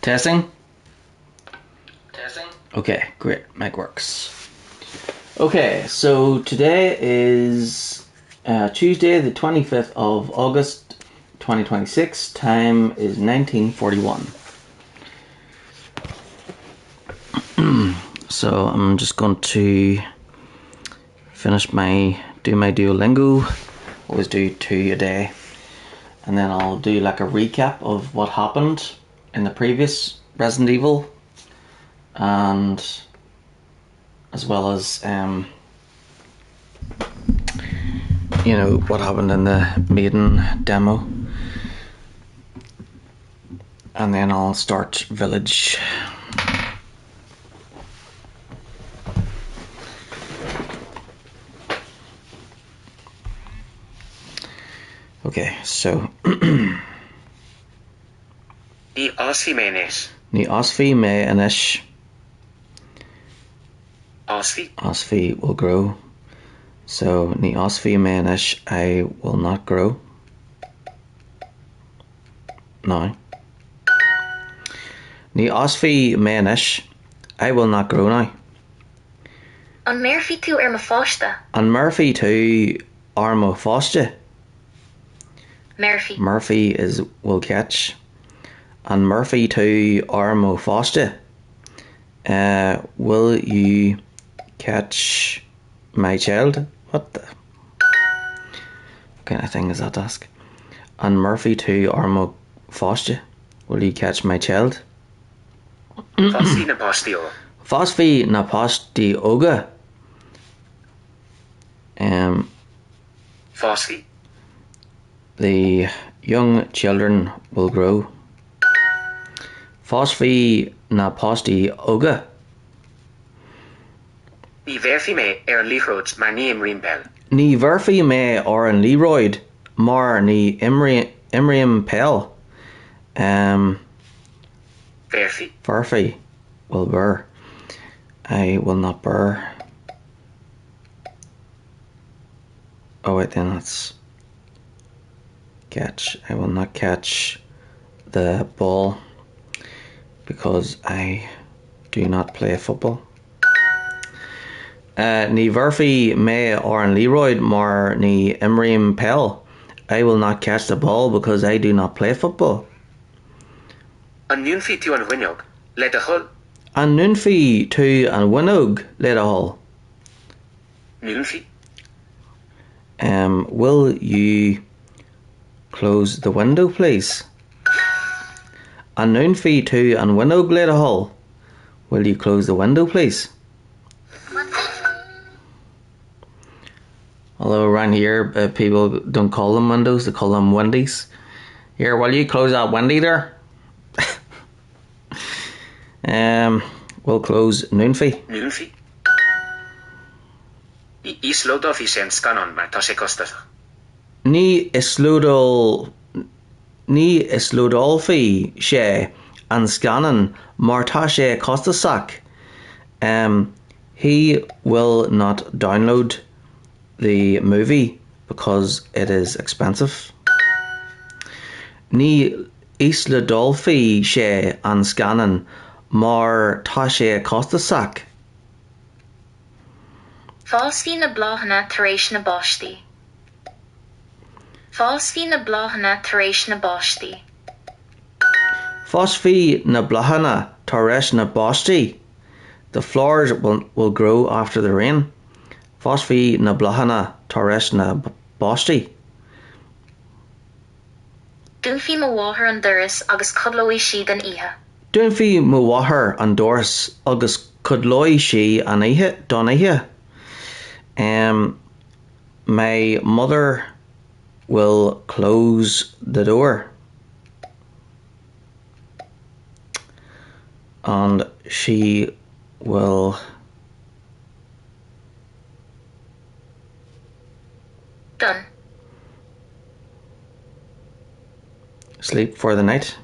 Testing? Okay, great. Mic works. Okay, so today is Tuesday the 25th of August 2026. Time is 1941. So I'm just going to finish my Duolingo. Always do 2 a day. And then I'll do like a recap of what happened in the previous Resident Evil. And as well as you know, what happened in the maiden demo. And then I'll start Village. Okay, so Ní osfí mé inis. Ní osfí mé inis. Osfí? Osfí will grow. So ní osfí mé inis, I will not grow. No. Ní osfí mé inis, I will not grow now. An Murphy tú ar mo fáiste. An Murphy tú ar mo fáiste. Murphy is will catch. An Murphy tú ar mo fáiste. Will you catch my child? What the? What kind of thing is that to ask? An Murphy tú ar mo fáiste. Will you catch my child? Fosfí na postí óga. Fosfí na postí óga. Fosfí. The young children will grow. Fosfí na postí óga. Ní bheirfí mé ar an líróid mar ní imríonn bell. Ní bheirfí mé ar an líróid mar ní imríonn pell. Bheirfí. Bheirfí will bear. I will not bear. Oh wait, then that's catch. I will not catch the ball because I do not play football. Ní bheirfí mé ar an líróid mar ní imríonn pell. I will not catch the ball because I do not play football. An núnfí tú an bhuineog le a thuil. An núnfí tú an bhuineog le a thuil. Núnfí. Will you close the window, please? An núnfí tú an bhuineog le a thuil. Will you close the window, please? Although around here, people don't call them windows, they call them windies. Here, will you close that windy there? We'll close núnfí. Núnfí. Is lodolf is an scanon mar tá sé costas. Ní is lodolfi sé an scanon mar tá sé costasach. He will not download the movie because it is expensive. Ní is lodolfi sé an scanon mar tá sé costasach. Fosfí na bláhanna tar éis na báistí. Fosfí na bláhanna tar éis na báistí. Fosfí na bláhanna tar éis na báistí. The flowers will grow after the rain. Fosfí na bláhanna tar éis na báistí. Dúnfí mo bháthair an doras agus codlóí siad an ihe. Dúnfí mo bháthair an doras agus codlóí si an ihe don ihe. My mother will close the door. And she will Done. sleep for the night.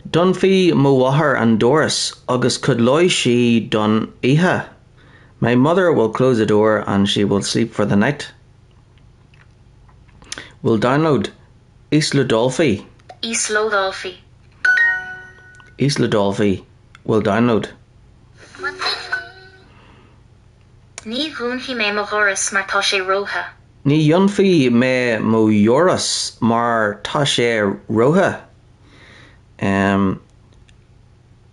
Dunphy mo bháthair an doras agus codlói si don ihe. My mother will close the door and she will sleep for the night. Will download Isla Dolphy. Islodolfi. Isla Dolphy will download. Ní dhúnfaí mé mo ghoras mar tá sé rótha. Ní dionfaí mé mo dheoras mar tá sé rótha.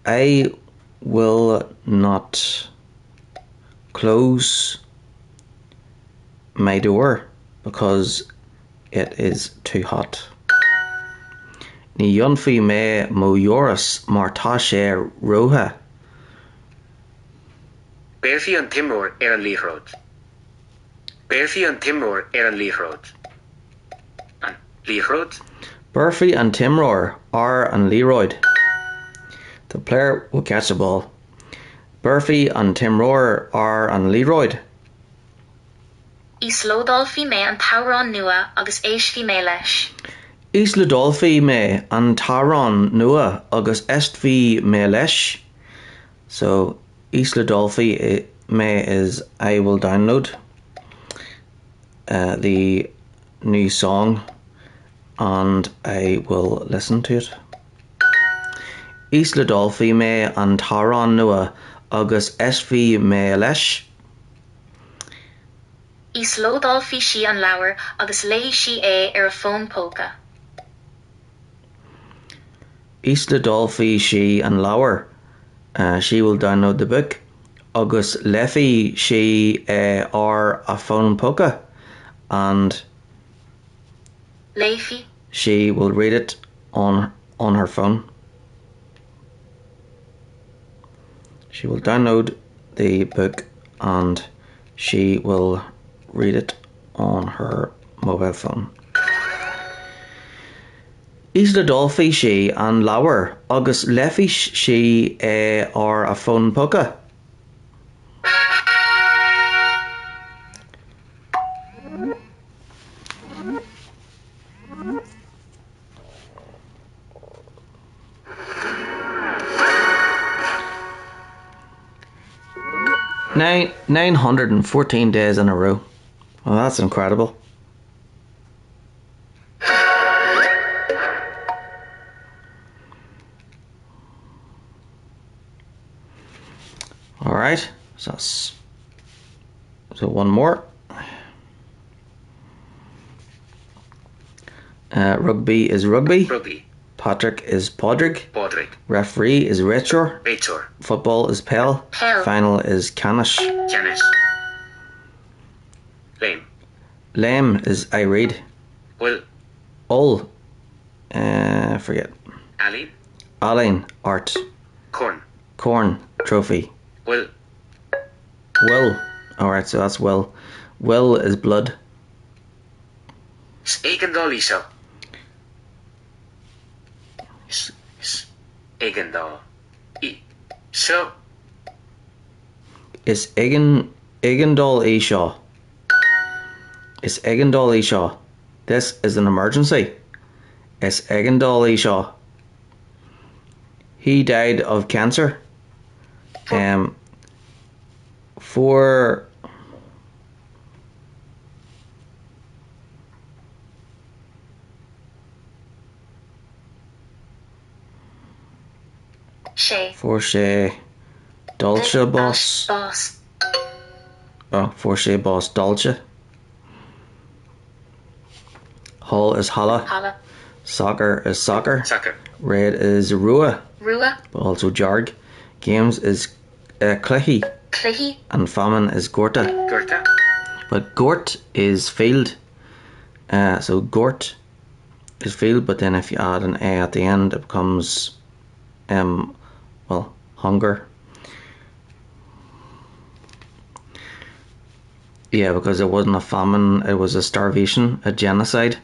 I will not close my door because it is too hot. Ní dionfaí mé mo dheoras mar tá sé rótha. Beirfí an timróir ar an líthróid. Beirfí an timróir ar an líthróid. An líthróid? Burfy and Timroor are on Leroyd. The player will catch the ball. Burfy and Timroor are on Leroyd. Islodolfi mé an tárán nua agus éisfí mé leis. Isla Dolphy me an Taron nua agus estfi me lesh. So Isla Dolphy me is I will download the new song and I will listen to it. Isla Dolphy me an Taron nua agus estfi me lesh. Islodolfi si an leabhar agus léigh si é ar a phone póca. Isla Dolphy she and Lauer. She will download the book. Agus Leffy she are a phone poca and Léifí. she will read it on her phone. She will download the book and she will read it on her mobile phone. Isla Dolphy she and Lauer agus Leffy she are a phone poca. Nine 914 days in a row. Well, that's incredible. Alright, so one more. Rugby is rugby. Rugby. Patrick is Podrick. Podrick. Referee is Rachor. Rachor. Football is Pell. Pell. Final is Canish. Janice. Lame. Lame is I read. Will. All. Forget. Ali. Alain art. Corn. Corn trophy. Will. Will. Alright, so that's Will. Will is blood. Egendal Isha. Egendal. So. It's Egendal Eshaw. It's Egendal Eshaw. This is an emergency. It's Egendal Eshaw. He died of cancer. For sé Dulce boss. Oh, for sé boss Dulce. Hull is Holla. Holla. Soccer is soccer. Soccer. Red is Rua, Rua. but also Jarg. Games is Clichy. Clihi. And famine is Gorta. Gorta. But Gort is field. So Gort is field, but then if you add an A at the end, it becomes hunger. Yeah, because it wasn't a famine, it was a starvation, a genocide.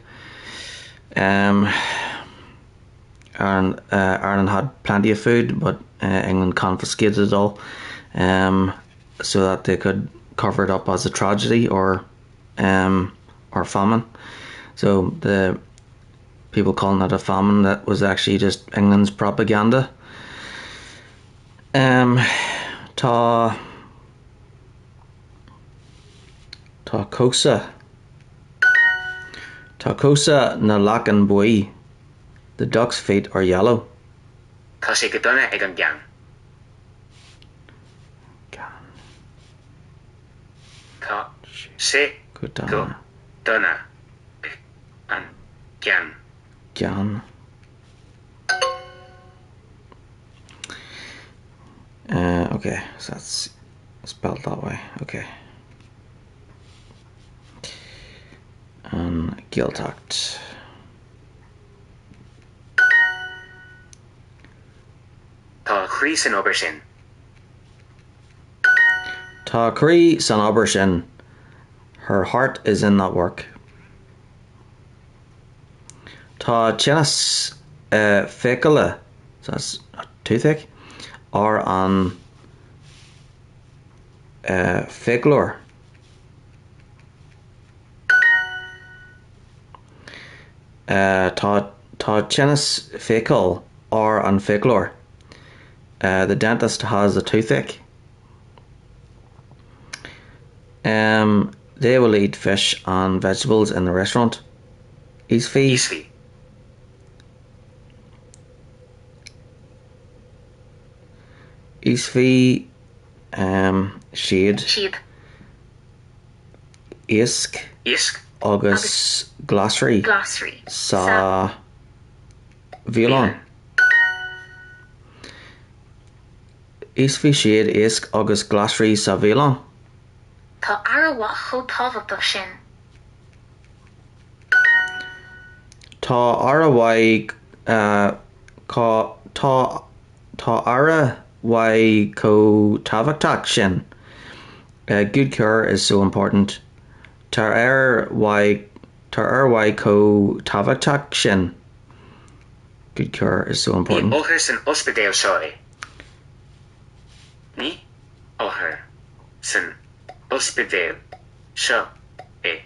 And Ireland had plenty of food, but England confiscated it all, so that they could cover it up as a tragedy or famine. So the people calling it a famine, that was actually just England's propaganda. Tá Cosa Takosa na lakan bui. The duck's feet are yellow. Tá sé go donna ag an gan. Tá sé Go go down. donna an gan. Jan. Okay, so that's spelled that way. Okay. And Giltacht. Tá chrís an obair sin. Tá Cree san obair sin. Her heart is in that work. Tá chenas fécala, so that's a toothache, or an féglor. Tá chenas fécal or an féglor. The dentist has a toothache. They will eat fish and vegetables in the restaurant. Isfi. Ísfi. Isfi. Shade. Siad. Isk. Isk. Agus glossary. Glossary. Sa. Violon. Isfi shade isk agus glossary sa violon. Tá arawa cho táhachtach sin. Tá ara wai tá ara wai ko tavaktak shin. Good cure is so important. Tar wai ko tavaktak shin. Good cure is so Ní important. óthar san ospidéal seo é. Ní óthar san ospidéal seo é.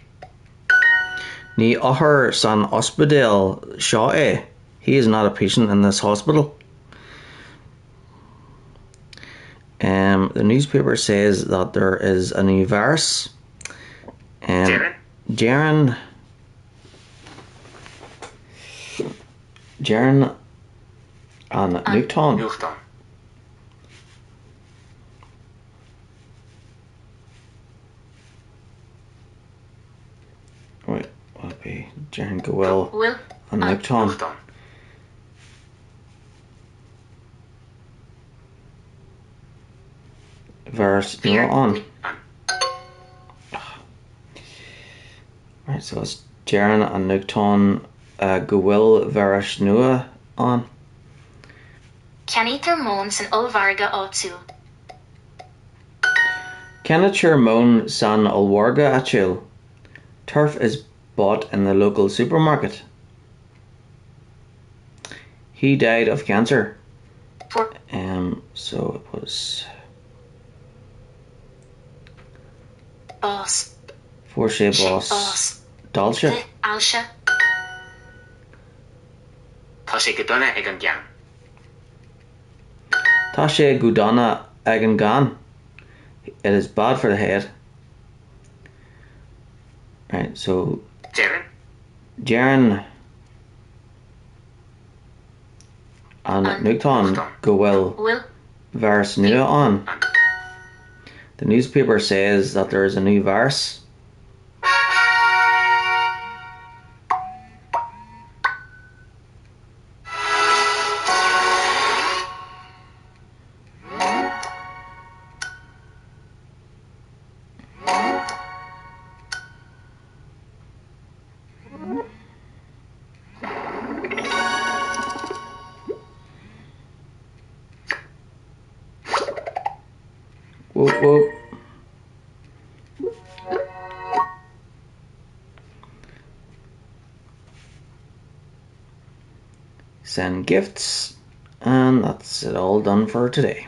Ní other san hospital seo é. He is not a patient in this hospital. The newspaper says that there is a new virus. Jaren. Jaren an Newton. Nuachtáin. Wait, will it be Jaren Gowill Will. an Newton? Nuachtáin. Virus nua on. An. Right, so it's Jaren an Newton Gowill virus nua on. Ceannítar món san olvarga áitiúil. Kennature Moan San Olwarga Achil. Turf is bought in the local supermarket. He died of cancer. For So it was bás. Forshe Sin Boss bás. Dalsha. Alse. Tá sé go donna ag an gan. Tashe Gudana Agan Gan. It is bad for the head. Right, so Jaren. Jaren and An Newton go well Will. virus new on. An. The newspaper says that there is a new virus. Whoop whoop. Send gifts, and that's it all done for today.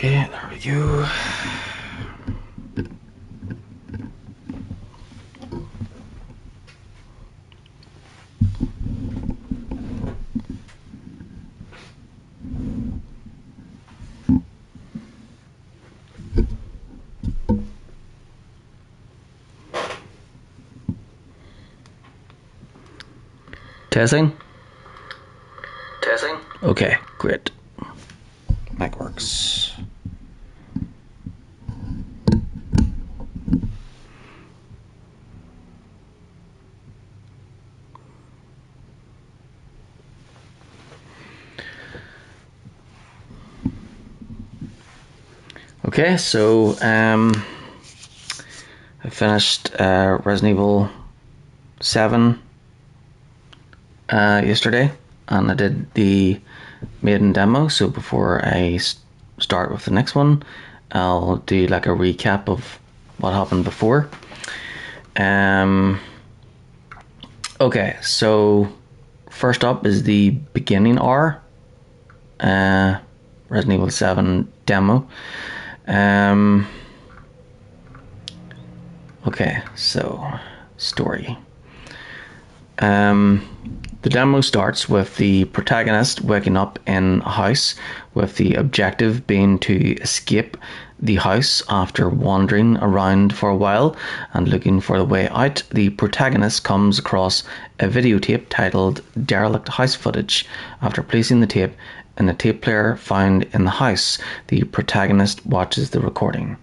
Okay, there we go. Testing? Testing. Okay, great. Mic works. Okay, so I finished Resident Evil 7 yesterday, and I did the maiden demo. So before I start with the next one, I'll do like a recap of what happened before. Okay, so first up is the beginning hour, Resident Evil 7 demo. Okay, so story. The demo starts with the protagonist waking up in a house, with the objective being to escape the house after wandering around for a while and looking for the way out. The protagonist comes across a videotape titled Derelict House Footage. After placing the tape in a tape player found in the house, the protagonist watches the recording.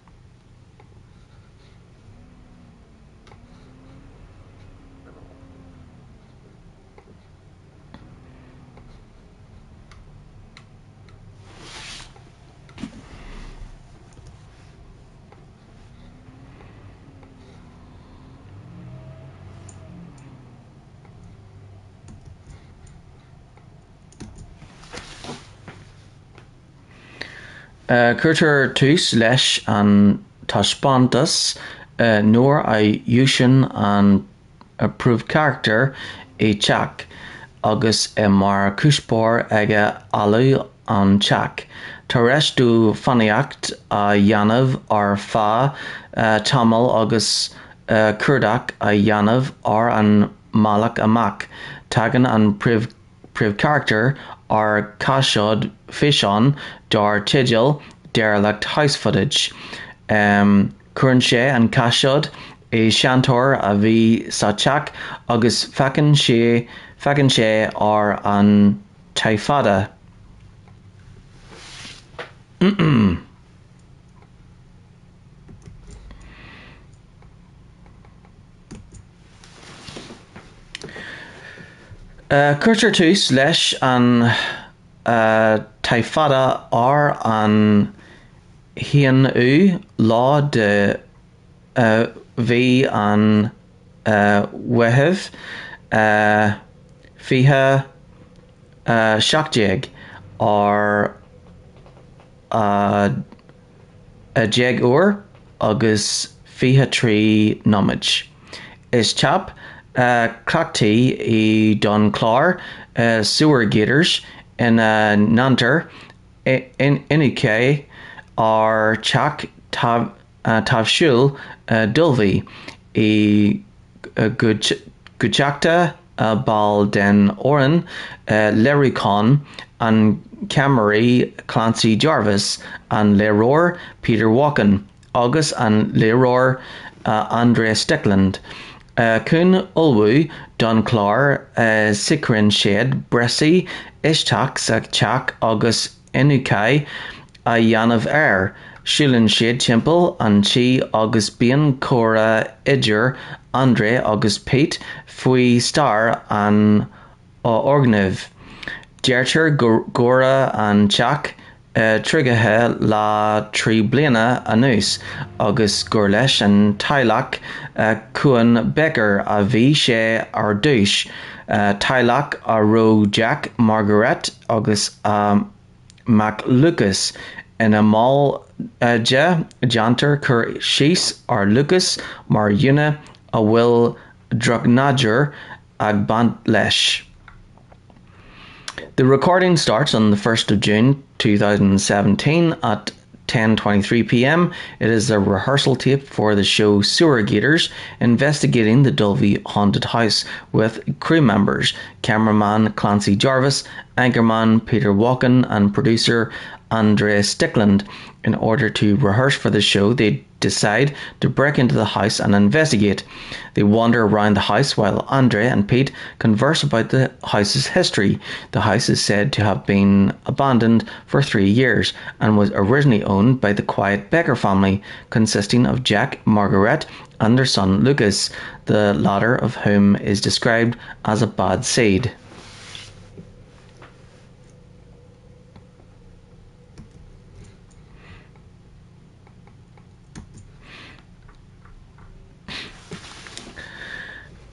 Cuirtear tús leis an taispeántas nuair a dúiseann an approved character é teach agus mar cúspóir aige alú an teach. Tá reistú fanaíocht a dhéanamh ar feadh tamil agus cuardach a dhéanamh ar an mbealach amach. Tagann an príomh character ar caisead fhiseán dar teidil Derelict House Footage. Cuireann sé an caisead é seantóir a bhí sa teach agus feiceann sé ar an taifeada. Cuirtear tús leis an taifeada ar an Hian lá de bhí an wethibh fiche seachdeag ar a déag uair agus fiche trí nóiméad. Is teap creachtaí I don chlár sewer gators in Nanter inúché ar teach taimhsiúil dulbhí I go ball den Oran Lericon an Camry Clancy Jarvis an Leroy Peter Walken agus an Leroy Andre Stickland. Cún ulbú don chlár sicrann siad bresaí isteach sa teach agus inúché a dhéanamh air. Siúlann siad timpeall an tí agus bíonn córa idir Andre agus Pete faoi star an orgnaimh. Deirtear góra an teach trigathe le 3 bliana anuas agus gur leis an tailech cuan Becker a bhí sé ar dúis. Tailech a ró Jack Margaret agus Mac Lucas ina mall jantar chur síos ar Lucas mar dúine a bhfuil drognager ag bant leis. The recording starts on the 1st of June 2017 at 10:23 p.m. It is a rehearsal tape for the show Sewer Gators, investigating the Dulvey haunted house, with crew members cameraman Clancy Jarvis, anchorman Peter Walken, and producer Andre Stickland. In order to rehearse for the show, they decide to break into the house and investigate. They wander around the house while Andre and Pete converse about the house's history. The house is said to have been abandoned for 3 years and was originally owned by the Quiet Becker family, consisting of Jack, Margaret, and their son Lucas, the latter of whom is described as a bad seed.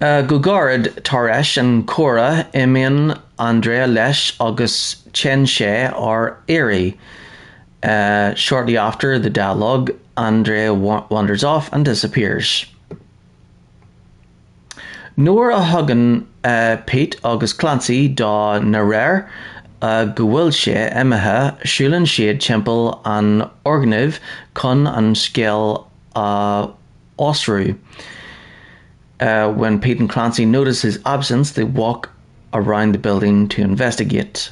Gugarad Taresh and Cora Emin Andrea Lesh August Chenshe or Erie. Shortly after the dialogue, Andrea wanders off and disappears. Nora Huggan Pete August Clancy Da Narer Gwilshe Emaha Shulan Shade Chimple and Orgniv Kun and Skell Osru. When Pete and Clancy notice his absence, they walk around the building to investigate.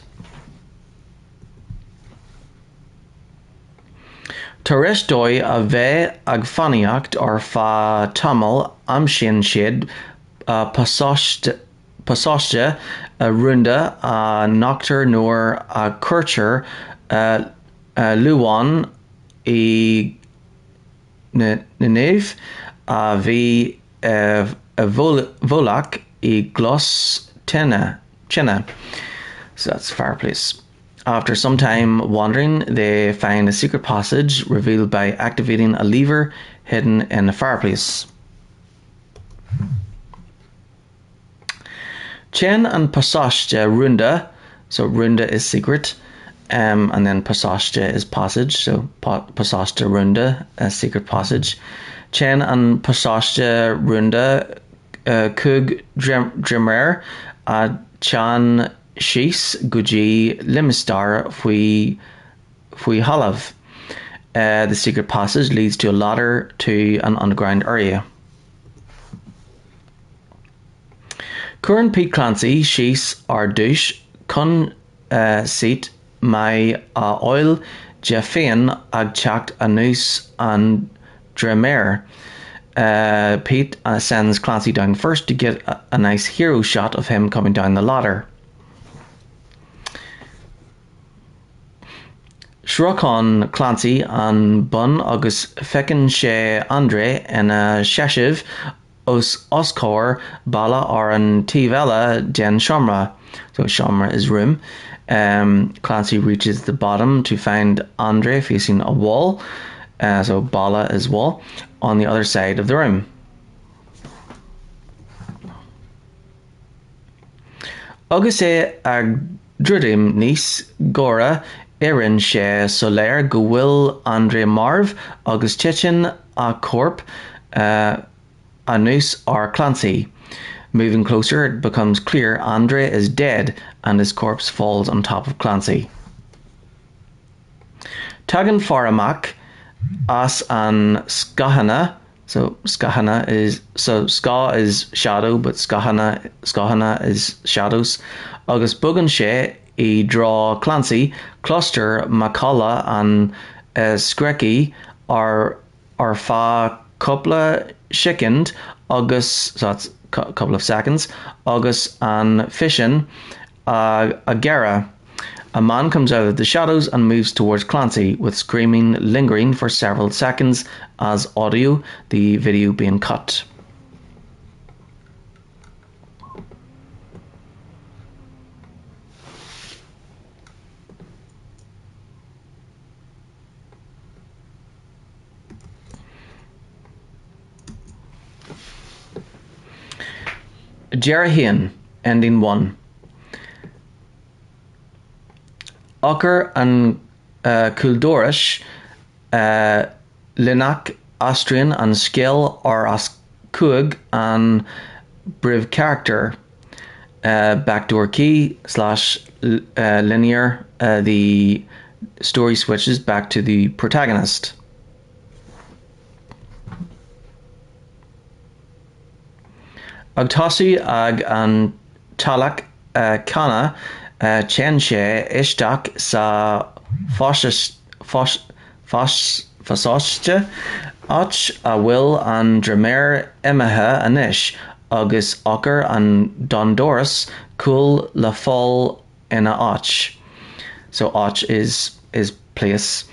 Taresh dói a bheith ag fanaíocht ar feadh tamil amshin siad pasáiste a runda a noctar nuair a cuirtear luáin I Nineve a bhí Volak I Glos Chena. So that's fireplace. After some time wandering, they find a secret passage revealed by activating a lever hidden in the fireplace. Chen and Passage Runda. So Runda is secret, and then Passage is passage. So Passage Runda, a secret passage. Chen and Passage Runda Kug Dremer Chan Shis Guji Limistar Fui Halav. The secret passage leads to a ladder to an underground area. Current Pete Clancy Shis Ardush Kun Seat My Oil Jeffian Agchact Anus and Dremer. Pete sends Clancy down first to get a nice hero shot of him coming down the ladder. Shrukon Clancy and Bun August Feckin She Andre in a Sheshiv Oskor Bala or an Tivella Den Shamra. So Shamra is room. Clancy reaches the bottom to find Andre facing a wall. So Bala is wall on the other side of the room. August Agdrudim Nis Gora Erin She Solaire Gwil Andre Marv August Chichin A Corp Anus or Clancy. Moving closer, it becomes clear Andre is dead and his corpse falls on top of Clancy. Tagan Faramak As an Skahana. So Skahana is Ska is shadow, but Skahana is shadows. August Buganshe I draw Clancy Cluster Makala and Skrekky are fa couple shikend August, so that's a couple of seconds. August and Fishin Agara. A man comes out of the shadows and moves towards Clancy, with screaming lingering for several seconds as audio, the video being cut. Jerahian, ending 1. Ocker and Kuldorish, Linak, Austrian and Skill or Askug and Briv character. Backdoor key / linear. The story switches back to the protagonist. Agtasi ag an talak kana chen sé isteach sa fasáiste ach a bhfuil an draméir imethe anis agus ochar an Dondoras cool le fáil ina ach. So ach is place.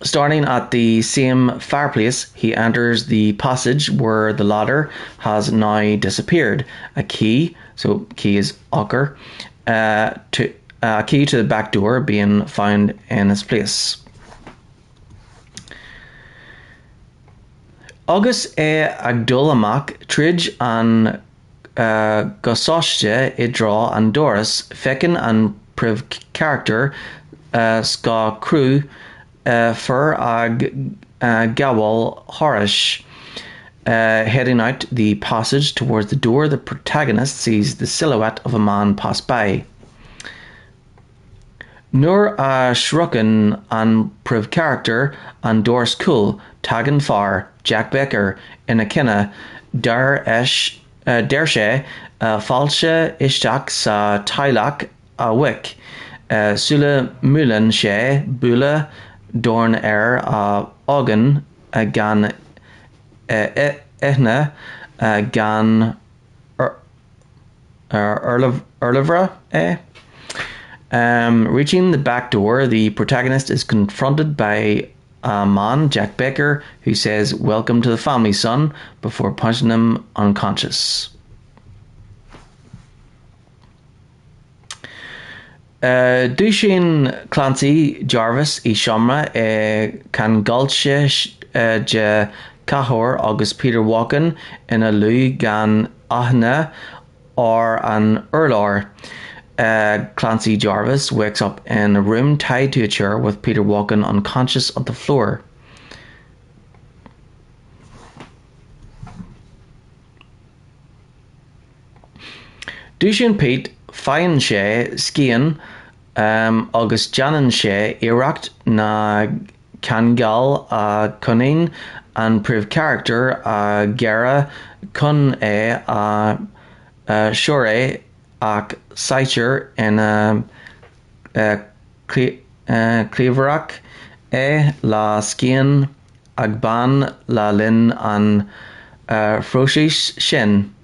Starting at the same fireplace, he enters the passage where the ladder has now disappeared. A key, so key is ochre, to a key to the back door being found in its place. Agus agdul amach tridge an gosáiste I draw an Doris fecin an priv character ska crew fur ag gawal horish. Heading out the passage towards the door, the protagonist sees the silhouette of a man pass by. Nur a shrucken an priv character an Doris cool tagan far Jack Becker in a kinna dar esh dershe falsche isteach sa tailak a wick sula mulan she bula dorn a ogan gan ehna gan Erlevra reaching the back door, the protagonist is confronted by a man, Jack Becker, who says, "Welcome to the family, son," before punching him unconscious. Dúisín Clancy Jarvis I Shamra can galse je Cahor August Peter Walken in a lu gan ahna or an Erlar. Clancy Jarvis wakes up in a room tied to a chair with Peter Walken unconscious on the floor. Dúisín Pete Fine sé skian agus Janan sé Iraq na Kangal a Cunin an priv character a Gera Kun a Shore ach Seicher in Cleverak la skian agban la lin an Froshish shin.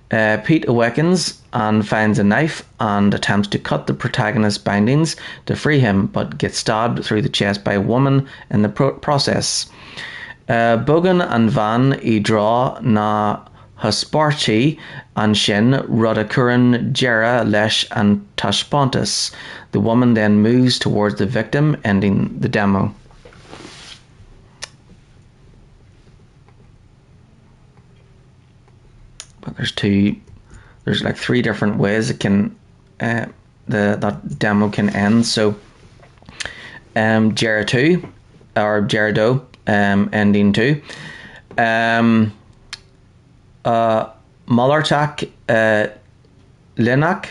Pete awakens and finds a knife and attempts to cut the protagonist's bindings to free him, but gets stabbed through the chest by a woman in the process. Bogan and Van I draw na Husparchi and Shin Rodakuran Jera Lesh and Tashpontus. The woman then moves towards the victim, ending the demo. But there's like 3 different ways it can that demo can end. So Jera 2 or Gerado ending 2. Malartak Linak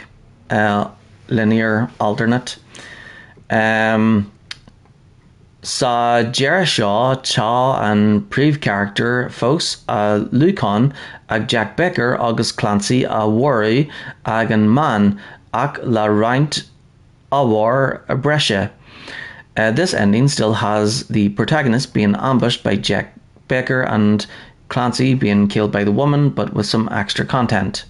linear alternate. Sa Jera Shaw Cha and Priv character folks Lucon ag Jack Becker August Clancy a worry ag an man ag la riint a war a brescia. This ending still has the protagonist being ambushed by Jack Becker and Clancy being killed by the woman, but with some extra content.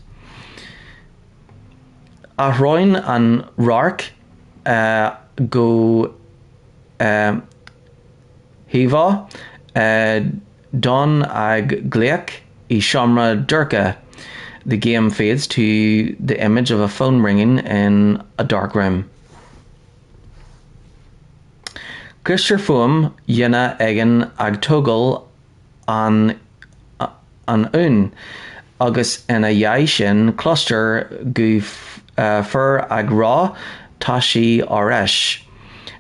Ahroin and Rark go Hiva Don ag Gleak I Shamra Durka. The game fades to the image of a phone ringing in a dark room. Christopher Fuam Yena Egan ag Toggle an un agus in a yaishin cluster goof fur ag raw tashi oresh.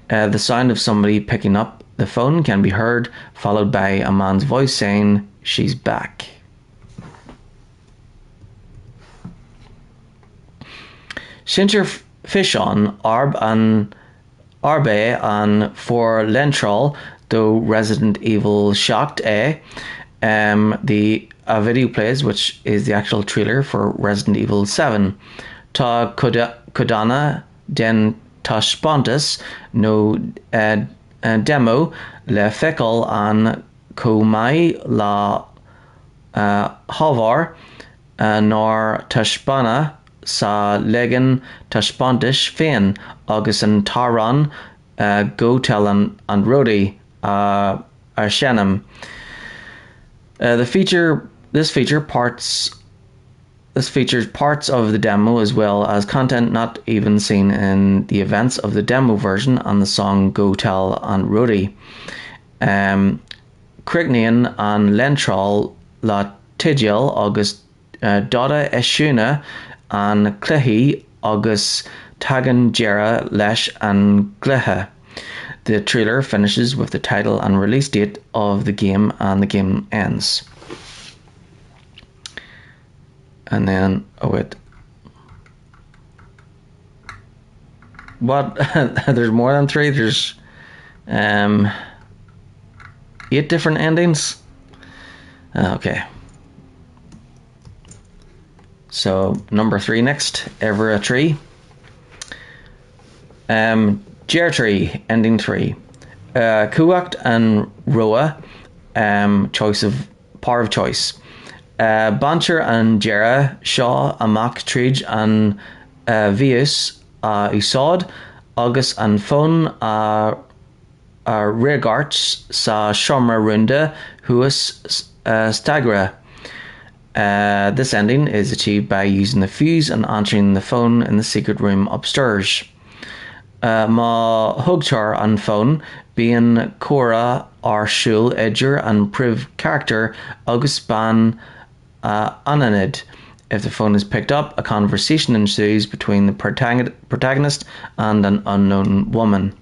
The sound of somebody picking up the phone can be heard, followed by a man's voice saying, "She's back." Sinter Fishon Arb an Arbe and for Lentrol, though Resident Evil shocked the video plays, which is the actual trailer for Resident Evil 7. Ta Kodana den Tashpontis no demo le fecal an Komai la Havar nor Tashbana sa legan Tashpontish Fain agus an Taran Gotel and Rodi Arshanam. This features parts of the demo as well as content not even seen in the events of the demo version on the song Go Tell and Rodi. Crignian and Lentrol la Tigil agus Dada Eshuna and Clehi agus Tagan Jera Lesh and Gleha. The trailer finishes with the title and release date of the game, and the game ends. And then, what? There's more than 3. There's 8 different endings. Okay. So number 3 next. Ever a tree. Tree, ending 3. Kuakt and Roa, choice of power of choice. Bancher and Jera, Shaw, Amak, Tridge and Vius, Isod, August and Fon, Regarts, Sa Shomra Runda, Huas, Stagra. This ending is achieved by using the fuse and answering the phone in the secret room upstairs. Ma Hugtar and phone being Cora or Shul Edger and Priv character August Ban Ananid. If the phone is picked up, a conversation ensues between the protagonist and an unknown woman.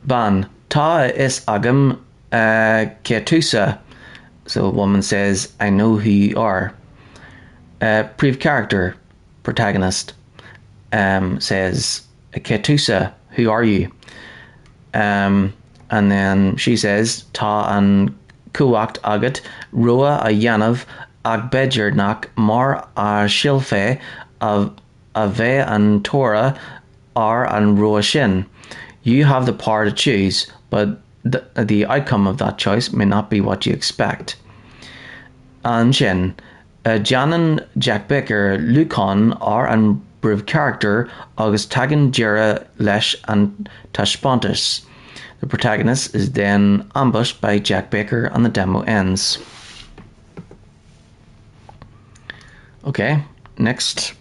Ban Ta is agam Ketusa. So a woman says, I know who you are. Priv character protagonist says, Ketusa, who are you? And then she says, Ta an Kuakt agat, Roa a Yanav, ag bedger nak mar a shilfe of Ave and Torah are and Roa shin. You have the power to choose, but the outcome of that choice may not be what you expect. An shin. Janan Jack Baker Lucon are an briv character August Tagan Jera Lesh and Tashpontis. The protagonist is then ambushed by Jack Baker and the demo ends. Okay, next.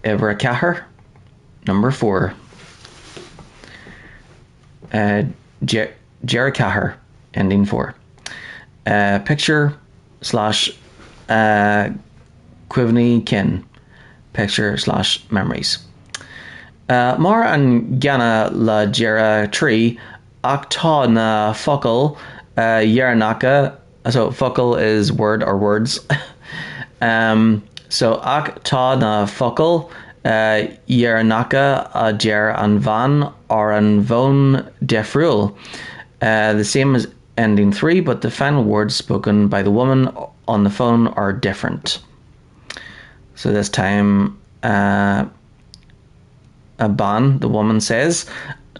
Evra Caher, number 4. Jera Caher, ending 4. Picture / Quivney Kin, picture / memories. Mar and Gana la Jera tree, Akta na Fuckle, Yeranaka. So Fuckle is word or words. So Akta na Fuckle, Yeranaka Jer and Van or an Von Defrul. The same as ending 3, but the final words spoken by the woman on the phone are different. So this time, Ban, the woman says,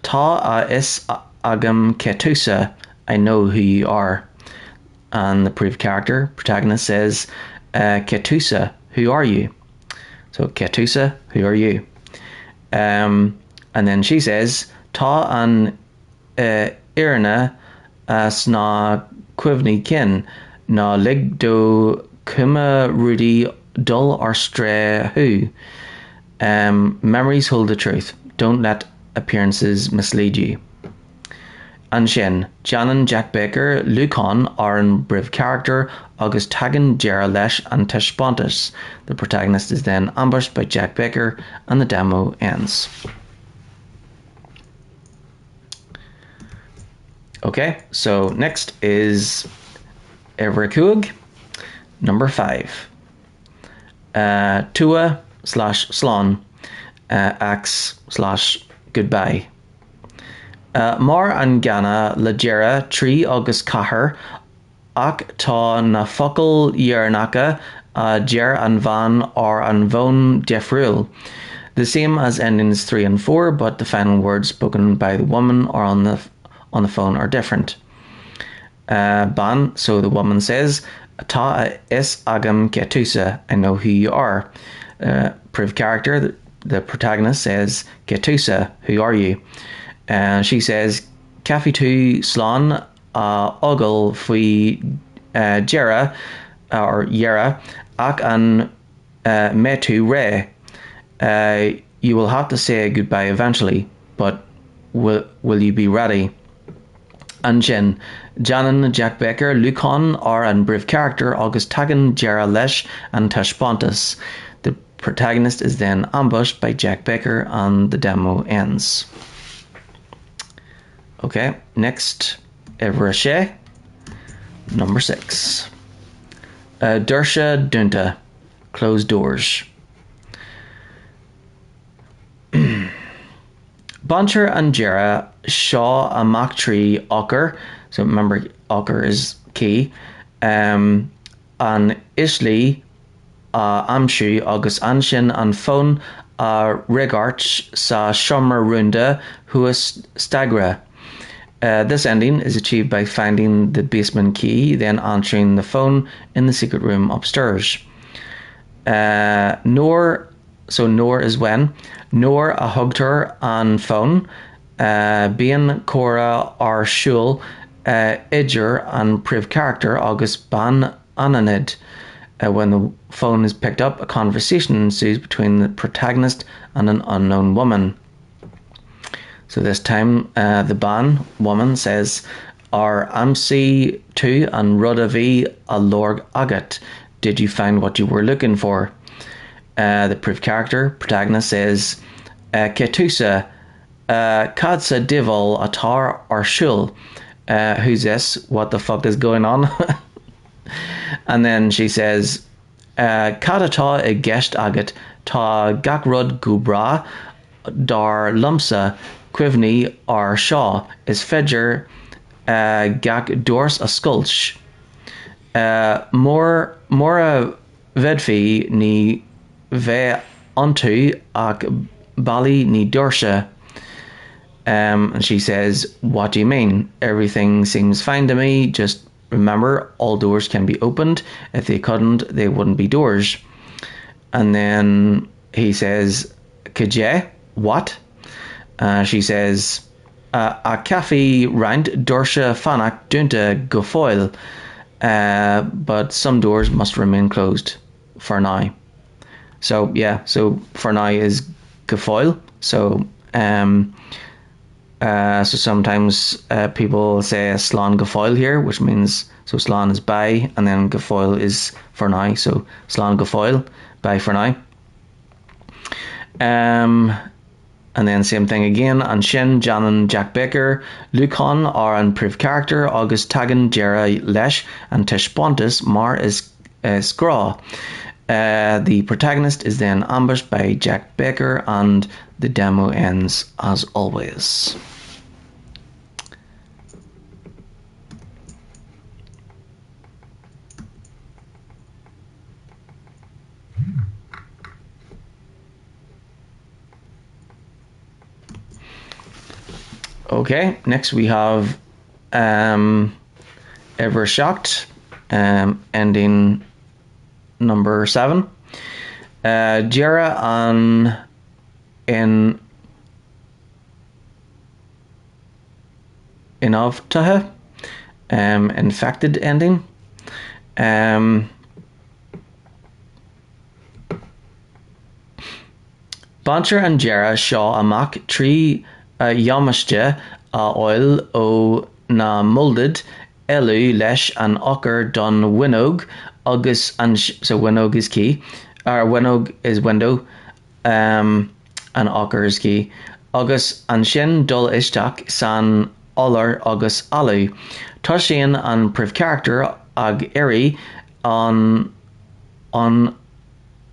Ta is agam ketusa, I know who you are. And the brief character, protagonist, says, Ketusa, who are you? So Ketusa, who are you? And then she says, Ta an Irna sna quivni kin na lig do kuma rudi dull or stray who. Memories hold the truth. Don't let appearances mislead you. And Shin, Janan Jack Baker, Lucon are an briv character, August Tagan Jera Lesh and Teshpontis. The protagonist is then ambushed by Jack Baker and the demo ends. Okay, so next is Everkuig, number 5. Tua / Slán. acts/goodbye. Mar an gana le deireadh trí agus cathair ach tá na focail dhearnacha a deir an bhean or an bhón defriúil. The same as endings 3 and 4, but the final words spoken by the woman or on the phone are different. Ban, so the woman says, Tá is agam Getusa, I know who you are. Priv character, the protagonist says, Getusa, who are you? She says, Cafi tu slán ogal fui jera or yera ac an metu re. You will have to say goodbye eventually, but will you be ready? Anjin, Janan Jack Becker, Lucon are an brief character, August Tagan, Jera Lesh, and Tashpontus. The protagonist is then ambushed by Jack Becker and the demo ends. Okay, next, Evereshe, number 6. Dersha Dunta, closed doors. Boncher and Jera Shaw a Mach tree Ocker, so remember Ocker is key, an Isli Amshu August Anshin and Phone Regarch sa Shomer Runda Huas Stagra. This ending is achieved by finding the basement key, then answering the phone in the secret room upstairs. Nor is when. Nor a hugged her on phone. Being Cora or Shul, Idger and Priv character August Ban Ananid. When the phone is picked up, a conversation ensues between the protagonist and an unknown woman. So this time, the Ban woman says, "Our MC 2 and Rudavi a Lorg Agat. Did you find what you were looking for?" The Priv character protagonist says, Ketusa, Kadsa Divol Atar or Shul. Who's this? What the fuck is going on? And then she says, Kadata a Gesht Agat Ta Gakrud Gubra Dar Lumsa Quivni or Shaw is Fedger Gak Dors a Skulch. Mora Vedfi ni Ve onto ak Bali ni Dorsha. And she says, "What do you mean? Everything seems fine to me. Just remember, all doors can be opened. If they couldn't, they wouldn't be doors." And then he says, "Kje? What?" She says, "A cafe round Dorsha Fanak Dunta Gofoil. But some doors must remain closed for now." So yeah, so for now is Gafoil. So so sometimes people say Slán Gafoil here, which means, so Slán is bye, and then Gafoil is for now. So Slán Gafoil, bye for now. And then same thing again. And Shin, Janan, Jack Baker, Lucon are an Priv character, August Tagan, Jera Lesh, and Teshpontis, Mar is Scraw. The protagonist is then ambushed by Jack Baker, and the demo ends as always. Okay, next we have Ever Shocked, ending number 7. Jera an in Inovtaha, infected ending. Bancher and Jera Shaw Amak Tree Yamashja oil o na molded elu lesh an ocker don winog agus and so winog is key, or winog is window, and ocker is key. Agus an shin dul ishtak san oller agus alu Tushin and Priv character ag eri on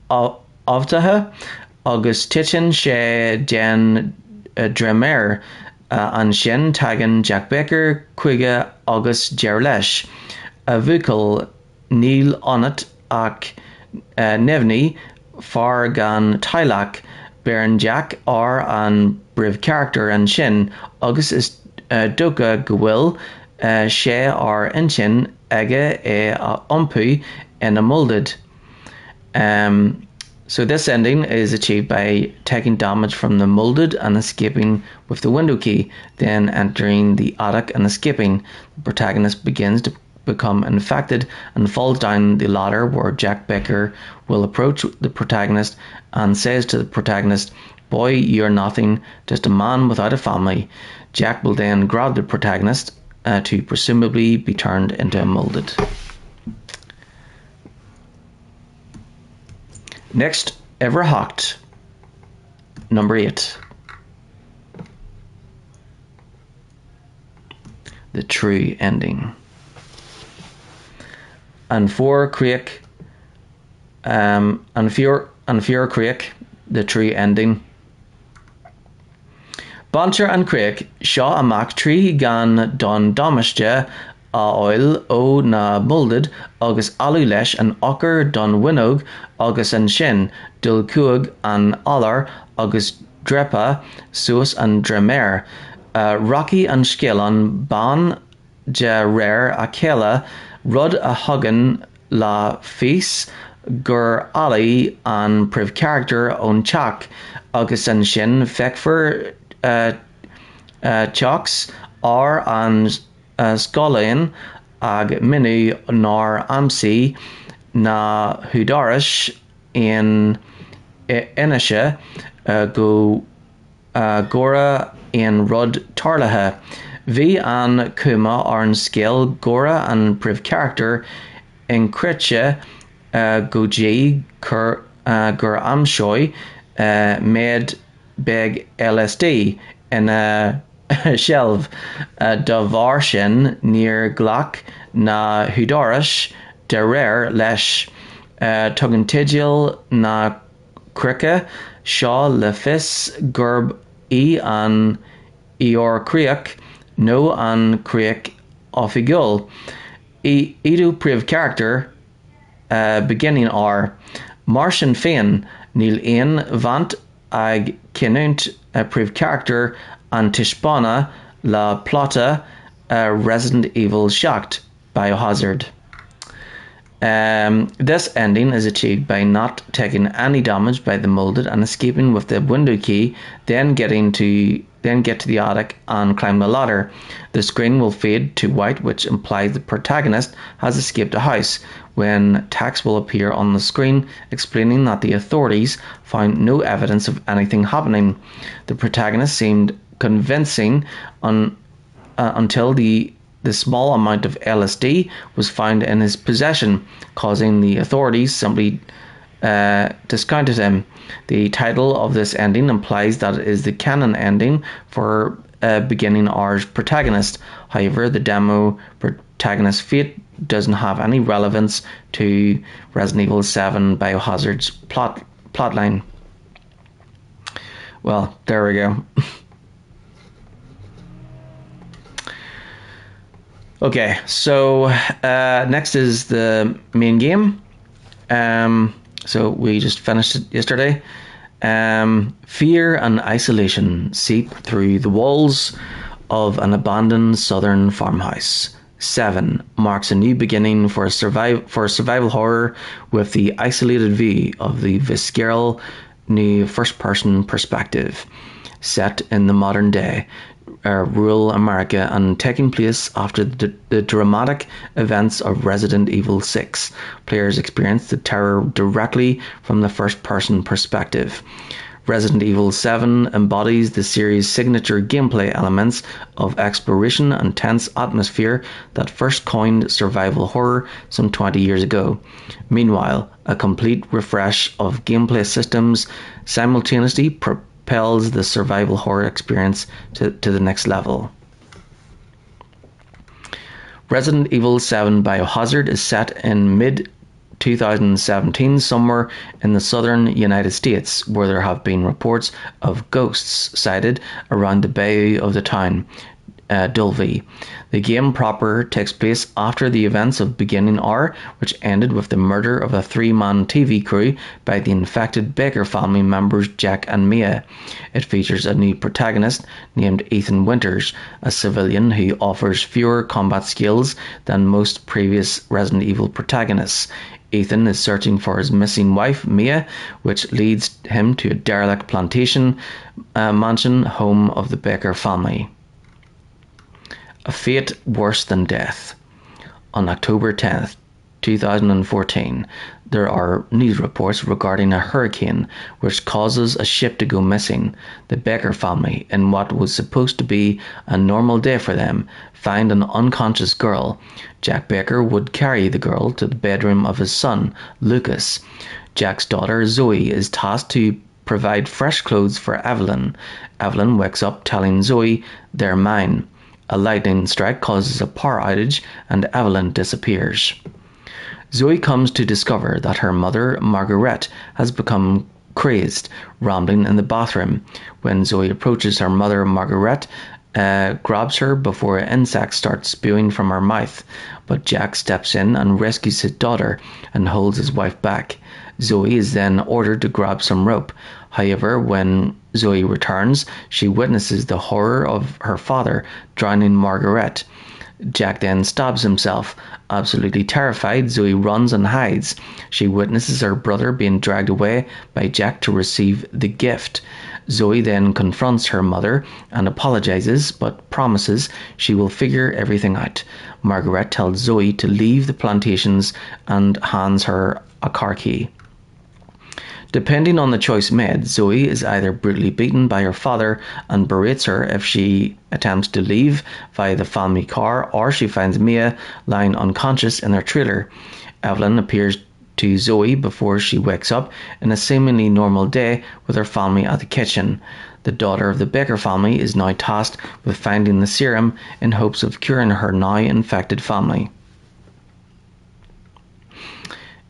avtaha agus titin sé den dremer an sin tagan Jack Baker chuige agus deir leis. A bhucail níl anat ach nevni far gan Tylach Baron Jack ar an bribh character an sin agus is dócha go bhfuil sé ar insin aige ompu in a molded. So this ending is achieved by taking damage from the molded and escaping with the window key, then entering the attic and escaping. The protagonist begins to become infected and falls down the ladder, where Jack Baker will approach the protagonist and says to the protagonist, "Boy, you're nothing, just a man without a family." Jack will then grab the protagonist to presumably be turned into a molded. Next, Ever Hocked, number 8. The true ending. And for Creek, and fear Creek, the true ending. Banter and Creek, Shaw a Mac tree gan don Domiste a oil o na molded agus alu leis an ocker don winog agus an sin dul cuag an allar agus drepa suas an dremer Rocky an skill an ban de rare a kela rud a hagan la fís gur ali an priv character on chak agus an sin fekfer chaks ar an Scolain ag minu nar amsi na hudaris in inisha go gora in rud tarlaha. Vi an kuma ar an skill gora an priv character in critcha go g gur amshoi made beg LSD in a shelf de varshin near Glock na hudaris de rare lesh tugantigil na cricka shaw le fis gurb an eor creek no an creek offigul edu priv character beginning are Martian Fain nil ein vant ag kinunt priv character an Tishbana la Plata Resident Evil Shocked Biohazard. This ending is achieved by not taking any damage by the molded and escaping with the window key, then get to the attic and climb the ladder. The screen will fade to white, which implies the protagonist has escaped a house, when text will appear on the screen explaining that the authorities found no evidence of anything happening. The protagonist seemed convincing until the small amount of LSD was found in his possession, causing the authorities simply discounted him. The title of this ending implies that it is the canon ending for beginning R's protagonist. However, the demo protagonist's fate doesn't have any relevance to Resident Evil 7 Biohazard's plotline. Well, there we go. Okay, so next is the main game. So we just finished it yesterday. Fear and isolation seep through the walls of an abandoned southern farmhouse. 7 marks a new beginning for survival horror, with the isolated view of the visceral new first-person perspective, set in the modern day rural America and taking place after the dramatic events of Resident Evil 6. Players experience the terror directly from the first-person perspective. Resident Evil 7 embodies the series' signature gameplay elements of exploration and tense atmosphere that first coined survival horror some 20 years ago. Meanwhile, a complete refresh of gameplay systems simultaneously propels the survival horror experience to the next level. Resident Evil 7 Biohazard is set in 2017 somewhere in the southern United States, where there have been reports of ghosts sighted around the bayou of the town, Dulvey. The game proper takes place after the events of Beginning Hour, which ended with the murder of a 3-man TV crew by the infected Baker family members Jack and Mia. It features a new protagonist named Ethan Winters, a civilian who offers fewer combat skills than most previous Resident Evil protagonists. Ethan is searching for his missing wife, Mia, which leads him to a derelict plantation mansion, home of the Baker family. A fate worse than death. On October 10th, 2014, there are news reports regarding a hurricane which causes a ship to go missing. The Baker family, in what was supposed to be a normal day for them, find an unconscious girl. Jack Baker would carry the girl to the bedroom of his son, Lucas. Jack's daughter, Zoe, is tasked to provide fresh clothes for Evelyn. Evelyn wakes up telling Zoe, "They're mine." A lightning strike causes a power outage and Evelyn disappears. Zoe comes to discover that her mother, Margaret, has become crazed, rambling in the bathroom. When Zoe approaches her mother, Margaret grabs her before insects start spewing from her mouth, but Jack steps in and rescues his daughter and holds his wife back. Zoe is then ordered to grab some rope. However, when Zoe returns, she witnesses the horror of her father drowning Margaret. Jack then stabs himself. Absolutely terrified, Zoe runs and hides. She witnesses her brother being dragged away by Jack to receive the gift. Zoe then confronts her mother and apologizes, but promises she will figure everything out. Margaret tells Zoe to leave the plantations and hands her a car key. Depending on the choice made, Zoe is either brutally beaten by her father and berates her if she attempts to leave via the family car, or she finds Mia lying unconscious in their trailer. Evelyn appears to Zoe before she wakes up in a seemingly normal day with her family at the kitchen. The daughter of the Baker family is now tasked with finding the serum in hopes of curing her now infected family.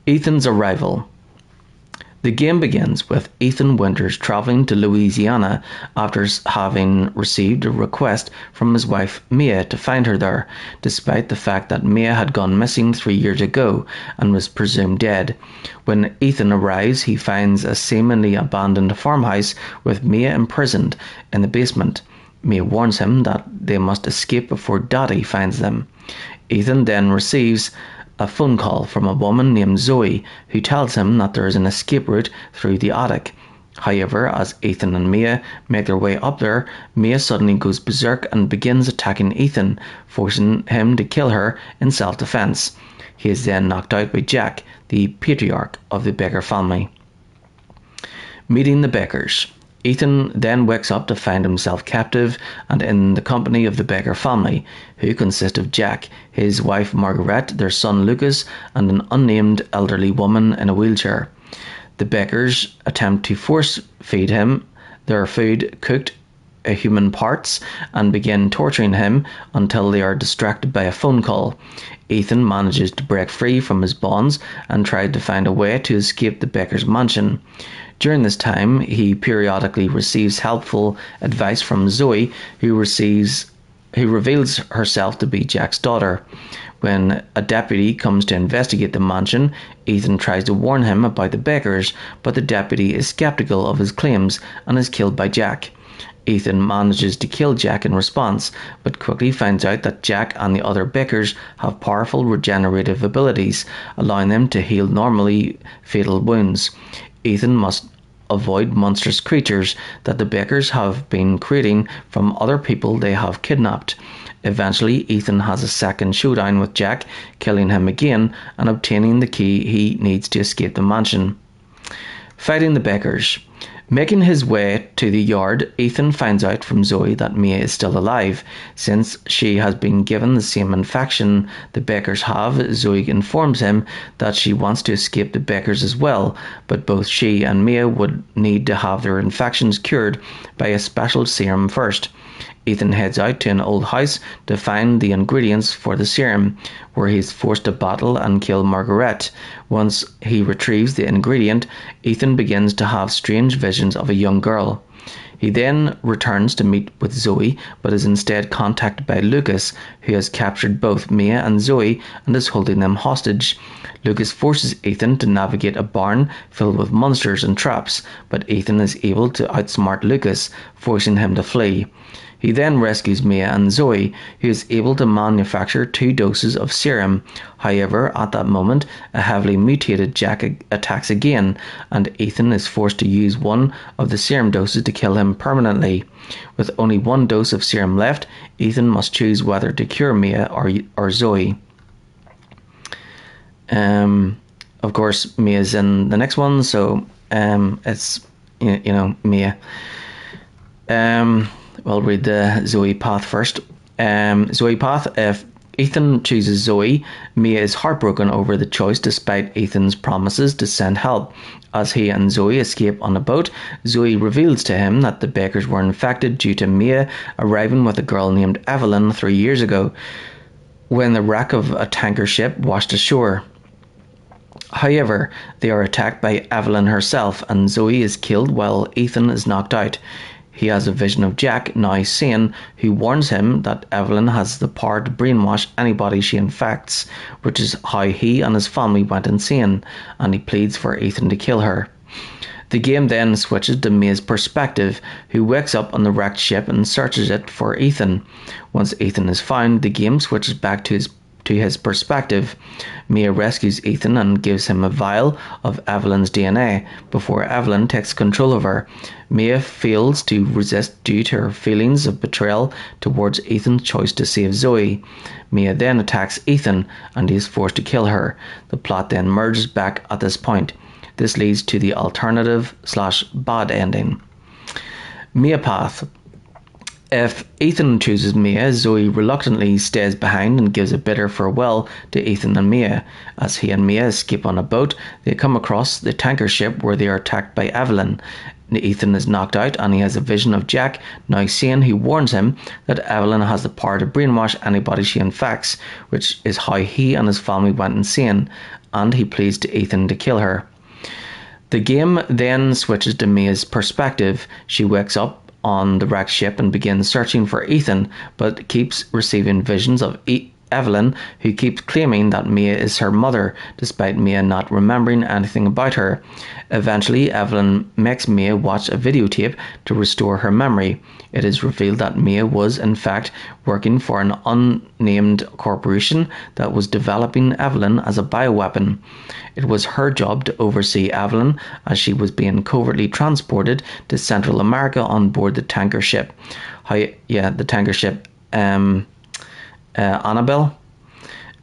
Ethan's arrival. The game begins with Ethan Winters travelling to Louisiana after having received a request from his wife Mia to find her there, despite the fact that Mia had gone missing 3 years ago and was presumed dead. When Ethan arrives, he finds a seemingly abandoned farmhouse with Mia imprisoned in the basement. Mia warns him that they must escape before Daddy finds them. Ethan then receives a phone call from a woman named Zoe, who tells him that there is an escape route through the attic. However, as Ethan and Mia make their way up there, Mia suddenly goes berserk and begins attacking Ethan, forcing him to kill her in self-defense. He is then knocked out by Jack, the patriarch of the Baker family. Meeting the Bakers. Ethan then wakes up to find himself captive and in the company of the Baker family, who consist of Jack, his wife Margaret, their son Lucas, and an unnamed elderly woman in a wheelchair. The Bakers attempt to force feed him their food cooked human parts and begin torturing him until they are distracted by a phone call. Ethan manages to break free from his bonds and tried to find a way to escape the Baker's mansion. During this time, he periodically receives helpful advice from Zoe, who reveals herself to be Jack's daughter. When a deputy comes to investigate the mansion, Ethan tries to warn him about the Bakers, but the deputy is skeptical of his claims and is killed by Jack. Ethan manages to kill Jack in response, but quickly finds out that Jack and the other Bakers have powerful regenerative abilities, allowing them to heal normally fatal wounds. Ethan must avoid monstrous creatures that the Bakers have been creating from other people they have kidnapped. Eventually, Ethan has a second showdown with Jack, killing him again and obtaining the key he needs to escape the mansion. Fighting the Bakers. Making his way to the yard, Ethan finds out from Zoe that Mia is still alive. Since she has been given the same infection the Bakers have, Zoe informs him that she wants to escape the Bakers as well, but both she and Mia would need to have their infections cured by a special serum first. Ethan heads out to an old house to find the ingredients for the serum, where he is forced to battle and kill Margaret. Once he retrieves the ingredient, Ethan begins to have strange visions of a young girl. He then returns to meet with Zoe, but is instead contacted by Lucas, who has captured both Mia and Zoe and is holding them hostage. Lucas forces Ethan to navigate a barn filled with monsters and traps, but Ethan is able to outsmart Lucas, forcing him to flee. He then rescues Mia and Zoe, who is able to manufacture 2 doses of serum. However, at that moment, a heavily mutated Jack attacks again, and Ethan is forced to use one of the serum doses to kill him permanently. With only 1 dose of serum left, Ethan must choose whether to cure Mia or Zoe. Of course, Mia's in the next one, so it's Mia. We'll read the Zoe path first. Zoe path. If Ethan chooses Zoe, Mia is heartbroken over the choice despite Ethan's promises to send help. As he and Zoe escape on a boat, Zoe reveals to him that the bakers were infected due to Mia arriving with a girl named Evelyn 3 years ago, when the wreck of a tanker ship washed ashore. However, they are attacked by Evelyn herself, and Zoe is killed while Ethan is knocked out. He has a vision of Jack, now sane, who warns him that Evelyn has the power to brainwash anybody she infects, which is how he and his family went insane, and he pleads for Ethan to kill her. The game then switches to Mia's perspective, who wakes up on the wrecked ship and searches it for Ethan. Once Ethan is found, the game switches back to his perspective. Mia rescues Ethan and gives him a vial of Evelyn's DNA before Evelyn takes control of her. Mia fails to resist due to her feelings of betrayal towards Ethan's choice to save Zoe. Mia then attacks Ethan and he is forced to kill her. The plot then merges back at this point. This leads to the alternative/bad ending. Mia path. If Ethan chooses Mia, Zoe reluctantly stays behind and gives a bitter farewell to Ethan and Mia. As he and Mia escape on a boat, they come across the tanker ship where they are attacked by Evelyn. Ethan is knocked out and he has a vision of Jack, now sane, who warns him that Evelyn has the power to brainwash anybody she infects, which is how he and his family went insane, and he pleads to Ethan to kill her. The game then switches to Mia's perspective. She wakes up on the wrecked ship and begins searching for Ethan, but keeps receiving visions of Evelyn, who keeps claiming that Mia is her mother, despite Mia not remembering anything about her. Eventually, Evelyn makes Mia watch a videotape to restore her memory. It is revealed that Mia was, in fact, working for an unnamed corporation that was developing Evelyn as a bioweapon. It was her job to oversee Evelyn as she was being covertly transported to Central America on board the tanker ship. The tanker ship Annabelle.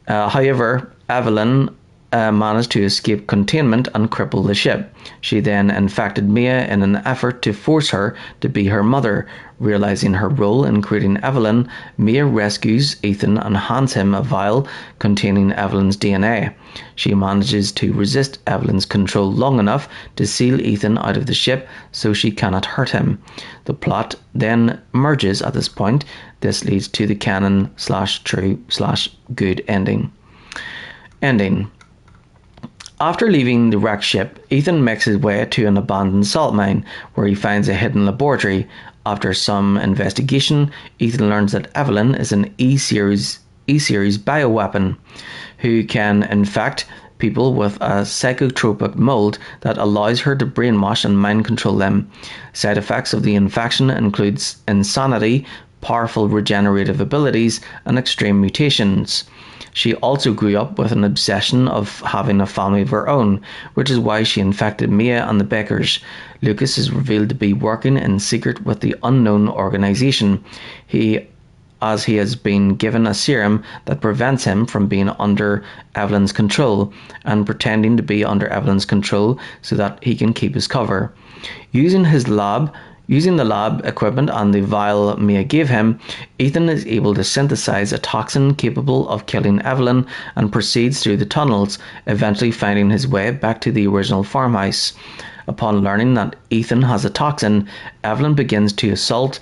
However, Evelyn managed to escape containment and cripple the ship. She then infected Mia in an effort to force her to be her mother. Realizing her role in creating Evelyn, Mia rescues Ethan and hands him a vial containing Evelyn's DNA. She manages to resist Evelyn's control long enough to seal Ethan out of the ship so she cannot hurt him. The plot then merges at this point. This leads to the canon/true/good ending. After leaving the wrecked ship, Ethan makes his way to an abandoned salt mine where he finds a hidden laboratory. After some investigation, Ethan learns that Evelyn is an E-series bioweapon who can infect people with a psychotropic mold that allows her to brainwash and mind control them. Side effects of the infection includes insanity, powerful regenerative abilities, and extreme mutations. She also grew up with an obsession of having a family of her own, which is why she infected Mia and the Bakers. Lucas is revealed to be working in secret with the unknown organization. As he has been given a serum that prevents him from being under Evelyn's control, and pretending to be under Evelyn's control so that he can keep his cover. Using the lab equipment and the vial Mia gave him, Ethan is able to synthesize a toxin capable of killing Evelyn and proceeds through the tunnels, eventually finding his way back to the original farmhouse. Upon learning that Ethan has a toxin, Evelyn begins to assault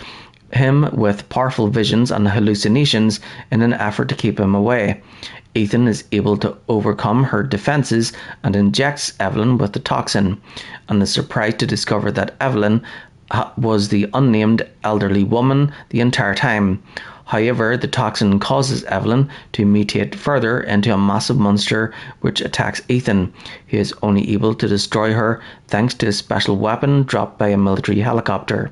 him with powerful visions and hallucinations in an effort to keep him away. Ethan is able to overcome her defenses and injects Evelyn with the toxin, and is surprised to discover that Evelyn was the unnamed elderly woman the entire time. However, the toxin causes Evelyn to mutate further into a massive monster which attacks Ethan. He is only able to destroy her thanks to a special weapon dropped by a military helicopter.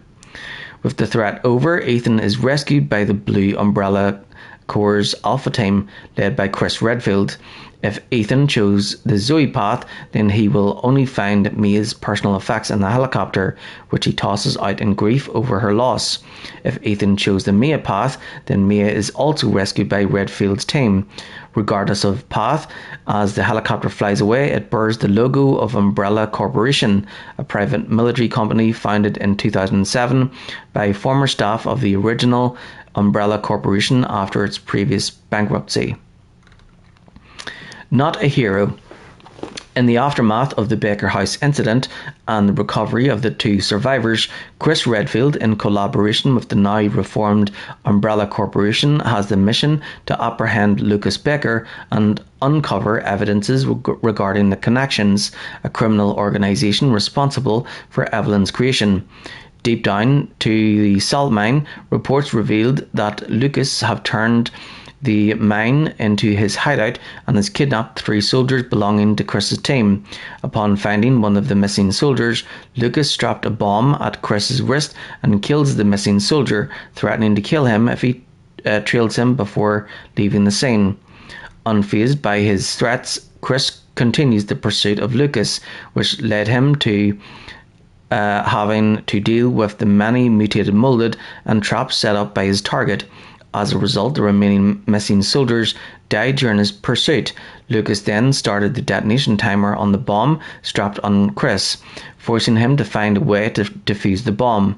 With the threat over, Ethan is rescued by the Blue Umbrella Corps Alpha Team led by Chris Redfield. If Ethan chose the Zoe path, then he will only find Mia's personal effects in the helicopter, which he tosses out in grief over her loss. If Ethan chose the Mia path, then Mia is also rescued by Redfield's team. Regardless of path, as the helicopter flies away, it bears the logo of Umbrella Corporation, a private military company founded in 2007 by former staff of the original Umbrella Corporation after its previous bankruptcy. Not a hero. In the aftermath of the Baker House incident and the recovery of the two survivors, Chris Redfield, in collaboration with the now reformed Umbrella Corporation, has the mission to apprehend Lucas Baker and uncover evidences regarding the Connections, a criminal organisation responsible for Evelyn's creation. Deep down to the salt mine, reports revealed that Lucas have turned the mine into his hideout and has kidnapped 3 soldiers belonging to Chris's team. Upon finding one of the missing soldiers, Lucas strapped a bomb at Chris's wrist and kills the missing soldier, threatening to kill him if he trails him before leaving the scene. Unfazed by his threats, Chris continues the pursuit of Lucas, which led him to having to deal with the many mutated, molded and traps set up by his target. As a result, the remaining missing soldiers died during his pursuit. Lucas then started the detonation timer on the bomb strapped on Chris, forcing him to find a way to defuse the bomb.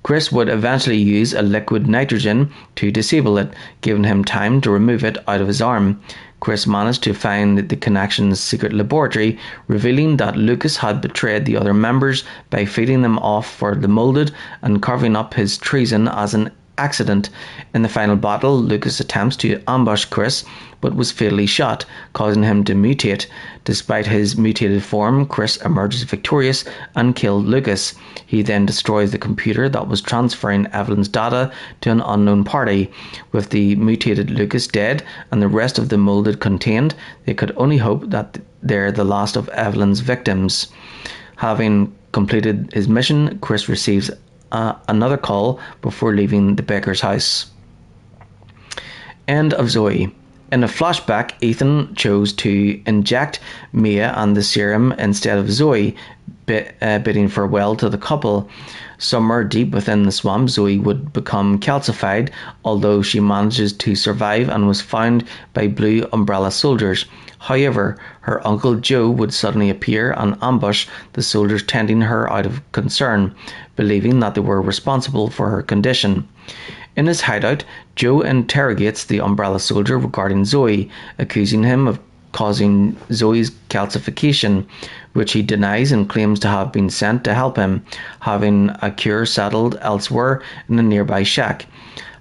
Chris would eventually use a liquid nitrogen to disable it, giving him time to remove it out of his arm. Chris managed to find the Connection's secret laboratory, revealing that Lucas had betrayed the other members by feeding them off for the molded and covering up his treason as an accident. In the final battle, Lucas attempts to ambush Chris, but was fatally shot, causing him to mutate. Despite his mutated form, Chris emerges victorious and killed Lucas. He then destroys the computer that was transferring Evelyn's data to an unknown party. With the mutated Lucas dead and the rest of the molded contained, they could only hope that they're the last of Evelyn's victims. Having completed his mission, Chris receives another call before leaving the Baker's house. End of Zoe. In a flashback, Ethan chose to inject Mia and the serum instead of Zoe, bidding farewell to the couple. Somewhere deep within the swamp, Zoe would become calcified, although she manages to survive and was found by Blue Umbrella soldiers. However, her uncle Joe would suddenly appear and ambush the soldiers, tending her out of concern, believing that they were responsible for her condition. In his hideout, Joe interrogates the Umbrella soldier regarding Zoe, accusing him of causing Zoe's calcification, which he denies and claims to have been sent to help him, having a cure settled elsewhere in a nearby shack.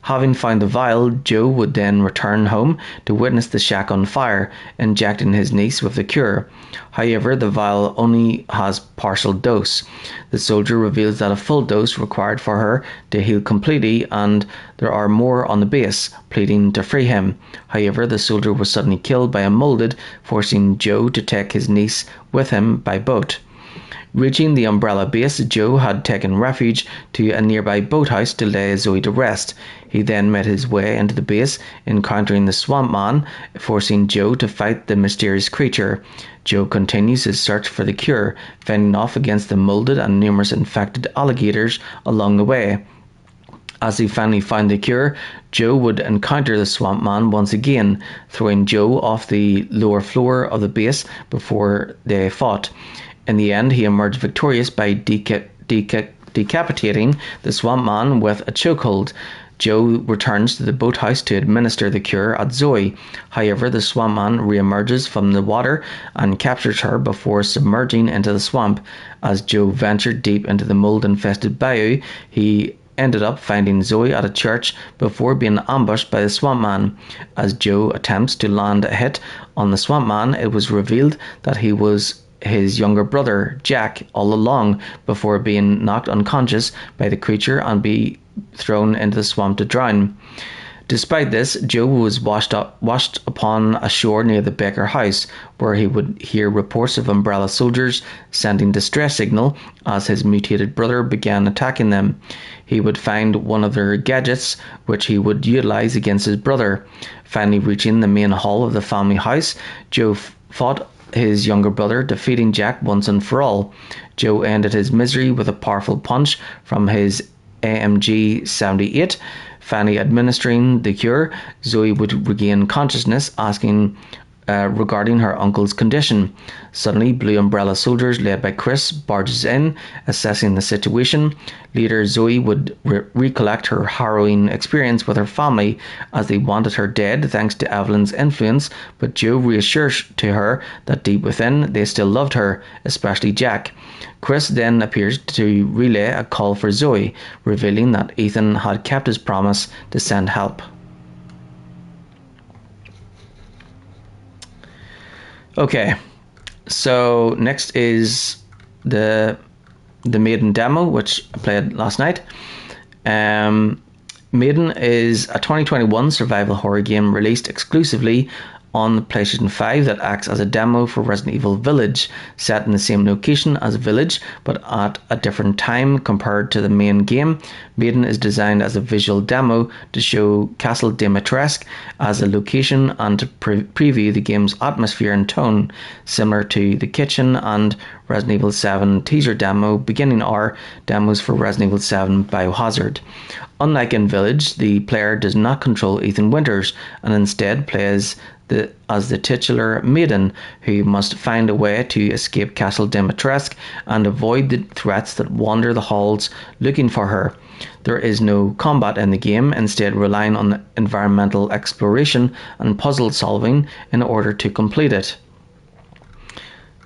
Having found the vial, Joe would then return home to witness the shack on fire, injecting his niece with the cure. However, the vial only has partial dose. The soldier reveals that a full dose required for her to heal completely, and there are more on the base, pleading to free him. However, the soldier was suddenly killed by a molded, forcing Joe to take his niece with him by boat. Reaching the Umbrella base, Joe had taken refuge to a nearby boathouse to lay Zoe to rest. He then made his way into the base, encountering the Swamp Man, forcing Joe to fight the mysterious creature. Joe continues his search for the cure, fending off against the molded and numerous infected alligators along the way. As he finally found the cure, Joe would encounter the Swamp Man once again, throwing Joe off the lower floor of the base before they fought. In the end, he emerged victorious by decapitating the Swamp Man with a chokehold. Joe returns to the boathouse to administer the cure at Zoe. However, the Swamp Man re-emerges from the water and captures her before submerging into the swamp. As Joe ventured deep into the mold-infested bayou, he ended up finding Zoe at a church before being ambushed by the Swamp Man. As Joe attempts to land a hit on the Swamp Man, it was revealed that he was his younger brother, Jack, all along, before being knocked unconscious by the creature and be thrown into the swamp to drown. Despite this, Joe was washed upon a shore near the Baker house, where he would hear reports of Umbrella soldiers sending distress signal as his mutated brother began attacking them. He would find one of their gadgets, which he would utilize against his brother. Finally reaching the main hall of the family house, Joe fought his younger brother, defeating Jack once and for all. Joe ended his misery with a powerful punch from his AMG 78. Finally administering the cure, Zoe would regain consciousness, asking regarding her uncle's condition. Suddenly, Blue Umbrella soldiers led by Chris barges in, assessing the situation. Later, Zoe would recollect her harrowing experience with her family, as they wanted her dead thanks to Evelyn's influence, but Joe reassures to her that deep within they still loved her, especially Jack. Chris then appears to relay a call for Zoe, revealing that Ethan had kept his promise to send help. Okay, so next is the Maiden demo, which I played last night. Maiden is a 2021 survival horror game released exclusively on the PlayStation 5 that acts as a demo for Resident Evil Village, set in the same location as Village but at a different time compared to the main game. Maiden is designed as a visual demo to show Castle Dimitrescu as a location and to preview the game's atmosphere and tone, similar to the Kitchen and Resident Evil 7 teaser demo, beginning our demos for Resident Evil 7 Biohazard. Unlike in Village, the player does not control Ethan Winters and instead plays as the titular Maiden, who must find a way to escape Castle Dimitrescu and avoid the threats that wander the halls looking for her. There is no combat in the game, instead relying on environmental exploration and puzzle solving in order to complete it.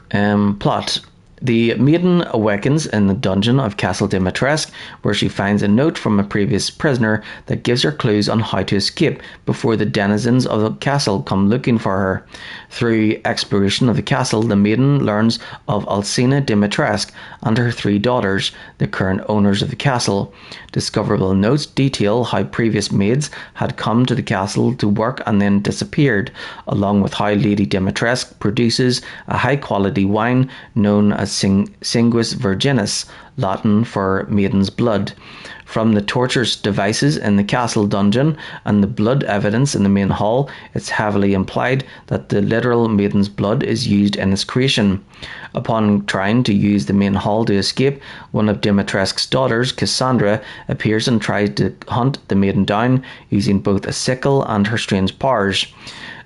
Plot. The Maiden awakens in the dungeon of Castle Dimitrescu, where she finds a note from a previous prisoner that gives her clues on how to escape before the denizens of the castle come looking for her. Through exploration of the castle, the Maiden learns of Alcina Dimitrescu and her 3 daughters, the current owners of the castle. Discoverable notes detail how previous maids had come to the castle to work and then disappeared, along with how Lady Dimitrescu produces a high-quality wine known as Sanguis Virginis, Latin for maiden's blood. From the torture devices in the castle dungeon and the blood evidence in the main hall, it's heavily implied that the literal maiden's blood is used in its creation. Upon trying to use the main hall to escape, one of Dimitrescu's daughters, Cassandra, appears and tries to hunt the maiden down using both a sickle and her strange powers.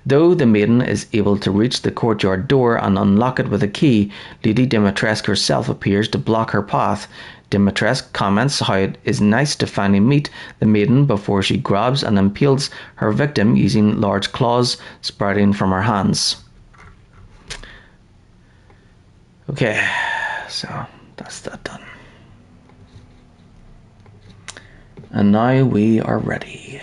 Though the Maiden is able to reach the courtyard door and unlock it with a key, Lady Dimitrescu herself appears to block her path. Dimitrescu comments how it is nice to finally meet the Maiden before she grabs and impales her victim using large claws sprouting from her hands. Okay, so that's that done. And now we are ready.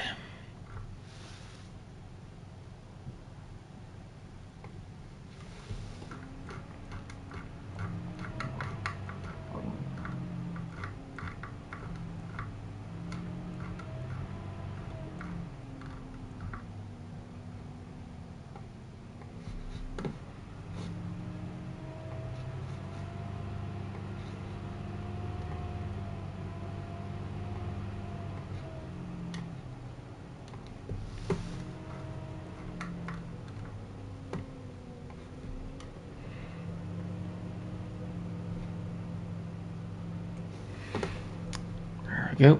There we go.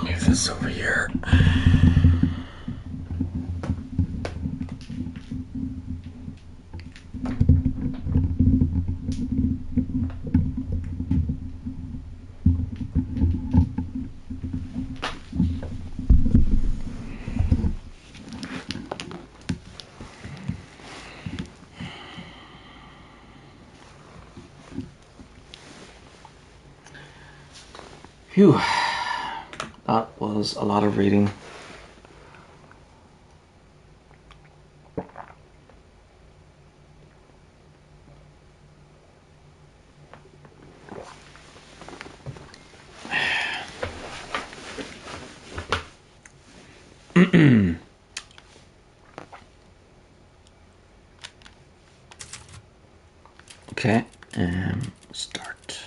Move this over here. Phew. That was a lot of reading. Okay, start.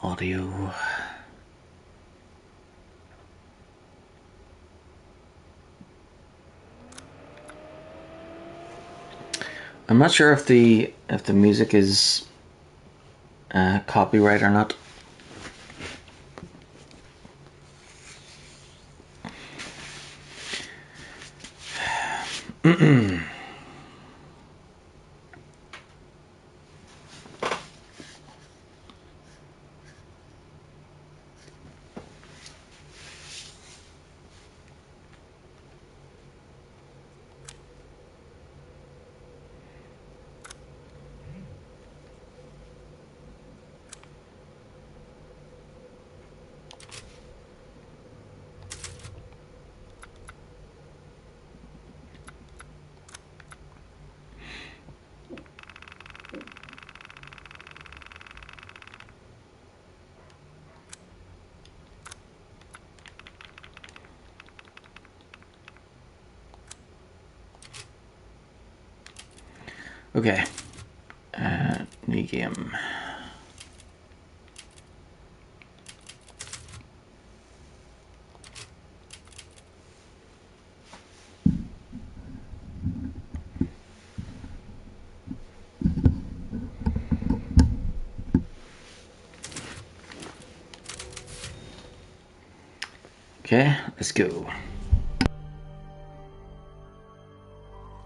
Audio. I'm not sure if the music is copyright or not. Okay, new game. Okay, let's go.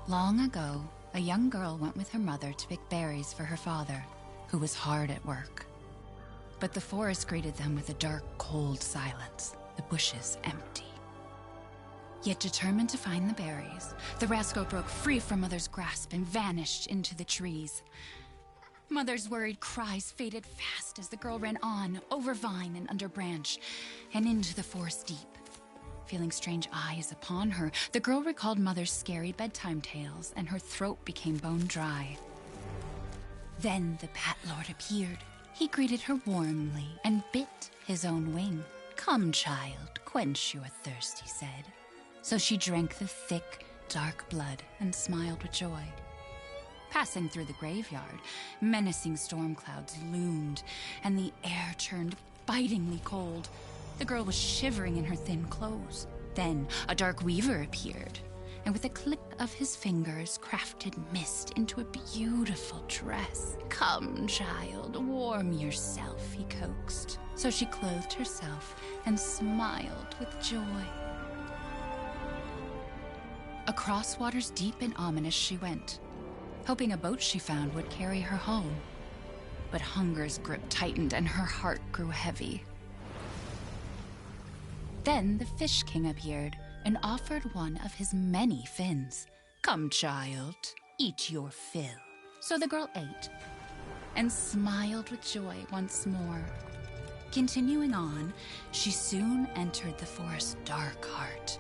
Long ago, a young girl went with her mother to pick berries for her father, who was hard at work. But the forest greeted them with a dark, cold silence, the bushes empty. Yet determined to find the berries, the rascal broke free from Mother's grasp and vanished into the trees. Mother's worried cries faded fast as the girl ran on, over vine and under branch, and into the forest deep. Feeling strange eyes upon her, the girl recalled Mother's scary bedtime tales, and her throat became bone dry. Then the Bat Lord appeared. He greeted her warmly and bit his own wing. "Come, child, quench your thirst," he said. So she drank the thick, dark blood and smiled with joy. Passing through the graveyard, menacing storm clouds loomed, and the air turned bitingly cold. The girl was shivering in her thin clothes. Then a dark weaver appeared, and with a click of his fingers crafted mist into a beautiful dress. "Come, child, warm yourself," he coaxed. So she clothed herself and smiled with joy. Across waters deep and ominous she went, hoping a boat she found would carry her home. But hunger's grip tightened and her heart grew heavy. Then the Fish King appeared and offered one of his many fins. "Come, child, eat your fill." So the girl ate and smiled with joy once more. Continuing on, she soon entered the forest's dark heart.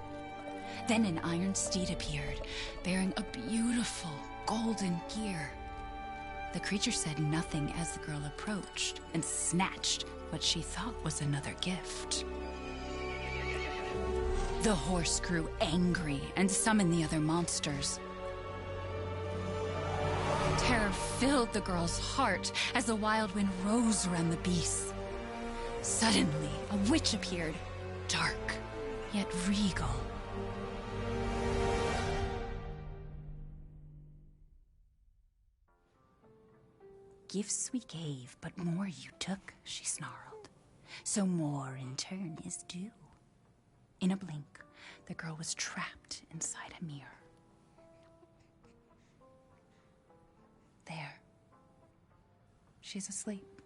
Then an iron steed appeared, bearing a beautiful golden gear. The creature said nothing as the girl approached and snatched what she thought was another gift. The horse grew angry and summoned the other monsters. Terror filled the girl's heart as the wild wind rose around the beasts. Suddenly, a witch appeared, dark yet regal. "Gifts we gave, but more you took," she snarled. "So more in turn is due." In a blink, the girl was trapped inside a mirror. There. She's asleep.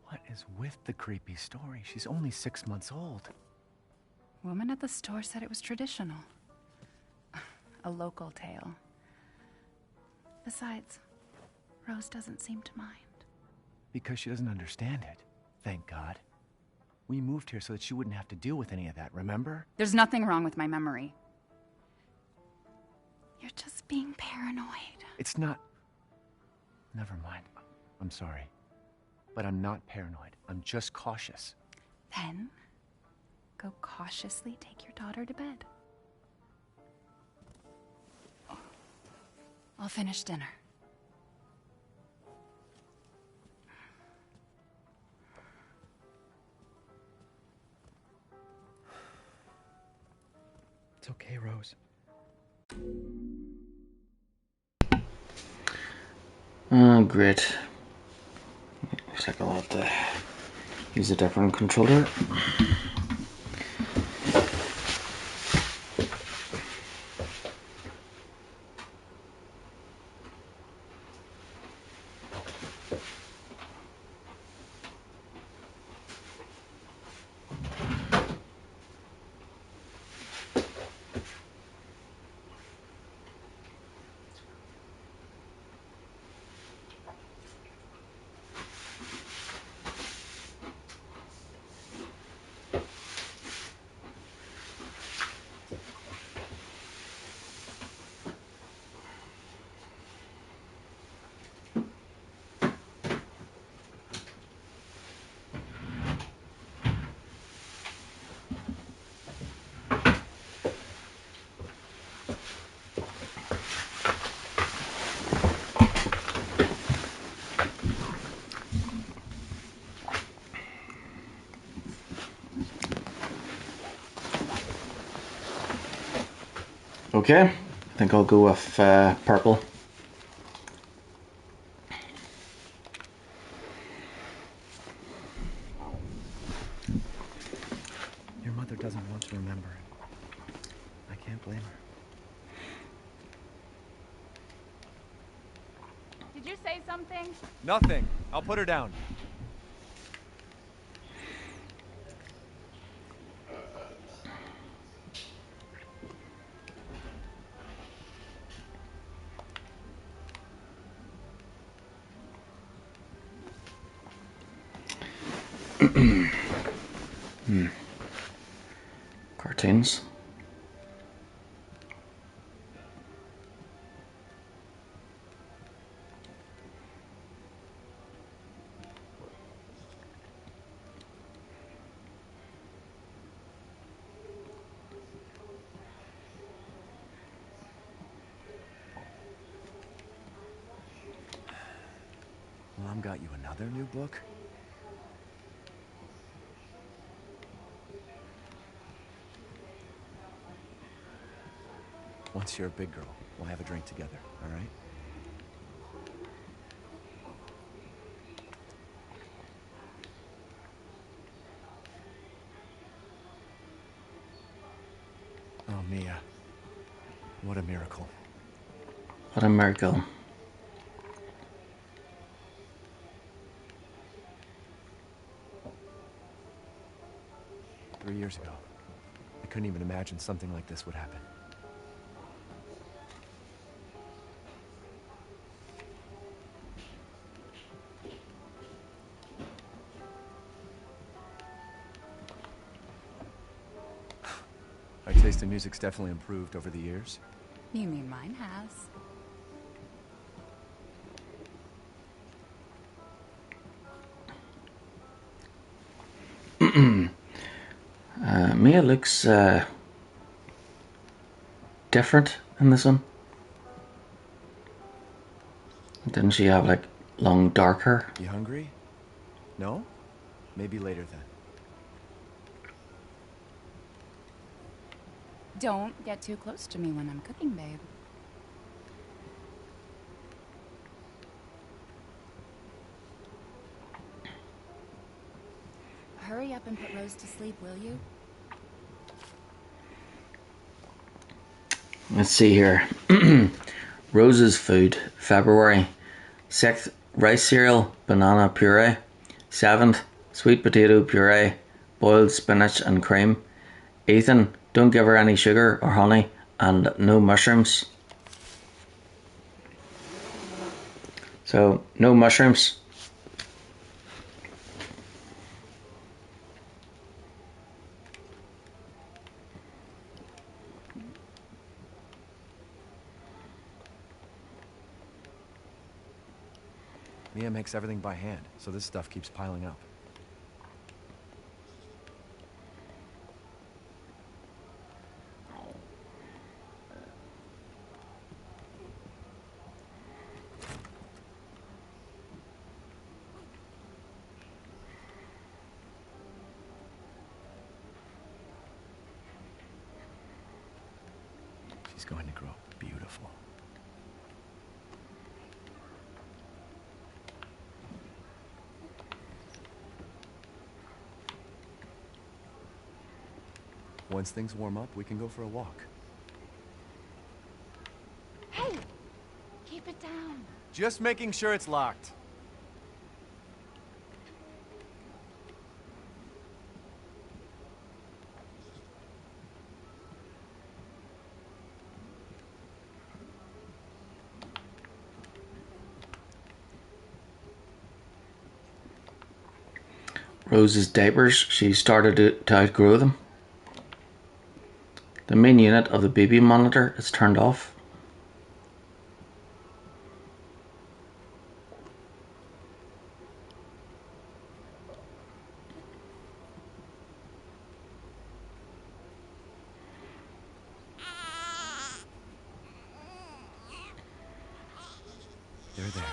What is with the creepy story? She's only 6 months old. Woman at the store said it was traditional. A local tale. Besides, Rose doesn't seem to mind. Because she doesn't understand it. Thank God. We moved here so that she wouldn't have to deal with any of that, remember? There's nothing wrong with my memory. You're just being paranoid. It's not... Never mind. I'm sorry. But I'm not paranoid. I'm just cautious. Then, go cautiously take your daughter to bed. I'll finish dinner. It's okay, Rose. Oh, great. Looks like I'll have to use a different controller. Okay, I think I'll go with purple. Your mother doesn't want to remember it. I can't blame her. Did you say something? Nothing. I'll put her down. Cartoons. Mom got you another new book? Once you're a big girl, we'll have a drink together, all right? Oh, Mia. What a miracle. What a miracle. Three years ago, I couldn't even imagine something like this would happen. Our taste in music's definitely improved over the years. You mean mine has? Mia looks different in this one. Didn't she have like long dark hair? You hungry? No? Maybe later then. Don't get too close to me when I'm cooking, babe. Hurry up and put Rose to sleep, will you? Let's see here. Rose's food, February. 6th, rice cereal, banana puree. 7th, sweet potato puree, boiled spinach and cream. Ethan, don't give her any sugar or honey, and no mushrooms. So, no mushrooms. Mia makes everything by hand, so this stuff keeps piling up. She's going to grow up beautiful. Once things warm up, we can go for a walk. Hey! Keep it down. Just making sure it's locked. Rose's diapers, she started to outgrow them. The main unit of the baby monitor is turned off. They're there.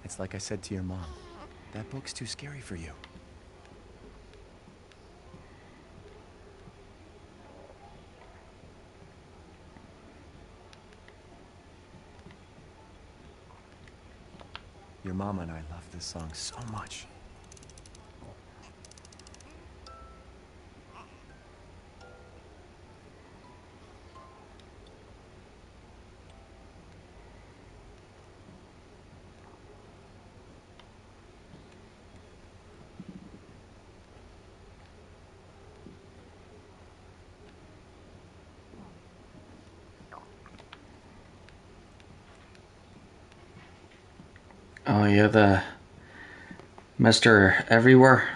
It's like I said to your mom. That book's too scary for you. Your mama and I love this song so much. Oh yeah, the Mr. Everywhere.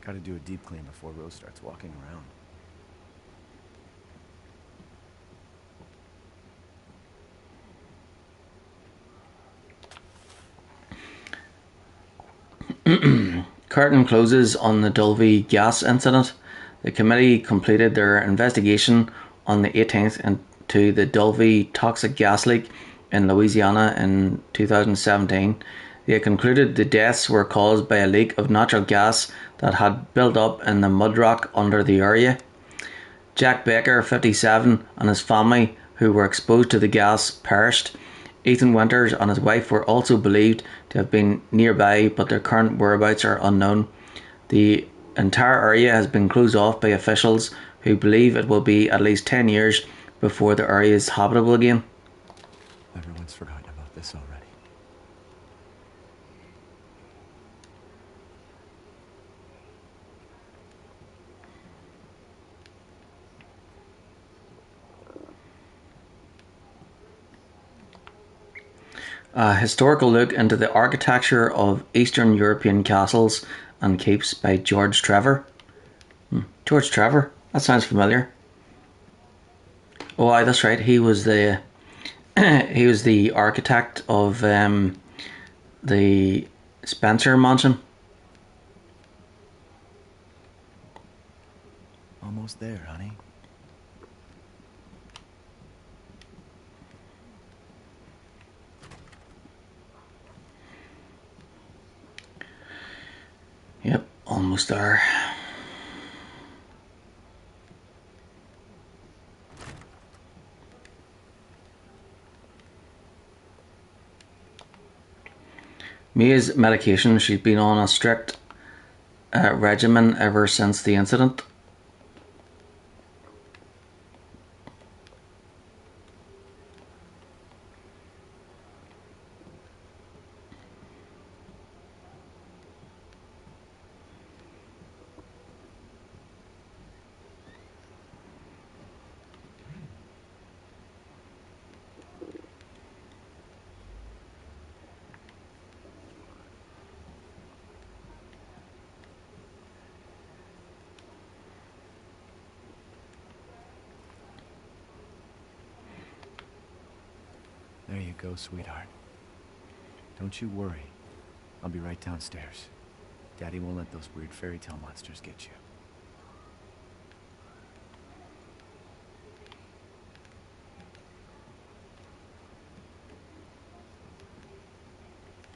Gotta do a deep clean before Rose starts walking around. Curtain closes on the Dulvey gas incident. The committee completed their investigation on the 18th into the Dulvey toxic gas leak in Louisiana in 2017. They concluded the deaths were caused by a leak of natural gas that had built up in the mudrock under the area. Jack Baker, 57, and his family, who were exposed to the gas, perished. Ethan Winters and his wife were also believed to have been nearby, but their current whereabouts are unknown. The entire area has been closed off by officials who believe it will be at least 10 years before the area is habitable again. Everyone's forgotten about this already. A historical look into the architecture of Eastern European castles and keeps by George Trevor. George Trevor? That sounds familiar. Oh, aye, that's right. He was the he was the architect of the Spencer Mansion. Almost there, honey. Yep, almost there. Mia's medication, she's been on a strict regimen ever since the incident. go, sweetheart. Don't you worry. I'll be right downstairs. Daddy won't let those weird fairy tale monsters get you.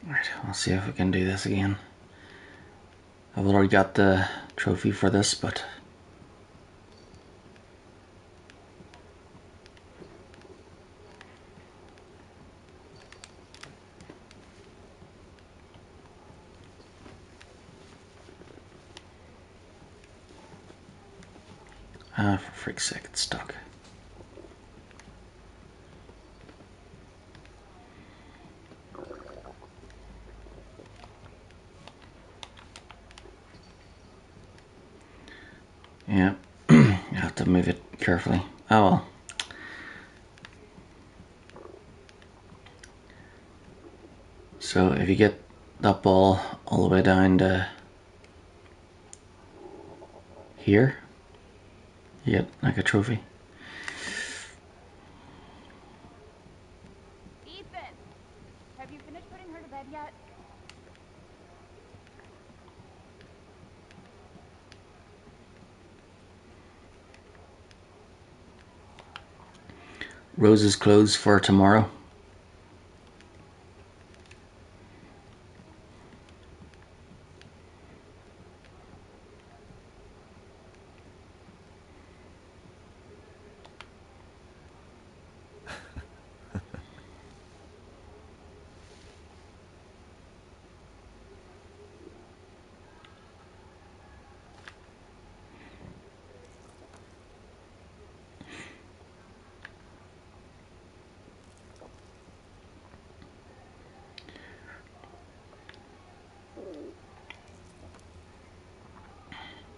Right, I'll see if we can do this again. I've already got the trophy for this, but for freak's sake, it's stuck. Yeah, you have to move it carefully. Oh well. So if you get that ball all the way down to here, you get like a trophy. Ethan, have you finished putting her to bed yet? Rose's clothes for tomorrow.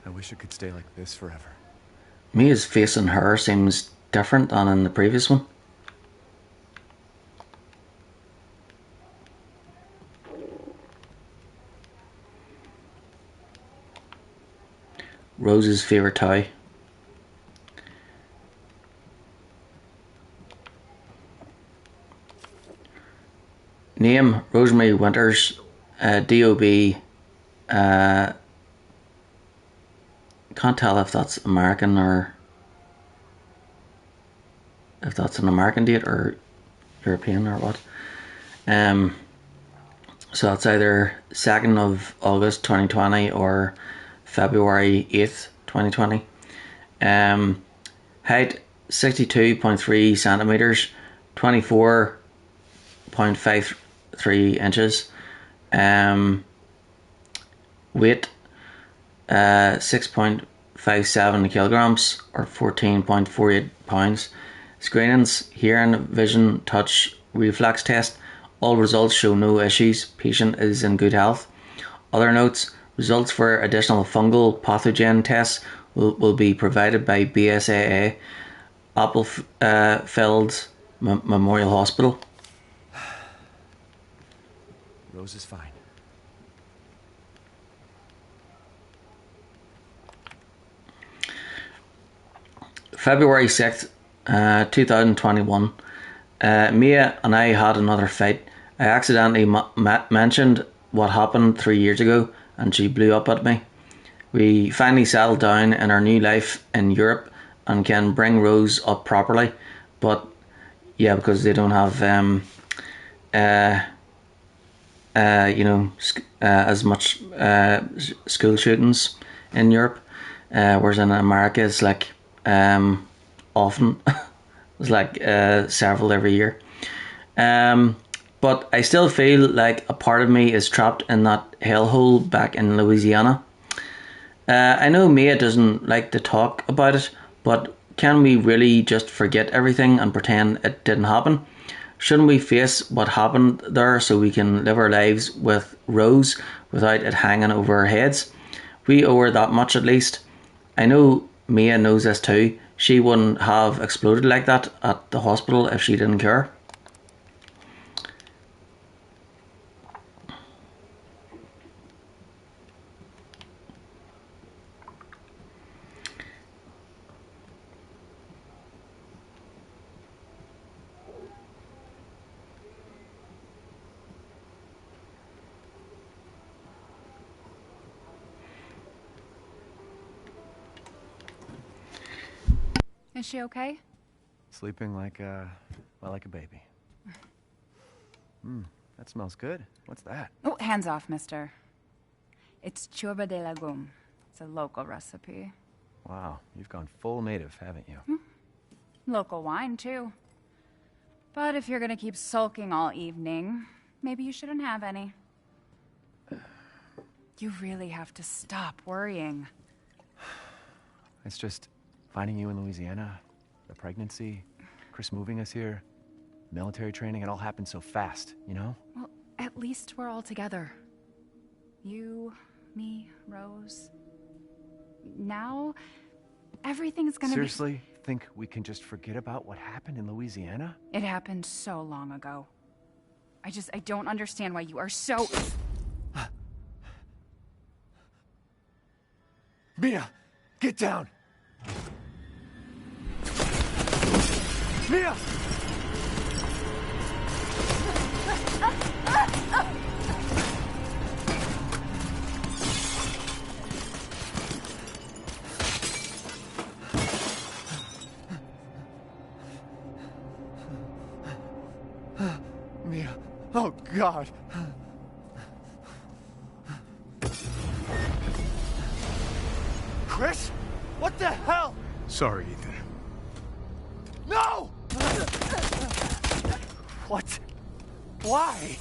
I wish it could stay like this forever. Mia's face and hair seems different than in the previous one. Rose's favourite toy. Name Rosemary Winters, DOB. Can't tell if that's American or if that's an American date or European or what. So that's either 2nd of August 2020 or February 8th 2020. Height 62.3 centimeters, 24.53 inches. Weight 6.57 kilograms or 14.48 pounds. Screenings: hearing, vision, touch, reflex test. All results show no issues. Patient is in good health. Other notes: results for additional fungal pathogen tests will be provided by BSAA, Applefield Memorial Hospital. Rose is fine. February 6th, 2021. Mia and I had another fight. I accidentally mentioned what happened 3 years ago and she blew up at me. We finally settled down in our new life in Europe and can bring Rose up properly. But yeah, because they don't have as much school shootings in Europe, whereas in America it's like often. It's like several every year. But I still feel like a part of me is trapped in that hellhole back in Louisiana. I know Mia doesn't like to talk about it, but can we really just forget everything and pretend it didn't happen? Shouldn't we face what happened there so we can live our lives with Rose without it hanging over our heads? We owe her that much at least. I know Mia knows this too. She wouldn't have exploded like that at the hospital if she didn't care. Is she okay? Sleeping like a baby. That smells good. What's that? Oh, hands off, mister. It's churba de legume. It's a local recipe. Wow, you've gone full native, haven't you? Local wine, too. But if you're gonna keep sulking all evening, maybe you shouldn't have any. You really have to stop worrying. It's just finding you in Louisiana, the pregnancy, Chris moving us here, military training, it all happened so fast, you know? Well, at least we're all together. You, me, Rose. Now, everything's gonna Seriously? Think we can just forget about what happened in Louisiana? It happened so long ago. I don't understand why you are so... Mia! Get down! Mia! Mia. Oh, God. Chris? What the hell? Sorry, Ethan. No! What? Why?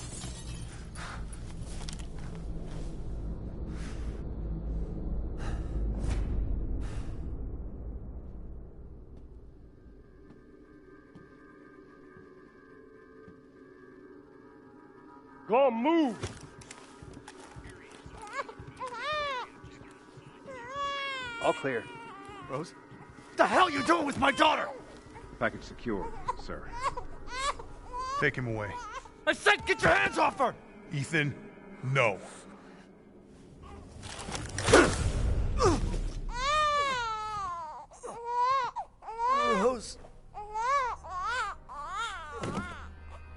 Go on, move! All clear. Rose? What the hell are you doing with my daughter? Package secure, sir. Take him away. I said get your hands off her! Ethan, no. Rose.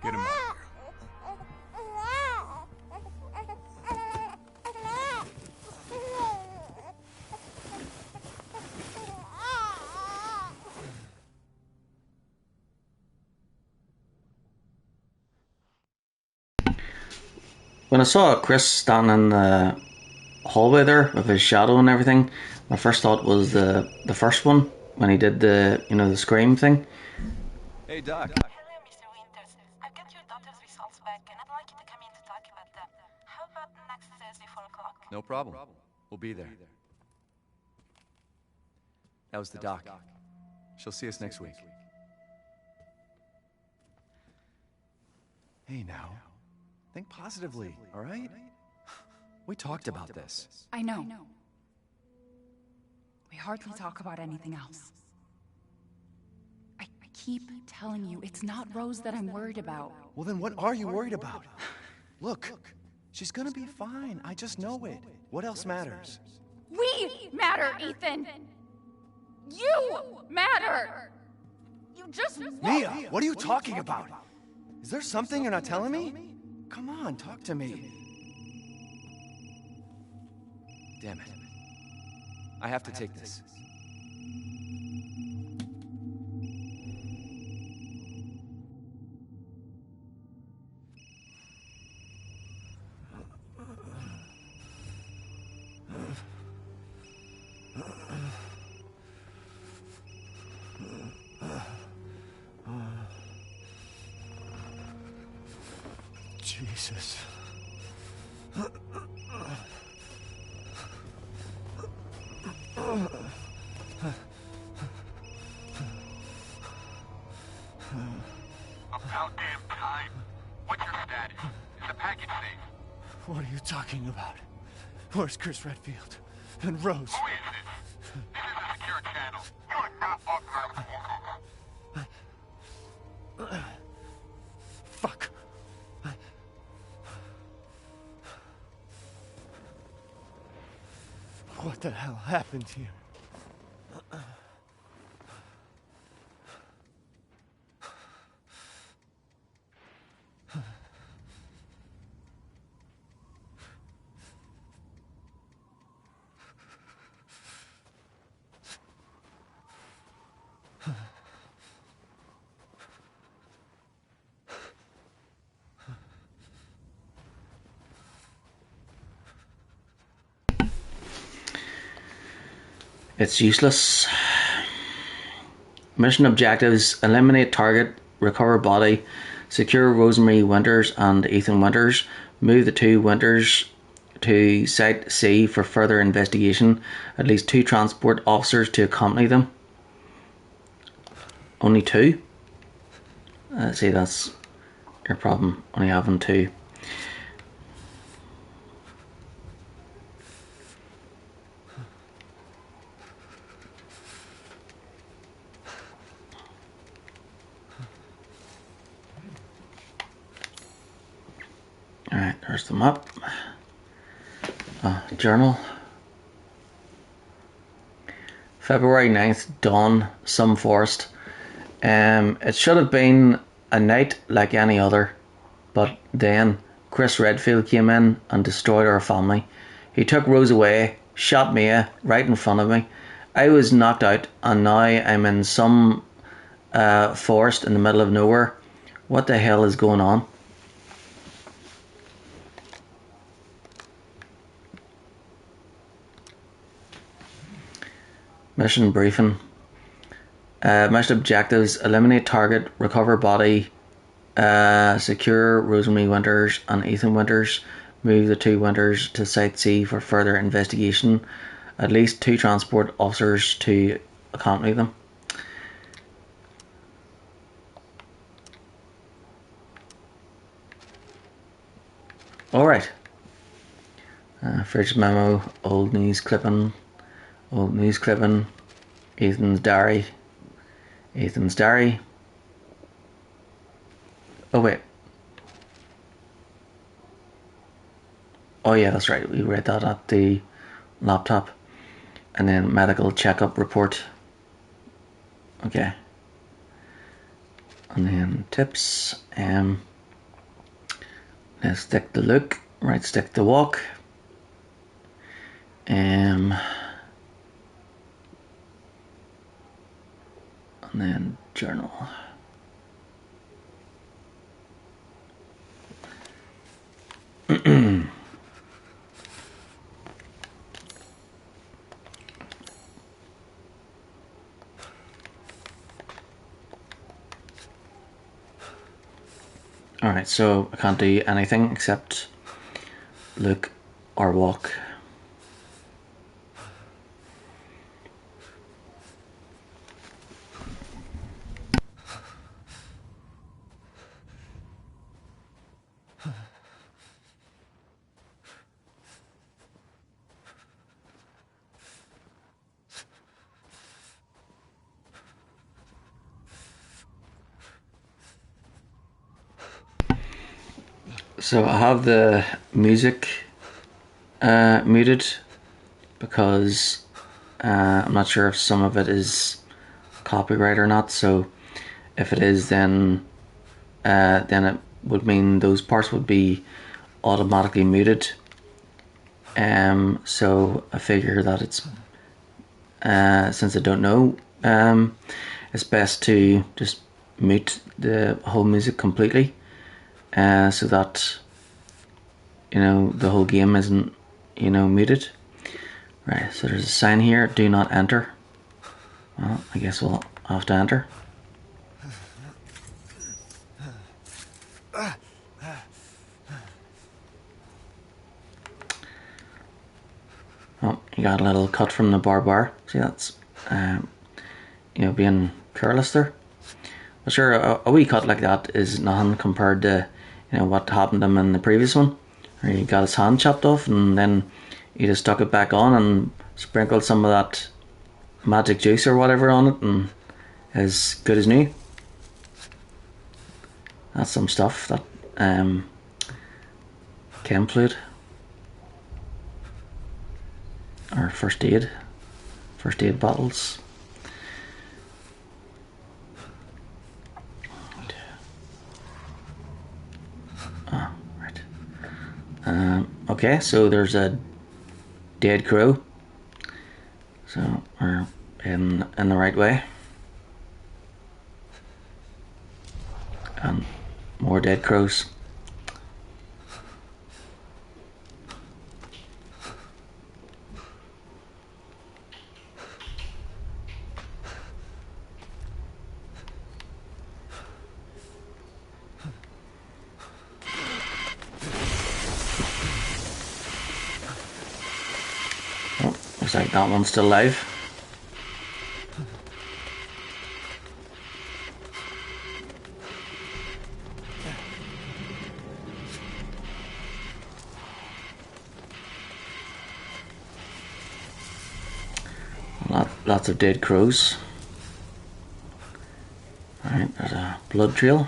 Get him out of here. When I saw Chris standing in the hallway there with his shadow and everything, my first thought was the first one when he did the the scream thing. Hey, Doc. Hello, Mr. Winters. I've got your daughter's results back, and I'd like you to come in to talk about them. How about next Thursday, 4 o'clock? No problem. We'll be there. That was the doc. She'll see us next week. Hey, now. Think positively, all right? We talked about this. I know. We hardly talk about anything else. I keep telling you, it's not Rose that I'm worried about. Well, then what are you worried about? Look, she's gonna be fine. I just know it. What else matters? We matter, Ethan! You matter! You just Mia, what are you talking about? Is there something you're not telling me? Come on, talk to me. Damn it. I have to take this. Jesus. About damn time. What's your status? Is the package safe? What are you talking about? Where's Chris Redfield? And Rose? Who is this? This is a secure channel. You are not authorized to walk. Fuck. What the hell happened here? It's useless. Mission objectives: eliminate target, recover body, secure Rosemary Winters and Ethan Winters, move the two Winters to Site C for further investigation, at least 2 transport officers to accompany them. Only 2? See, that's your problem, only having 2. Alright, there's the map. Journal. February 9th, dawn, some forest. It should have been a night like any other, but then Chris Redfield came in and destroyed our family. He took Rose away, shot Mia right in front of me. I was knocked out and now I'm in some forest in the middle of nowhere. What the hell is going on? Mission briefing. Mission objectives: eliminate target, recover body, secure Rosemary Winters and Ethan Winters, move the 2 Winters to Site C for further investigation, at least 2 transport officers to accompany them. Alright. Fridge memo, old news clipping, Ethan's diary. Oh wait. Oh yeah, that's right, we read that at the laptop. And then medical checkup report. Okay. And then tips. Let's stick the look, right stick the walk. And then journal. Alright, so I can't do anything except look or walk. So I have the music muted because I'm not sure if some of it is copyright or not. So if it is, then it would mean those parts would be automatically muted. So I figure that it's since I don't know, it's best to just mute the whole music completely. So that the whole game isn't muted. Right, so there's a sign here, do not enter. Well, I guess we'll have to enter. Oh, you got a little cut from the barbed wire. See, that's being careless there. But sure, a wee cut like that is nothing compared to what happened to him in the previous one, where he got his hand chopped off and then he just stuck it back on and sprinkled some of that magic juice or whatever on it, and as good as new. That's some stuff. That chem fluid or first aid bottles. Okay, so there's a dead crow, so we're in the right way, and more dead crows. Looks like that one's still alive. Lots of dead crows. Alright, there's a blood trail.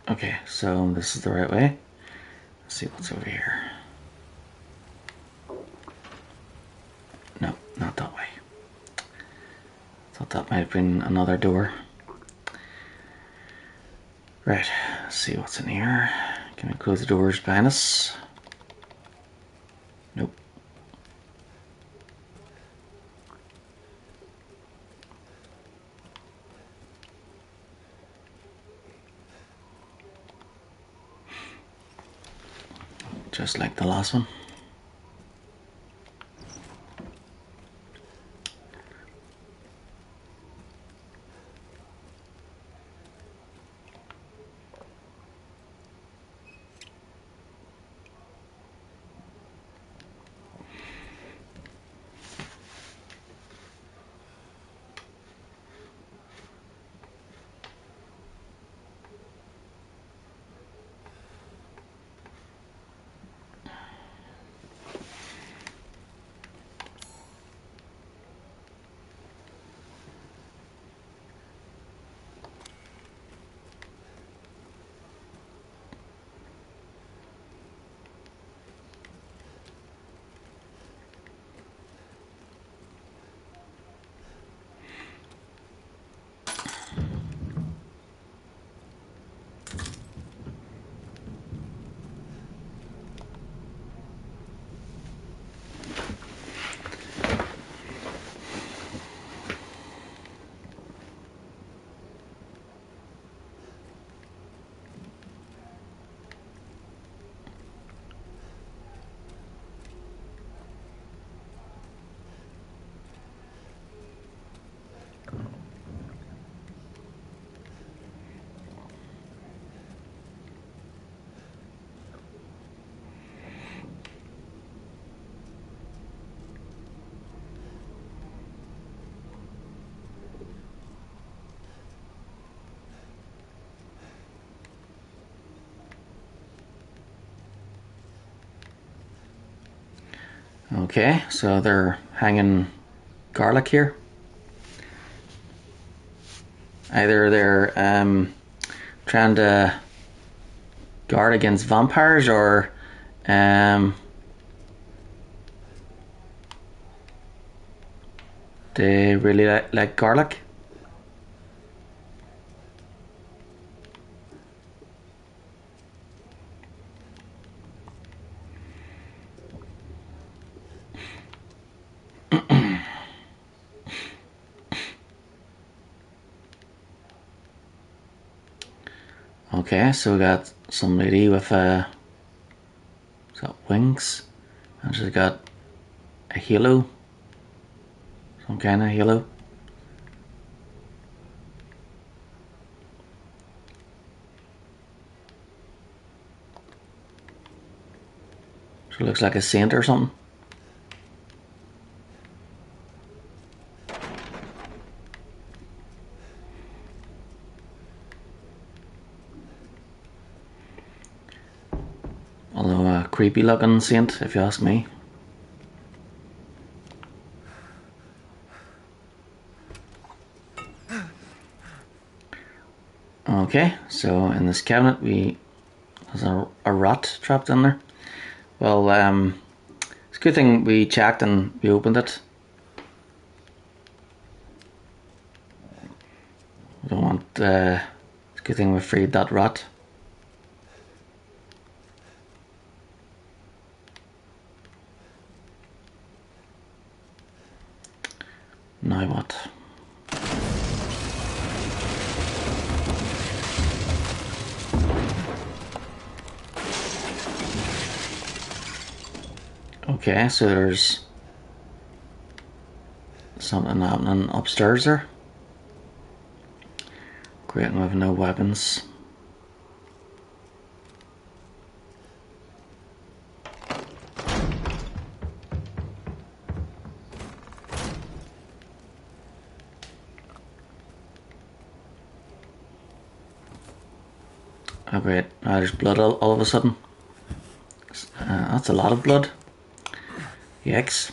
Okay, so this is the right way. Let's see what's over here. No, not that way. Thought that might have been another door. Right, let's see what's in here. Can we close the doors behind us? Nope. Just like the last one. Okay, so they're hanging garlic here. Either they're trying to guard against vampires, or they really like garlic. Okay, so we got some lady with got wings, and she's got a halo, some kind of halo. She looks like a saint or something. Although a creepy looking saint, if you ask me. Okay, so in this cabinet there's a rat trapped in there. Well, it's a good thing we checked and we opened it. I don't want, it's a good thing we freed that rat. Now what? Okay, so there's something happening upstairs there. Great, we have no weapons. Oh great, now there's blood all of a sudden. That's a lot of blood. Yikes.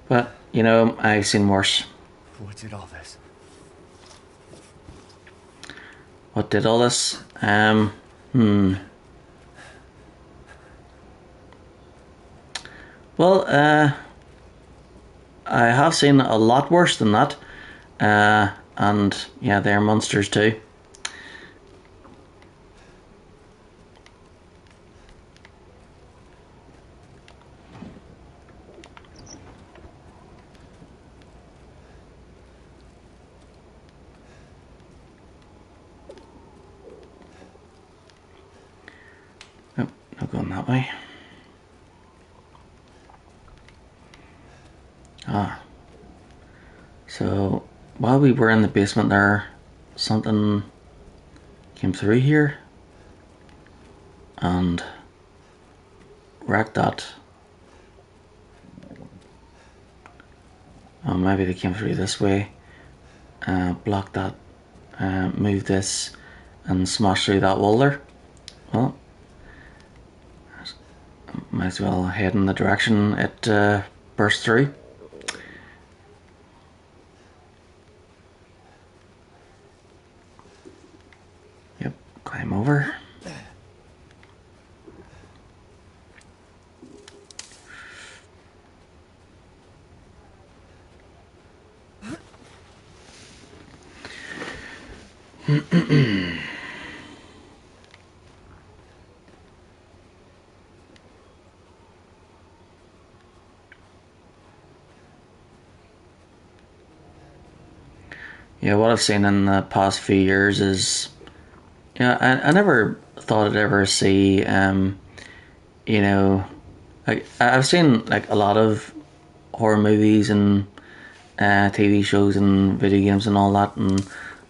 But, you know, I've seen worse. What did all this? What did all this? Well, I have seen a lot worse than that. And yeah, they're monsters too. Nope, not going that way. So while we were in the basement there, something came through here and wrecked that. Maybe they came through this way, blocked that, moved this and smashed through that wall there. Well, might as well head in the direction it burst through. Yep, climb over. Yeah, what I've seen in the past few years is, yeah, I never thought I'd ever see, you know, like I've seen like a lot of horror movies and TV shows and video games and all that, and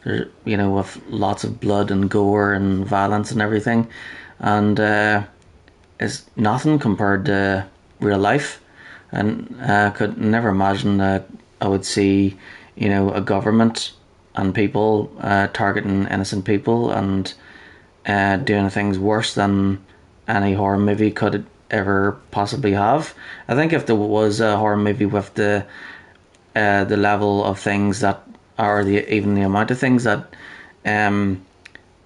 there, you know, with lots of blood and gore and violence and everything, and it's nothing compared to real life, and I could never imagine that I would see, you know, a government and people targeting innocent people and doing things worse than any horror movie could ever possibly have. I think if there was a horror movie with the level of things that, or even the amount of things that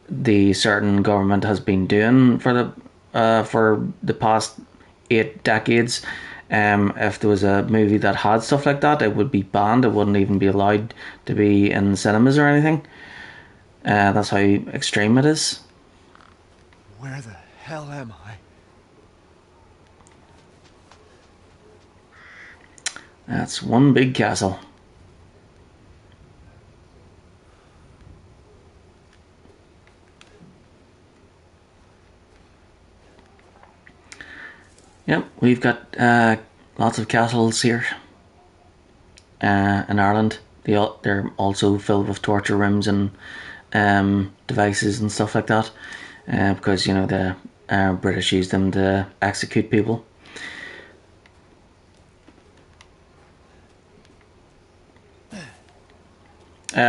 the certain government has been doing for the past 8 decades, if there was a movie that had stuff like that, it would be banned. It wouldn't even be allowed to be in cinemas or anything. That's how extreme it is. Where the hell am I? That's one big castle. Yep, we've got lots of castles here in Ireland. They're also filled with torture rooms and devices and stuff like that, because, you know, the British use them to execute people.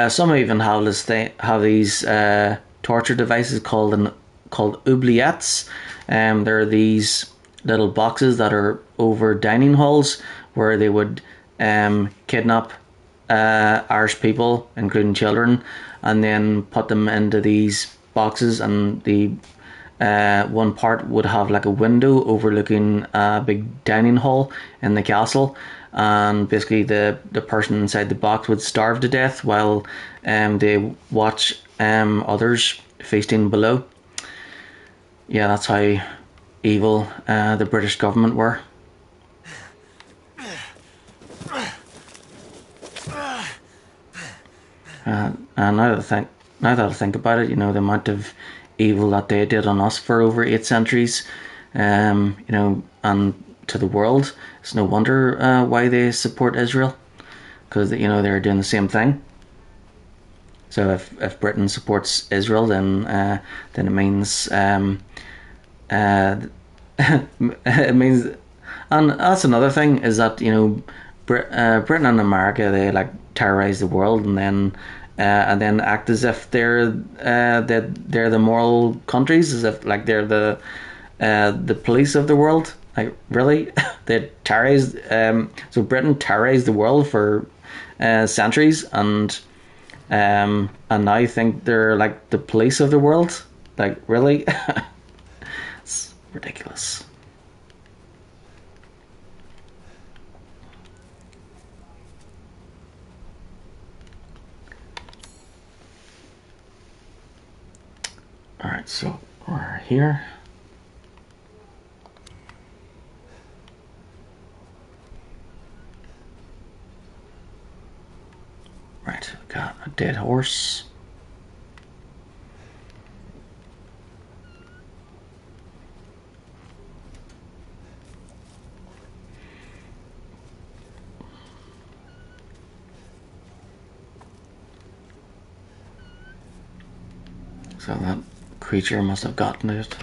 Some even have these torture devices called oubliettes. There are these little boxes that are over dining halls where they would kidnap Irish people, including children, and then put them into these boxes, and the one part would have like a window overlooking a big dining hall in the castle, and basically the person inside the box would starve to death while they watch others feasting below. Yeah, that's how evil the British government were. And now that I think about it, you know, the amount of evil that they did on us for over 8 centuries, you know, and to the world, it's no wonder why they support Israel, because you know they're doing the same thing. So if Britain supports Israel, then it means it means, and that's another thing, is that, you know, Britain and America, they like terrorize the world, and then act as if they're the moral countries, as if like they're the police of the world. Like, really? They terrorized. So Britain terrorized the world for centuries, and now you think they're like the police of the world? Like, really? It's ridiculous. Alright, so we're here. Right, we got a dead horse. So that creature must have gotten it.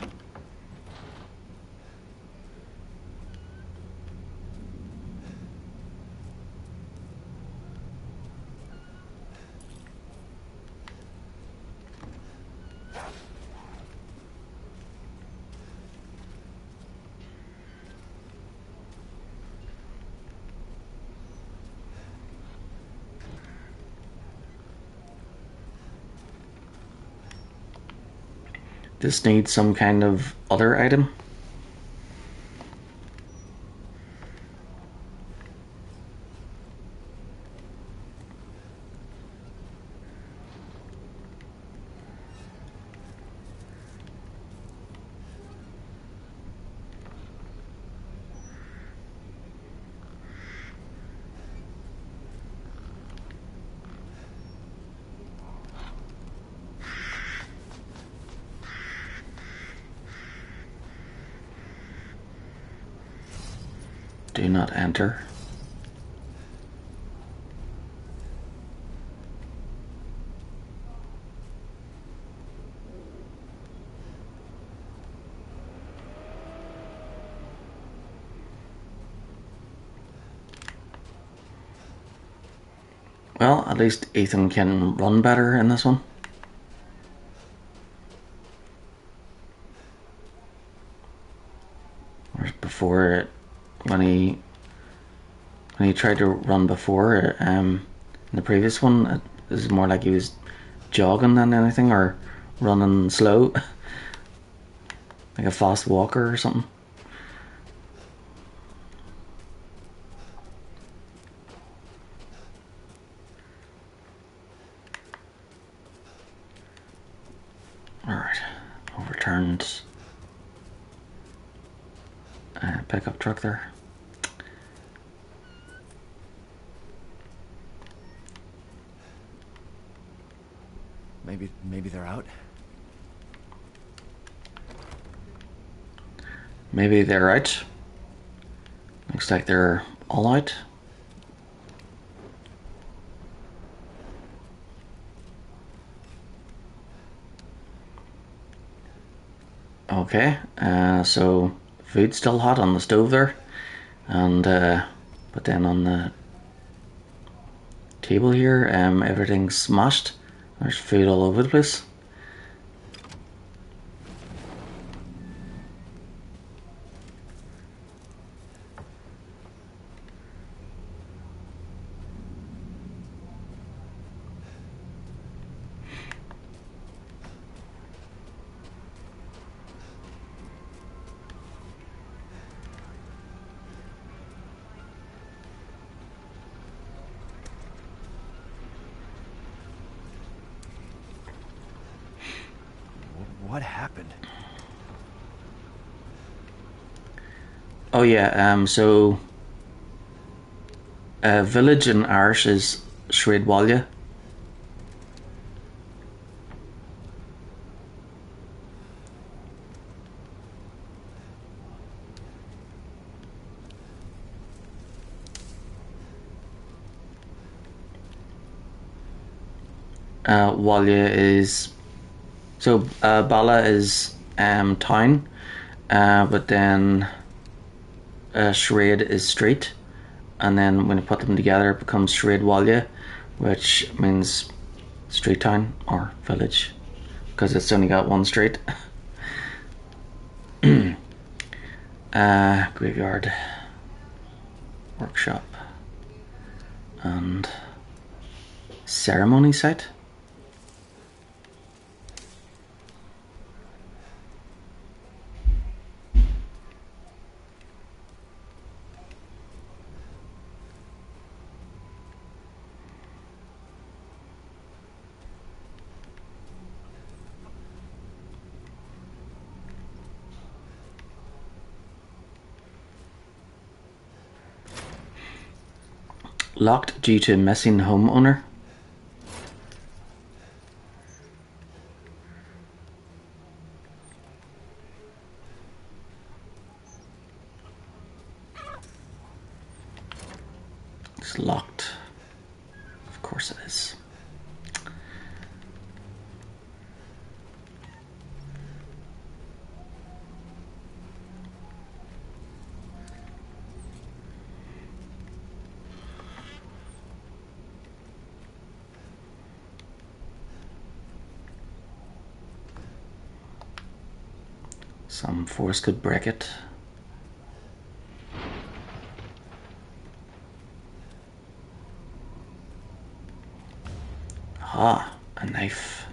This needs some kind of other item. Do not enter. Well, at least Ethan can run better in this one. Whereas before, when he tried to run before, in the previous one, it was more like he was jogging than anything, or running slow, like a fast walker or something. Alright, overturned pickup truck there. Maybe they're out. Maybe they're out. Looks like they're all out. Okay, so food's still hot on the stove there, and but then on the table here, everything's smashed. There's food all over the place. What happened? Oh yeah, so village in Irish is Shredwalya. Walya is so Bala is town, but then Shred is street, and then when you put them together, it becomes Shredwalya, which means street town or village, because it's only got one street. Graveyard, workshop, and ceremony site. Locked due to missing homeowner. It's locked. Of course it is. Some force could break it. Ah, a knife.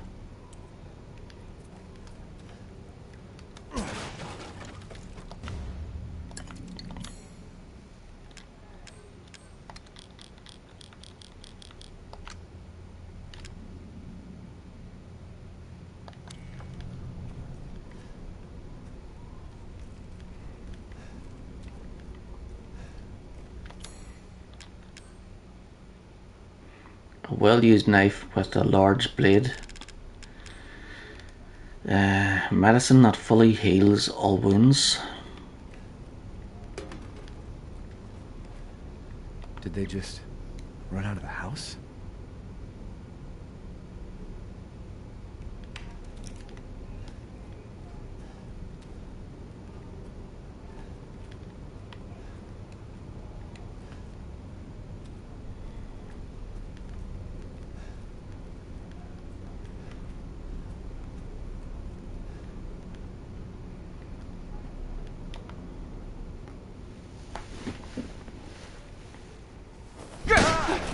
A well-used knife with a large blade. Medicine that fully heals all wounds. Did they just run out of the house?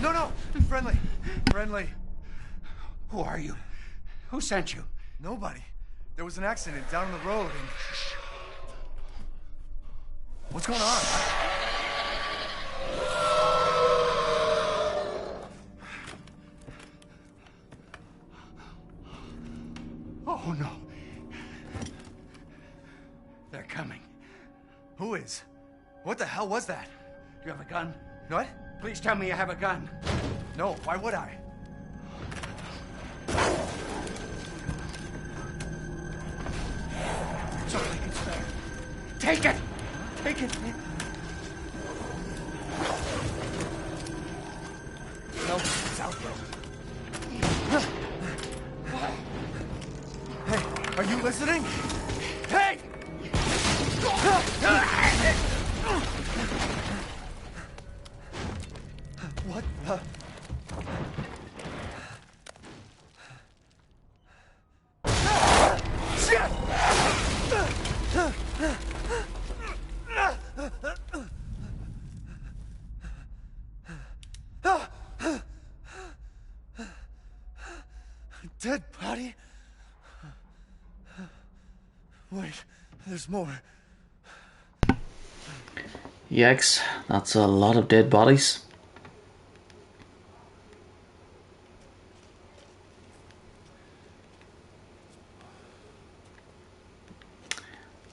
No, no! Friendly! Friendly! Who are you? Who sent you? Nobody. There was an accident down on the road and... What's going on? Oh, no. They're coming. Who is? What the hell was that? Do you have a gun? What? Please tell me you have a gun. No, why would I? It's all I can spare. Take it! Take it! No, it's out there. Hey, are you listening? Hey! What the... Shit! Dead body? Wait, there's more. Yikes, that's a lot of dead bodies.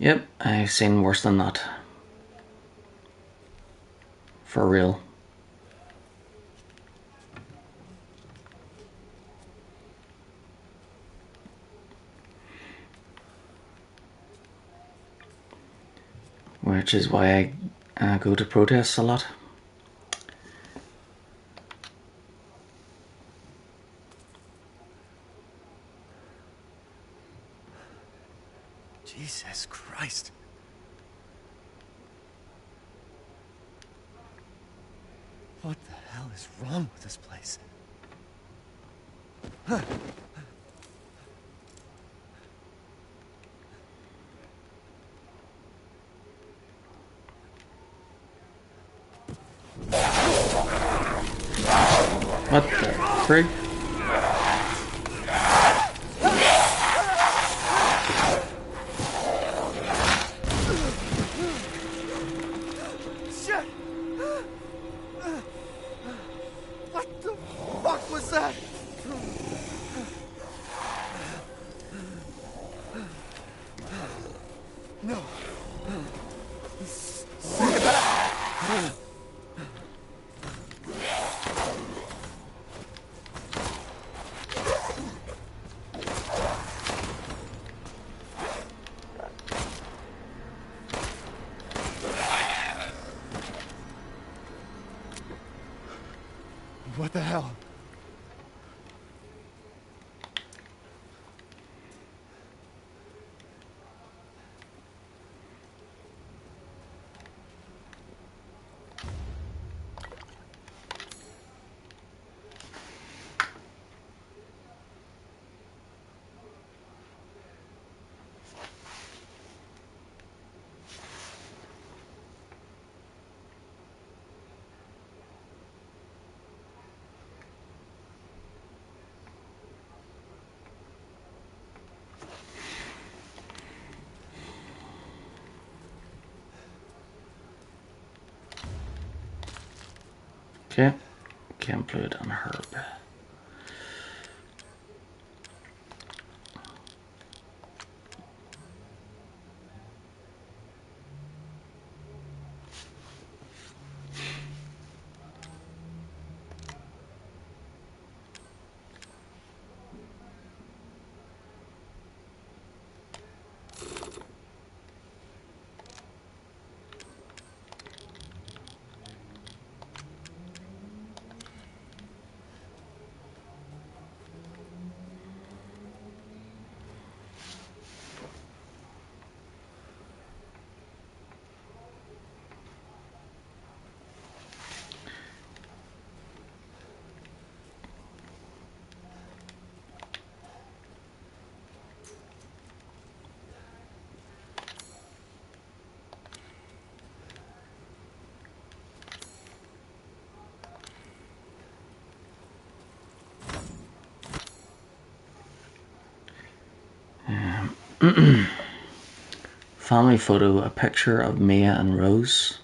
Yep, I've seen worse than that. For real. Which is why I go to protests a lot. Jesus Christ. What the hell is wrong with this place? What the frig? Shit! What the fuck was that? No. Send it back. What the hell? Okay, can't put it on herb. Family photo, a picture of Mia and Rose.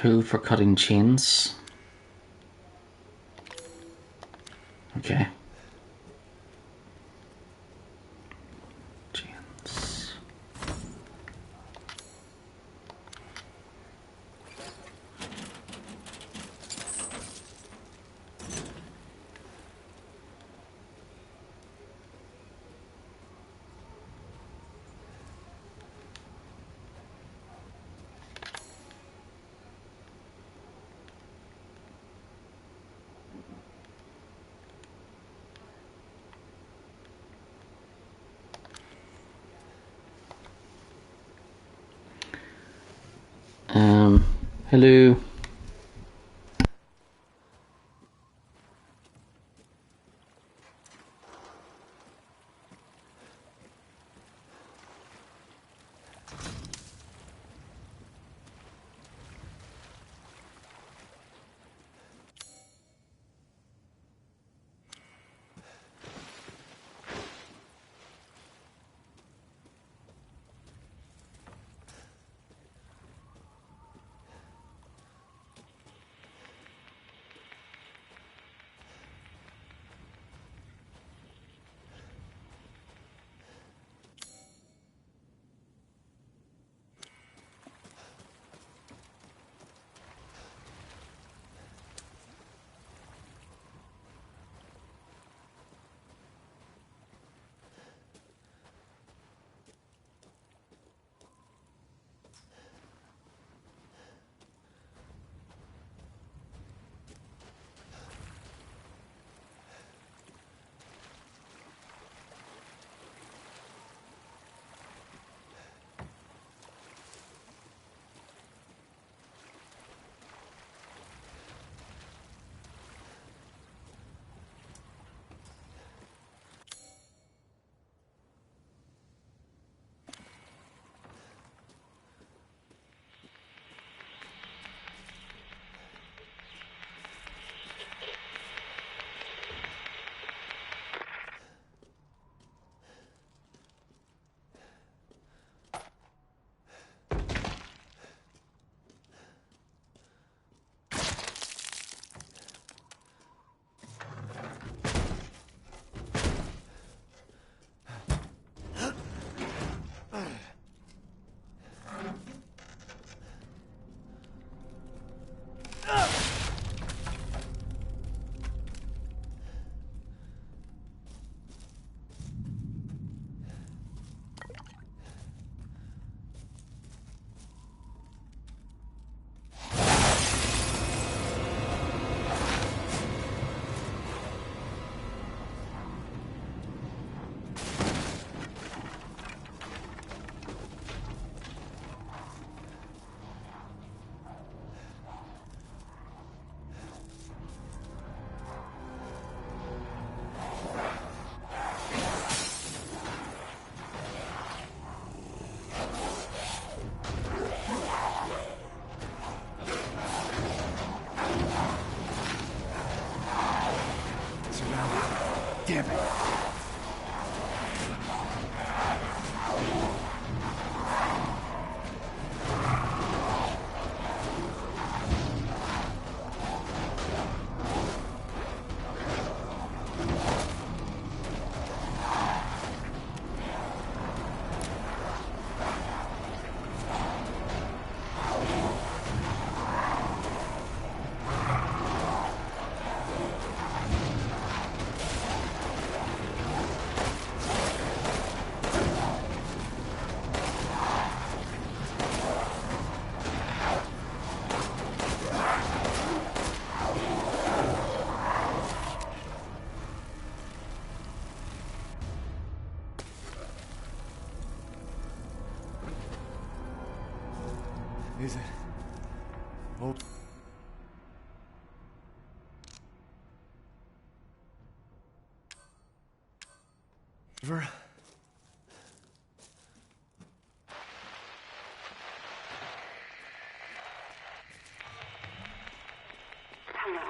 tool for cutting chains. Okay. Chains. Hello. Damn it. Is it? Hold. River? Hello.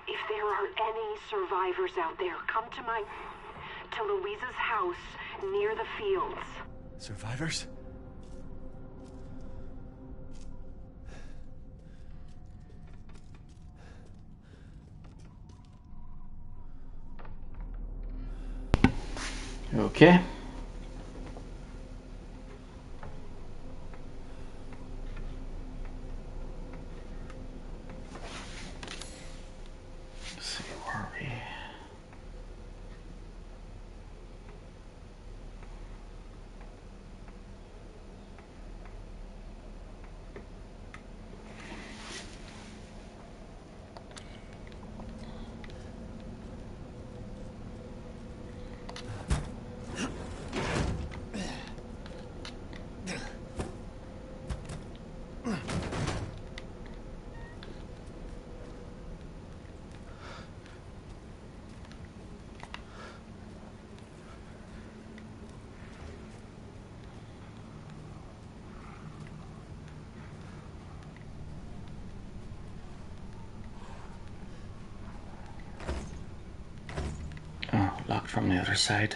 If there are any survivors out there, come to Louisa's house near the fields. Survivors? Okay. Let's see, where are we? Oh, locked from the other side.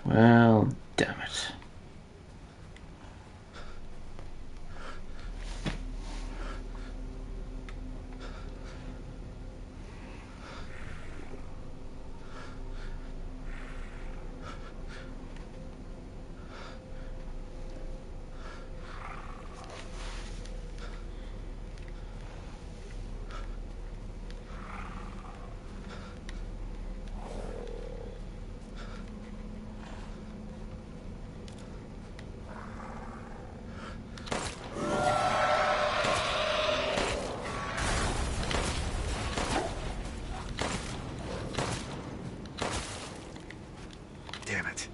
Well, damn it. Damn it.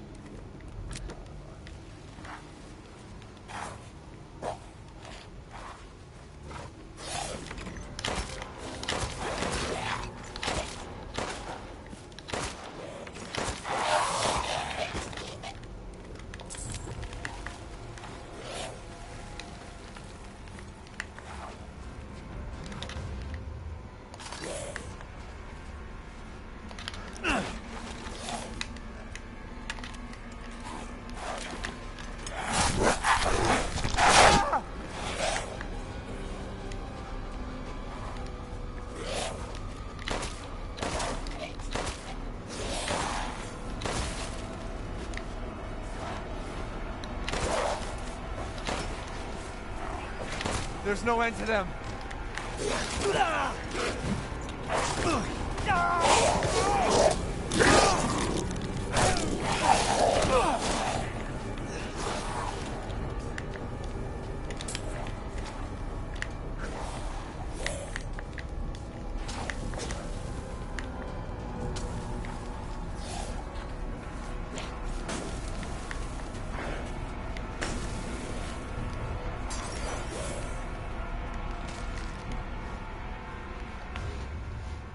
There's no end to them.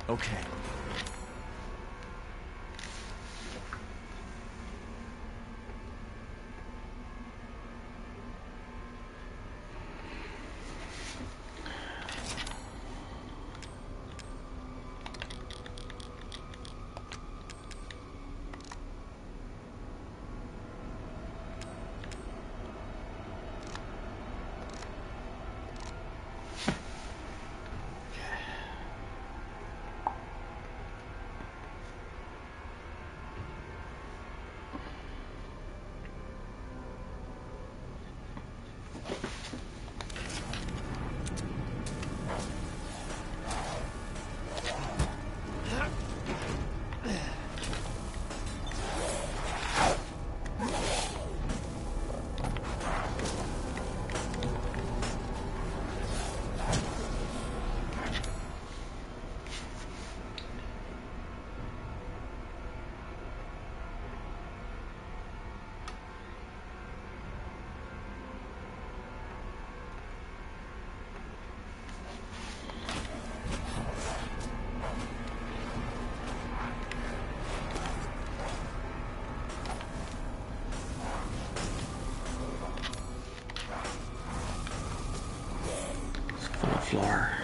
Okay. floor.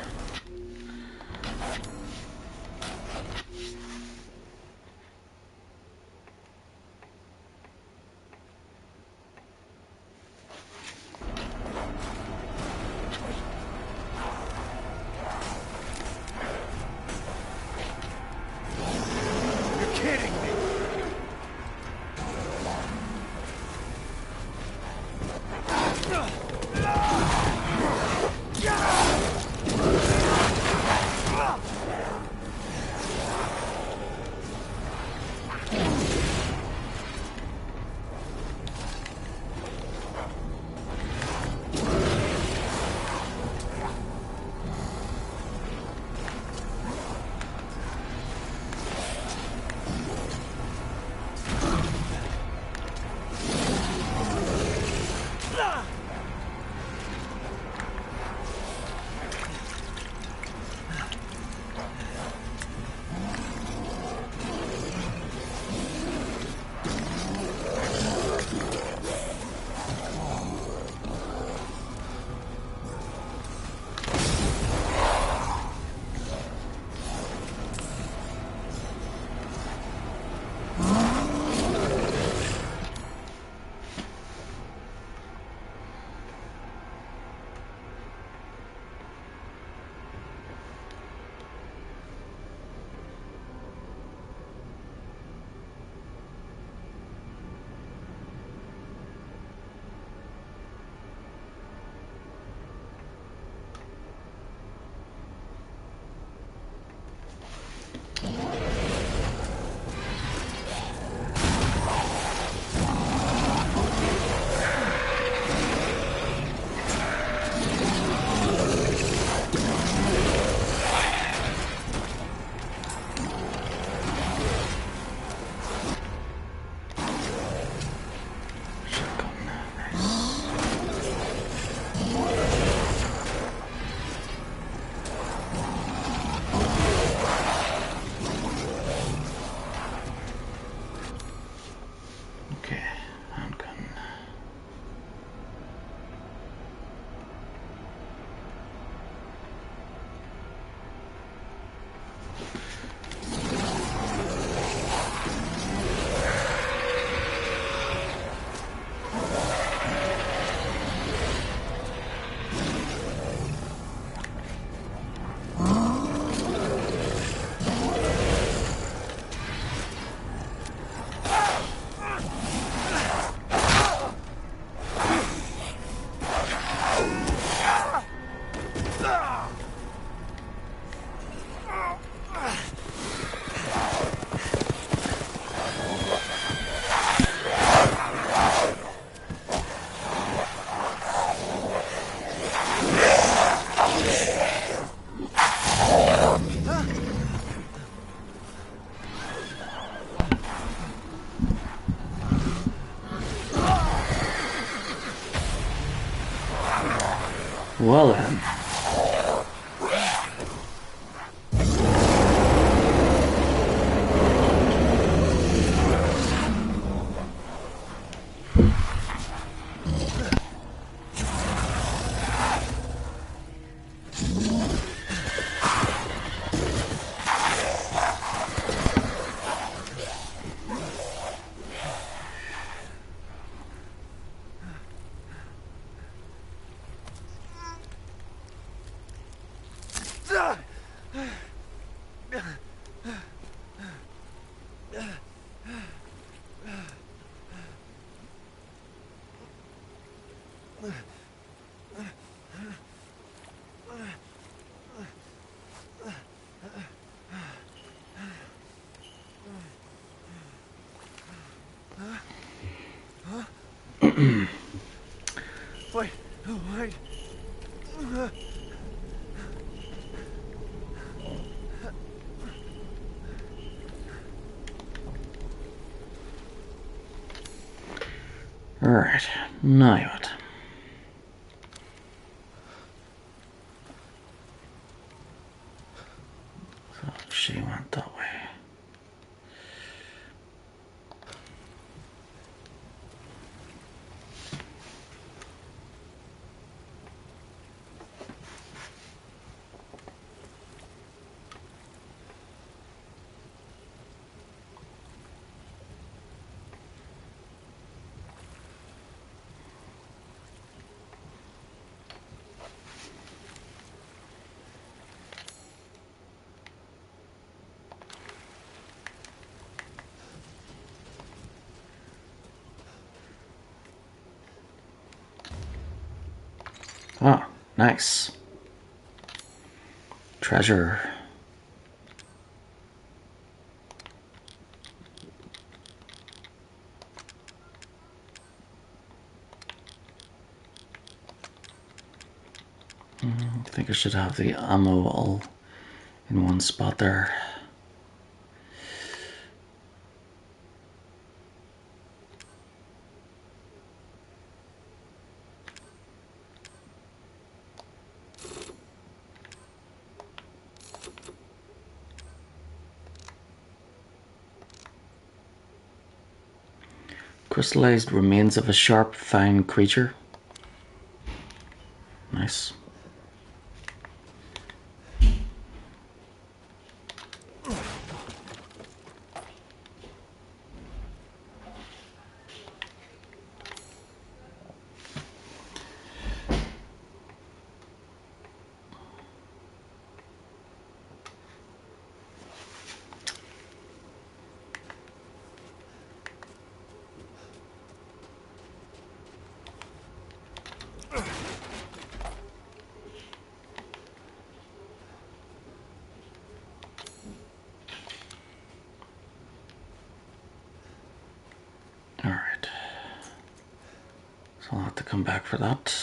Well then. Wait. Alright, now what? So she went that way. Oh, nice. Treasure. I think I should have the ammo all in one spot there. Crystallized remains of a sharp, fine creature. Nice. Alright. So I'll have to come back for that.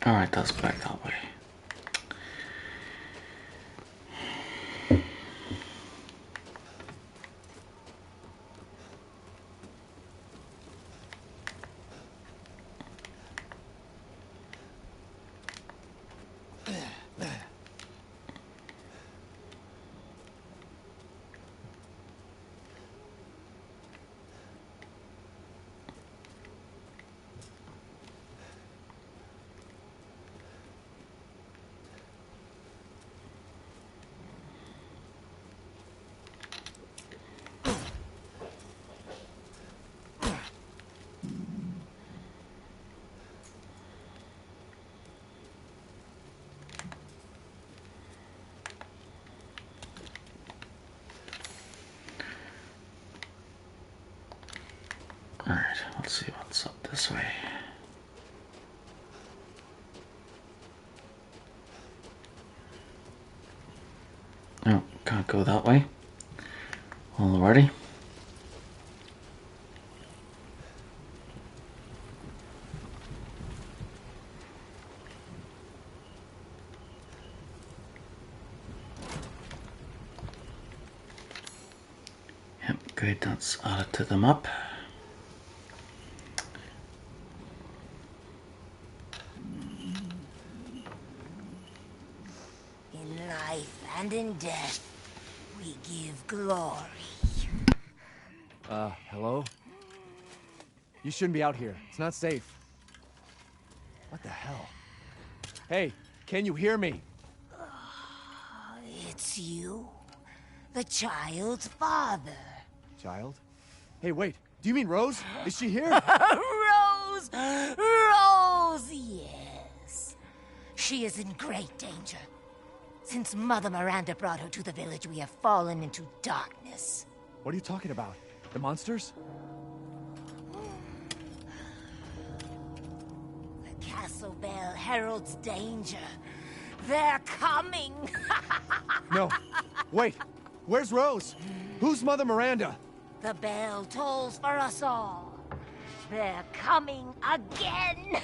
Alright, that's back that way. Alright, let's see what's up this way. No, can't go that way. Alrighty. Good, that's added to the map. In life and in death, we give glory. Hello? You shouldn't be out here. It's not safe. What the hell? Hey, can you hear me? It's you, the child's father. Child? Hey, wait. Do you mean Rose? Is she here? Rose! Rose, yes. She is in great danger. Since Mother Miranda brought her to the village, we have fallen into darkness. What are you talking about? The monsters? The castle bell heralds danger. They're coming! No. Wait. Where's Rose? Who's Mother Miranda? The bell tolls for us all. They're coming again!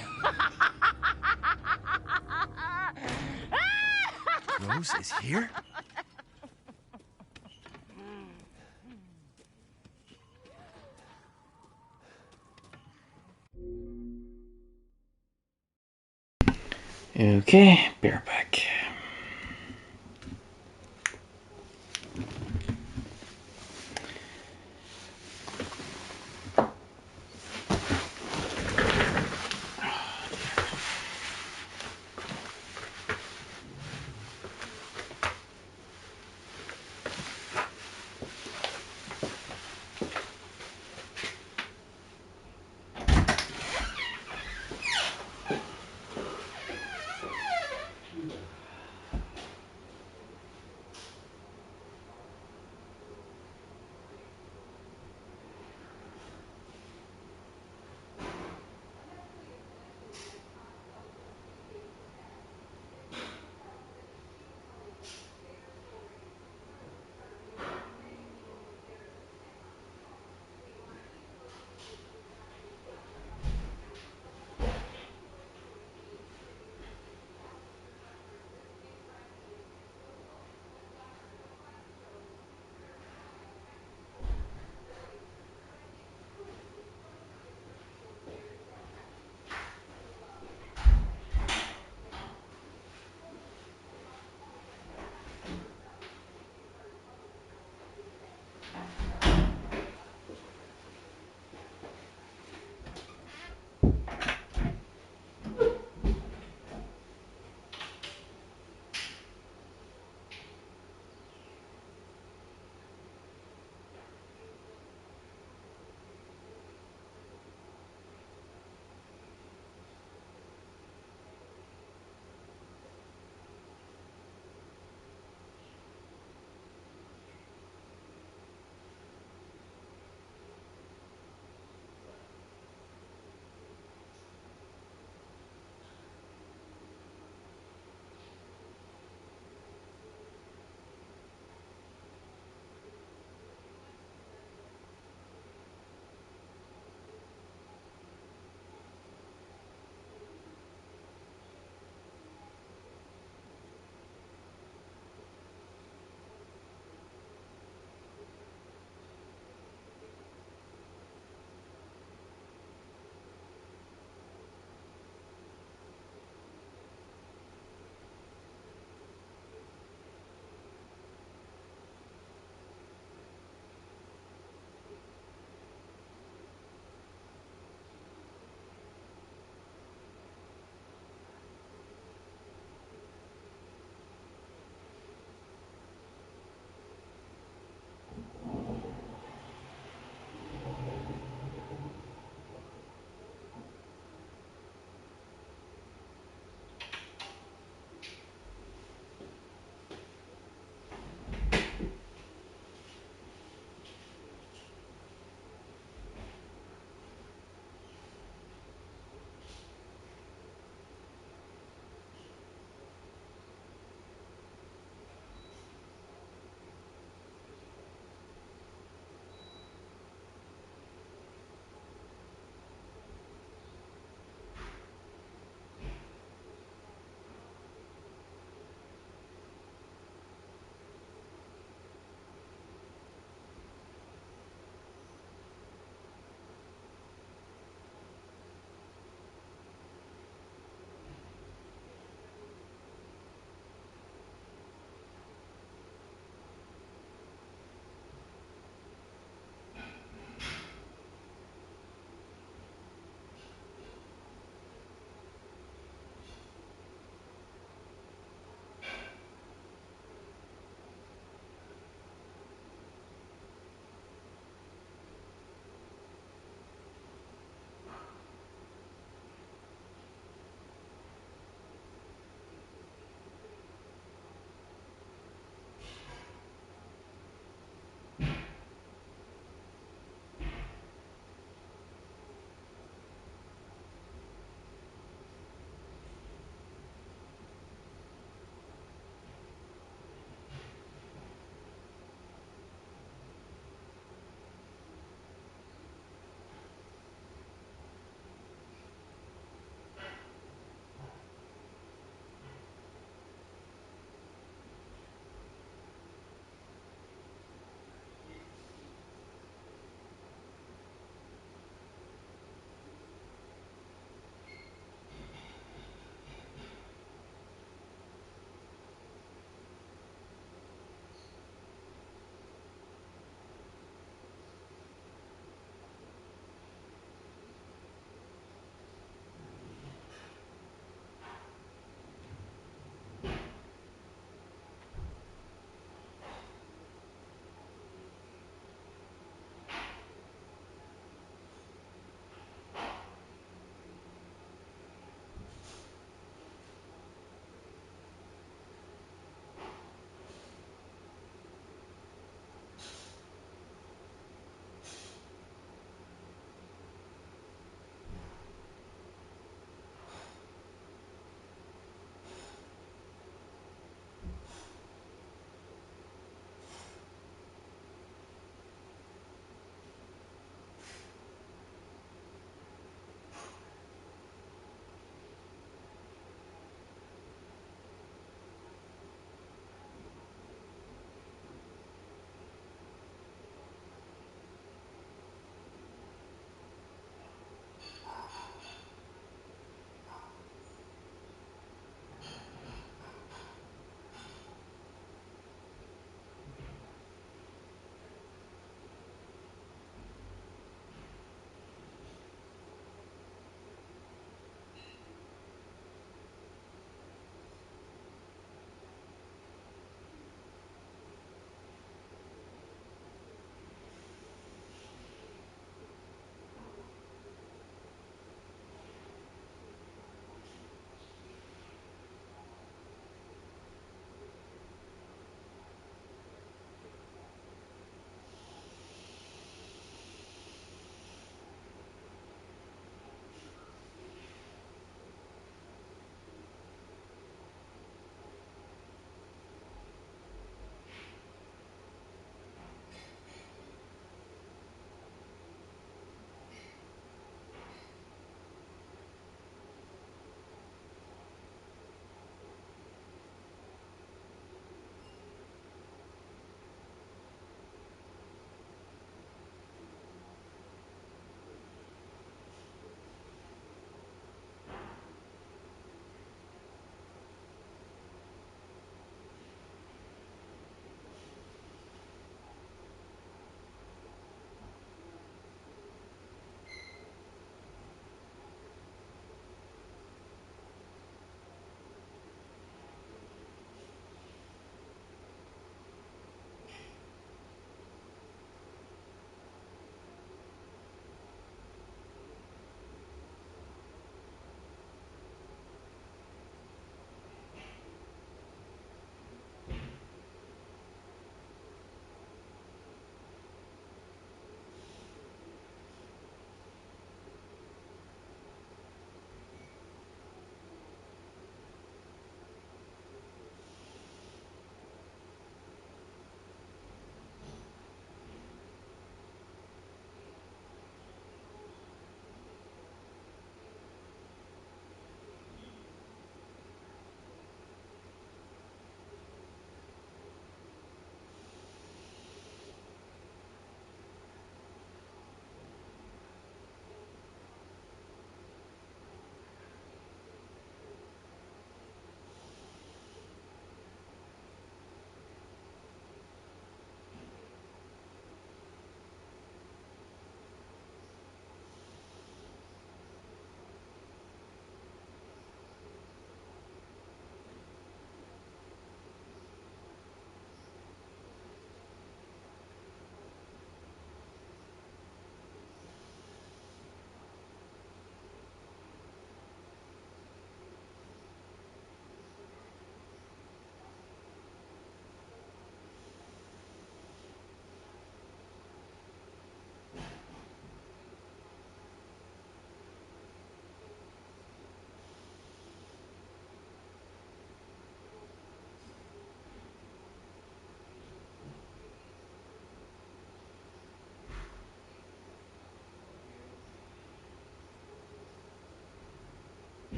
Rose is here? Okay, bear back.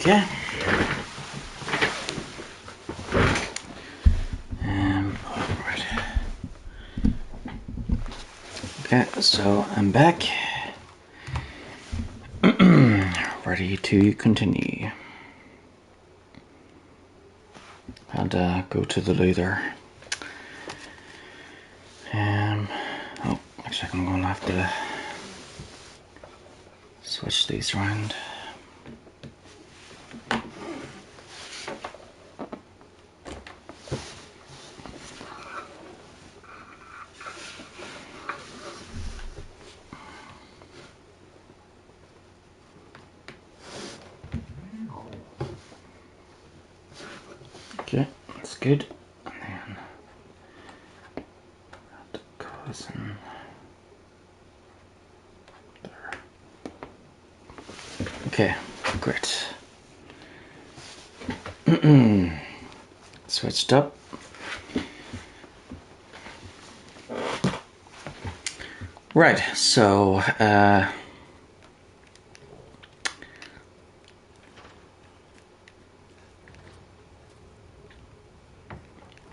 Okay. Alright. Okay, so I'm back. Ready to continue. And go to the loo there. Oh, actually I'm going to have to switch these around. Okay, that's good. And then that goes in there. Okay, great. Switched up. Right, so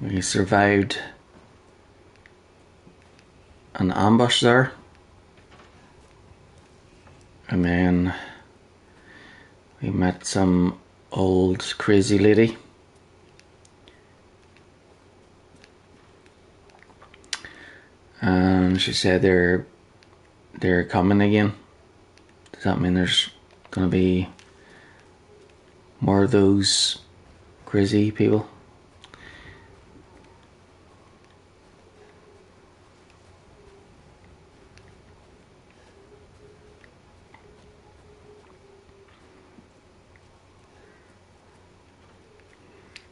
we survived an ambush there, and then we met some old crazy lady. And she said they're coming again. Does that mean there's gonna be more of those crazy people?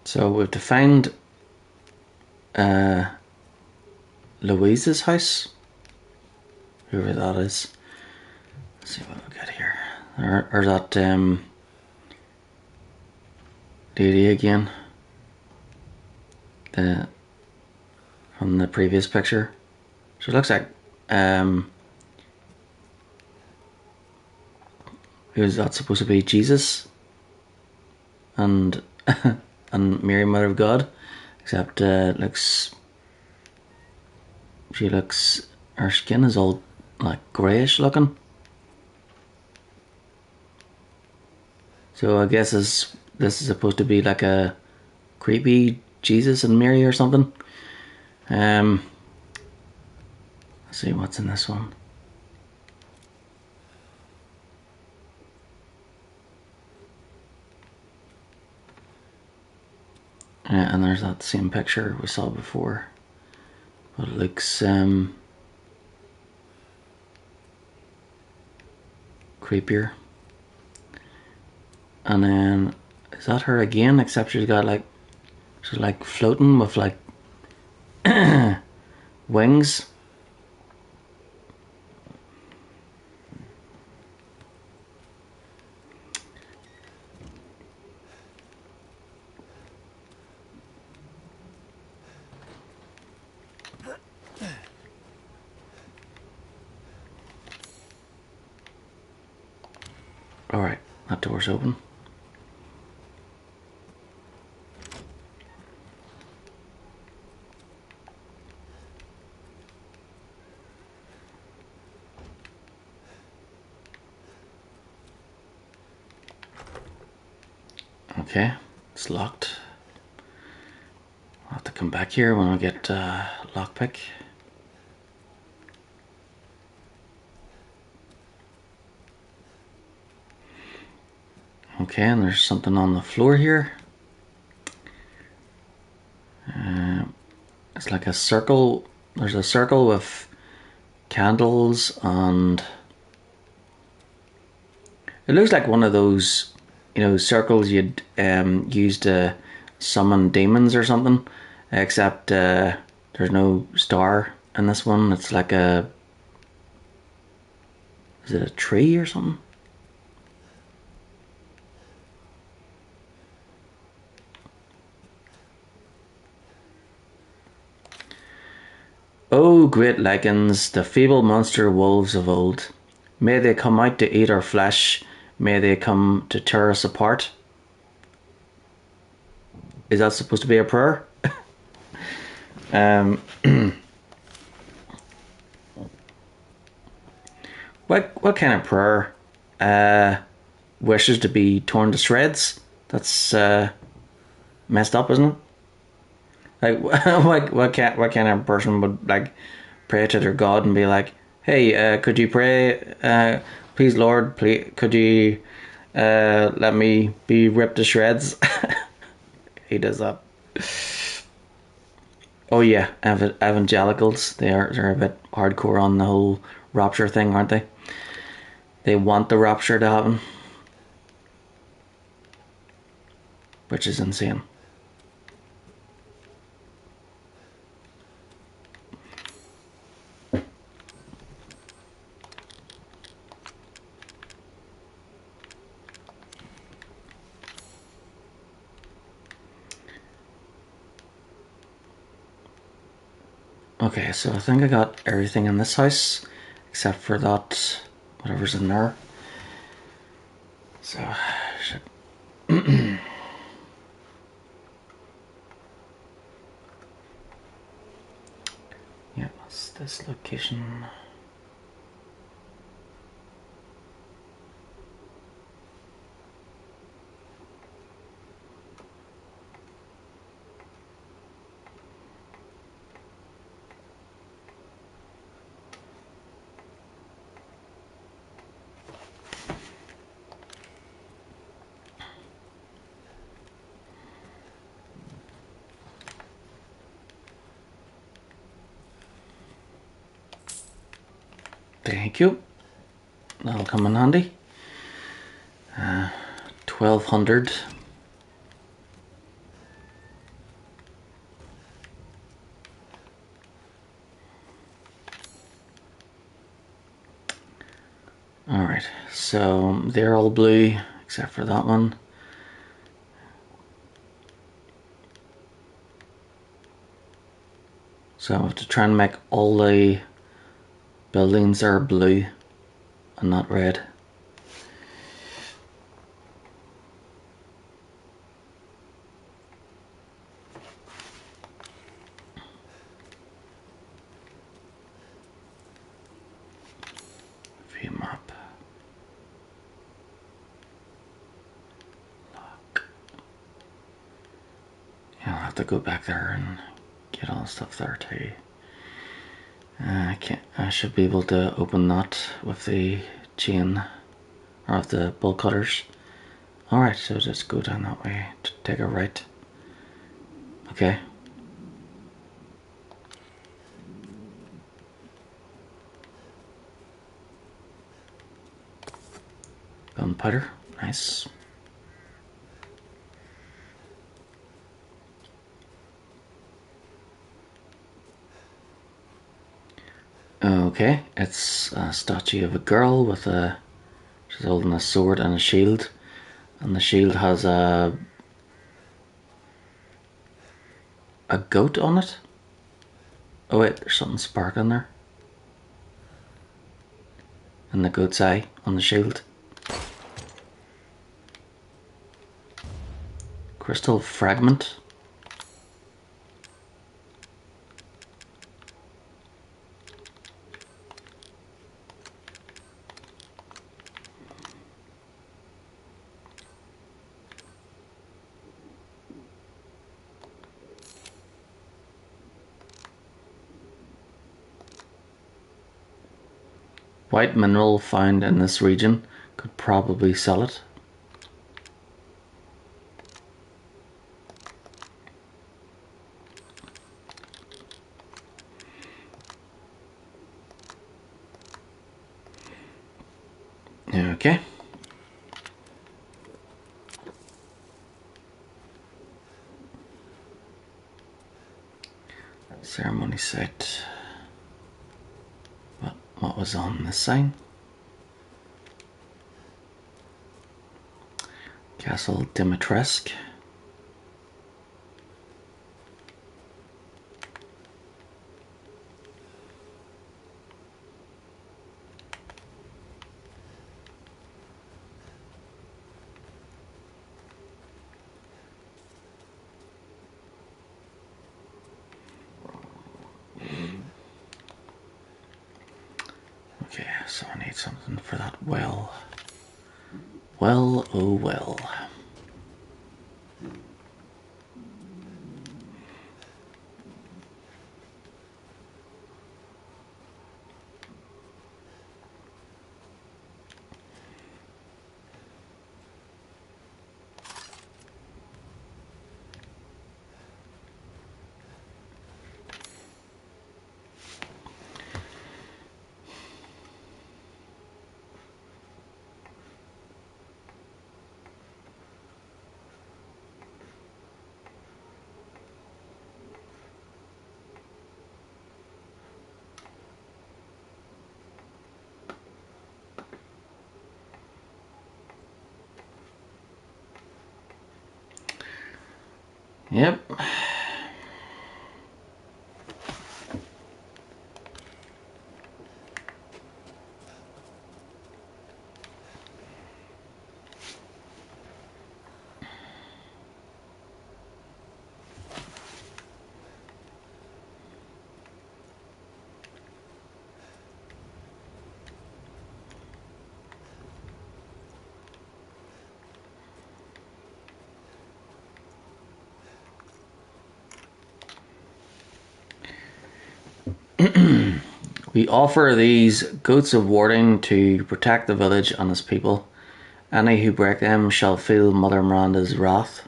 So we have to find Louise's house, whoever that is. Let's see what we got here. Or that lady again, from the previous picture. She looks like who's that supposed to be? Jesus and and Mary, Mother of God, except her skin is all like greyish looking. So I guess this is supposed to be like a creepy Jesus and Mary or something. Let's see what's in this one. Yeah, and there's that same picture we saw before, but it looks creepier. And then is that her again? Except she's like floating with like wings. Alright, that door's open. Okay, it's locked. I'll have to come back here when I get lockpick. Okay, and there's something on the floor here. It's like a circle. There's a circle with candles, and it looks like one of those, circles you'd use to summon demons or something, except there's no star in this one. It's like is it a tree or something? O great lichens, the feeble monster wolves of old, may they come out to eat our flesh, may they come to tear us apart. Is that supposed to be a prayer? What kind of prayer wishes to be torn to shreds? That's messed up, isn't it? Like, what kind of person would like pray to their God and be like, "Hey, could you pray? Please, Lord, please, could you let me be ripped to shreds?" He does that. Oh yeah, evangelicals. They're a bit hardcore on the whole rapture thing, aren't they? They want the rapture to happen, which is insane. Okay, so I think I got everything in this house, except for that, whatever's in there. So, shit. Yeah, what's this location? Thank you. That'll come in handy. 1200. Alright, so they're all blue except for that one. So I have to try and make all the buildings are blue and not red. View map. Lock. Yeah, I'll have to go back there and get all the stuff there too. I should be able to open that with the chain or with the bolt cutters. Alright, so just go down that way to take a right. Okay. Gunpowder, nice. Okay, it's a statue of a girl with she's holding a sword and a shield, and the shield has a goat on it. Oh wait, there's something sparkling there. And the goat's eye on the shield. Crystal fragment. White mineral found in this region. Could probably sell it. Okay. Ceremony site. What was on this sign? Castle Dimitrescu. So I need something for that well. Well, oh well. Yep. We offer these goats of warding to protect the village and its people. Any who break them shall feel Mother Miranda's wrath.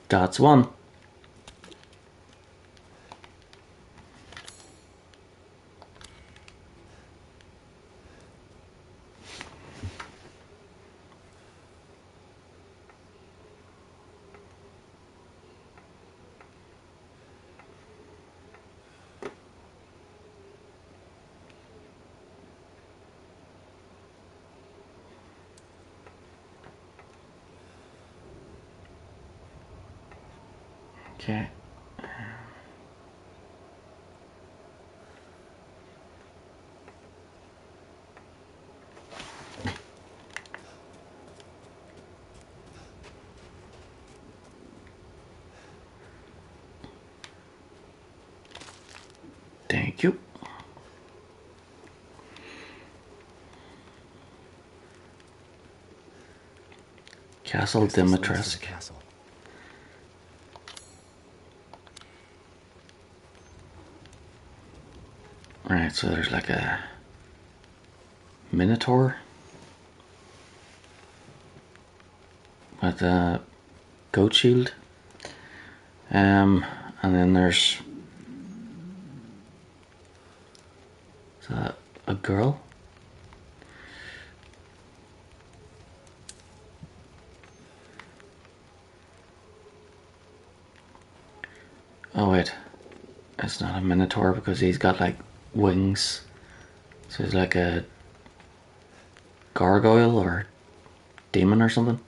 That's one. Okay. Thank you. Castle Dimitrescu. Castle. Right, so there's like a Minotaur with a goat shield. And then there's a girl. Oh wait, it's not a Minotaur because he's got like wings. So he's like a gargoyle or demon or something.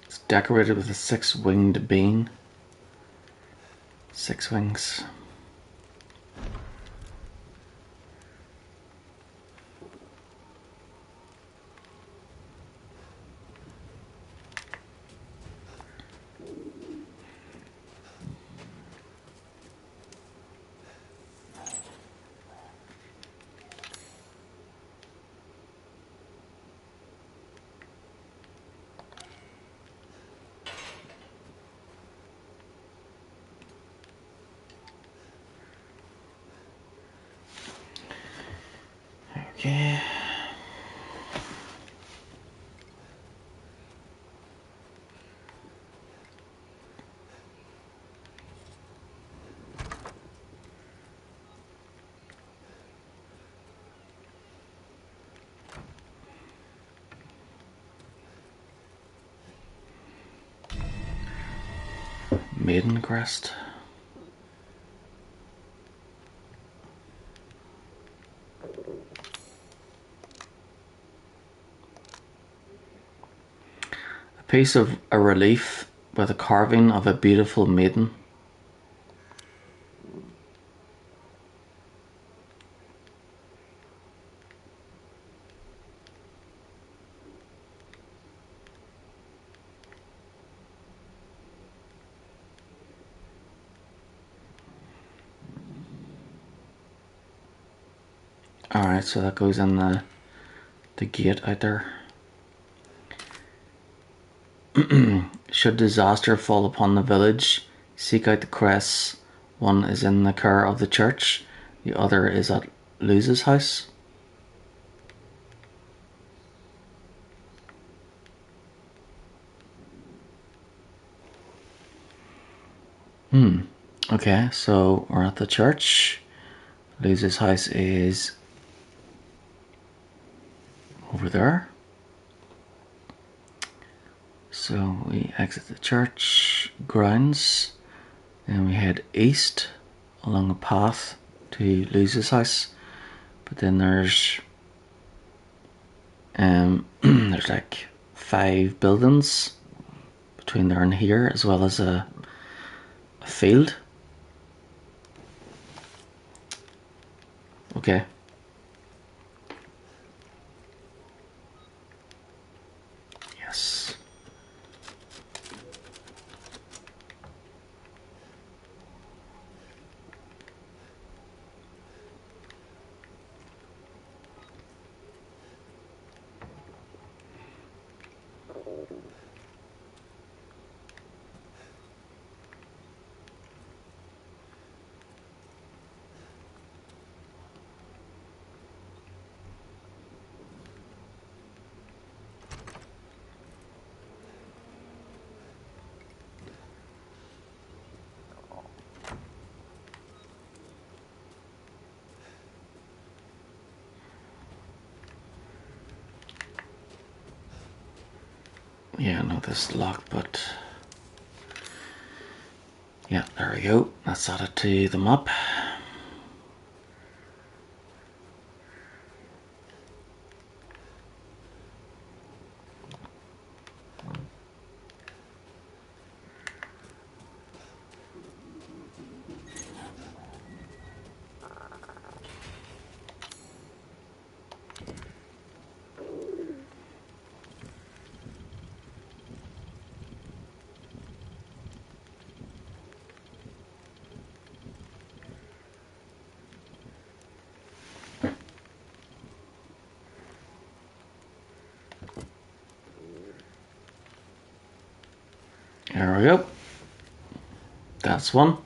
It's decorated with a 6-winged being. 6 wings. Okay. Maiden Crest. A piece of a relief with a carving of a beautiful maiden. Alright, so that goes in the gate out there. Should disaster fall upon the village, seek out the crests. One is in the care of the church, the other is at Luz's house. Okay, so we're at the church. Luz's house is over there. So we exit the church grounds, and we head east along a path to Luz's house. But then there's there's like 5 buildings between there and here, as well as a field. Okay. Yes. Yeah, no, this is locked, but yeah, there we go. That's added to the map. There we go. That's one.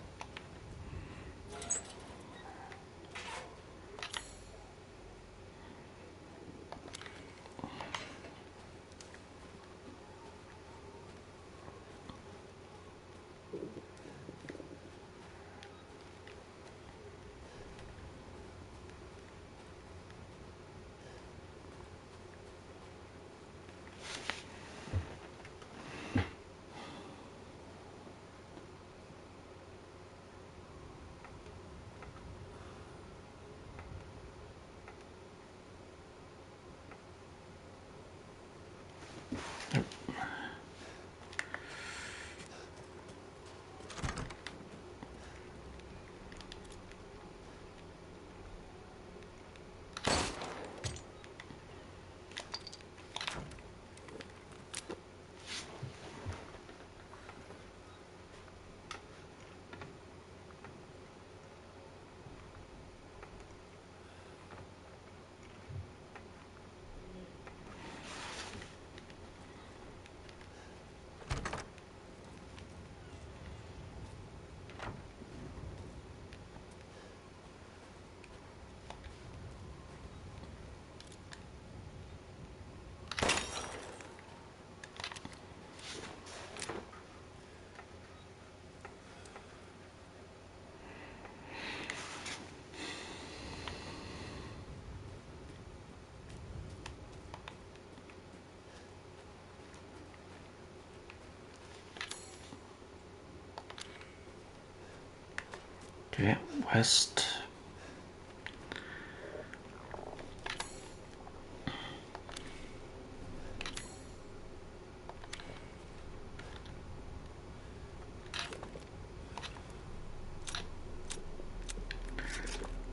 Okay, west.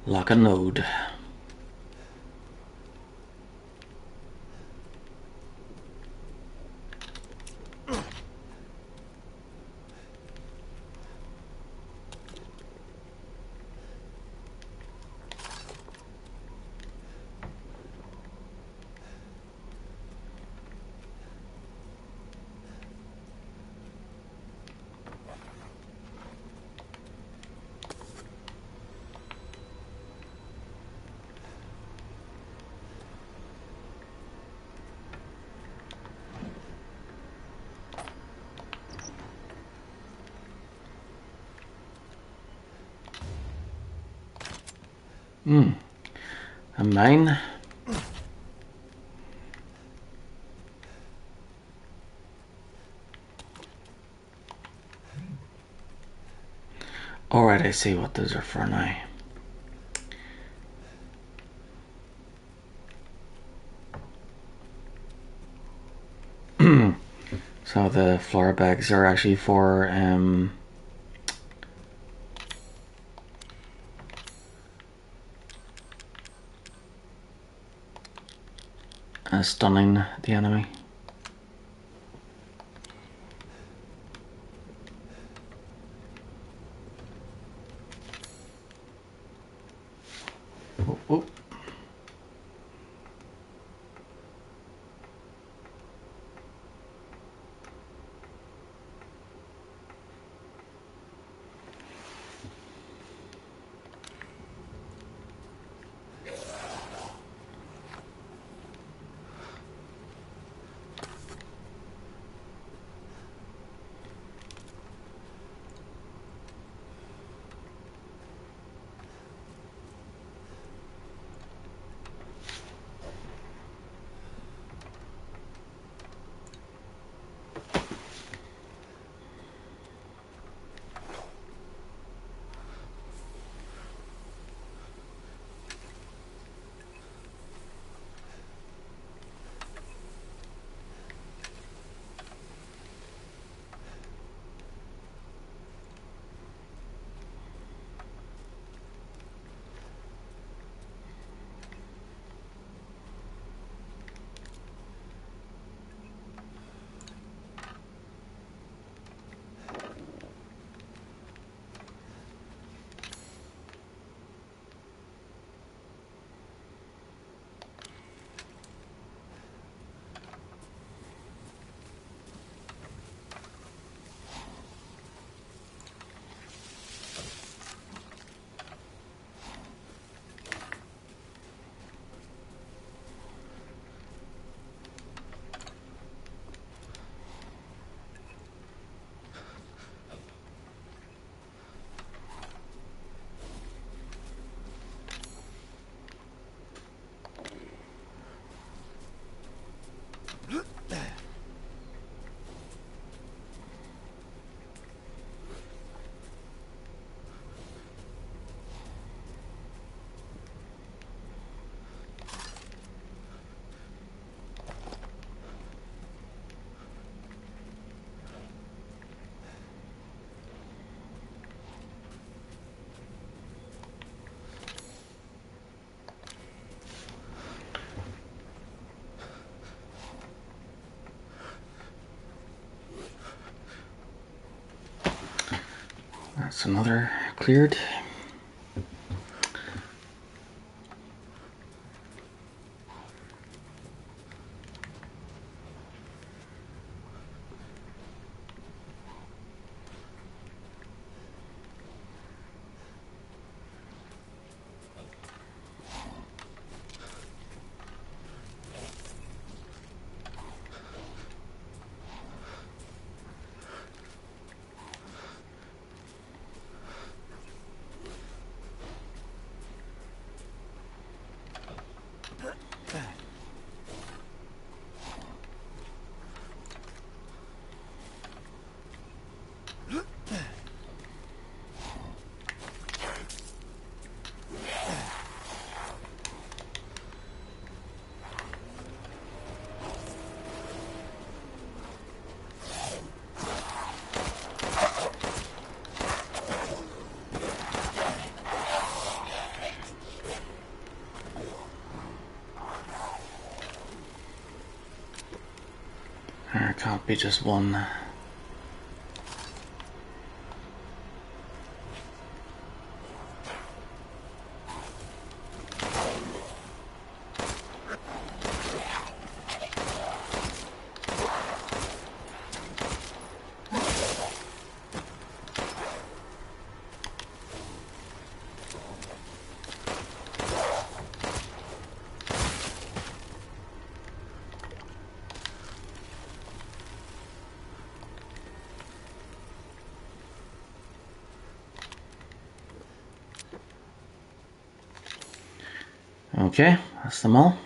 Lock a node. A mine. Alright, I see what those are for now. So the flour bags are actually for stunning the enemy. Oh, oh. That's another cleared. There can't be just one. Okay, that's them all.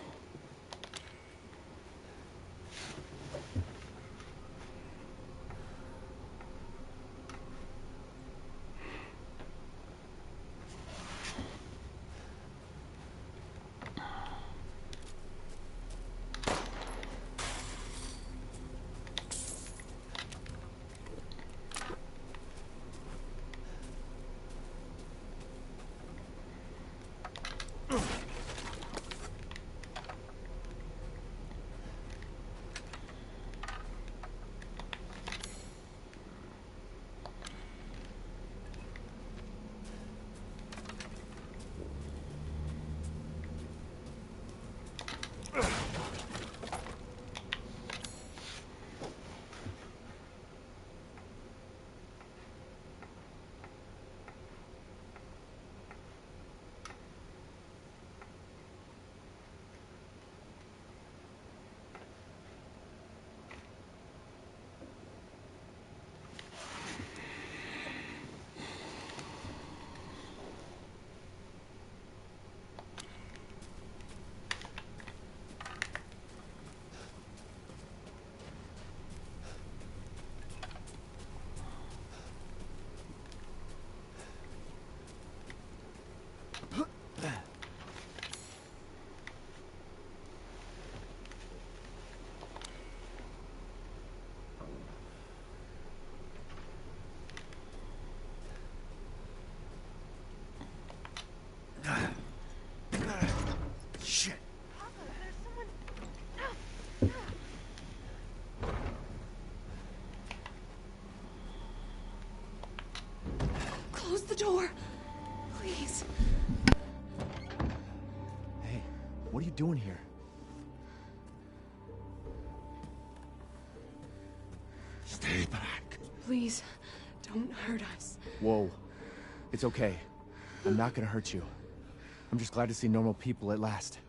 Shit. Close the door, please. Hey, what are you doing here? Stay back. Please, don't hurt us. Whoa. It's okay. I'm not gonna hurt you. I'm just glad to see normal people at last.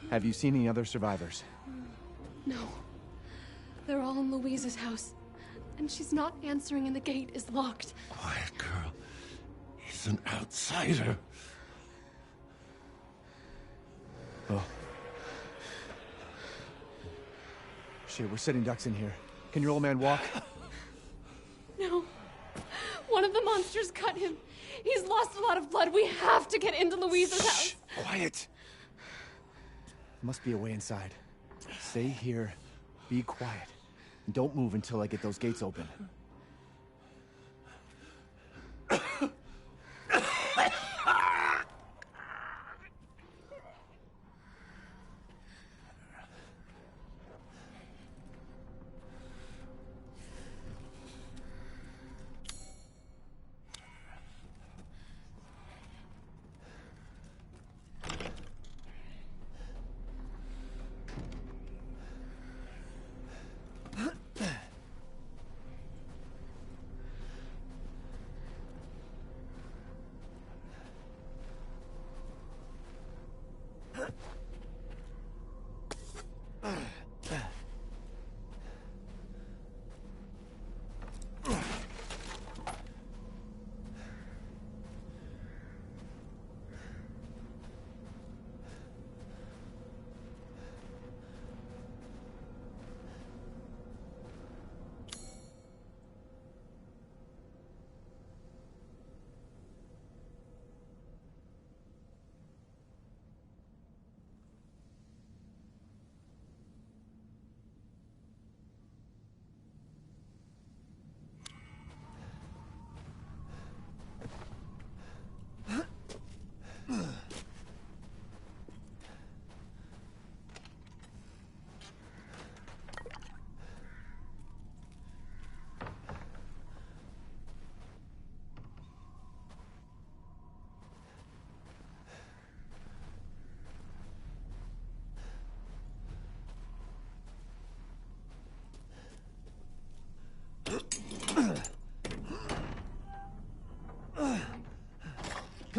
Have you seen any other survivors? No. They're all in Louise's house. And she's not answering and the gate is locked. Quiet girl. He's an outsider. Oh. Shit, we're sitting ducks in here. Can your old man walk? No. One of the monsters cut him. He's lost a lot of blood. We have to get into Louise's house. Quiet. There must be a way inside. Stay here, be quiet, and don't move until I get those gates open.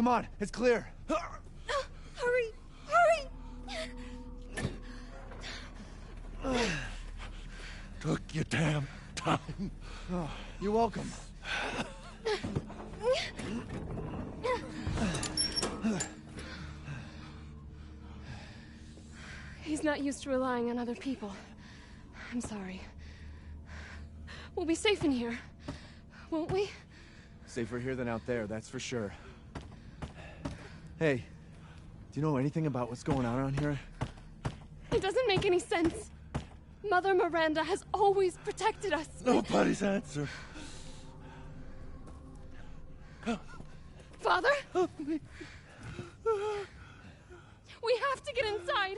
Come on, it's clear. Hurry! Hurry! Took your damn time. Oh, you're welcome. He's not used to relying on other people. I'm sorry. We'll be safe in here, won't we? Safer here than out there, that's for sure. Hey, do you know anything about what's going on around here? It doesn't make any sense. Mother Miranda has always protected us. Nobody's answer. Father? We have to get inside.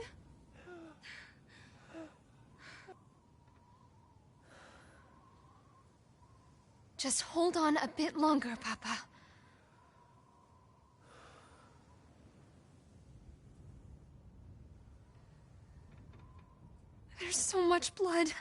Just hold on a bit longer, Papa. There's so much blood.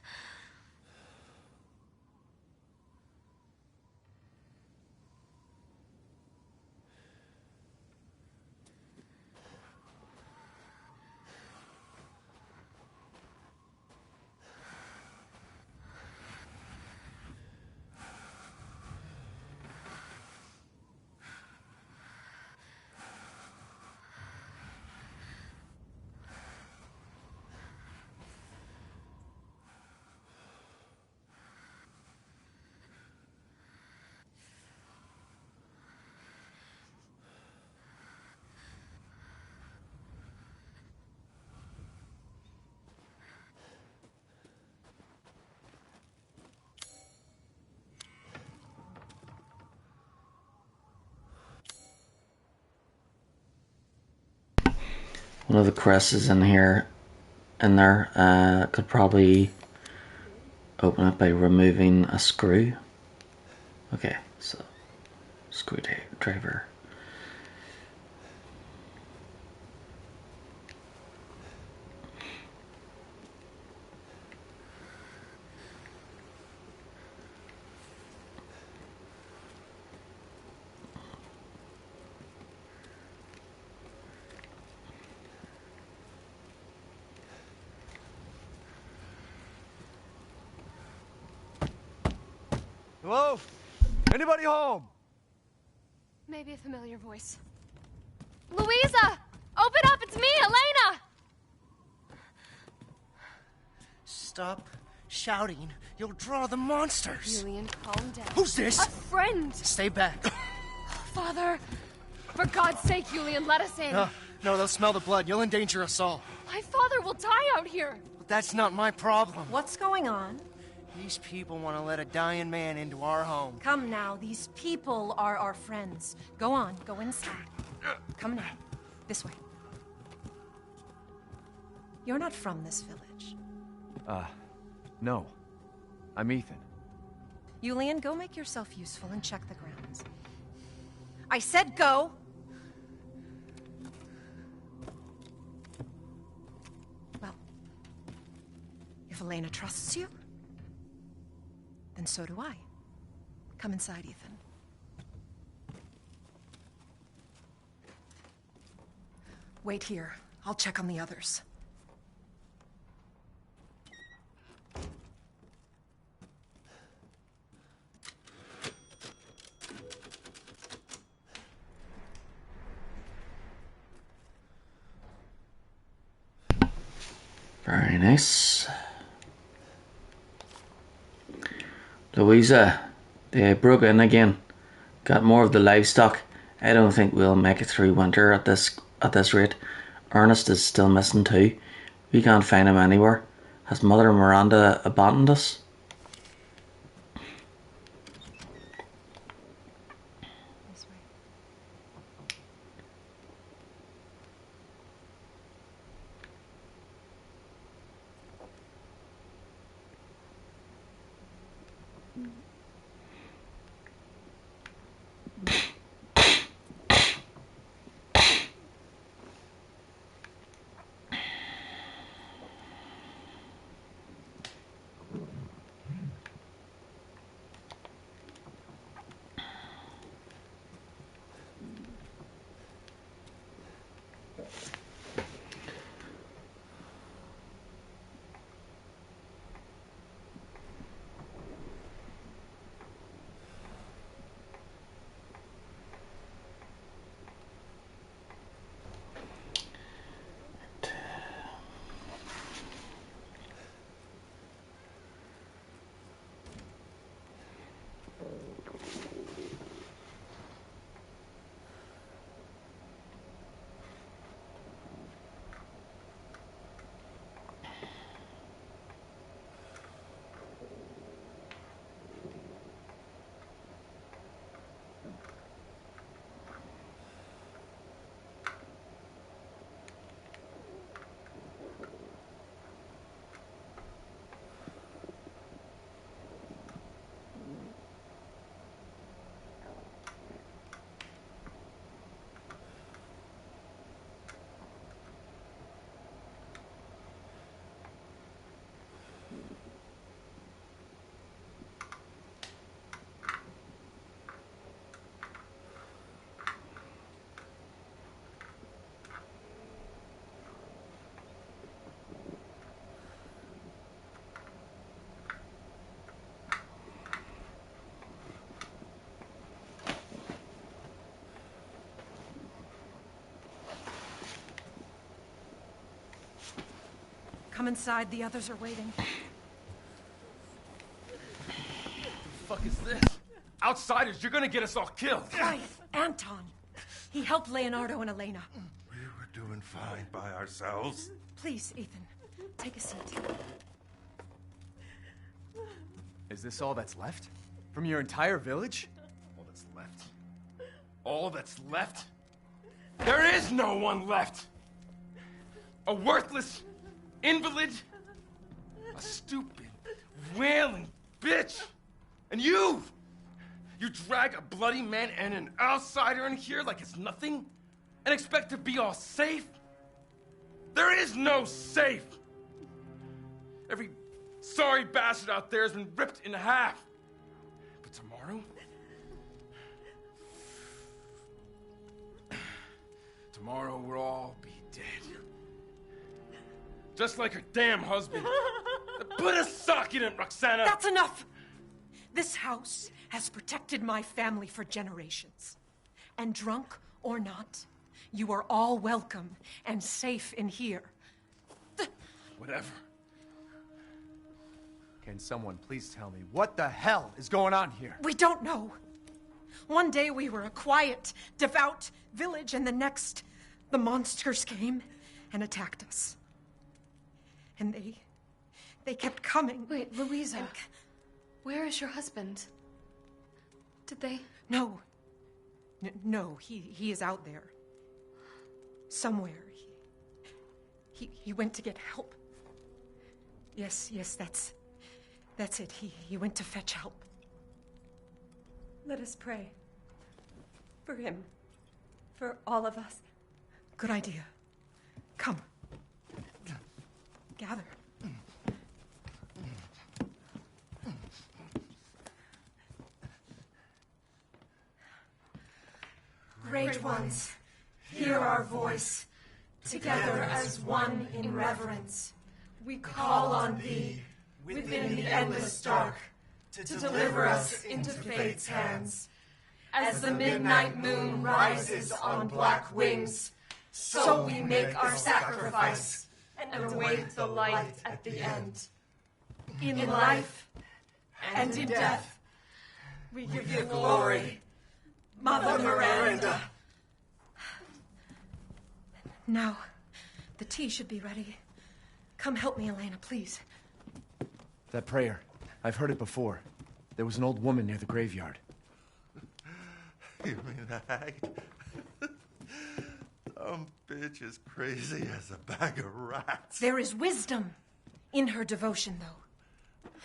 One of the crevices in there could probably open it by removing a screw. Okay, so screwdriver. Hello? Anybody home? Maybe a familiar voice. Louisa! Open up! It's me, Elena! Stop shouting. You'll draw the monsters. Julian, calm down. Who's this? A friend! Stay back. Father! For God's sake, Julian, let us in. No, they'll smell the blood. You'll endanger us all. My father will die out here. But that's not my problem. What's going on? These people want to let a dying man into our home. Come now, these people are our friends. Go on, go inside. Come now, this way. You're not from this village. No. I'm Ethan. Julian, go make yourself useful and check the grounds. I said go! Well, if Elena trusts you, then so do I. Come inside, Ethan. Wait here. I'll check on the others. Very nice. Louisa, they broke in again. Got more of the livestock. I don't think we'll make it through winter at this rate. Ernest is still missing too. We can't find him anywhere. Has Mother Miranda abandoned us? Come inside, the others are waiting. The fuck is this? Outsiders, you're gonna get us all killed. Quiet, Anton. He helped Leonardo and Elena. We were doing fine by ourselves. Please, Ethan, take a seat. Is this all that's left? From your entire village? All that's left? All that's left? There is no one left! A worthless invalid, a stupid, wailing bitch, and you! You drag a bloody man and an outsider in here like it's nothing, and expect to be all safe? There is no safe! Every sorry bastard out there has been ripped in half. But tomorrow? Tomorrow we'll all be dead. Just like her damn husband. Put a sock in it, Roxana! That's enough! This house has protected my family for generations. And drunk or not, you are all welcome and safe in here. Whatever. Can someone please tell me what the hell is going on here? We don't know. One day we were a quiet, devout village, and the next, the monsters came and attacked us. And they kept coming. Wait, Louisa, where is your husband? Did they? No. No, he is out there. Somewhere. He went to get help. Yes, that's it. He went to fetch help. Let us pray. For him. For all of us. Good idea. Come. Gather. Great ones, hear our voice. Together as one in reverence, we call on thee within the endless dark to deliver us into fate's hands. As the midnight moon rises on black wings, so we make our sacrifice and await the light at the end. In life and in death, we give you glory, Mother Miranda. Now, the tea should be ready. Come help me, Elena, please. That prayer, I've heard it before. There was an old woman near the graveyard. You mean the hag? Some bitch is crazy as a bag of rats. There is wisdom in her devotion, though.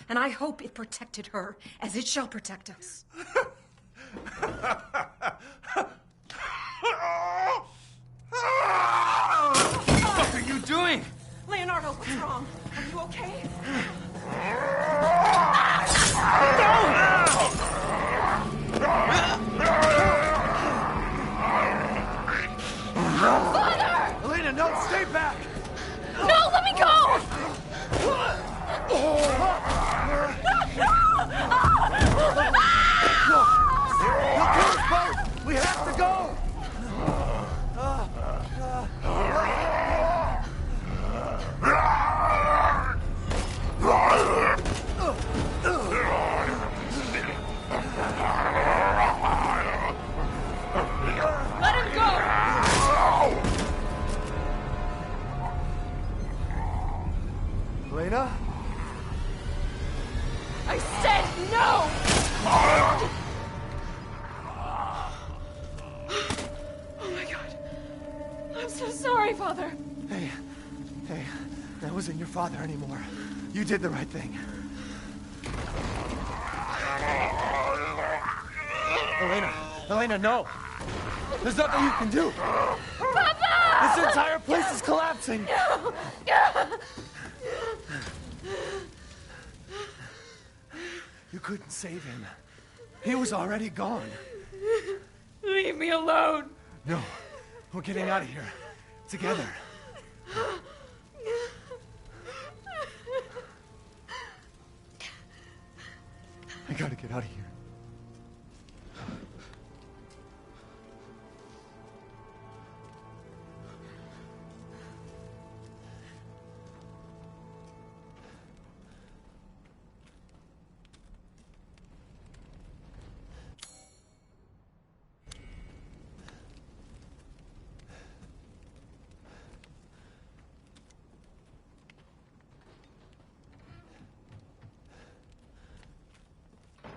And I hope it protected her as it shall protect us. What are you doing? Leonardo, what's wrong? Are you okay? Father! Elena, no, stay back! No, let me go! You'll kill us both! We have to go! Let him go! Elena? I said no! Oh my God. I'm so sorry, Father. Hey, that wasn't your father anymore. You did the right thing. Elena, no! There's nothing you can do! Papa! This entire place is collapsing! No! You couldn't save him. He was already gone. Leave me alone. No, we're getting out of here. Together. I gotta get out of here.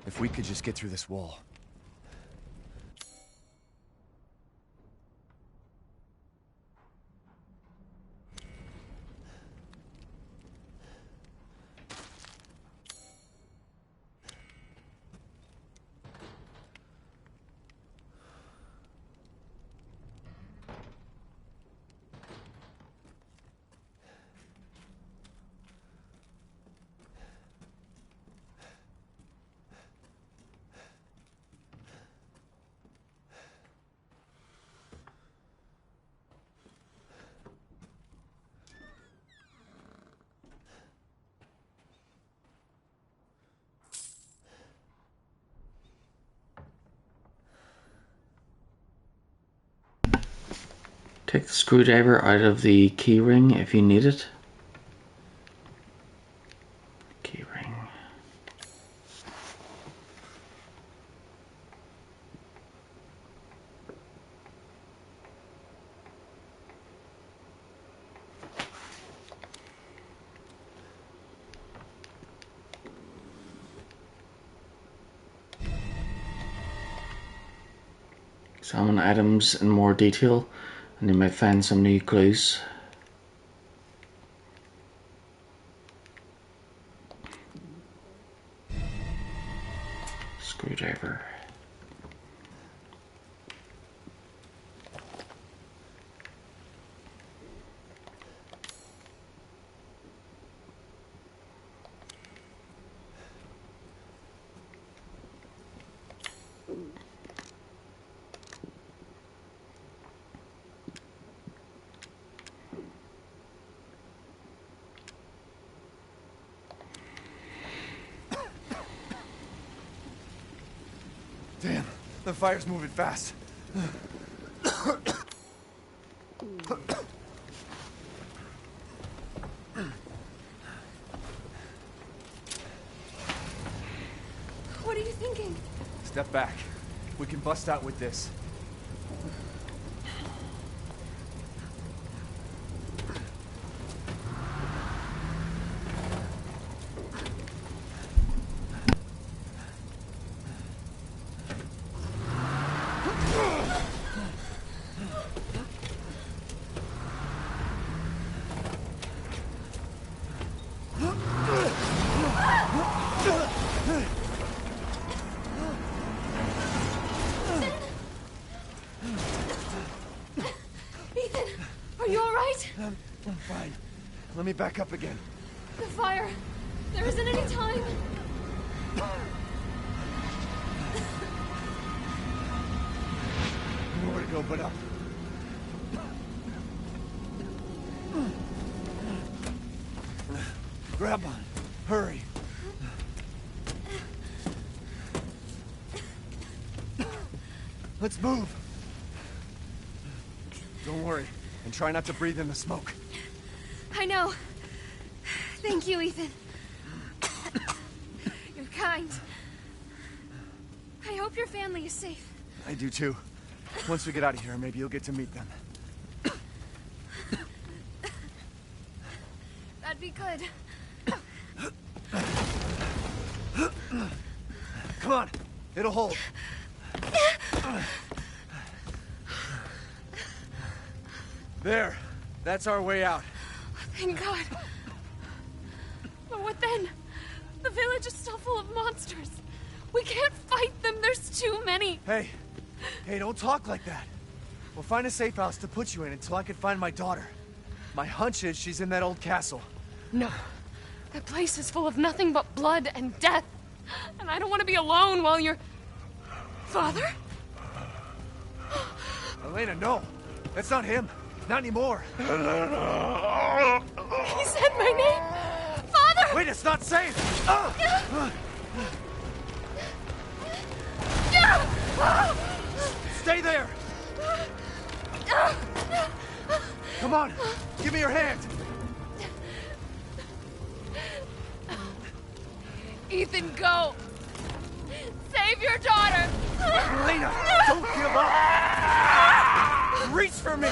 If we could just get through this wall. Take the screwdriver out of the key ring if you need it. Key ring. Examine items in more detail and you might find some new clues. Screwdriver. Damn, the fire's moving fast. What are you thinking? Step back. We can bust out with this. I'm fine. Let me back up again. The fire. There isn't any time. Nowhere to go but up. Grab on. Hurry. Let's move. Don't worry. And try not to breathe in the smoke. I know. Thank you, Ethan. You're kind. I hope your family is safe. I do too. Once we get out of here, maybe you'll get to meet them. That'd be good. Come on. It'll hold. There. That's our way out. Thank God. But what then? The village is still full of monsters. We can't fight them. There's too many. Hey. Hey, don't talk like that. We'll find a safe house to put you in until I can find my daughter. My hunch is she's in that old castle. No. That place is full of nothing but blood and death. And I don't want to be alone while you're... Father? Elena, no. That's not him. Not anymore. He said my name. Father! Wait, it's not safe! Stay there! Come on! Give me your hand! Ethan, go! Save your daughter! Elena, don't give up! Reach for me!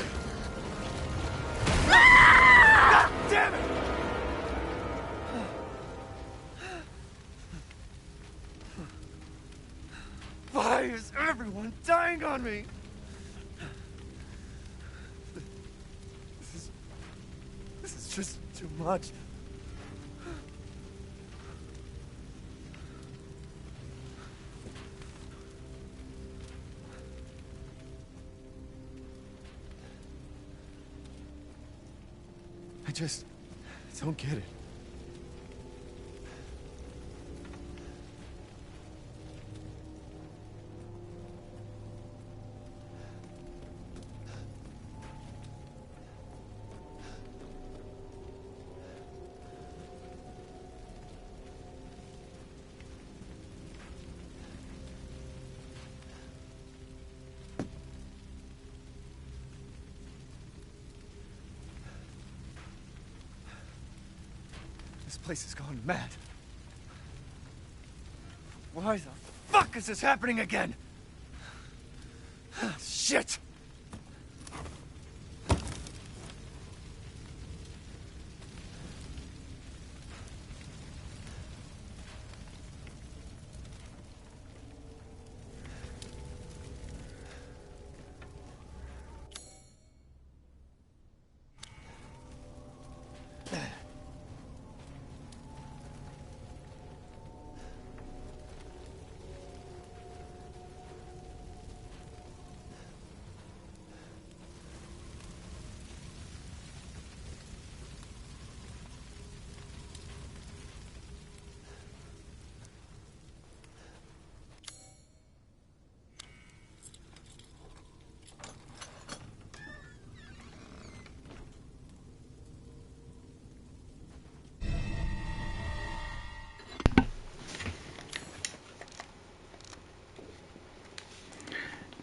God damn it! spying on me. This is just too much. I just don't get it. This place has gone mad. Why the fuck is this happening again? Shit!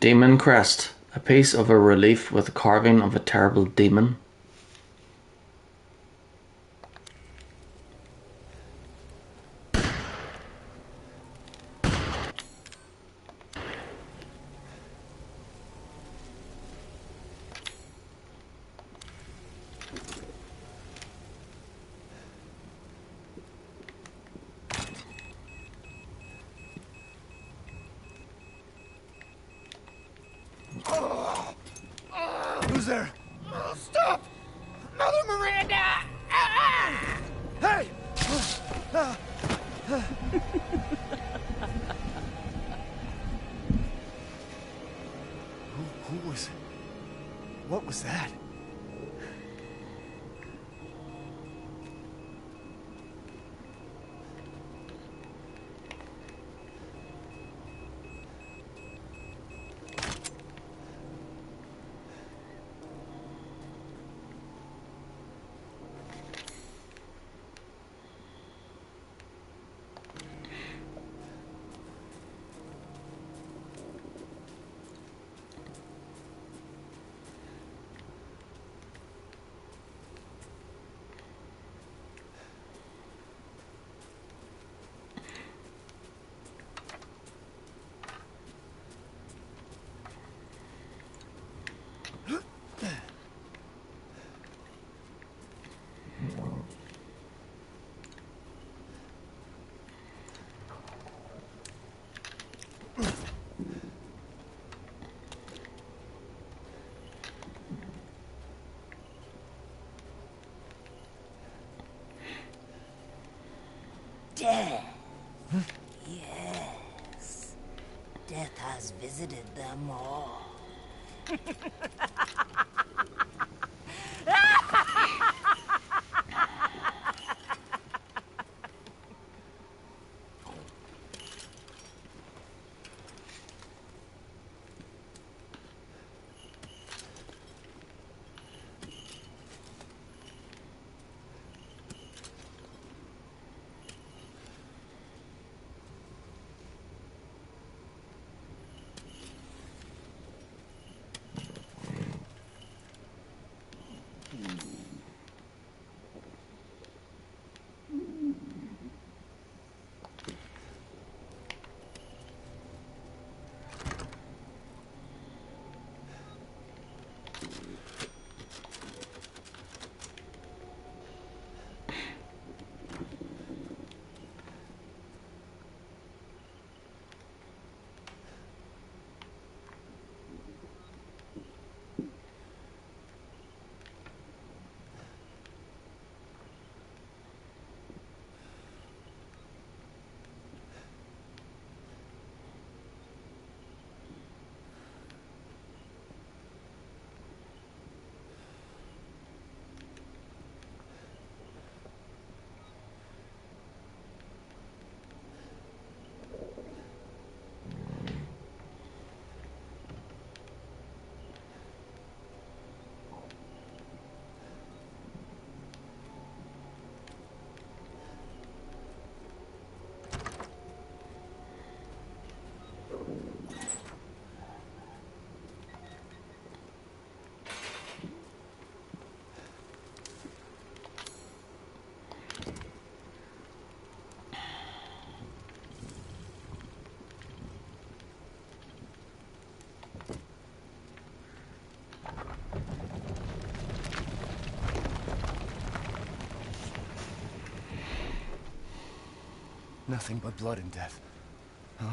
Demon crest, a piece of a relief with a carving of a terrible demon. Who's there? Stop! Mother Miranda! Hey! Who was it? What was that? Death. Yes. Death has visited them all. Nothing but blood and death. Huh?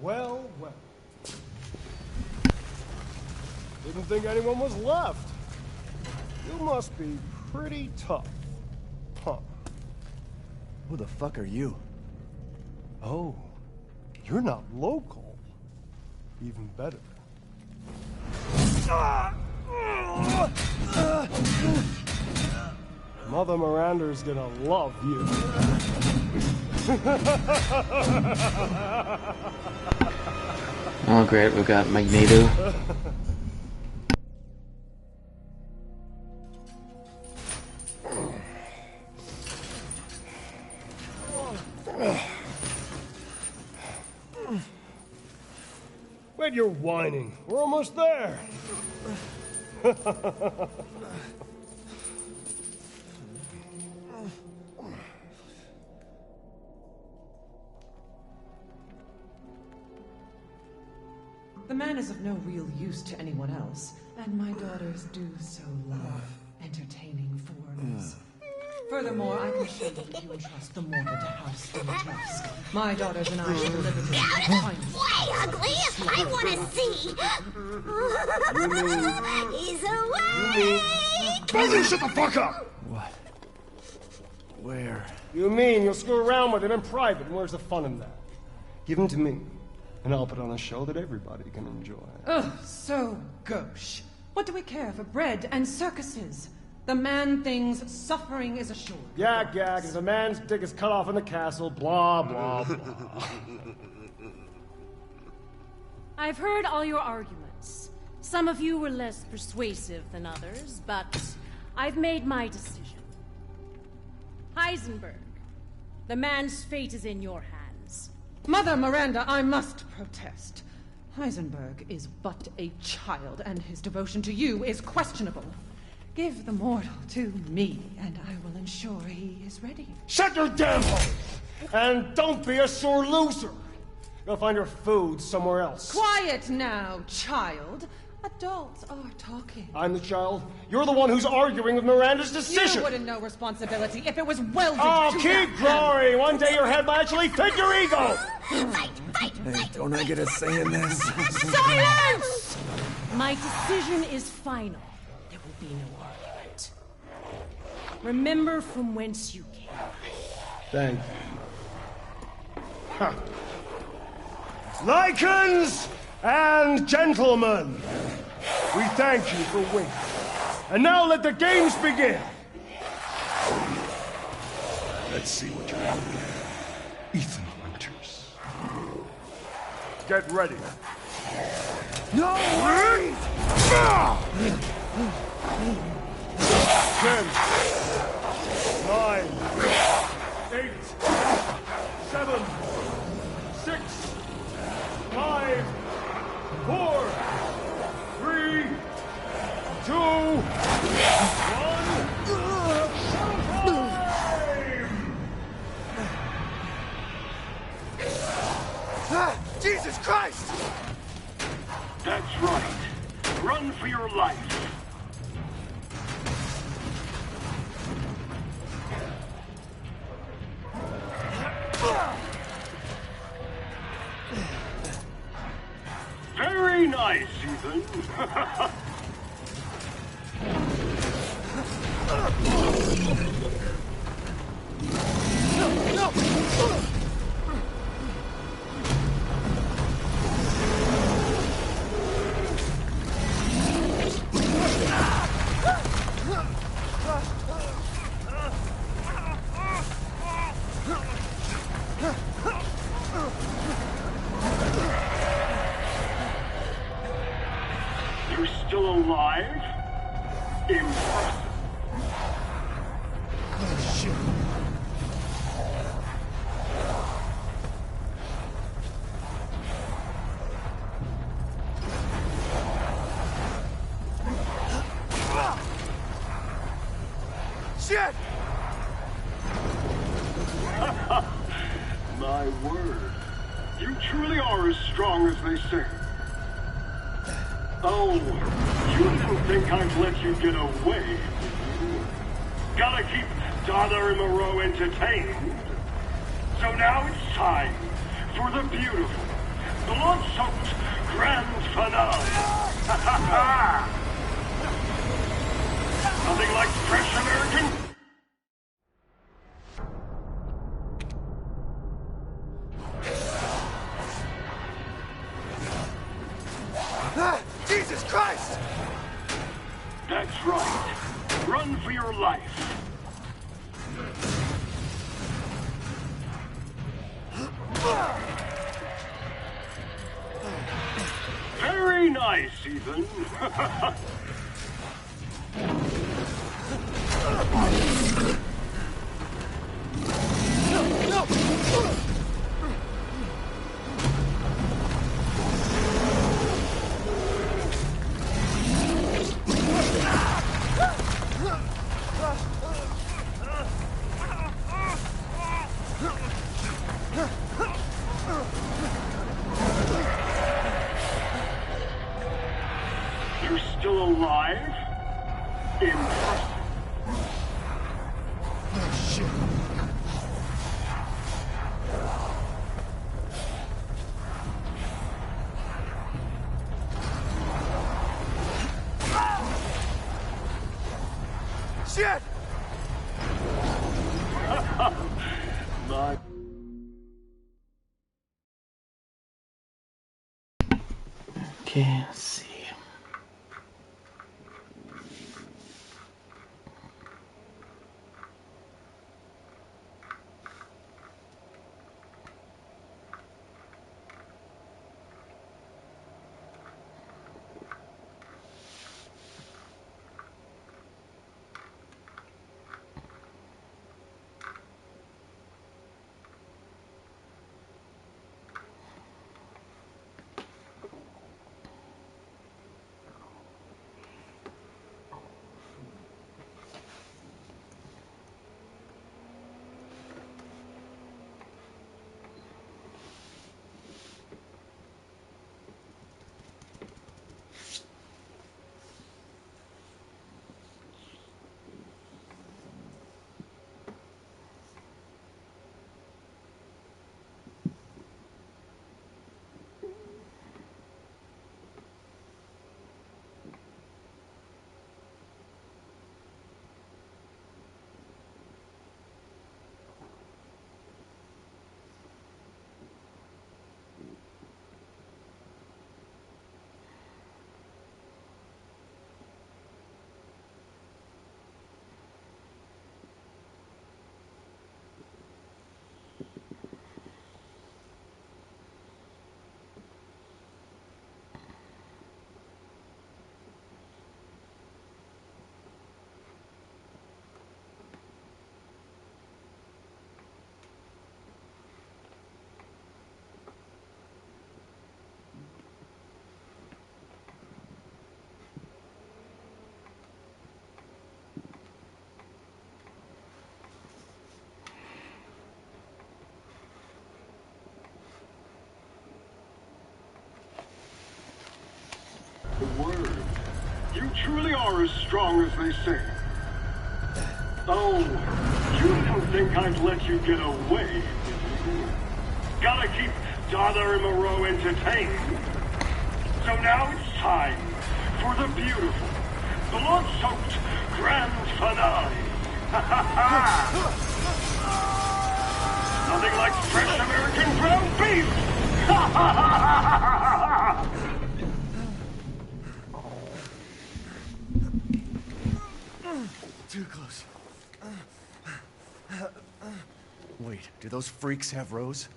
Well, well. Didn't think anyone was left. You must be pretty tough. Huh. Who the fuck are you? Oh, you're not local. Even better. Mother Miranda's gonna love you. Oh great, we've got Magneto. Wait, you're whining. We're almost there. The man is of no real use to anyone else, and my daughters do so love entertaining foreigners. Furthermore, I can assure you that you entrust the mortal to House Dimitrescu. My daughters and I will deliver to you. Way ugly! I want to see! He's awake! Brother, shut the fuck up! What? Where? You mean you'll screw around with him in private, and where's the fun in that? Give him to me, and I'll put on a show that everybody can enjoy. Ugh, so gauche. What do we care for bread and circuses? The man thinks suffering is assured. Yak, yak, if a man's dick is cut off in the castle, blah, blah, blah. I've heard all your arguments. Some of you were less persuasive than others, but I've made my decision. Heisenberg, the man's fate is in your hands. Mother Miranda, I must protest. Heisenberg is but a child, and his devotion to you is questionable. Give the mortal to me, and I will ensure he is ready. Shut your damn hole! And don't be a sore loser! Go find your food somewhere else. Quiet now, child. Adults are talking. I'm the child. You're the one who's arguing with Miranda's decision. You wouldn't know responsibility if it was welded Oh, to keep growing! One day your head might actually fit your ego! Hey, don't I get a say in this? Silence! My decision is final. There will be no argument. Remember from whence you came. Thank you. Huh. Lycans and gentlemen, we thank you for waiting. And now let the games begin. Let's see what you're doing, Ethan Winters. Get ready. No, wait! 10, 9, 8, 7, 6, 5, 4, 3, 2, 1. Jesus Christ! That's right. Run for your life. Very nice, Ethan. No! You're still alive? Impressive. Oh, shit. Shit! My word. You truly are as strong as they say. Oh, you didn't think I'd let you get away, did you? Gotta keep Donna and Moreau entertained. So now it's time for the beautiful, blood-soaked grand finale. Nothing like fresh American... Jesus Christ! That's right. Run for your life. Very nice, Ethan. No! You're still alive? Impressive. Oh, shit. Shit! My... Okay, let's see. You truly are as strong as they say. Oh, you didn't think I'd let you get away. Gotta keep Donna and Moreau entertained. So now it's time for the beautiful, blood-soaked grand finale. Nothing like fresh American ground beef! Too close. Wait, do those freaks have Rose?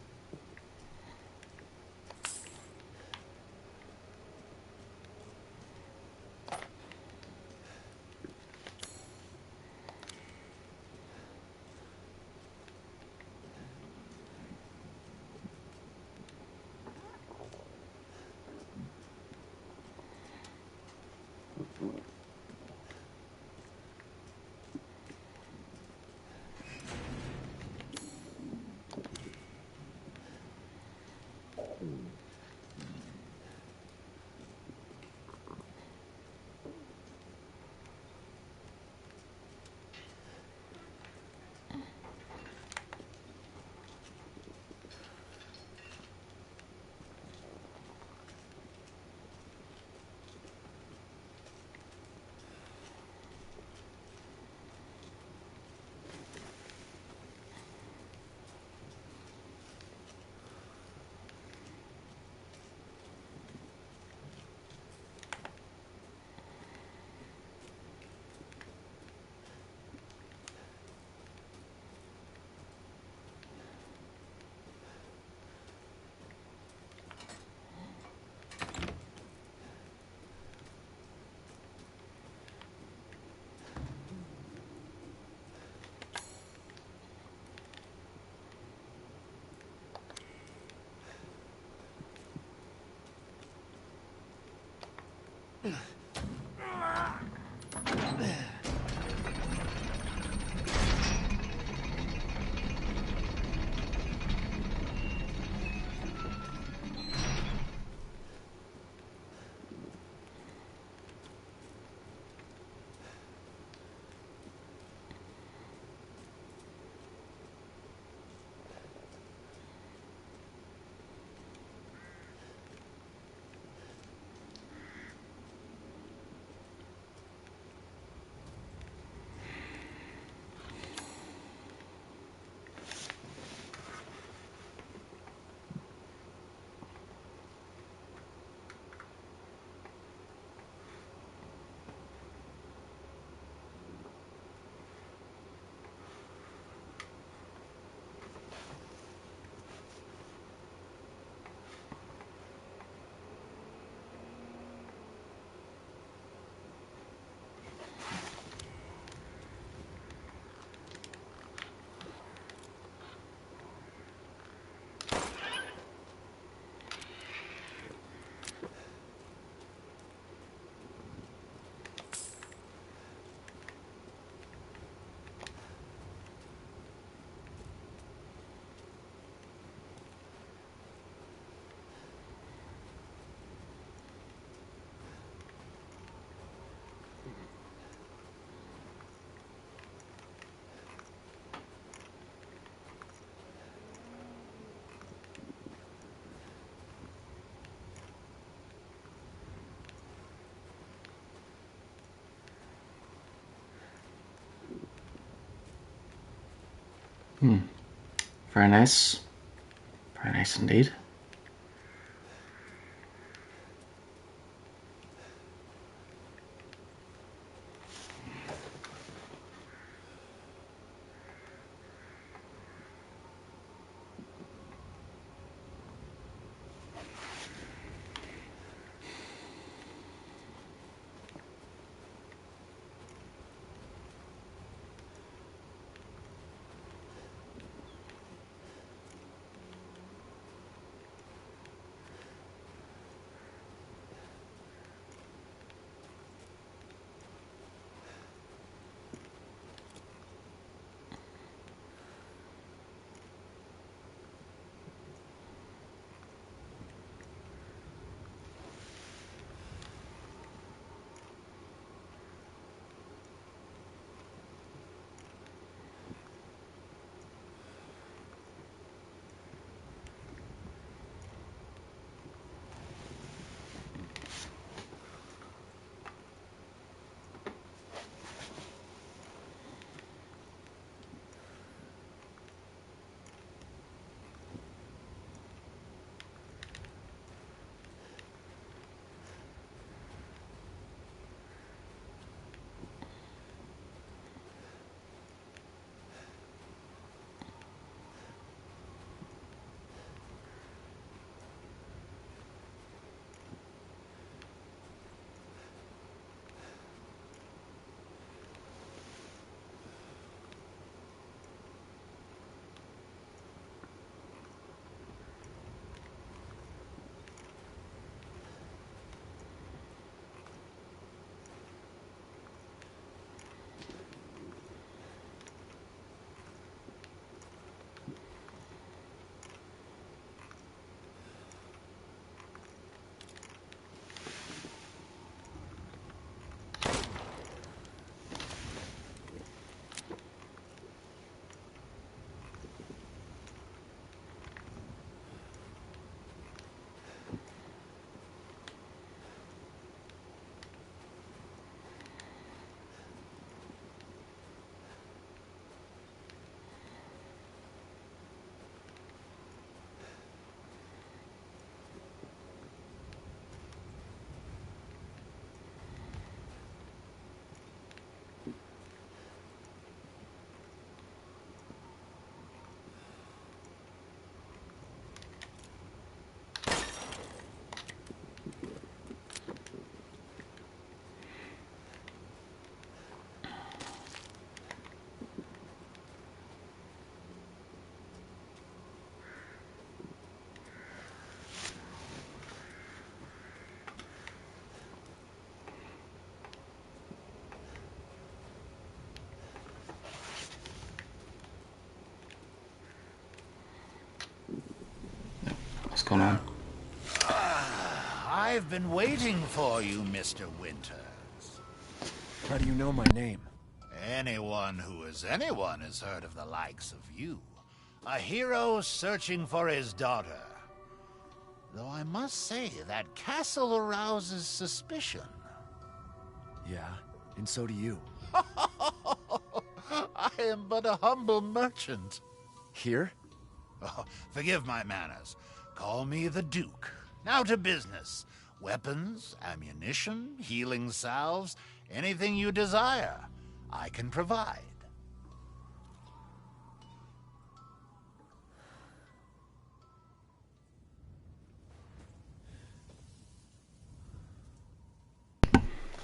Very nice. Very nice indeed. going on. I've been waiting for you, Mr. Winters. How do you know my name? Anyone who is anyone has heard of the likes of you. A hero searching for his daughter. Though I must say, that castle arouses suspicion. Yeah, and so do you. I am but a humble merchant. Here? Oh, forgive my manners. Call me the Duke. Now to business. Weapons, ammunition, healing salves, anything you desire, I can provide.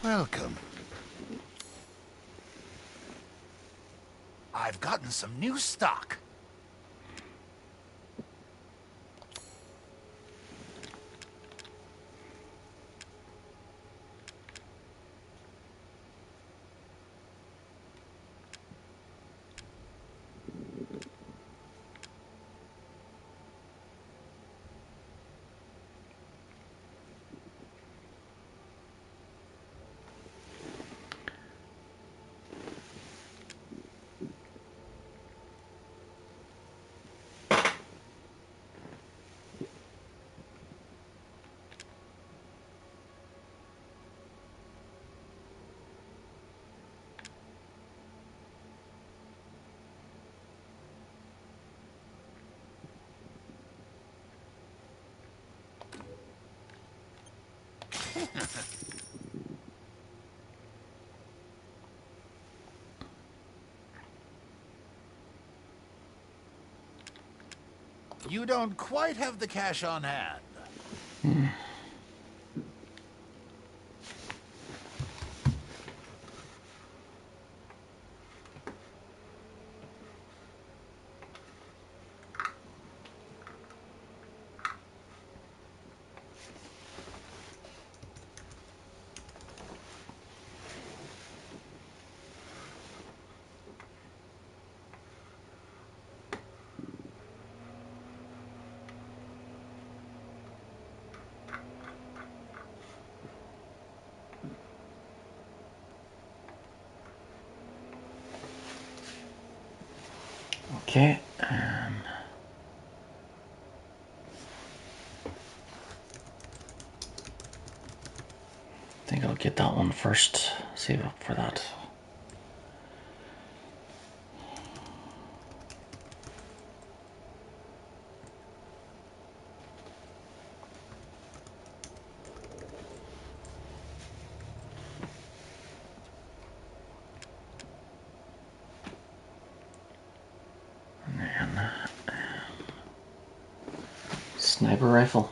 Welcome. I've gotten some new stock. You don't quite have the cash on hand. Okay. I think I'll get that one first. Save up for that. And then sniper rifle.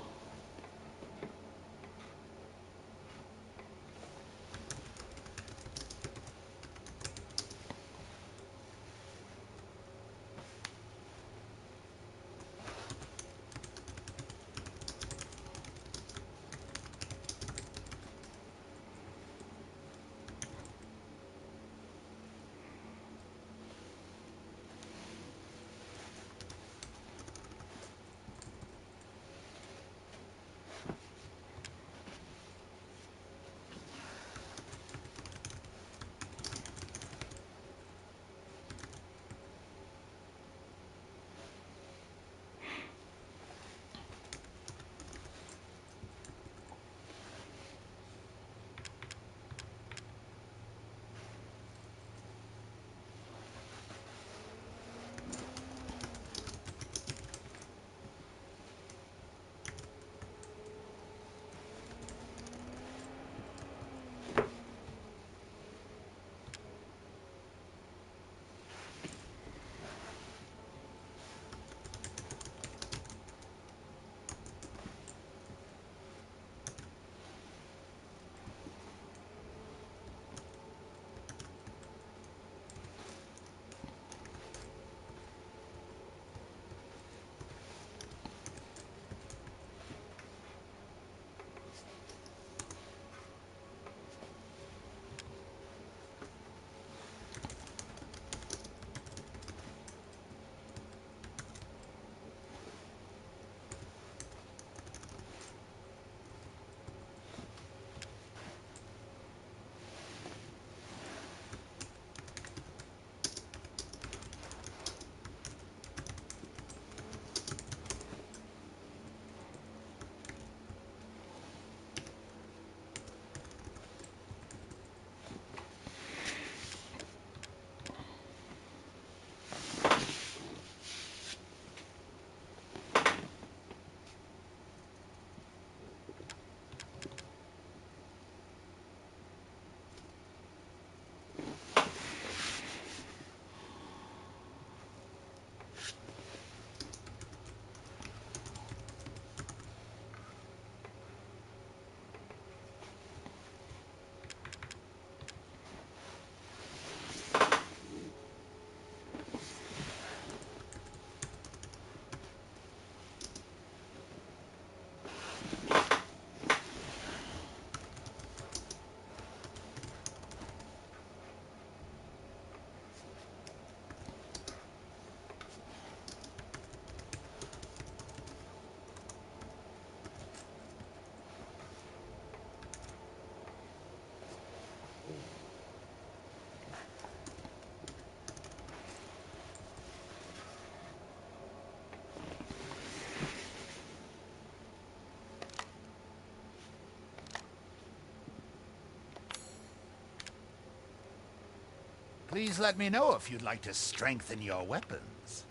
Please let me know if you'd like to strengthen your weapons.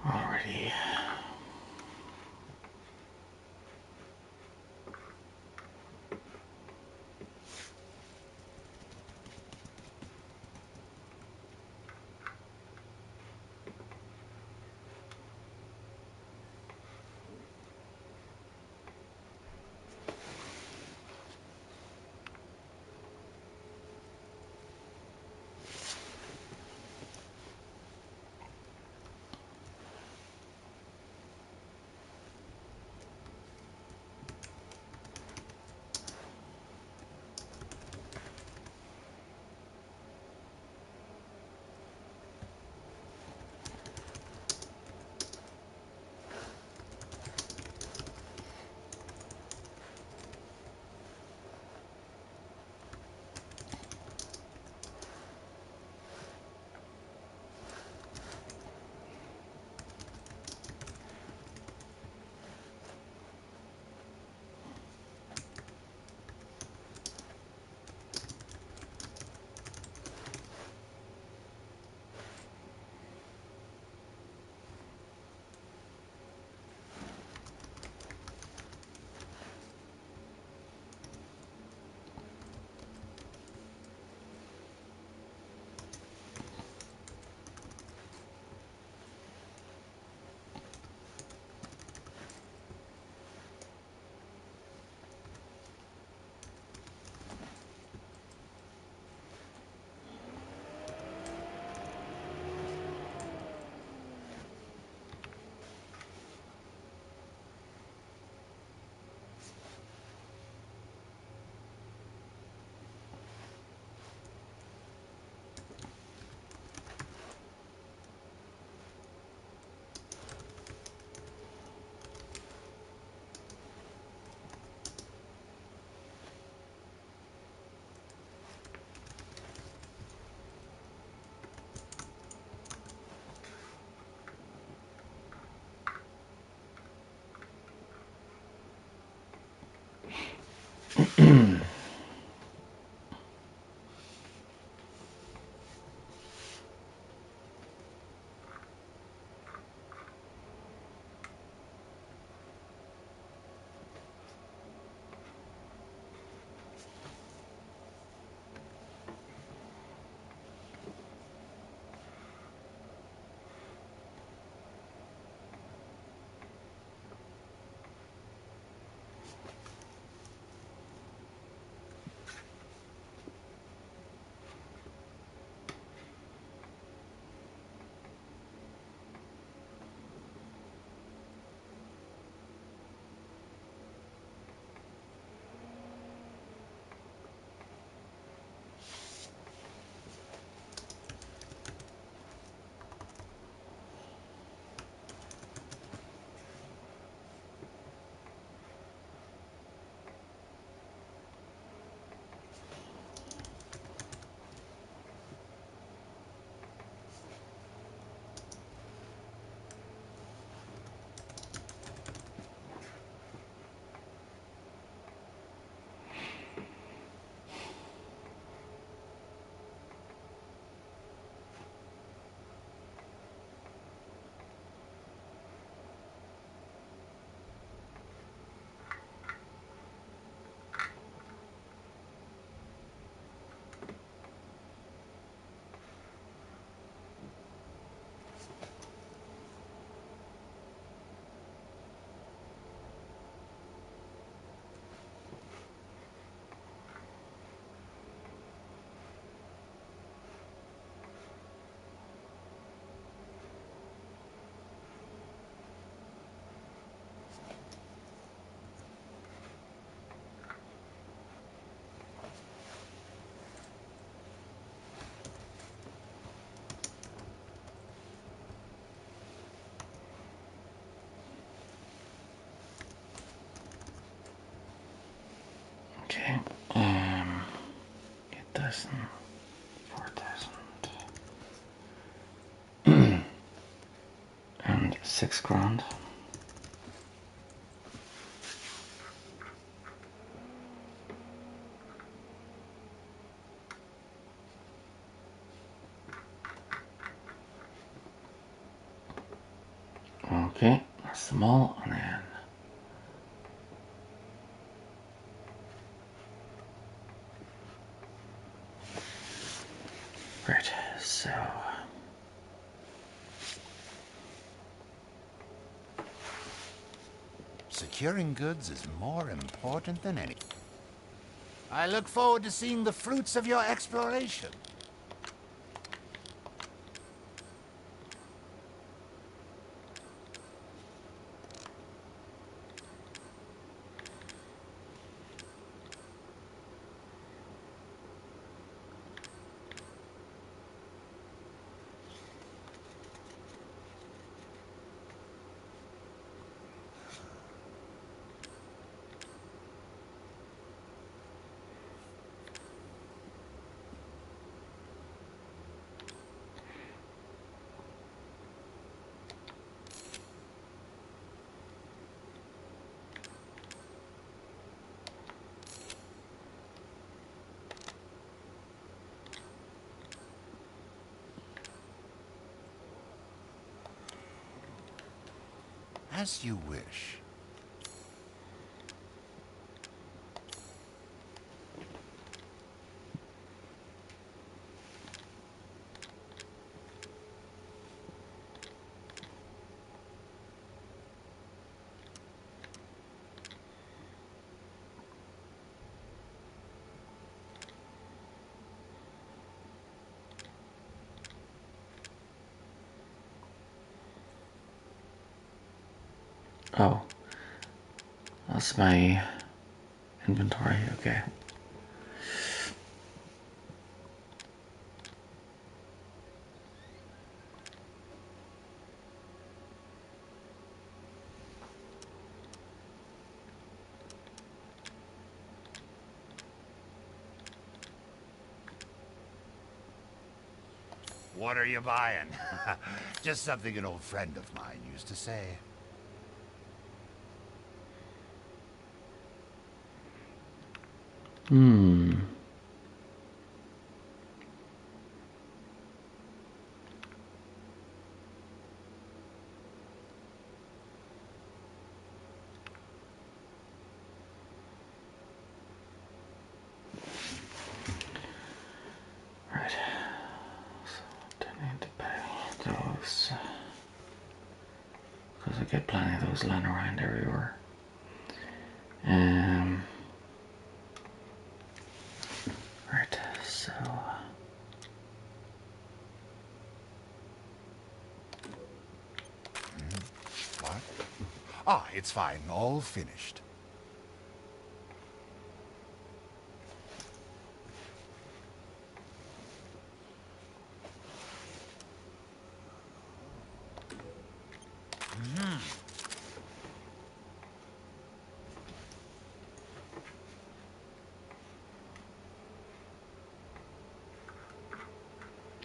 Alrighty. 4,000. 4,000. And 6 grand. Okay, that's them all, and then right, so Securing goods is more important than any. I look forward to seeing the fruits of your exploration. As you wish. oh, that's my inventory. Okay. What are you buying? Just something an old friend of mine used to say. Right. So don't need to pay those because I get plenty of those lying around everywhere. Right. So. What? Ah, it's fine. All finished.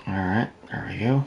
All right. There we go.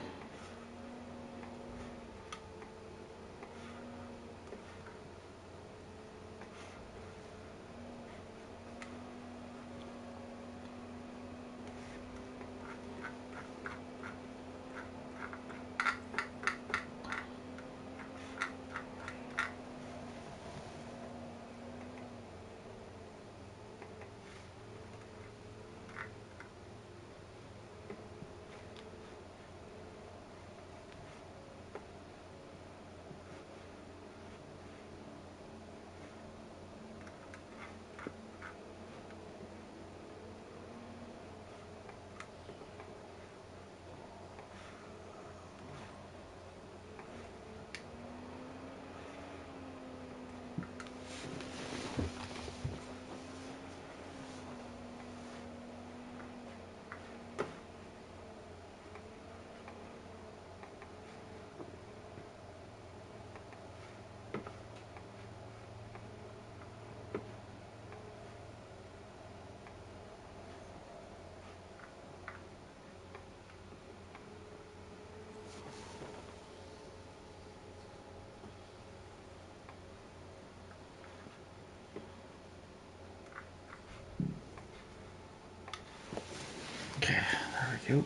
we go.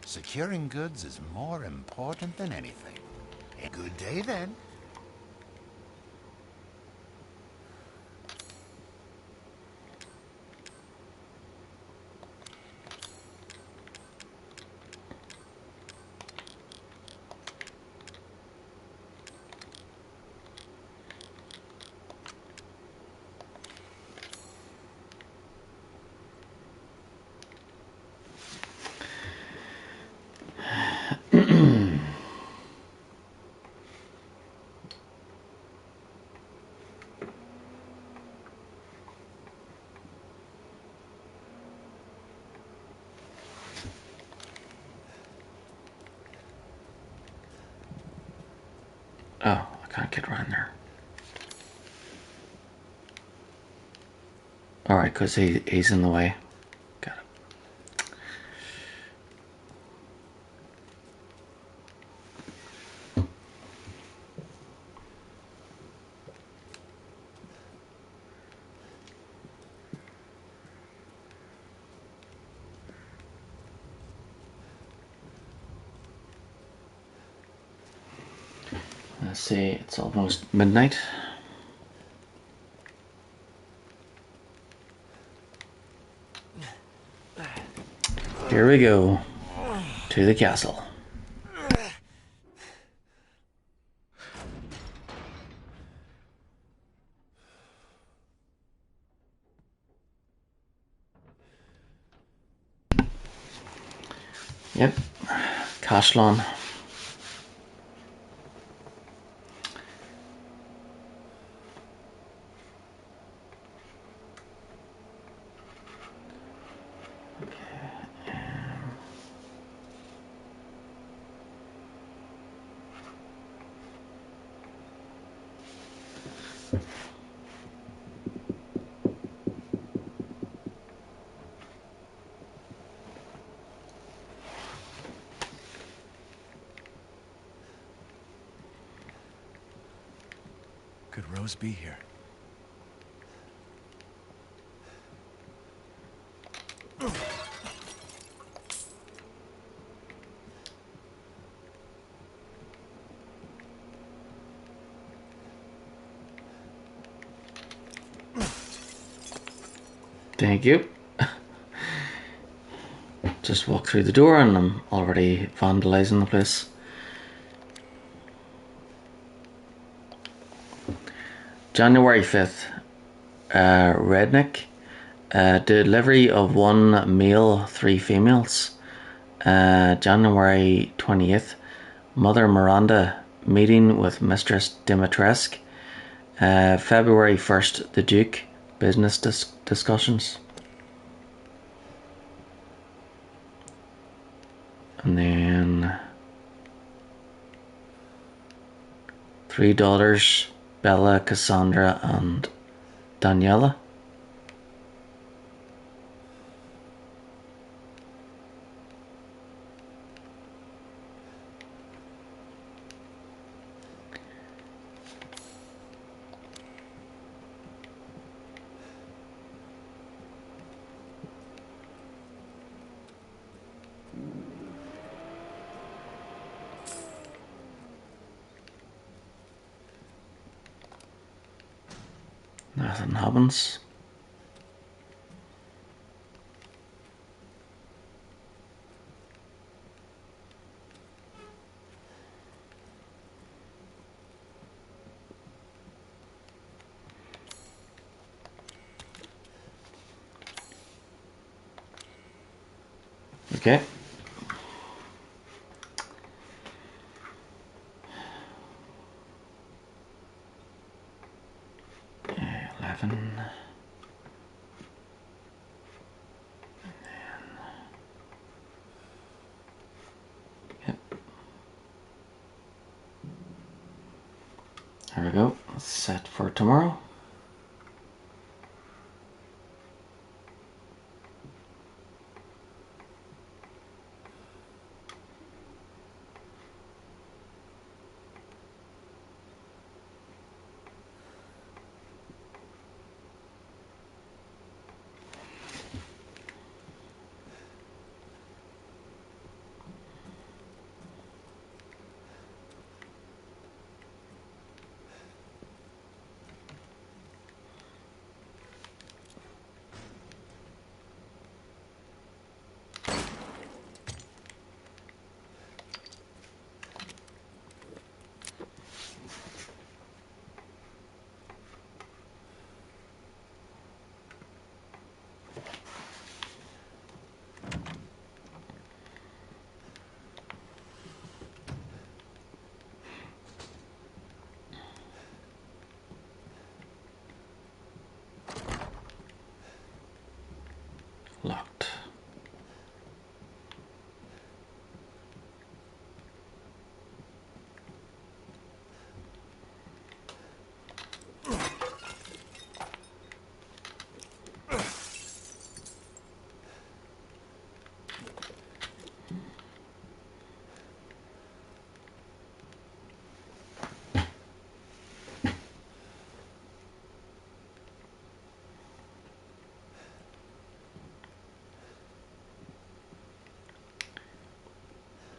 Securing goods is more important than anything. A good day then. Oh, I can't get around there. Alright, because he's in the way. Got it. Let's see, it's almost midnight. Here we go to the castle. Yep, Cashlon. Could Rose be here? Thank you. Just walk through the door and I'm already vandalizing the place. January 5th, Redneck, delivery of 1 male, 3 females. January 20th, Mother Miranda, meeting with Mistress Dimitrescu. February 1st, the Duke, business discussions. And then 3 daughters, Bella, Cassandra and Daniela. Nothing happens. Okay. Yeah, 11. Yep. There we go. That's set for tomorrow. Locked.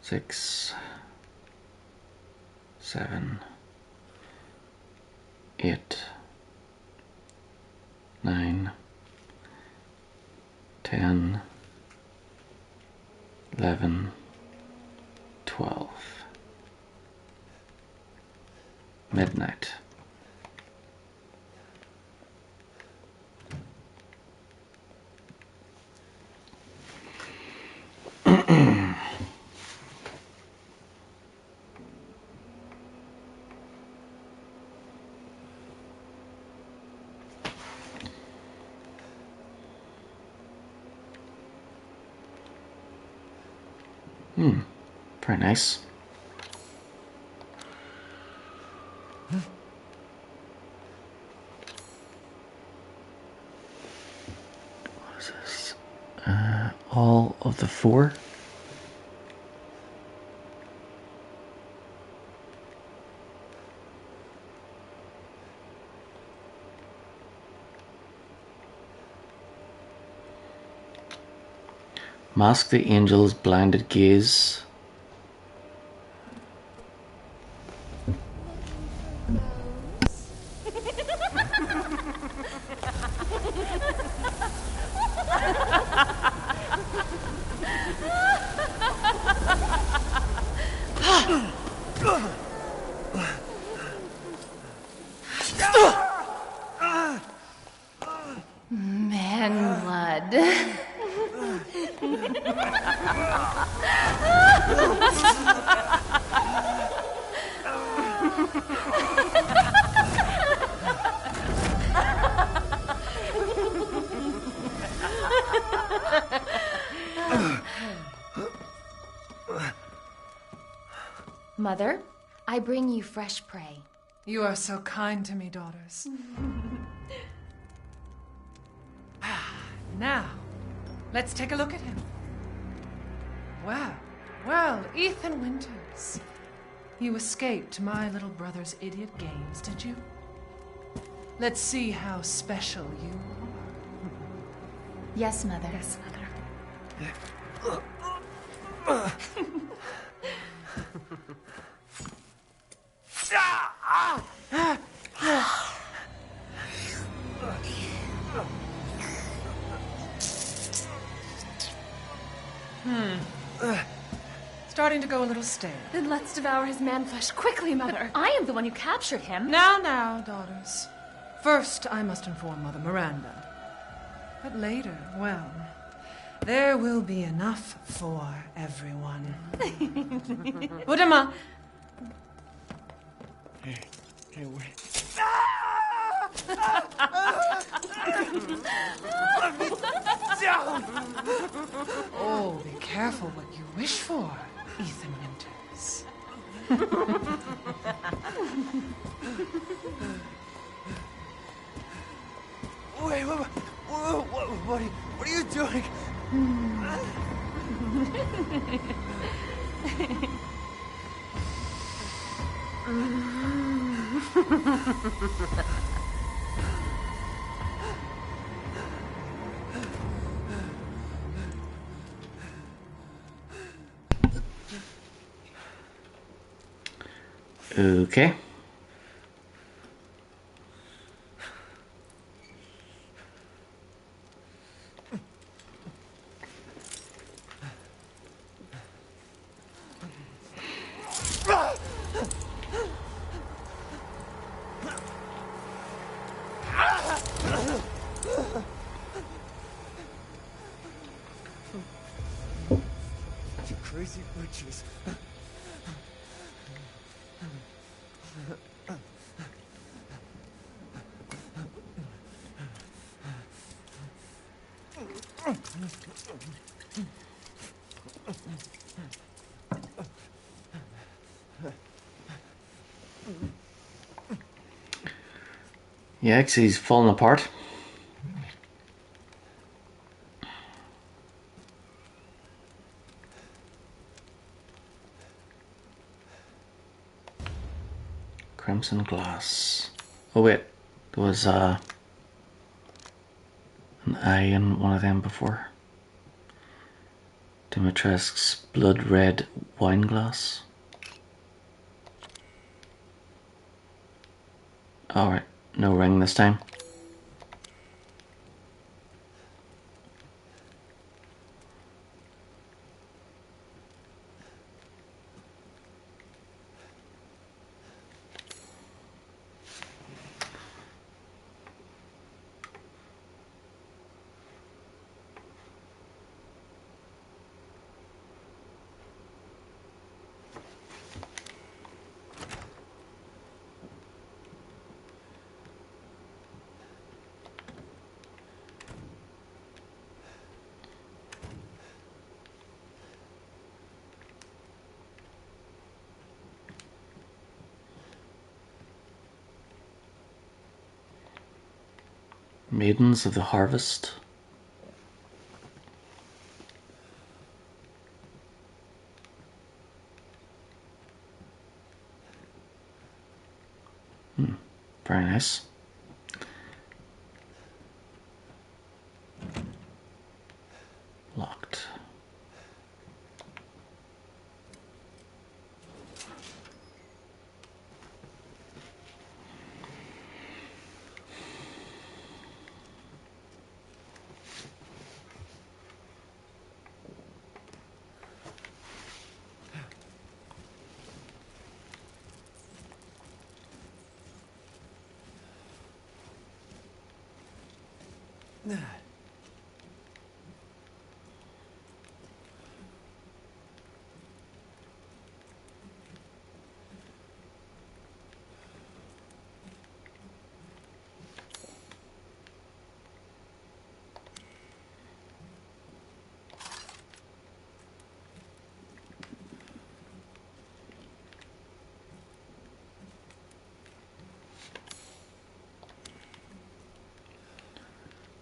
Six, 7, 8, 9, 10, 11, 12. Midnight. Very nice. What is this? All of the 4? Mask the angel's blinded gaze. Man blood. Mother, I bring you fresh prey. You are so kind to me, daughters. Now, let's take a look at him. Well, Ethan Winters. You escaped my little brother's idiot games, did you? Let's see how special you are. Yes, Mother. Yes, Mother. Starting to go a little stale. Then let's devour his man-flesh quickly, Mother. I am the one who captured him. Now, daughters. First, I must inform Mother Miranda. But later, well, there will be enough for everyone. Budama! Hey, wait. Oh, be careful what you wish for, Ethan Winters. Wait, what are you doing? Okay. You crazy bitches. Yeah, 'cause he's falling apart. Crimson glass. Oh wait, there was an eye in one of them before. Dimitrescu's blood red wine glass. Alright, no ring this time. Maidens of the Harvest. Very nice. Locked.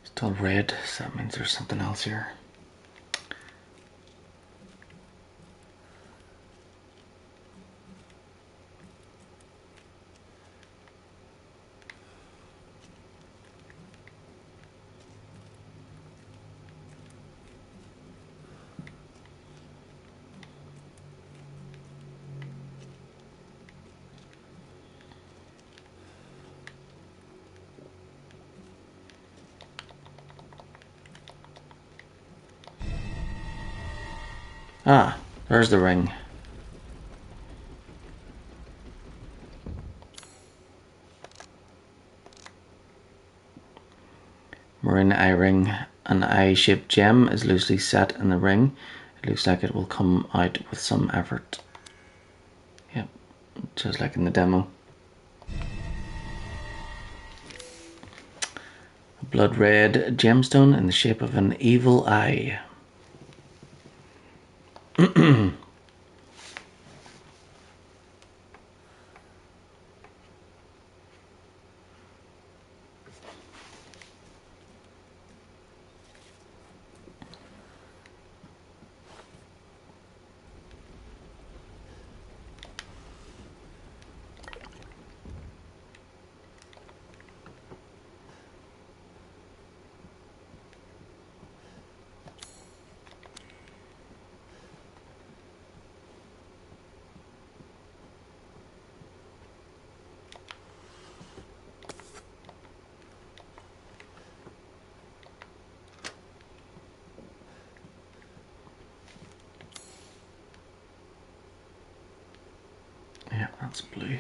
Still red, so that means there's something else here. Ah, there's the ring. Marin eye ring. An eye-shaped gem is loosely set in the ring. It looks like it will come out with some effort. Yep, just like in the demo. A blood red gemstone in the shape of an evil eye. Yeah, that's blue.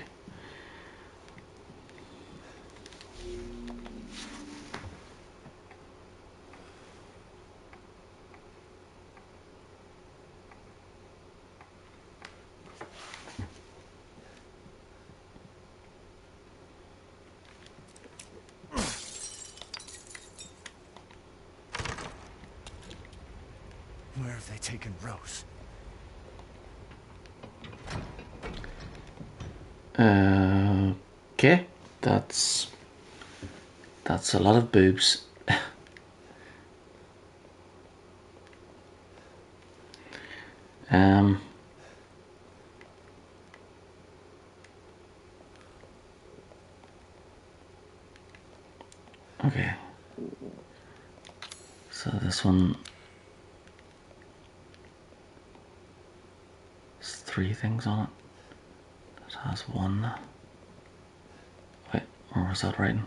Where have they taken Rose? Okay, that's a lot of boobs. Okay, so this one has 3 things on it. It has 1. Wait, where was that writing?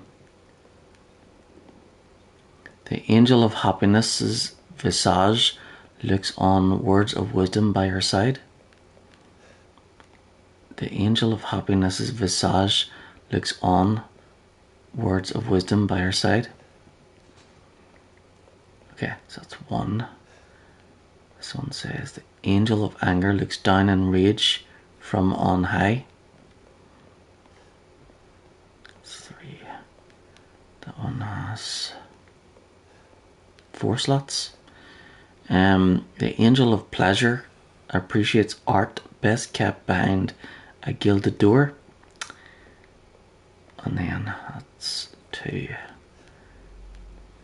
The angel of happiness's visage looks on, words of wisdom by her side. The angel of happiness's visage looks on, words of wisdom by her side. Okay, so that's 1. This one says the angel of anger looks down in rage from on high. That's 3. That one has 4 slots. The angel of pleasure appreciates art best kept behind a gilded door. And then that's 2.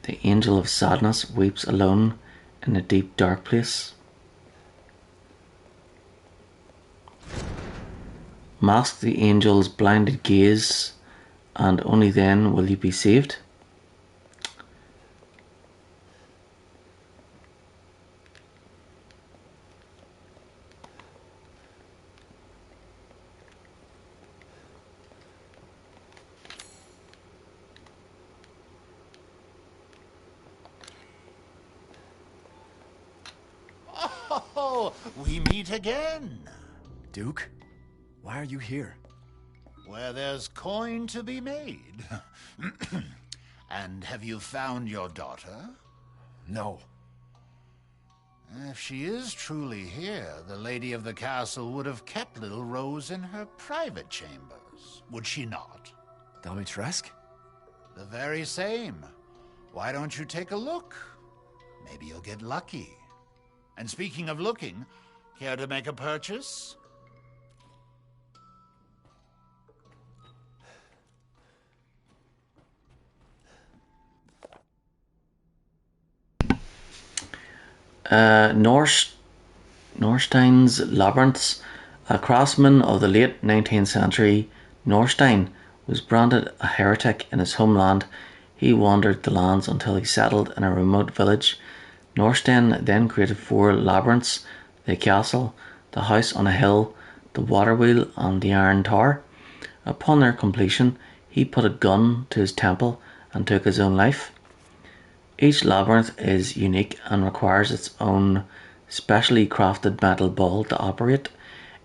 The angel of sadness weeps alone in a deep dark place. Mask the angel's blinded gaze, and only then will you be saved. Oh, we meet again. Duke, why are you here? Where there's coin to be made. And have you found your daughter? No. If she is truly here, the lady of the castle would have kept little Rose in her private chambers, would she not? Dimitrescu? The very same. Why don't you take a look? Maybe you'll get lucky. And speaking of looking, care to make a purchase? Norstein's Labyrinths. A craftsman of the late 19th century, Norstein was branded a heretic in his homeland. He wandered the lands until he settled in a remote village. Norstein then created 4 labyrinths: the castle, the house on a hill, the water wheel, and the iron tower. Upon their completion, he put a gun to his temple and took his own life. Each labyrinth is unique and requires its own specially crafted metal ball to operate.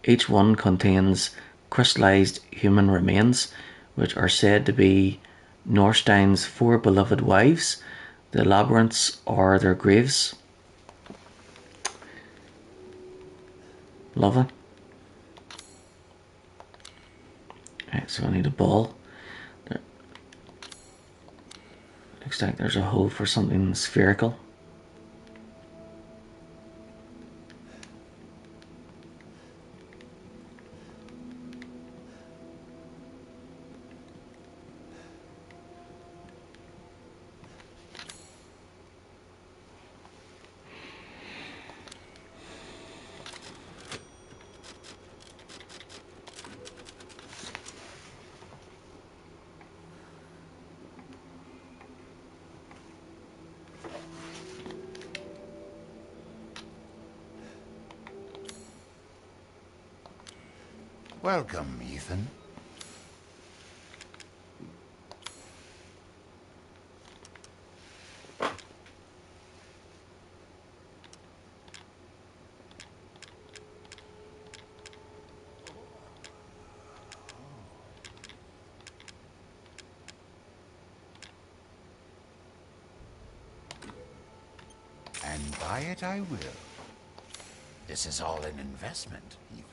Each one contains crystallized human remains, which are said to be Norstein's 4 beloved wives. The labyrinths are their graves. Lovely. Right, so I need a ball. There. Looks like there's a hole for something spherical. Welcome, Ethan. And buy it I will. This is all an investment, Ethan.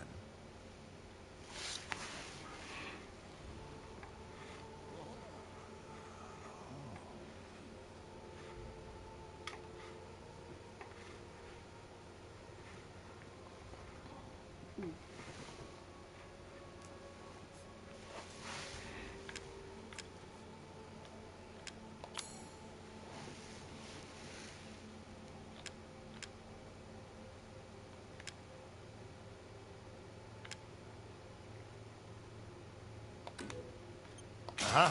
Uh-huh.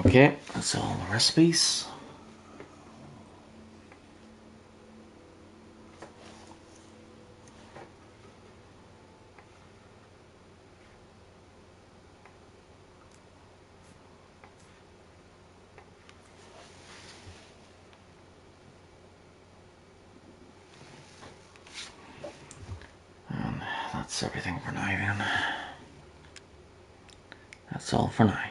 Okay, that's all the recipes. And that's everything for now then. That's all for now.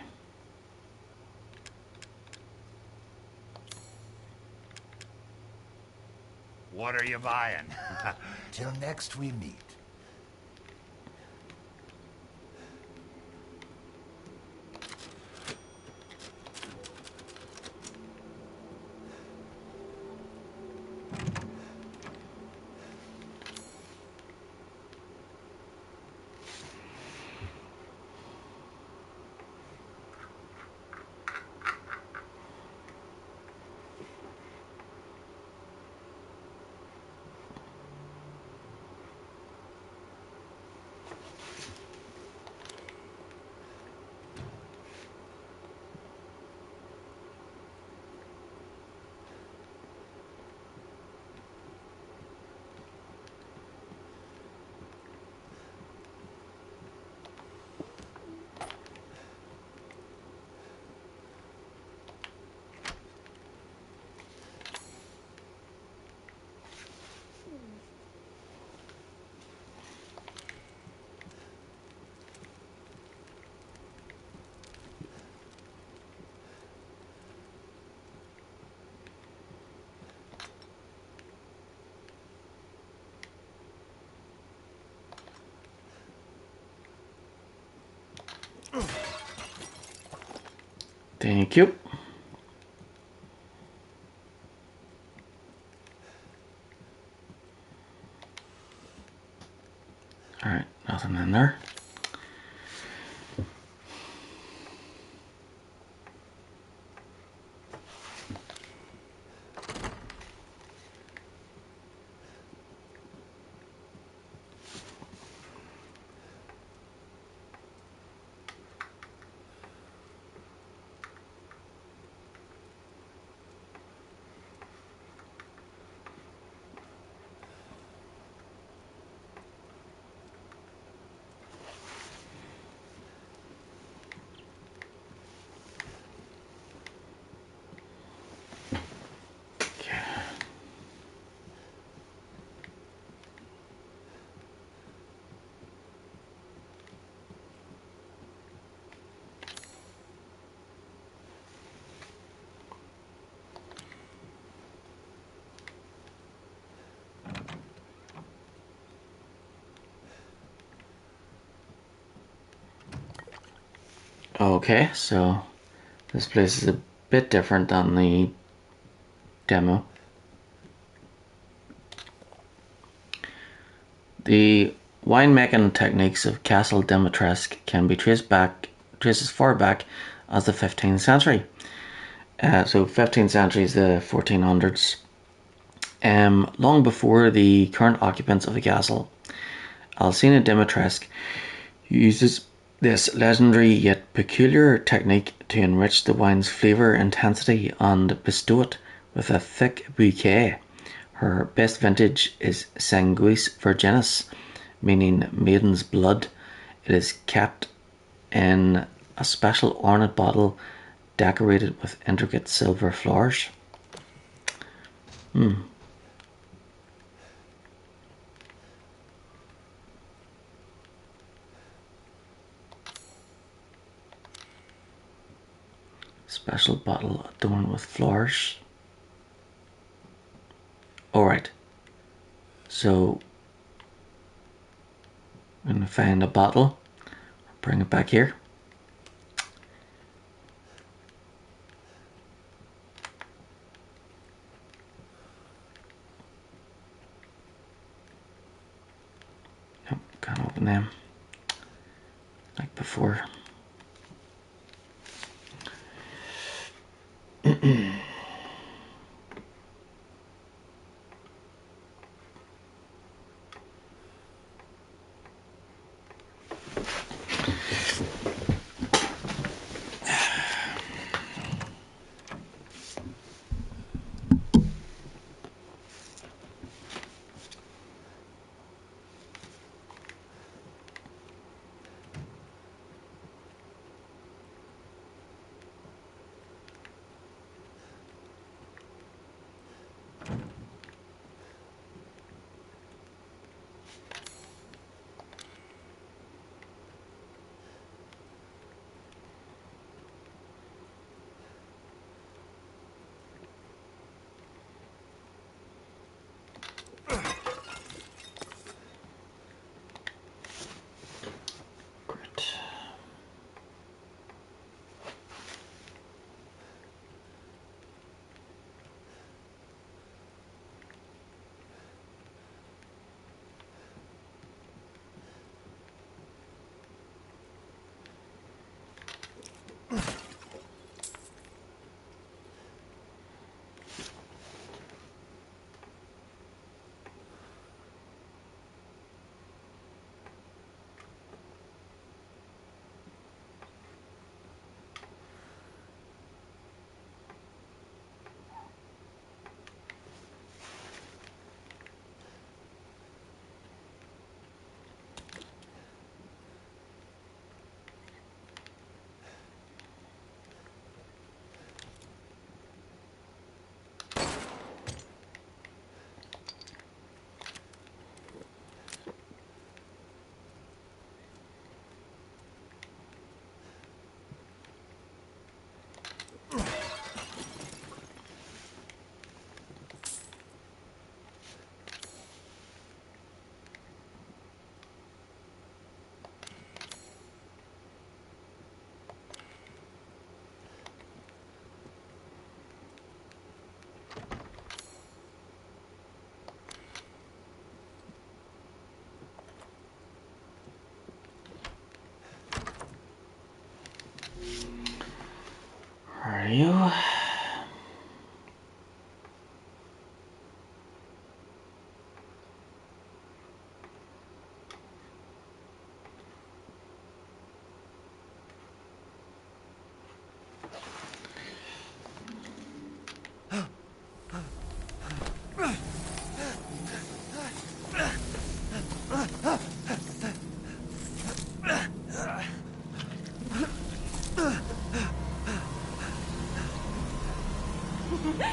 What are you buying? Till next we meet. Thank you. Alright, nothing in there. Okay, so this place is a bit different than the demo. The winemaking techniques of Castle Dimitrescu can be traced as far back as the 15th century. So 15th century is the 1400s. Long before the current occupants of the castle, Alcina Dimitrescu uses this legendary yet peculiar technique to enrich the wine's flavour intensity and bestow it with a thick bouquet. Her best vintage is Sanguis Virginis, meaning maiden's blood. It is kept in a special ornate bottle decorated with intricate silver flowers. Special bottle adorned with flowers. Alright. So I'm going to find a bottle. Bring it back here. Nope, can't open them. Like before. Are you?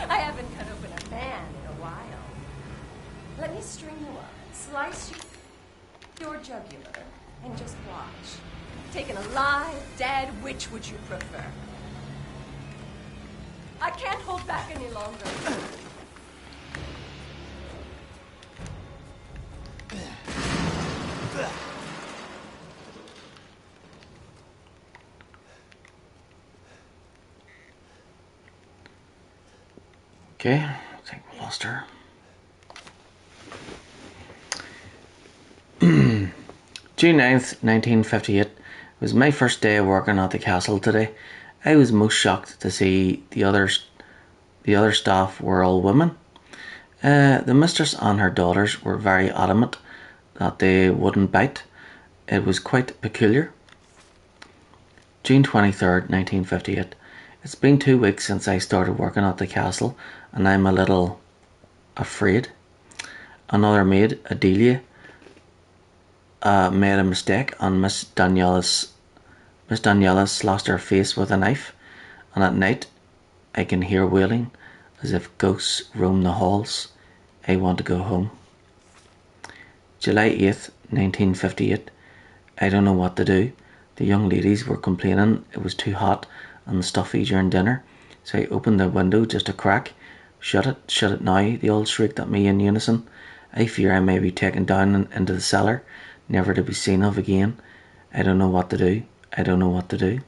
I haven't cut open a man in a while. Let me string you up, slice your jugular, and just watch. Taken alive, dead, which would you prefer? I can't hold back any longer. Okay, I think we lost her. June 9th, 1958 was my first day working at the castle today. I was most shocked to see the other staff were all women. The mistress and her daughters were very adamant that they wouldn't bite. It was quite peculiar. June 23rd, 1958. It's been 2 weeks since I started working at the castle, and I'm a little afraid. Another maid, Adelia, made a mistake, and Miss Daniela's slashed her face with a knife, and at night I can hear wailing as if ghosts roam the halls. I want to go home. July 8th, 1958. I don't know what to do. The young ladies were complaining it was too hot and stuffy during dinner, so I opened the window just a crack. Shut it now, they all shrieked at me in unison. I fear I may be taken down into the cellar, never to be seen of again. I don't know what to do. I don't know what to do.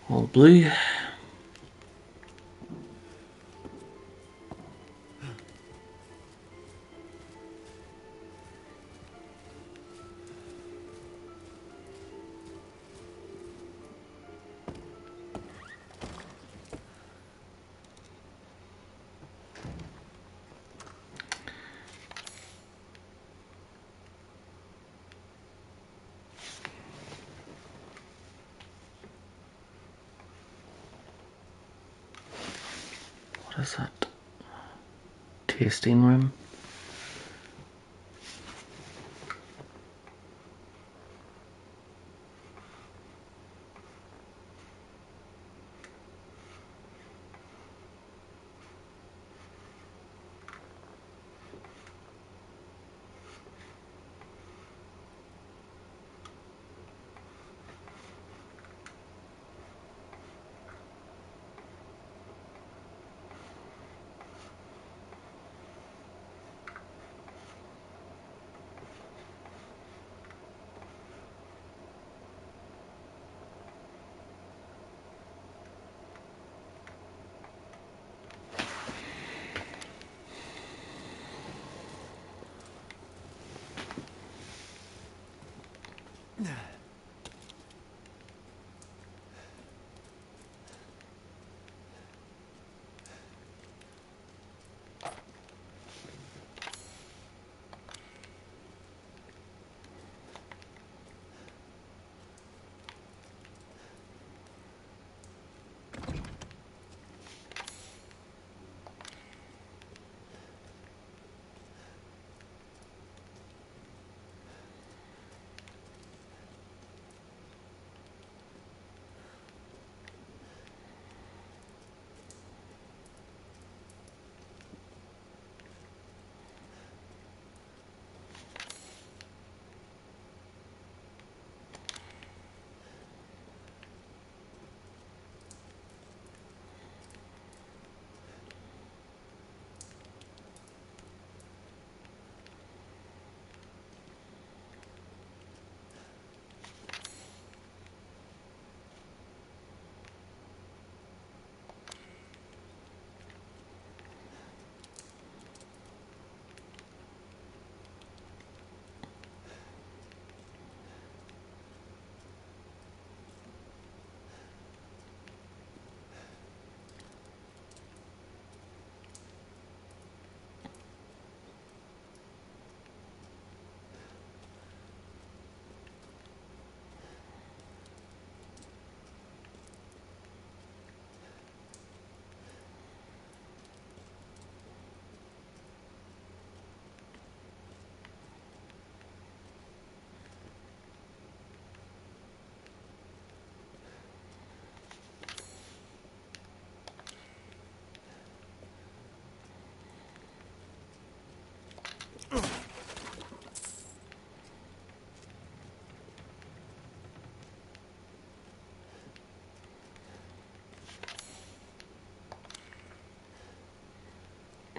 All blue. What is that? Tasting room.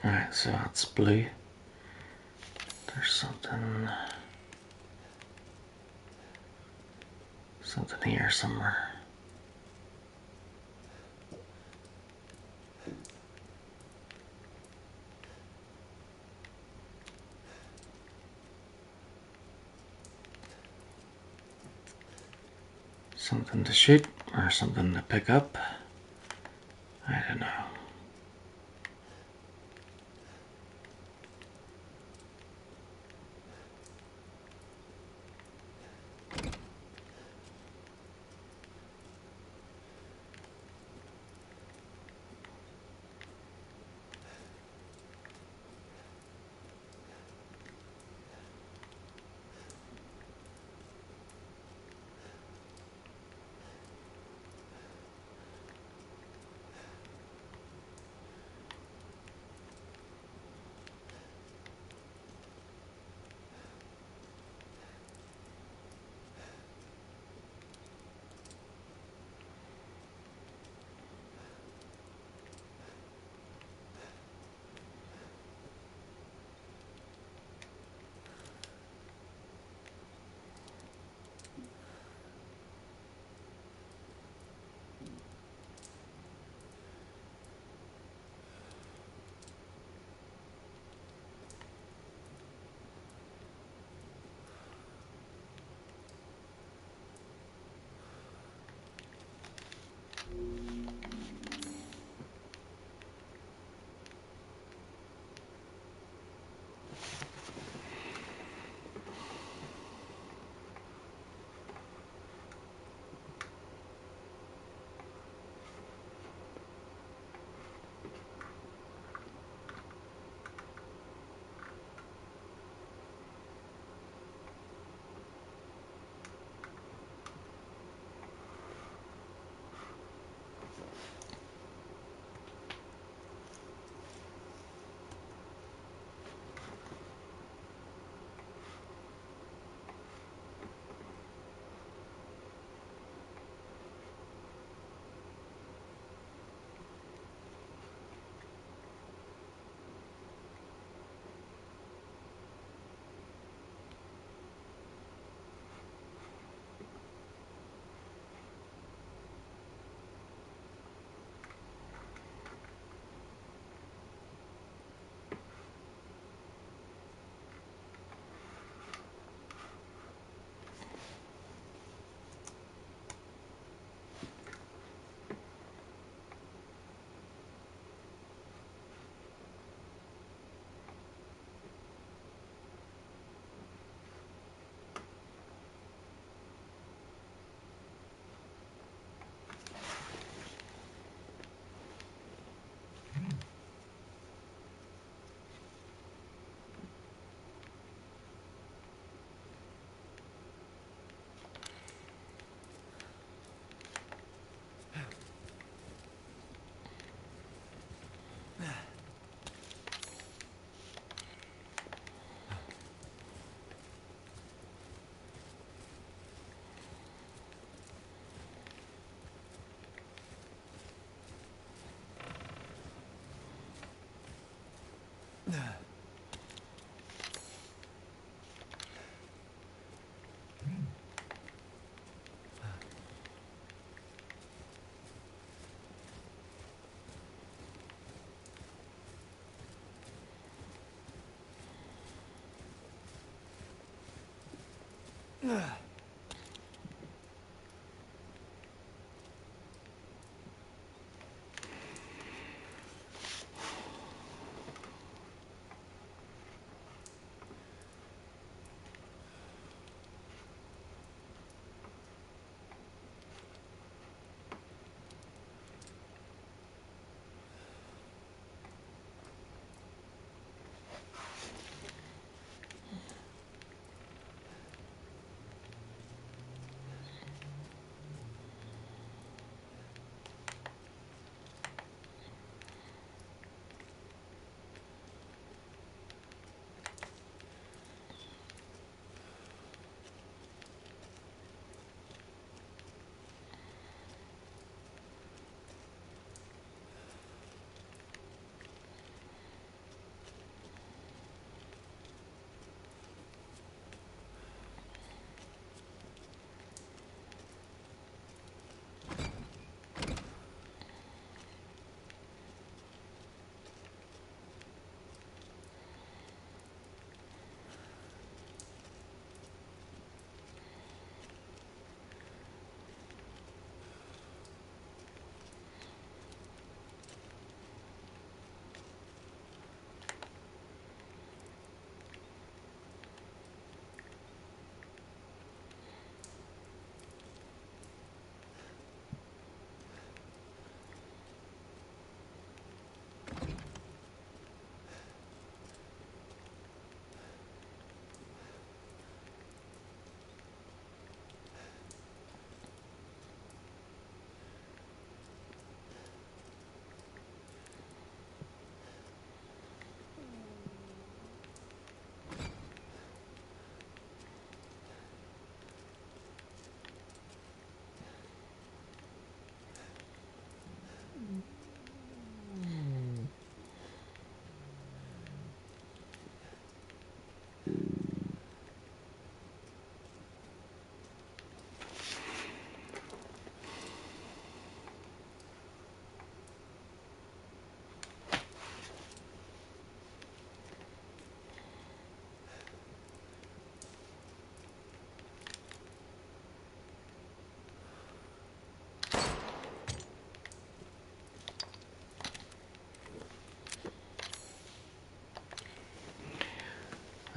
Alright, so that's blue. There's something here somewhere. Something to shoot or something to pick up. I don't know.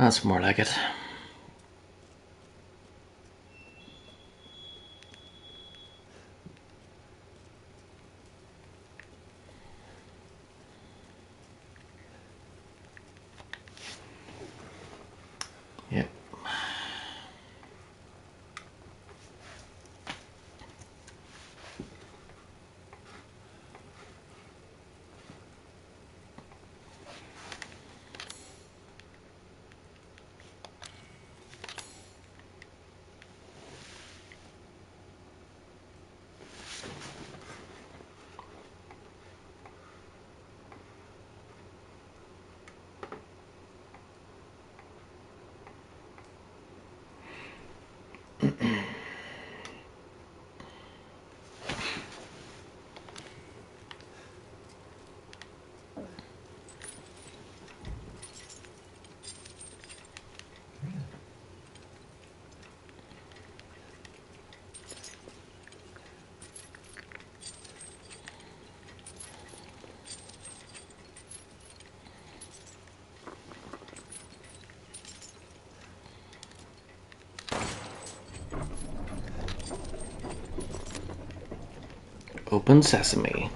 That's more like it. Yep. Open sesame.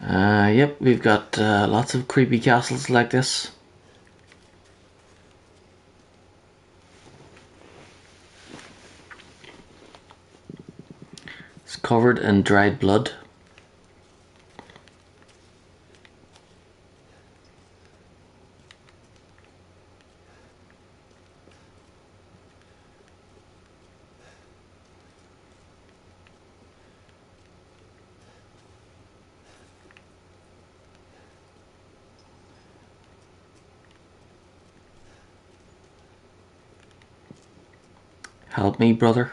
Yep, we've got lots of creepy castles like this. It's covered in dried blood. Help me, brother.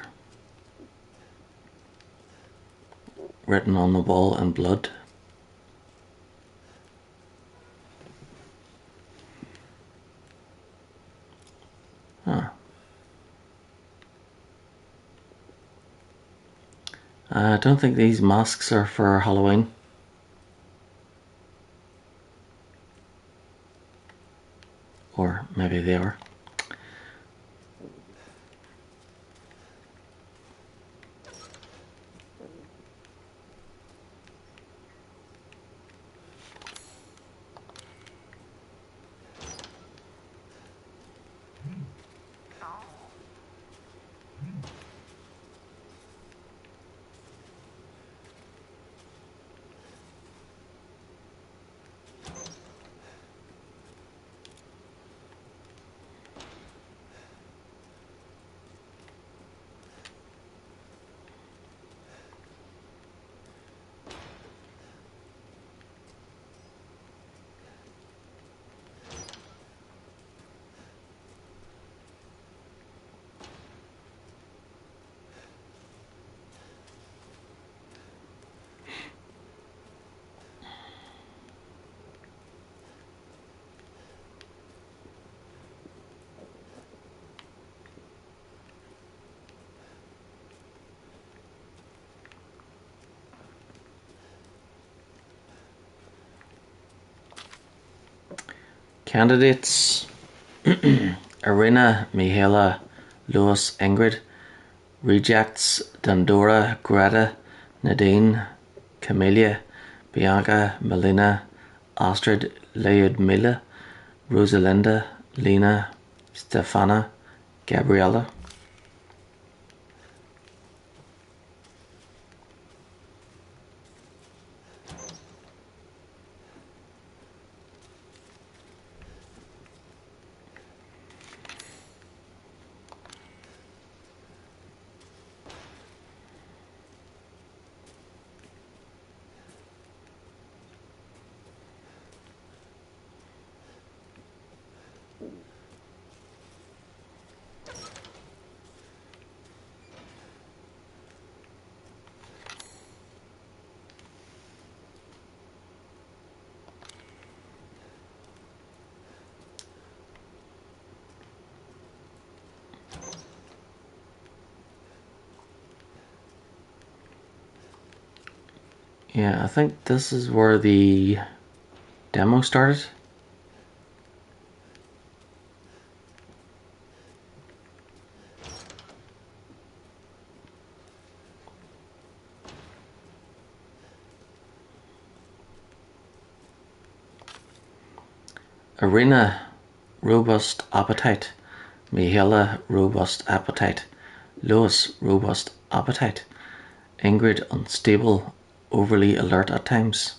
Written on the wall in blood. Huh. I don't think these masks are for Halloween. Or maybe they are. Candidates: Irina, Mihaela, Lewis, Ingrid. Rejects: Dandora, Greta, Nadine, Camelia, Bianca, Melina, Astrid, Lyudmila, Rosalinda, Lena, Stefana, Gabriella. Yeah, I think this is where the demo started. Irina, robust appetite. Mihaela, robust appetite. Lois, robust appetite. Ingrid, unstable, overly alert at times.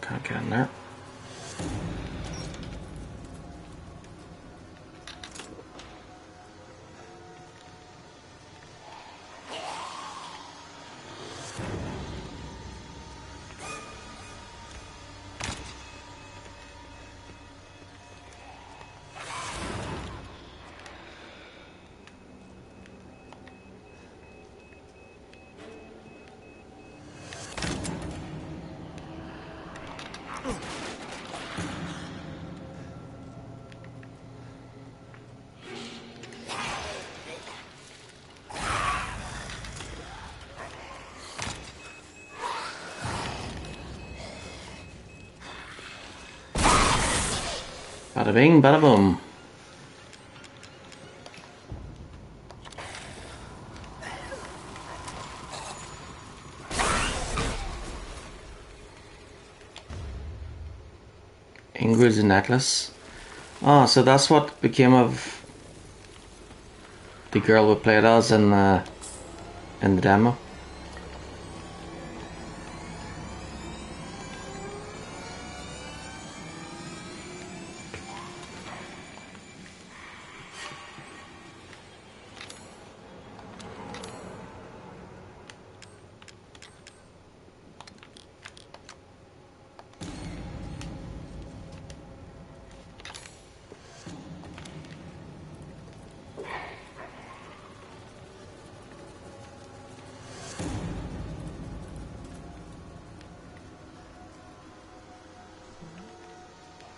Can't get in there. Bada bing, bada boom. Ingrid's necklace. Oh, so that's what became of the girl we played as in the demo.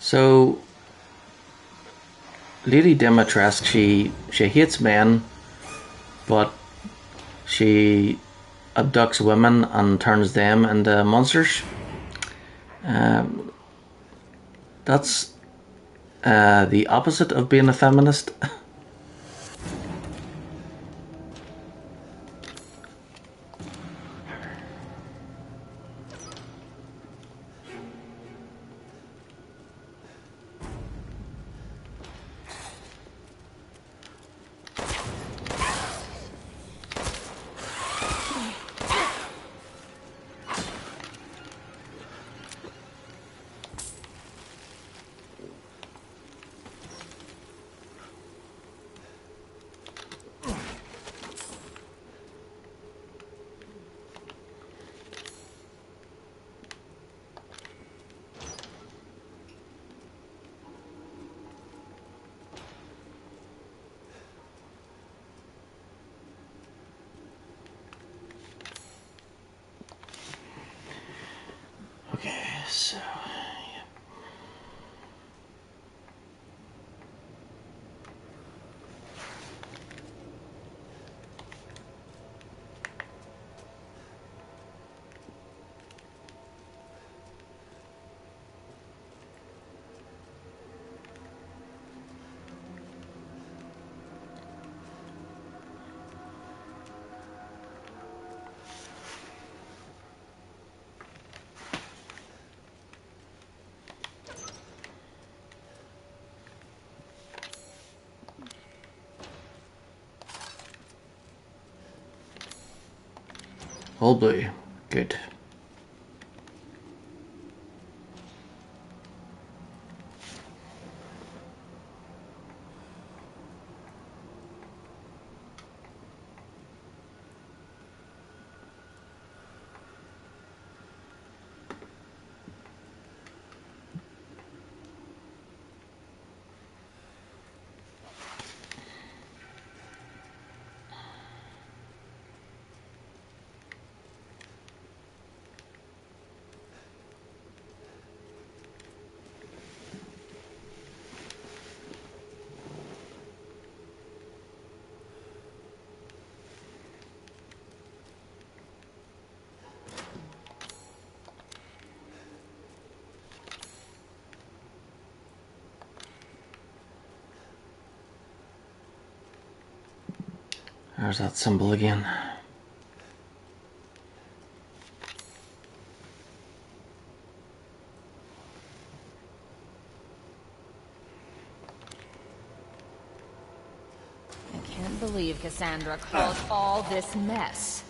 So, Lady Dimitrescu, she hates men, but she abducts women and turns them into monsters. That's the opposite of being a feminist. Okay, so all blue, good. There's that symbol again. I can't believe Cassandra caused all this mess.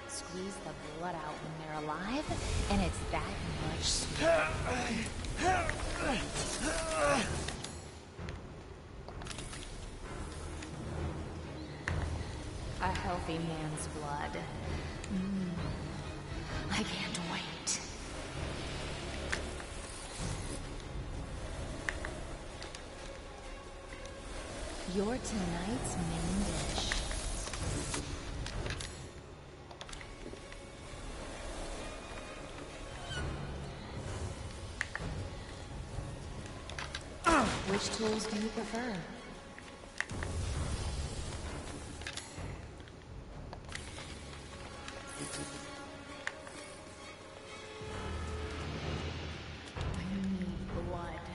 Squeeze the blood out when they're alive, and it's that much sweeter. A healthy man's blood. I can't wait. You're tonight's main dish. Which tools do you prefer? Blood.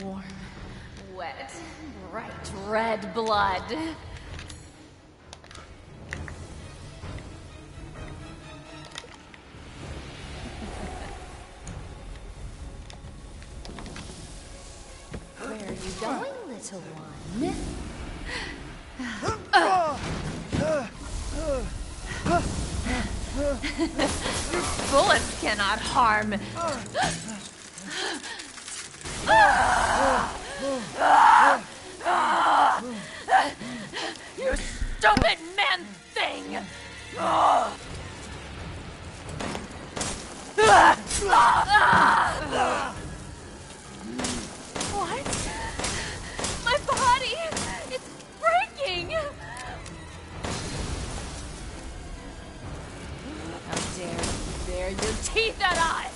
Warm, wet, bright red blood. Where are you going, little one? Bullets cannot harm. You stupid man thing! What? My body! It's breaking! How dare you bare your teeth at us!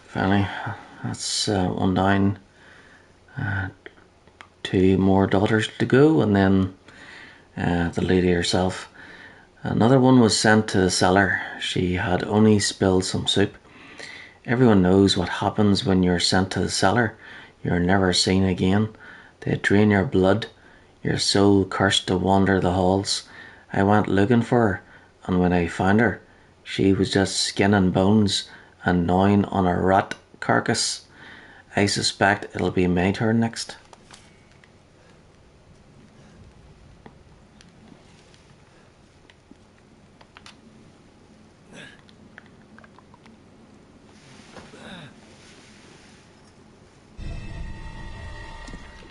Finally, that's one down. 2 more daughters to go, and then the lady herself. Another one was sent to the cellar. She had only spilled some soup. Everyone knows what happens when you're sent to the cellar. You're never seen again. They drain your blood. Your soul cursed to wander the halls. I went looking for her, and when I found her, she was just skin and bones and gnawing on a rat carcass. I suspect it'll be my turn next.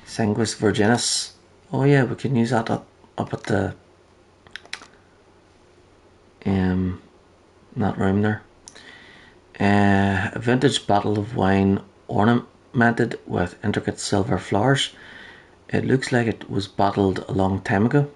Sanguis Virginis. Oh yeah, we can use that up at the that room there. A vintage bottle of wine ornamented with intricate silver flowers. It looks like it was bottled a long time ago.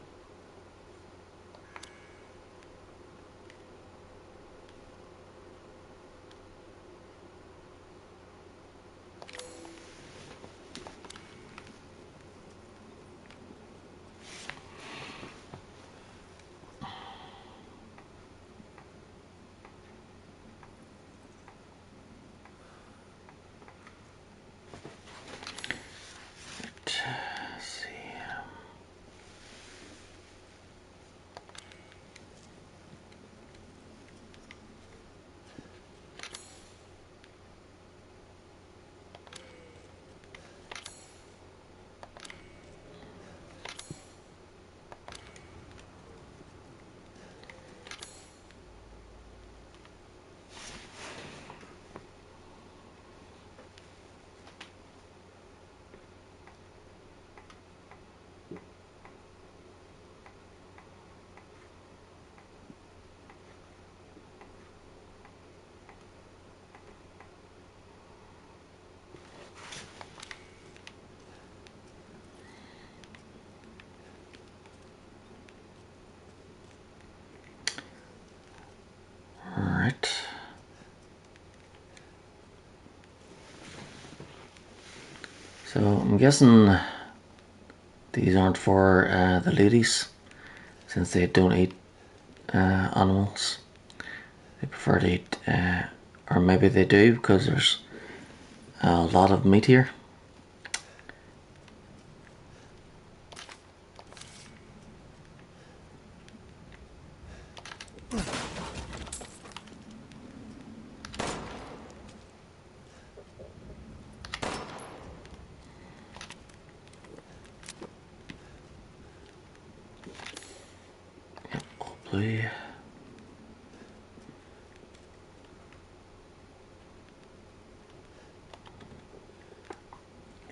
So I'm guessing these aren't for the ladies, since they don't eat animals. They prefer to eat, or maybe they do because there's a lot of meat here. Blue.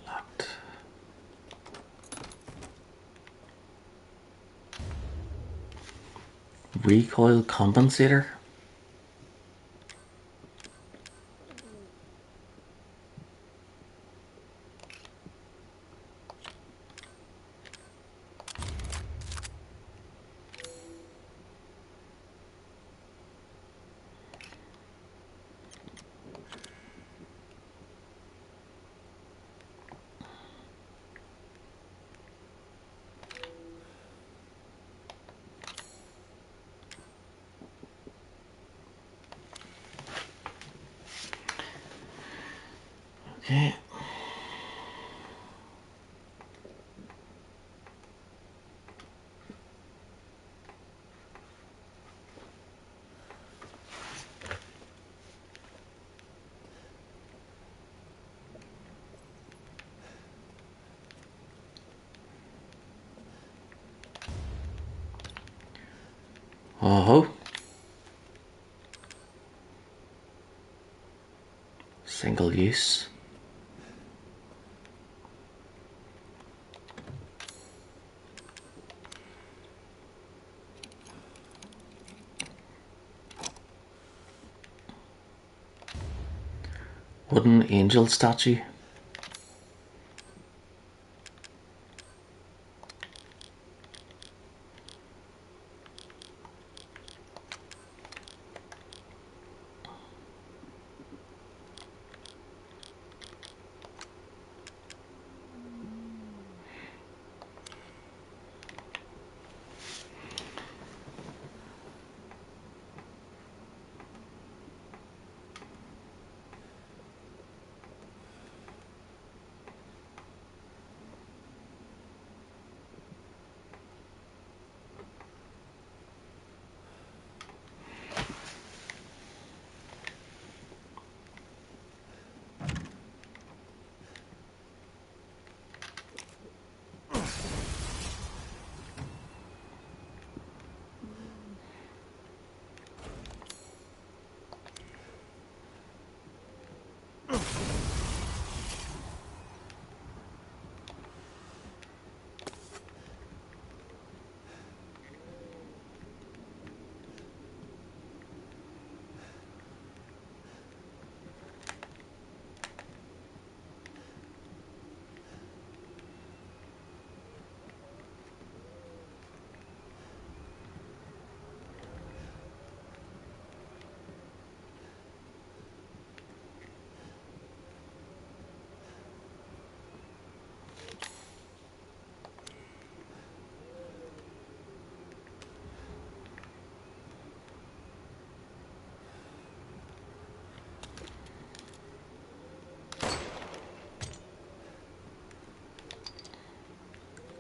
Locked. Recoil compensator. Okay. Oh, single use. Wooden angel statue.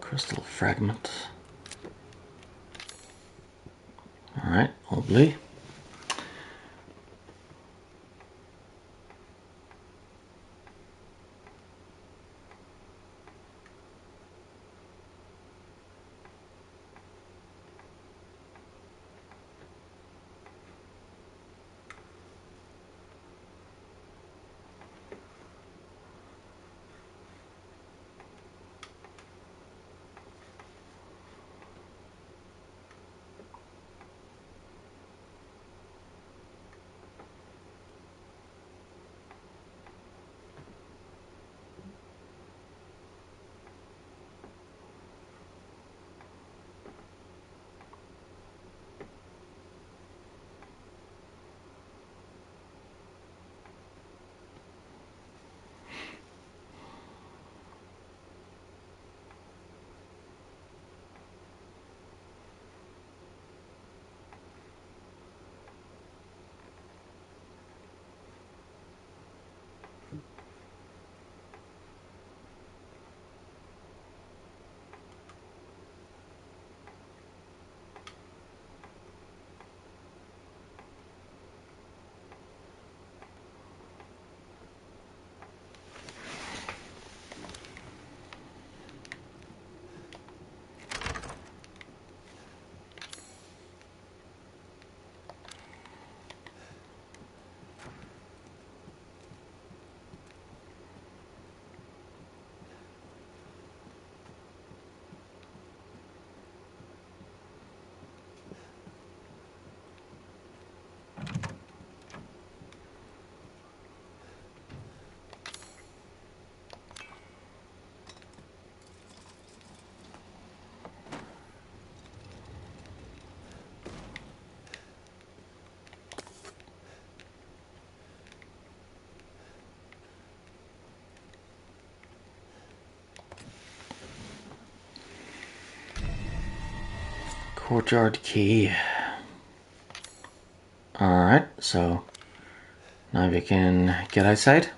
Crystal fragment. Alright, all blue. Courtyard key. Alright, so now we can get outside.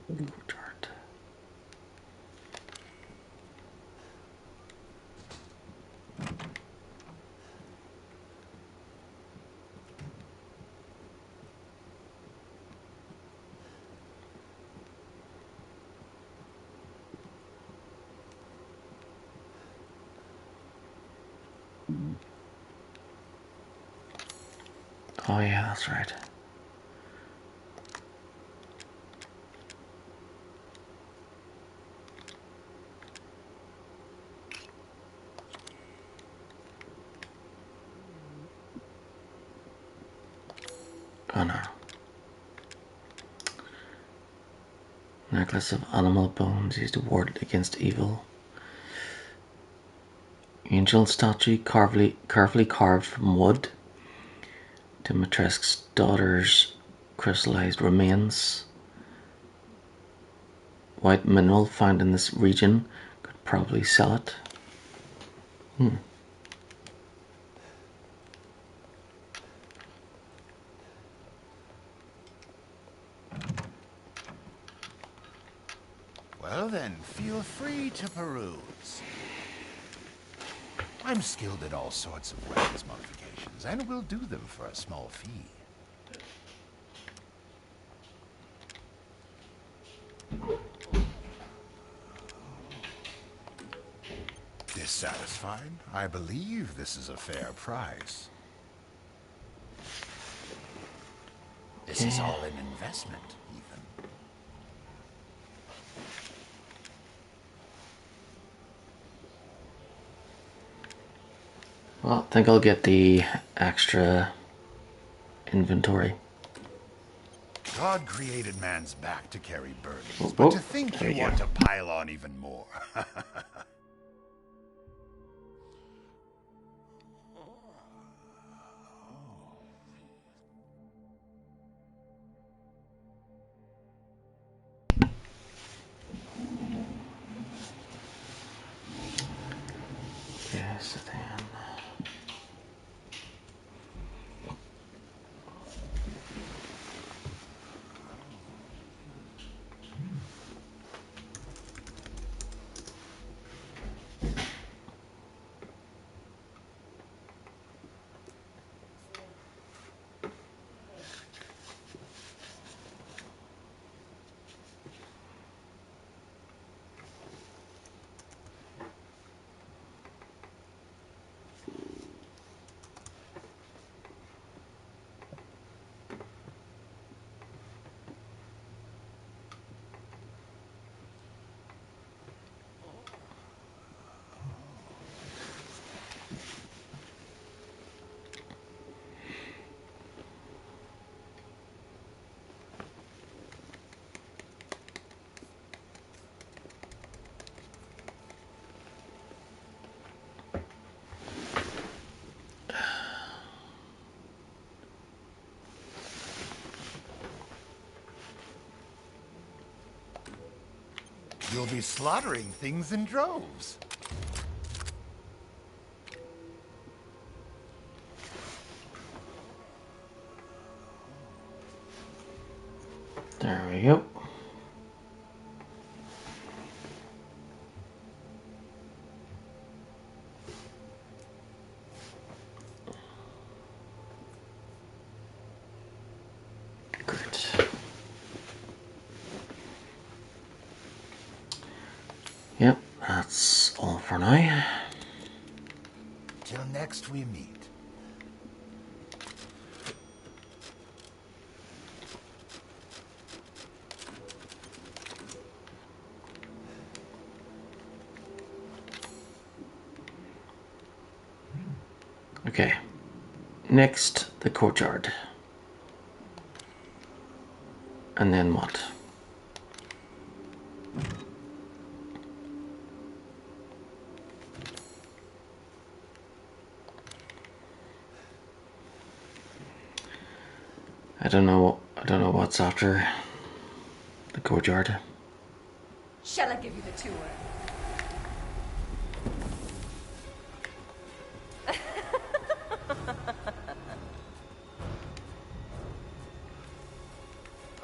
Courtyard. Oh yeah, that's right. Oh no. Necklace of animal bones used to ward against evil. Angel statue carefully carved from wood. Dimitrescu's daughter's crystallized remains. White mineral found in this region. Could probably sell it. Well then, feel free to peruse. I'm skilled in all sorts of weapons modifications, and will do them for a small fee. Dissatisfied? I believe this is a fair price. This is all an investment, even. Well, I think I'll get the extra inventory. God created man's back to carry burdens, Oh, but to think there you you want go. to pile on even more. Yes, then. You'll be slaughtering things in droves. There we go. Good. Yep, that's all for now. Till next we meet. Okay. Next, the courtyard. And then what? I don't know what's after the courtyard. Shall I give you the tour?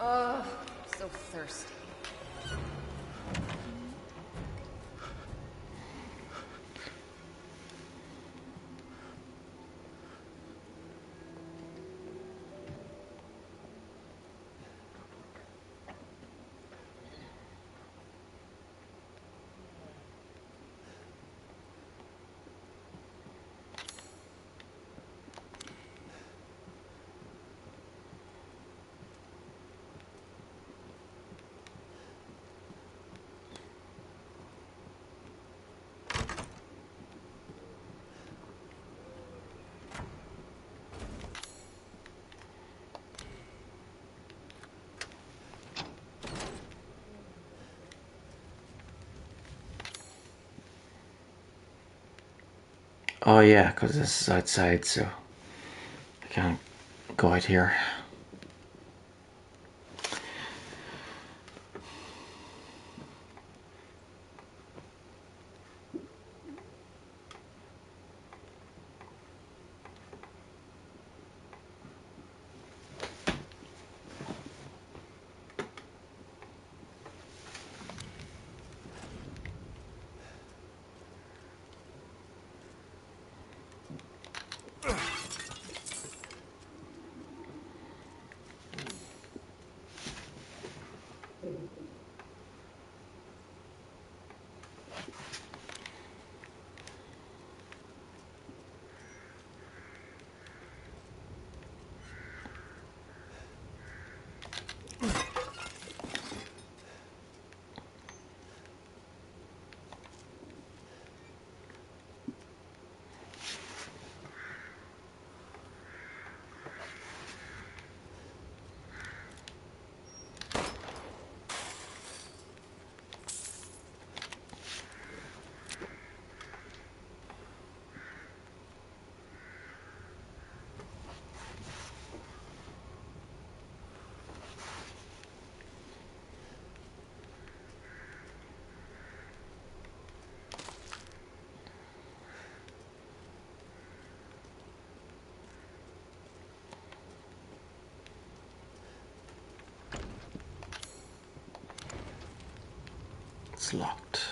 Oh, so thirsty. Oh yeah, because this is outside, so I can't go out here. It's locked.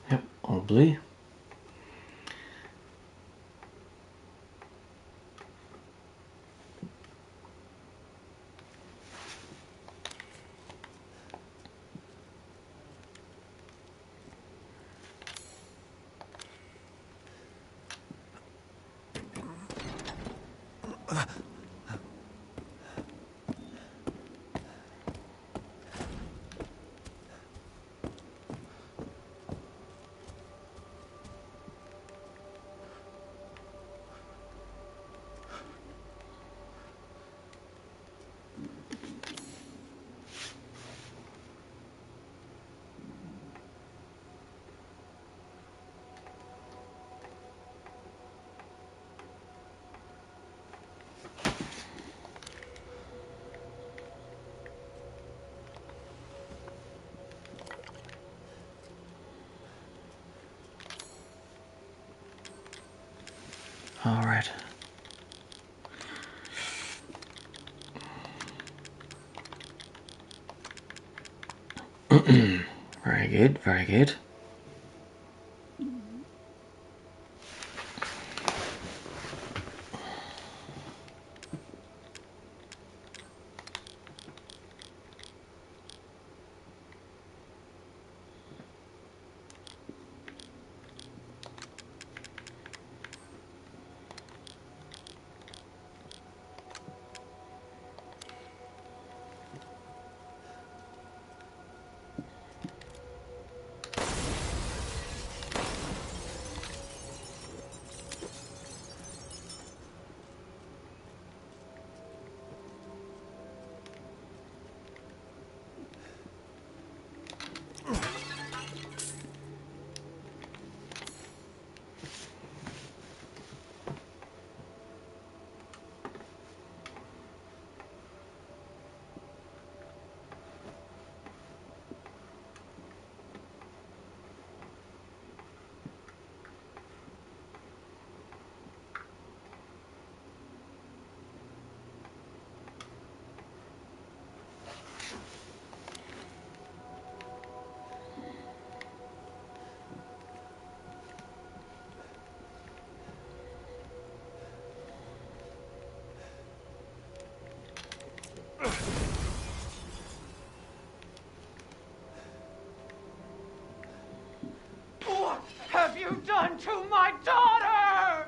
Yep, all blue. All right. Very good, very good. What have you done to my daughter?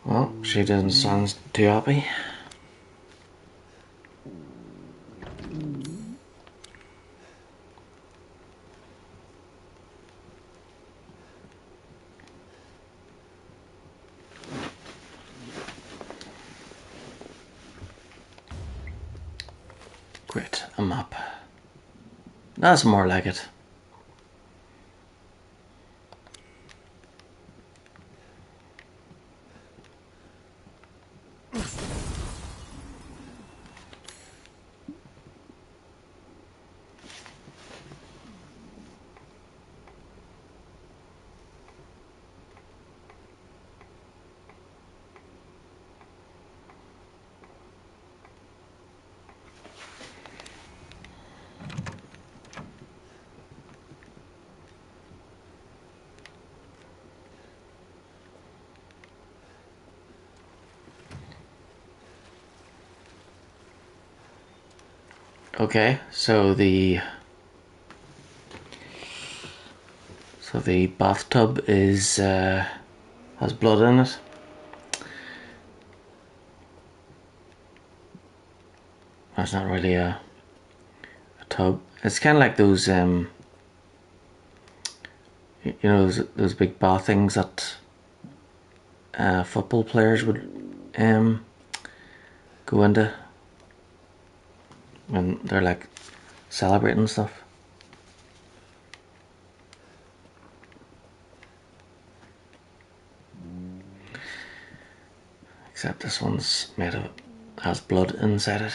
Well, she doesn't sound too happy. Great, a map. That's more like it. Okay, so the bathtub is has blood in it. That's not really a tub. It's kind of like those you know, those big bath things that football players would go into when they're like celebrating stuff. Except this one's has blood inside it.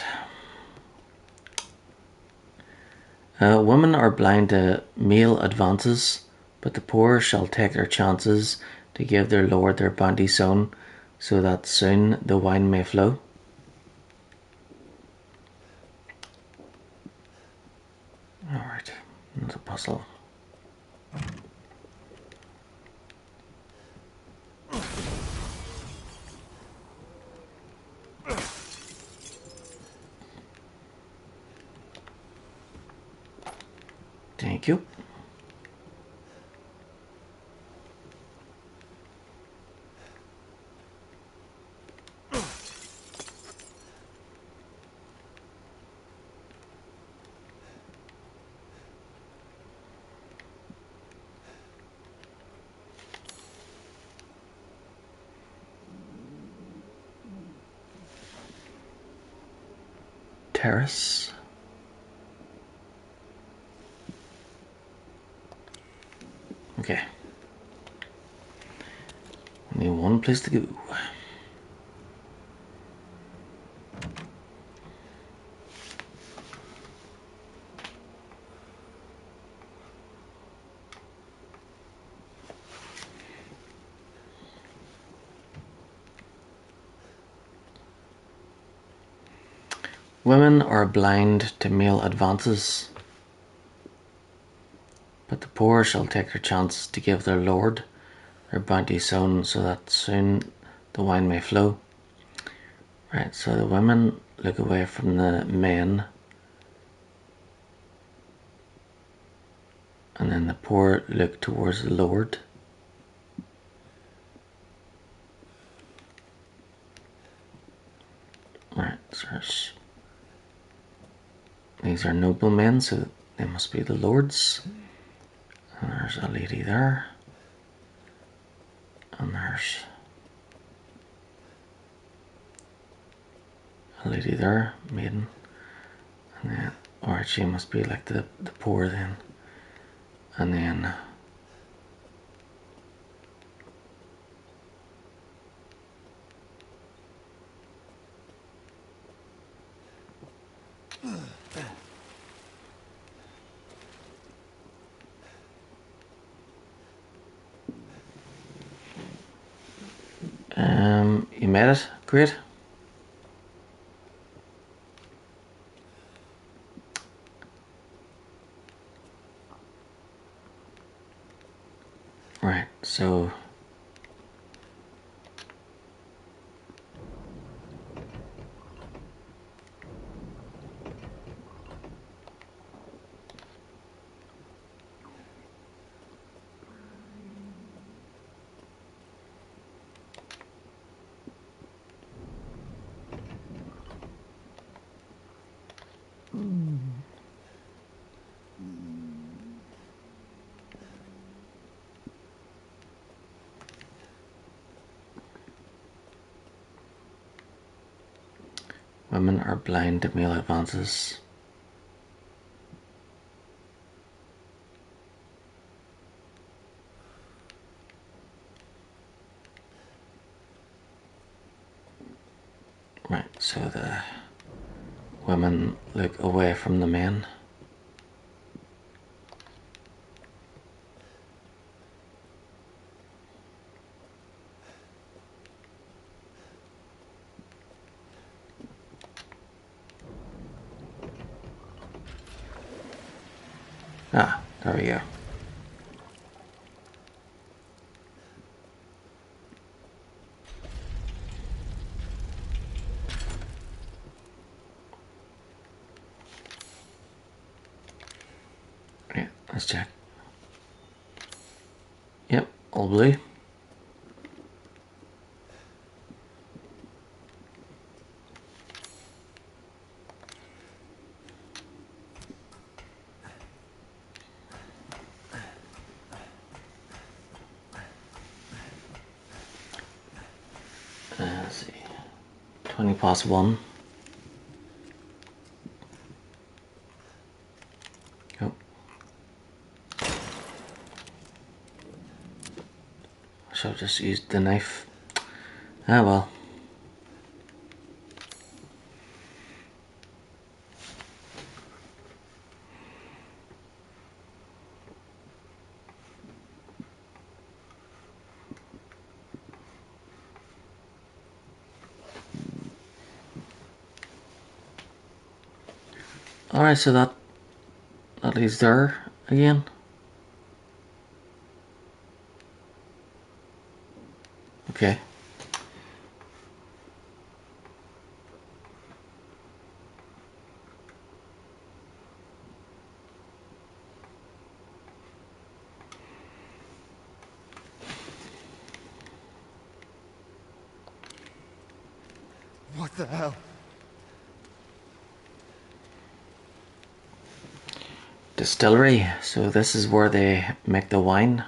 Women are blind to male advances, but the poor shall take their chances to give their lord their bounty sown, so that soon the wine may flow. Alright, that's a puzzle. Thank you. Terrace. Okay. Only one place to go. Women are blind to male advances, but the poor shall take their chance to give their lord their bounty sown, so that soon the wine may flow. Right, so the women look away from the men, and then the poor look towards the lord. Right, so these are noblemen, so they must be the lords. And there's a lady there. And there's a lady there, maiden. And then, alright, she must be like the poor then. And then you made it, great. Right, so Women are blind to male advances. Right, so the women look away from the men. Ah, there we go. Yeah, let's check. Yep, all blue. Let's see. 20 past 1. Oh. I should have just used the knife. Ah well. Alright, so that leads there again. Okay. What the hell? Distillery, so this is where they make the wine.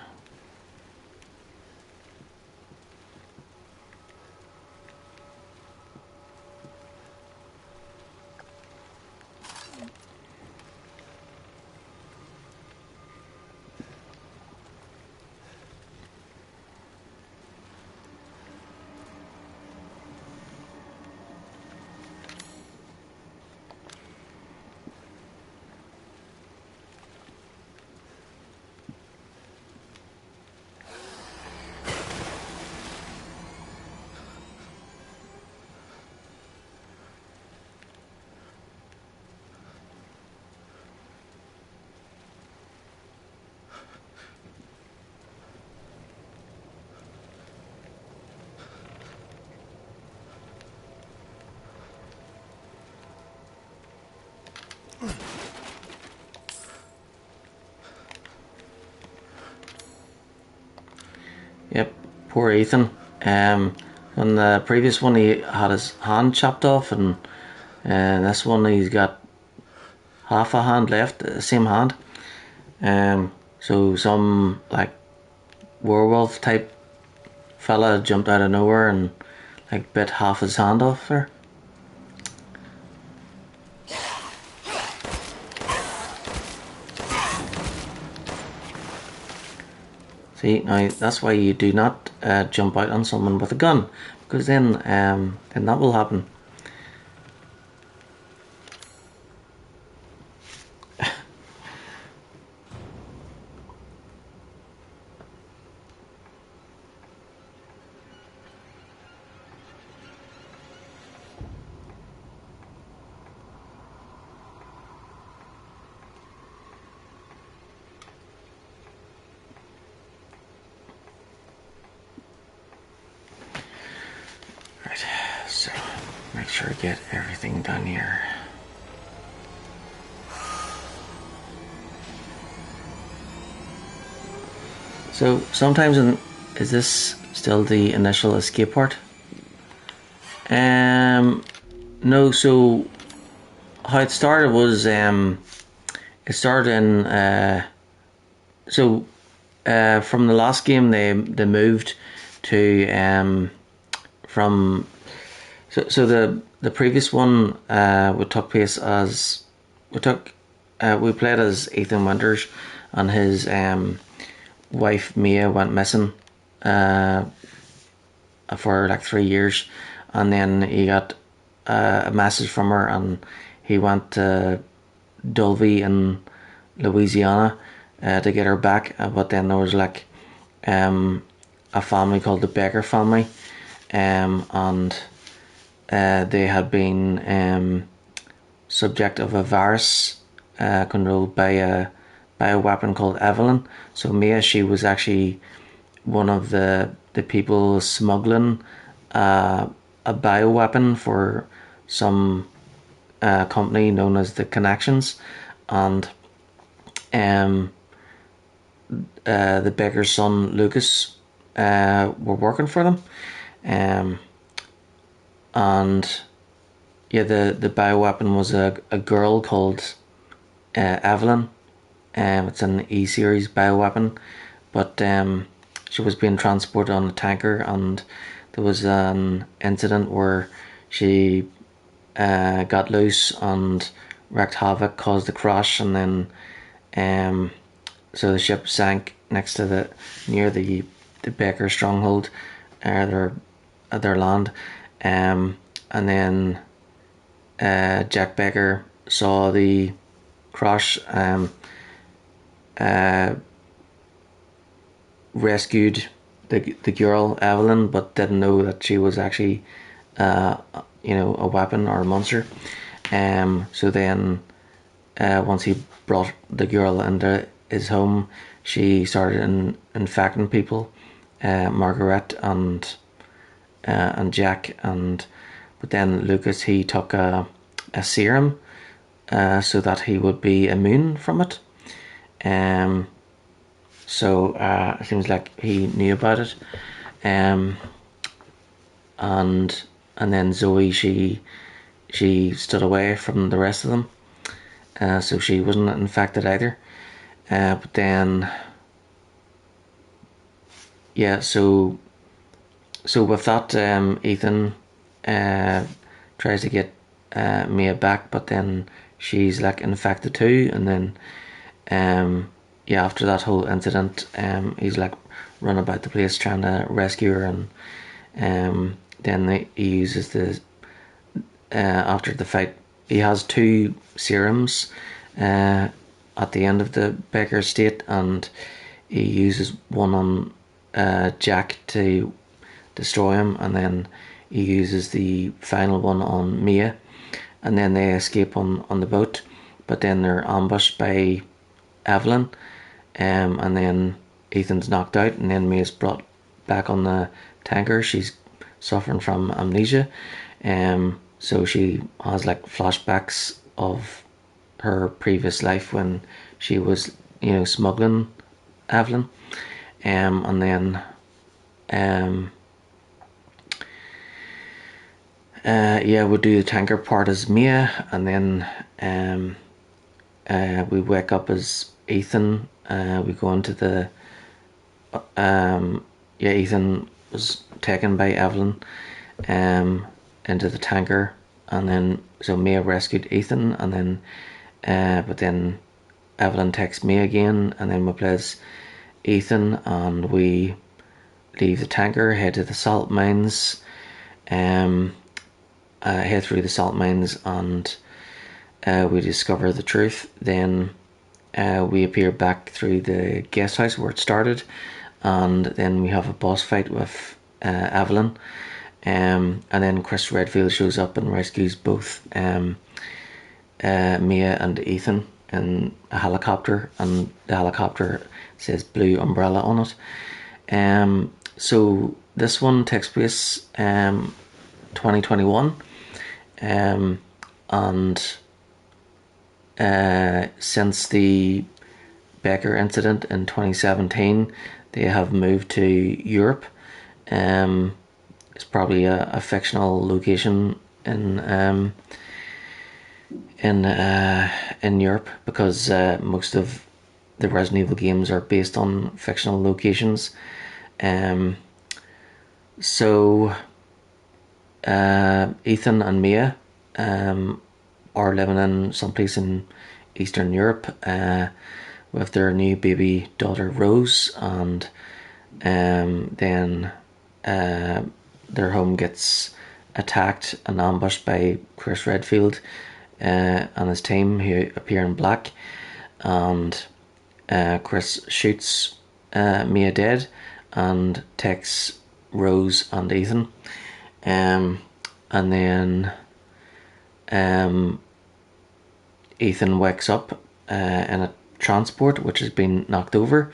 Yep, poor Ethan. On the previous one he had his hand chopped off, and this one he's got half a hand left, the same hand. So some like werewolf type fella jumped out of nowhere and like bit half his hand off there. See, now that's why you do not jump out on someone with a gun, because then that will happen. Right, so make sure I get everything done here. So sometimes is this still the initial escape part? No, so how it started was it started in from the last game they moved to from So the previous one we took place as we played as Ethan Winters, and his wife Mia went missing for like 3 years, and then he got a message from her, and he went to Dulvey in Louisiana to get her back. But then there was like a family called the Baker family, and they had been subject of a virus controlled by a weapon called Evelyn. So Mia, she was actually one of the people smuggling a bioweapon for some company known as the Connections, and the baker's son Lucas were working for them, and yeah, the bioweapon was a girl called Evelyn. It's an E-series bioweapon, but she was being transported on a tanker, and there was an incident where she got loose and wreaked havoc, caused a crash, and then so the ship sank next to near the Baker stronghold, their land, and then Jack Baker saw the crash, rescued the girl Evelyn, but didn't know that she was actually a weapon or a monster. So then once he brought the girl into his home, she started infecting people, Margaret and Jack, but then Lucas, he took a serum so that he would be immune from it. So it seems like he knew about it, and then Zoe, she stood away from the rest of them, so she wasn't infected either. But then, yeah, so with that, Ethan tries to get Mia back, but then she's like infected too, and then yeah, after that whole incident, he's like run about the place trying to rescue her, and then he uses the after the fight, he has 2 serums at the end of the Baker estate, and he uses one on Jack to destroy him, and then he uses the final one on Mia, and then they escape on the boat, but then they're ambushed by Evelyn, and then Ethan's knocked out, and then Mia's brought back on the tanker. She's suffering from amnesia, so she has like flashbacks of her previous life when she was smuggling Evelyn, and then yeah, we'll do the tanker part as Mia, and then we wake up as Ethan. We go into the yeah, Ethan was taken by Evelyn into the tanker, and then so Mia rescued Ethan, and then but then Evelyn takes me again, and then we play as Ethan, and we leave the tanker, head to the salt mines, head through the salt mines, and we discover the truth. Then we appear back through the guest house where it started, and then we have a boss fight with Evelyn, and then Chris Redfield shows up and rescues both Mia and Ethan in a helicopter, and the helicopter says Blue Umbrella on it. So this one takes place 2021, and since the Baker incident in 2017, they have moved to Europe. It's probably a fictional location in Europe, because most of the Resident Evil games are based on fictional locations. So Ethan and Mia are living in someplace in Eastern Europe with their new baby daughter Rose, and then their home gets attacked and ambushed by Chris Redfield and his team, who appear in black, and Chris shoots Mia dead and takes Rose and Ethan, and then Ethan wakes up in a transport which has been knocked over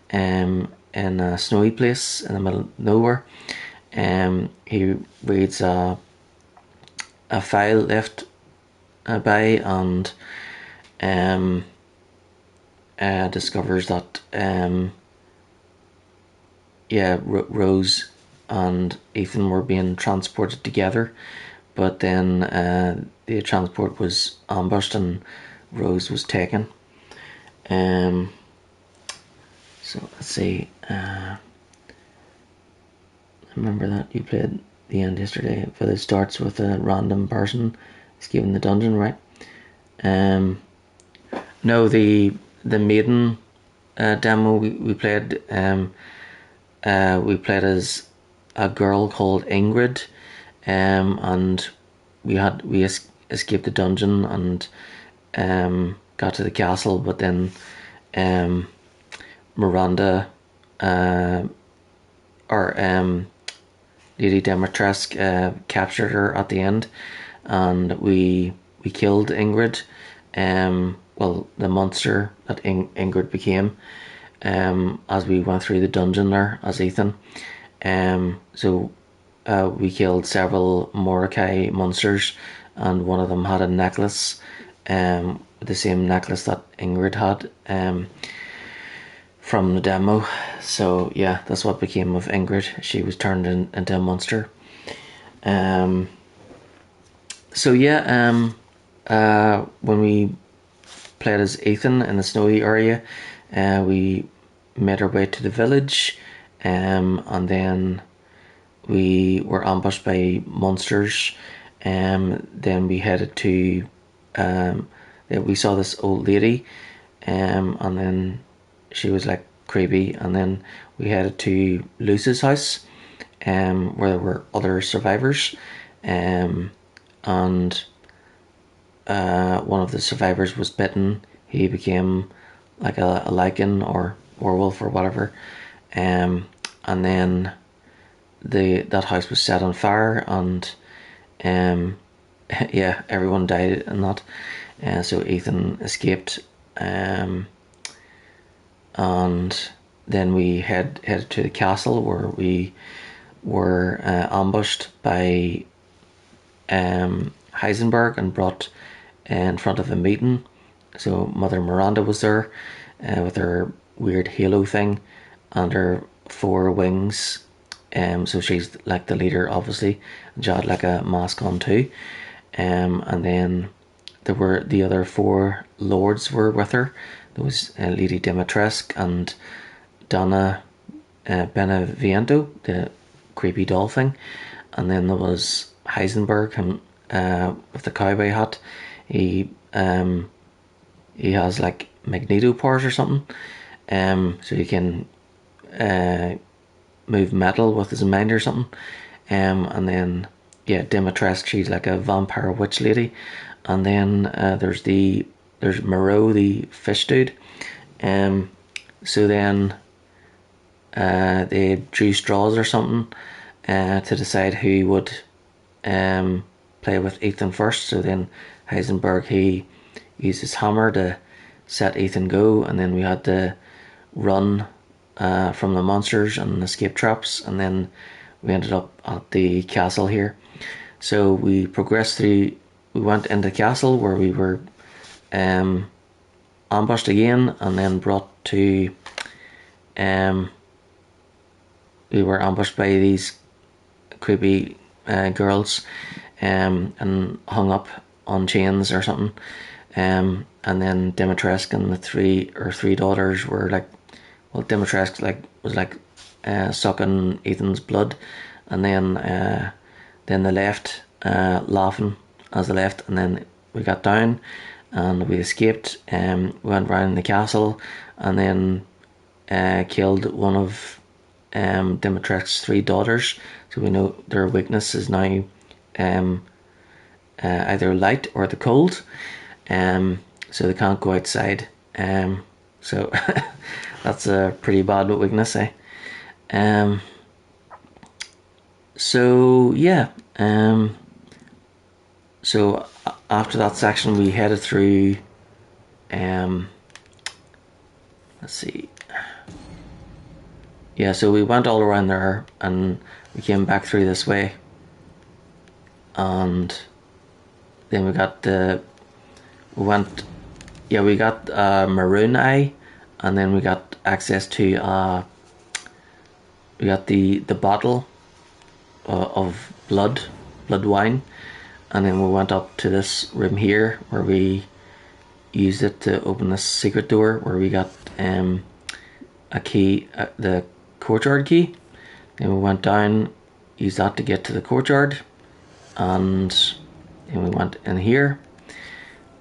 in a snowy place in the middle of nowhere. He reads a file left by, and discovers that Rose and Ethan were being transported together, but then the transport was ambushed and Rose was taken. So let's see. I remember that you played the end yesterday. But it starts with a random person escaping the dungeon, right? No, the maiden demo we played. We played as a girl called Ingrid, and we escaped the dungeon and got to the castle, but then Miranda Lady Dimitrescu captured her at the end, and we killed Ingrid. Well, the monster that Ingrid became, as we went through the dungeon there as Ethan. So we killed several Mordecai monsters, and one of them had a necklace, the same necklace that Ingrid had from the demo. So yeah, that's what became of Ingrid. She was turned into a monster. So yeah, when we played as Ethan in the snowy area, we made our way to the village, and then we were ambushed by monsters. Then we headed to we saw this old lady, and then she was like creepy, and then we headed to Luce's house, where there were other survivors, and one of the survivors was bitten. He became like a lichen or werewolf or whatever, and then that house was set on fire, and yeah, everyone died in that. So Ethan escaped, and then we headed to the castle, where we were ambushed by Heisenberg and brought in front of a meeting. So Mother Miranda was there with her weird halo thing and her 4 wings. So she's like the leader, obviously. She had like a mask on too. And then there were the other 4 lords were with her. There was Lady Dimitrescu and Donna Beneviento, the creepy doll thing. And then there was Heisenberg, him with the cowboy hat. He has like magneto powers or something. So he can move metal with his mind or something. And then yeah, Dimitrescu, she's like a vampire witch lady. And then there's Moreau, the fish dude. So then they drew straws or something to decide who would play with Ethan first. So then Heisenberg, he used his hammer to set Ethan go, and then we had to run from the monsters and escape traps, and then we ended up at the castle here. So we progressed through. We went into the castle, where we were ambushed again, and then brought to we were ambushed by these creepy girls, and hung up on chains or something. And then Dimitrescu and the three daughters were like, well, Dimitrescu was sucking Ethan's blood, and then then they left, laughing as they left, and then we got down and we escaped. We went round the castle and then killed one of Dimitrescu's 3 daughters. So we know their weakness is now either light or the cold. So they can't go outside. So that's a pretty bad weakness, eh? So yeah. So after that section, we headed through. Let's see. Yeah, so we went all around there, and we came back through this way, and then we got Maroon Eye, and then we got access to we got the bottle of blood wine, and then we went up to this room here where we used it to open this secret door where we got a key, the courtyard key. Then we went down, used that to get to the courtyard, and then we went in here,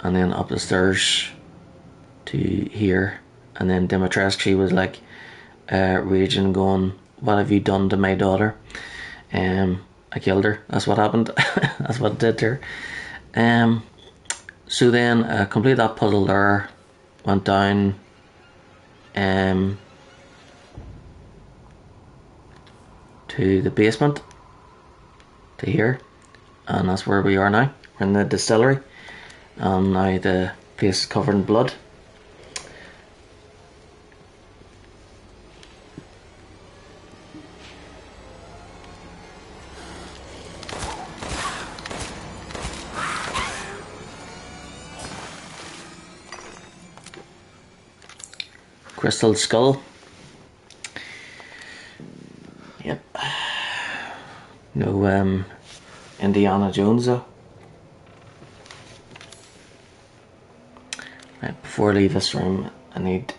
and then up the stairs to here, and then Dimitrescu was like raging, going, "What have you done to my daughter?" I killed her. That's what happened. That's what I did to her. So then complete that puzzle there, went down to the basement, to here, and that's where we are now. We're in the distillery, and now the place is covered in blood. Crystal skull. Yep. No Indiana Jones though. Right, before I leave this room, I need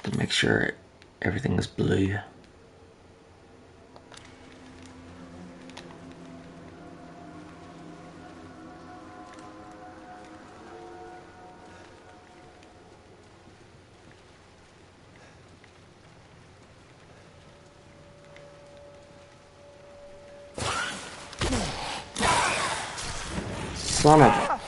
to make sure everything is blue. Son of a...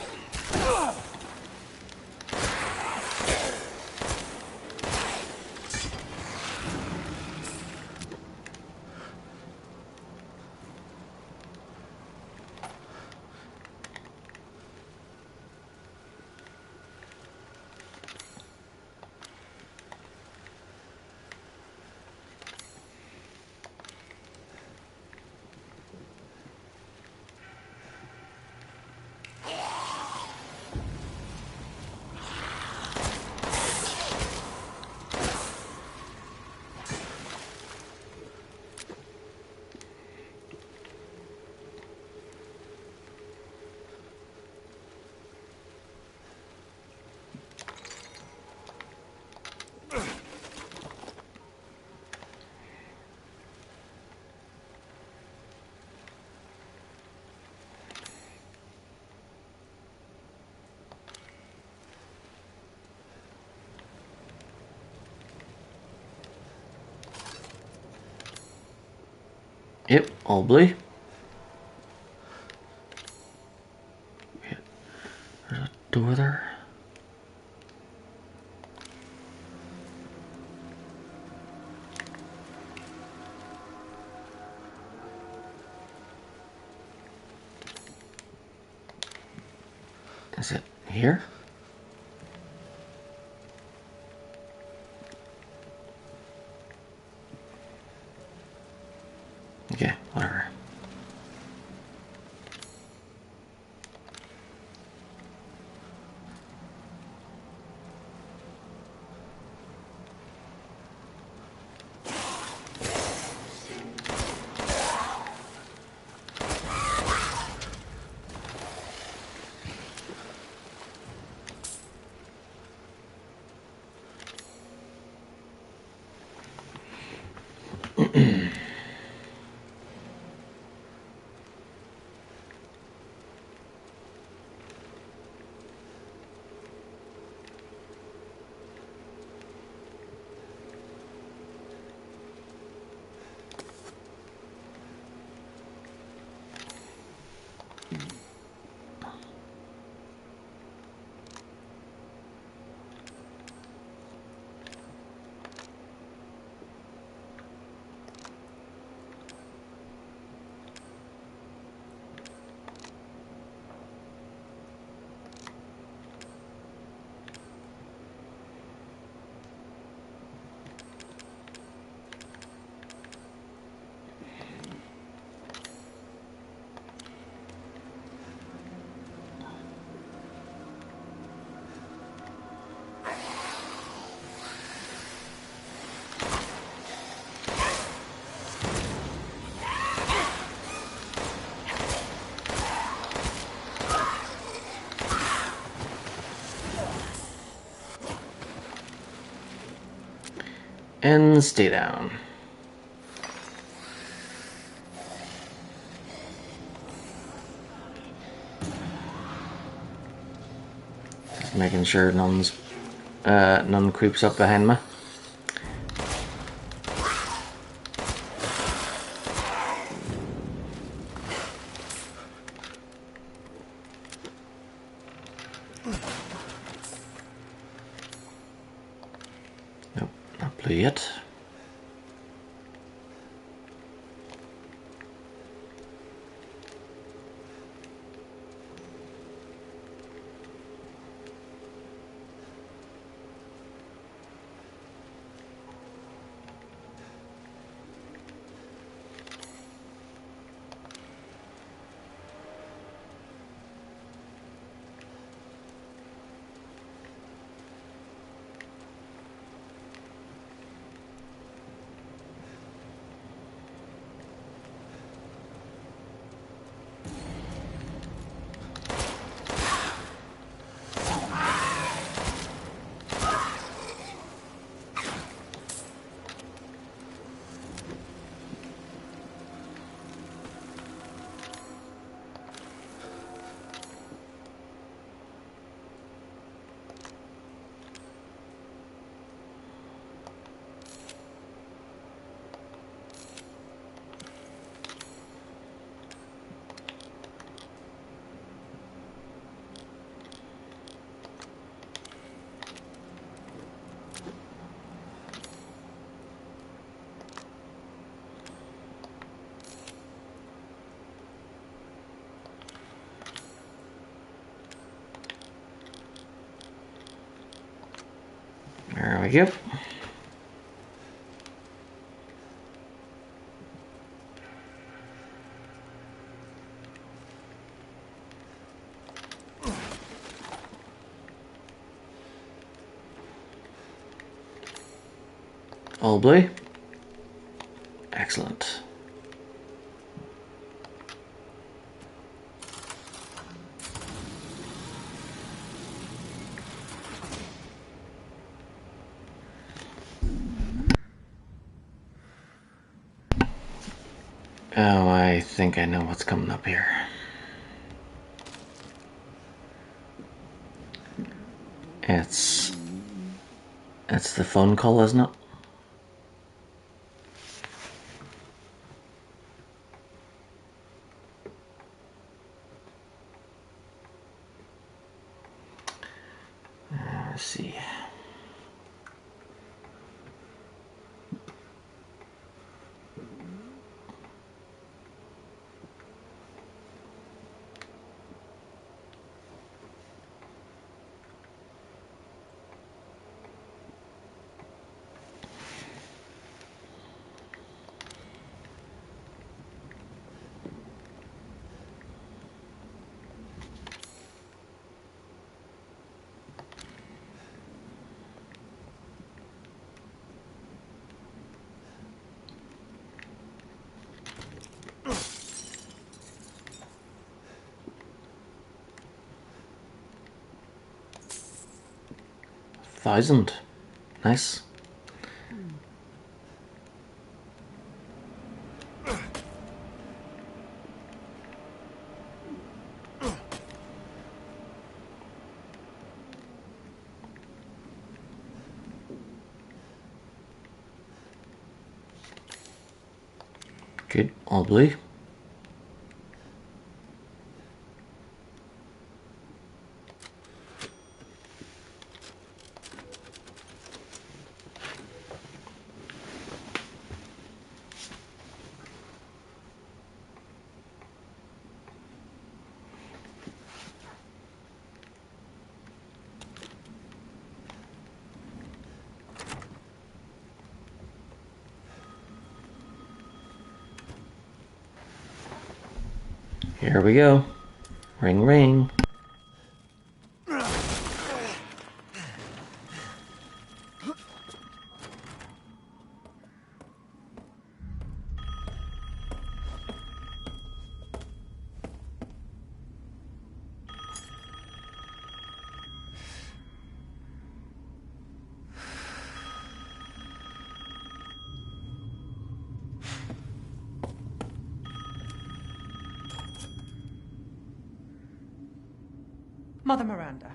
Yep, all blue. There's a door there. Is it here? Okay, whatever. And stay down. Just making sure none creeps up behind me. Nope, not blue yet. There we go. All blue. Excellent. Oh, I think I know what's coming up here. It's the phone call, isn't it? Let's see. $1,000. Nice. Good, all blue. Here we go. Ring, ring. Mother Miranda,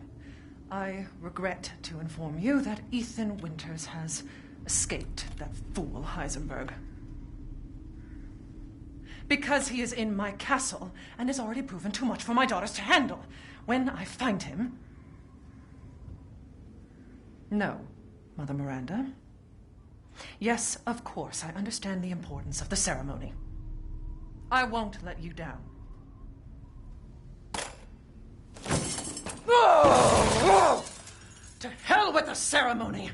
I regret to inform you that Ethan Winters has escaped that fool Heisenberg. Because he is in my castle and has already proven too much for my daughters to handle. When I find him... No, Mother Miranda. Yes, of course, I understand the importance of the ceremony. I won't let you down. To hell with the ceremony!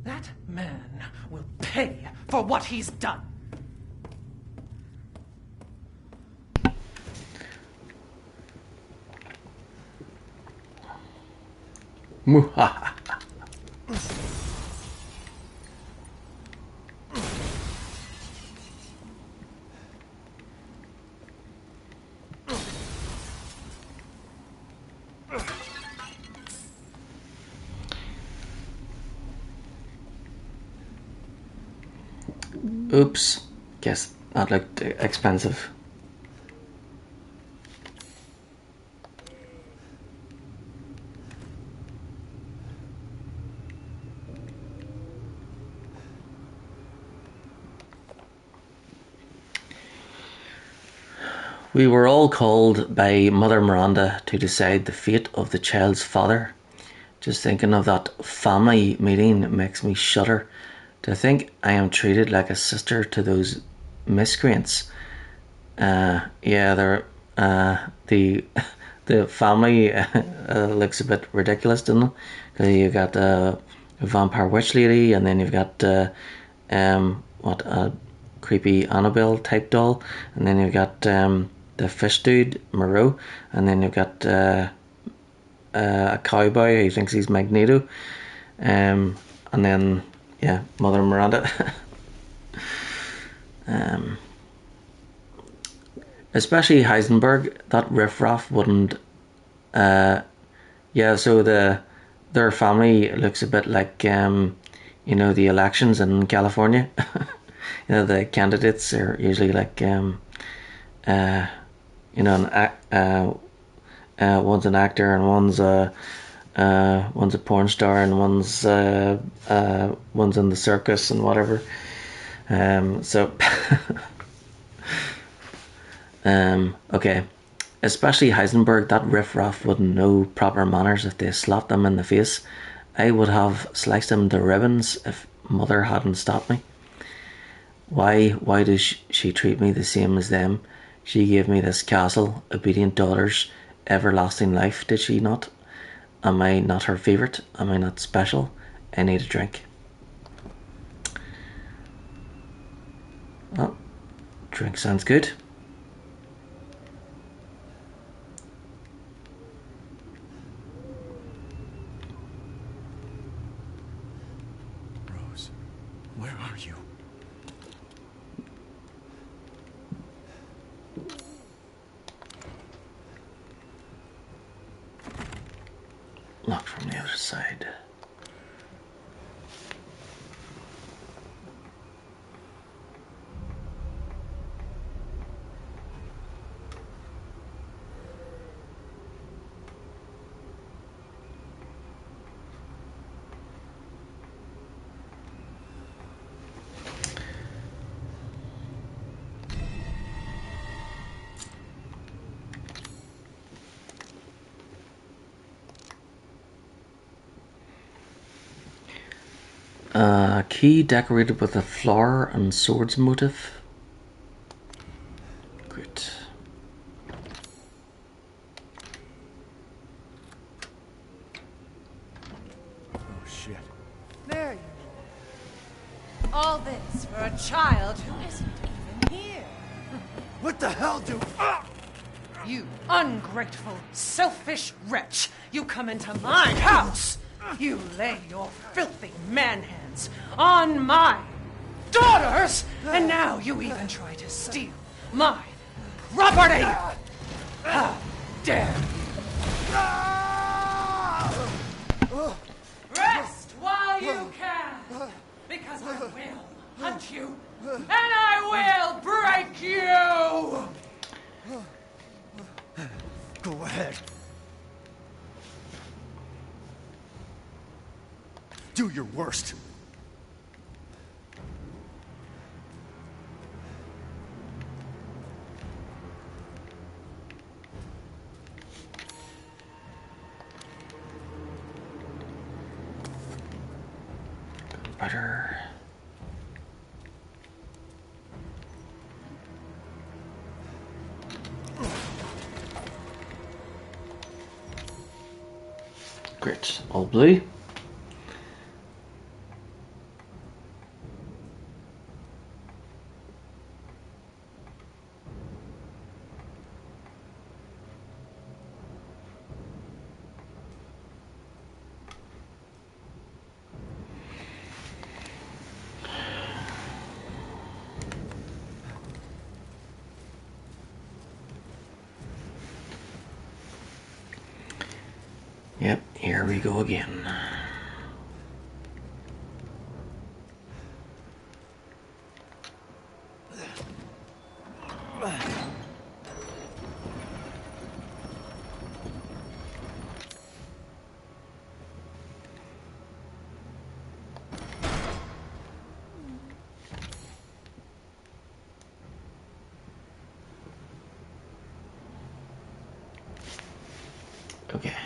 That man will pay for what he's done. Oops. Guess that looked expensive. We were all called by Mother Miranda to decide the fate of the child's father. Just thinking of that family meeting makes me shudder. To think I am treated like a sister to those miscreants. Yeah, they're the family looks a bit ridiculous, doesn't it? Because you've got a vampire witch lady, and then you've got a creepy Annabelle type doll, and then you've got the fish dude Moreau, and then you've got a cowboy who thinks he's Magneto, and then yeah, Mother Miranda. Especially Heisenberg, that riffraff wouldn't. Yeah, so their family looks a bit like the elections in California. The candidates are usually like one's an actor and one's a porn star and one's in the circus and whatever. Okay. Especially Heisenberg, that riffraff wouldn't know proper manners if they slapped them in the face. I would have sliced them to ribbons if Mother hadn't stopped me. Why does she treat me the same as them? She gave me this castle, obedient daughters, everlasting life, did she not? Am I not her favourite? Am I not special? I need a drink. Oh, drink sounds good. Rose, where are you? Locked from the other side. Key decorated with a flower and swords motif. Great. Oh shit. There you are. All this for a child who isn't even here. What the hell do... You ungrateful, selfish wretch! You come into my house! You lay your filthy man hands on my daughters! And now you even try to steal my property! How dare you! Rest while you can! Because I will hunt you! And I will break you! Go ahead. Do your worst. Butter. Great, all blue. Yep, here we go again. Okay.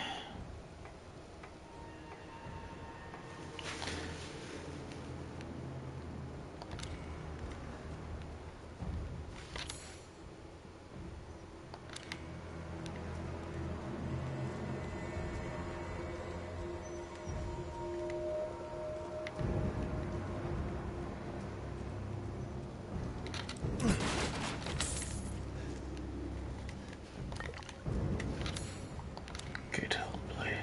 Good, hopefully.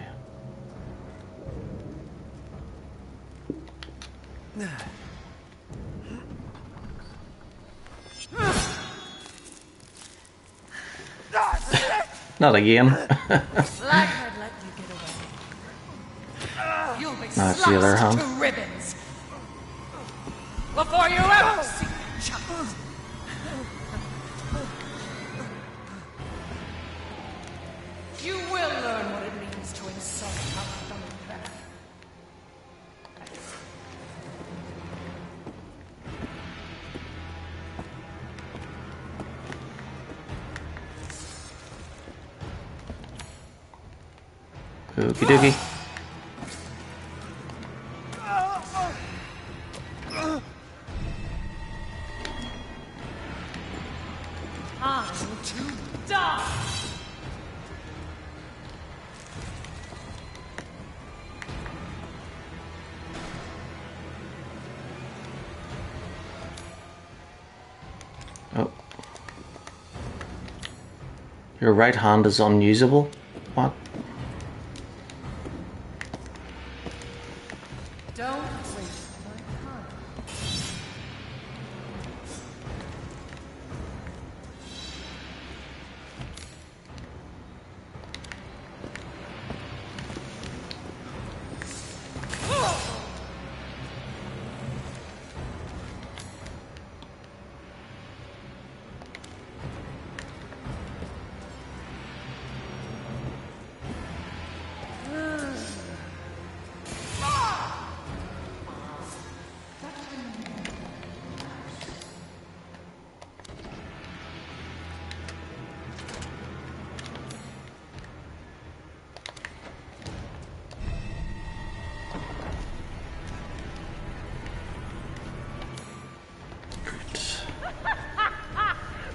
Not again. I'd let you get away. You'll be That's the other sliced hand. to ribbons before you ever see a child. You will learn what it means to insult our fellow man. Okie dokie. Time to die. Oh. Your right hand is unusable? What? Don't waste my time.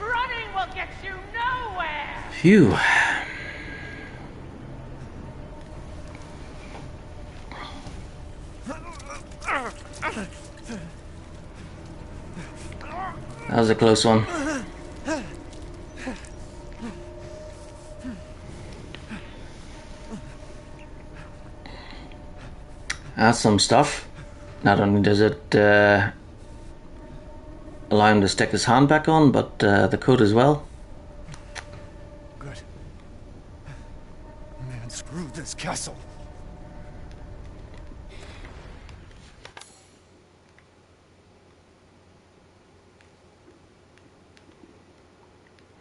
Running will get you nowhere. Phew. That was a close one. That's some stuff. Not only does it allow him to stick his hand back on, but the coat as well. Good. Man, screw this castle.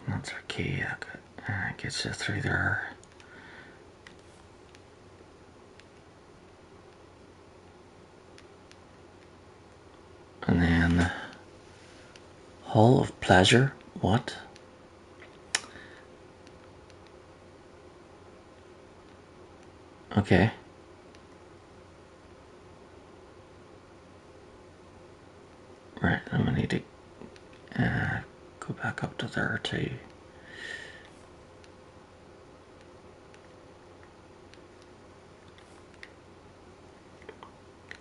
That's our key. Gets you through there. then Hall of Pleasure. What? Okay. Right, I'm gonna need to go back up to there too.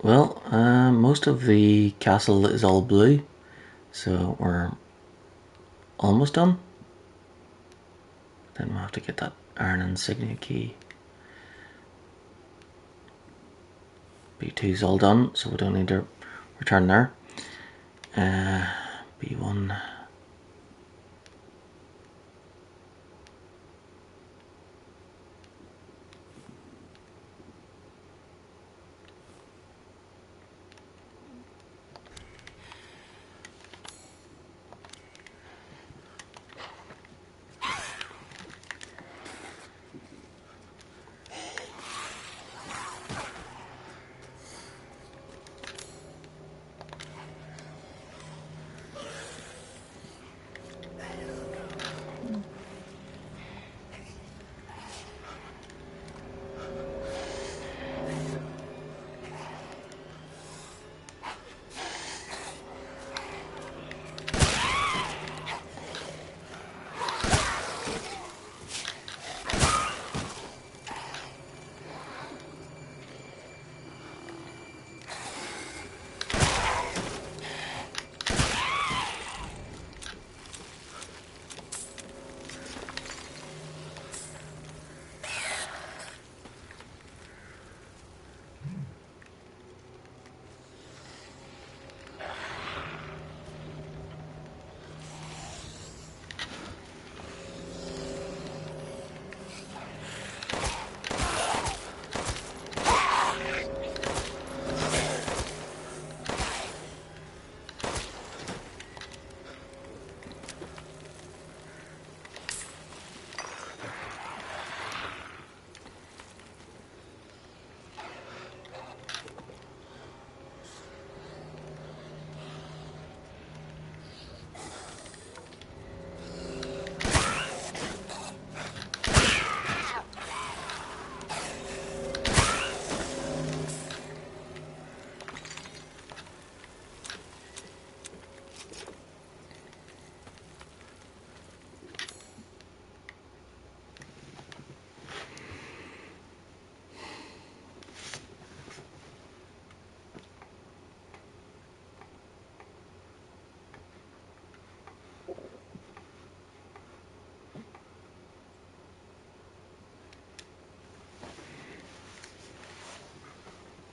Well, most of the castle is all blue, so we're almost done. Then we'll have to get that iron insignia key. B2's all done, so we don't need to return there. B1.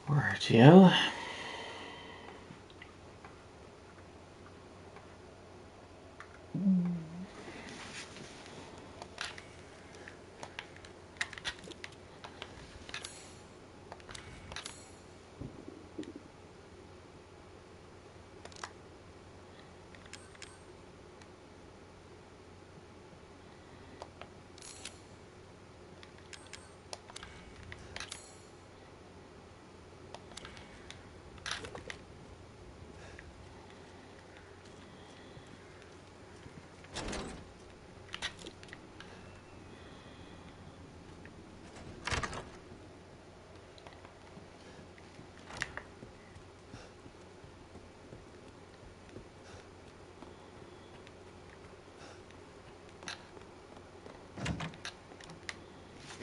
Rightio.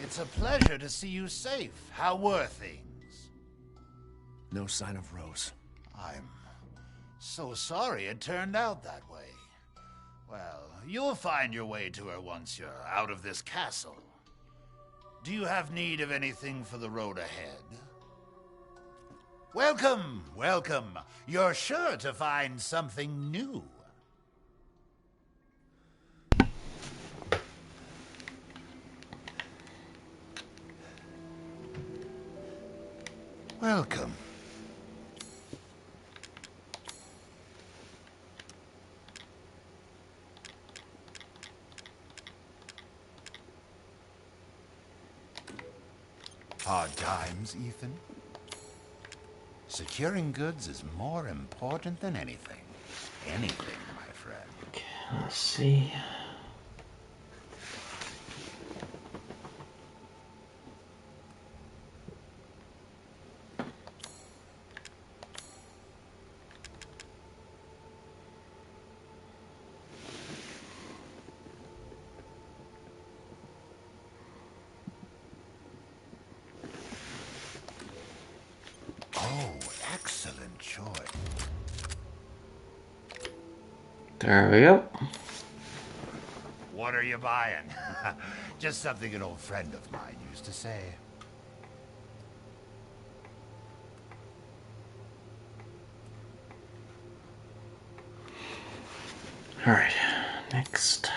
It's a pleasure to see you safe. How were things? No sign of Rose. I'm so sorry it turned out that way. Well, you'll find your way to her once you're out of this castle. Do you have need of anything for the road ahead? Welcome, welcome. You're sure to find something new. Welcome. Hard times, Ethan? Securing goods is more important than anything. Anything, my friend. Okay, let's see. Oh, excellent choice. There we go. What are you buying? Just something an old friend of mine used to say. All right, next.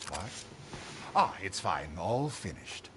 What? Ah, it's fine. All finished.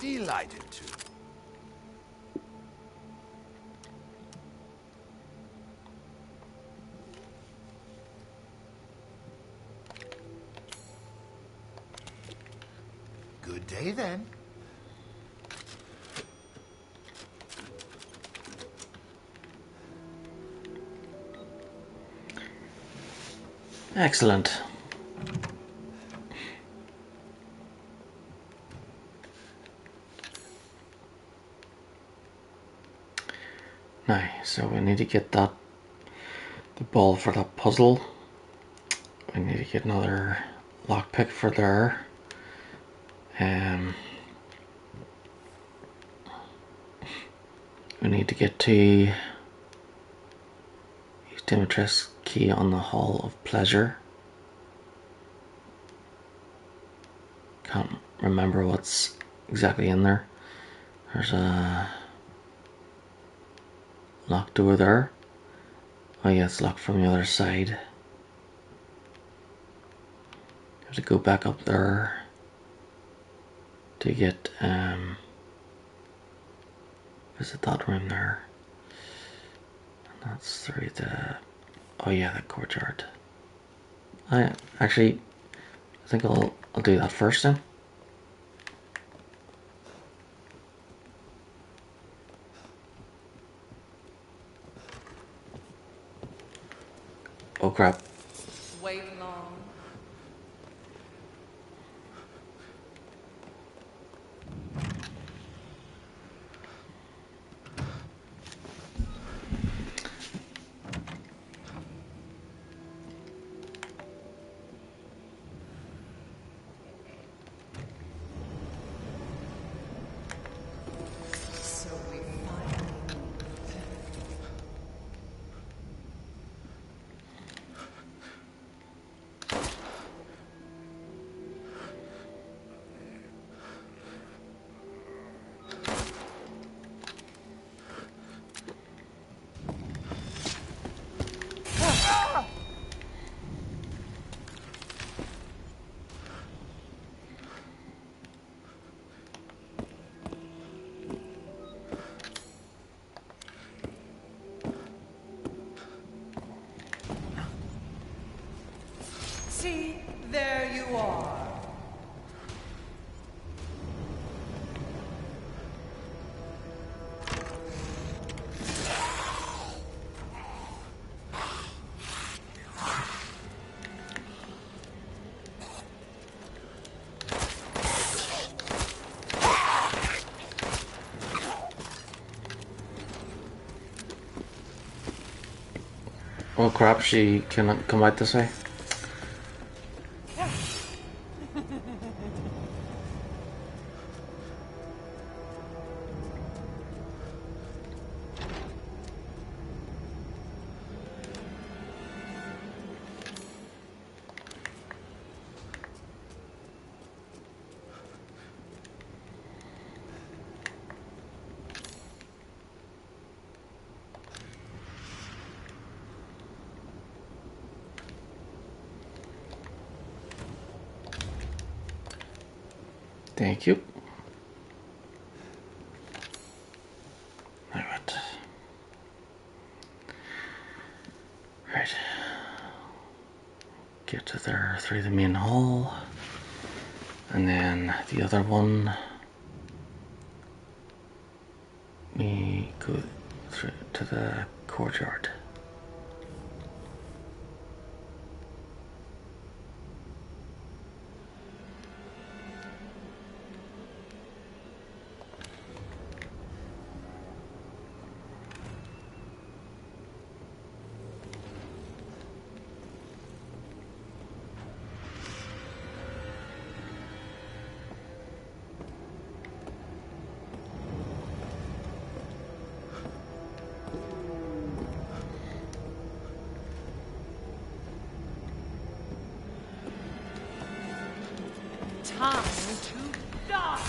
Delighted to. Good day, then. Excellent. Now, so we need to get the ball for that puzzle. We need to get another lockpick for there. We need to get to Demetrius key on the Hall of Pleasure. Can't remember what's exactly in there. There's a locked door there. Oh yeah, it's locked from the other side. Have to go back up there to get visit that room there. And that's through the oh yeah, the courtyard. I think I'll do that first then. Oh crap. Wait long. So we finally moved. Oh crap, she cannot come out this way. Thank you. Alright. Right. Get to there through the main hall. And then the other one. We go through to the courtyard. Time to die!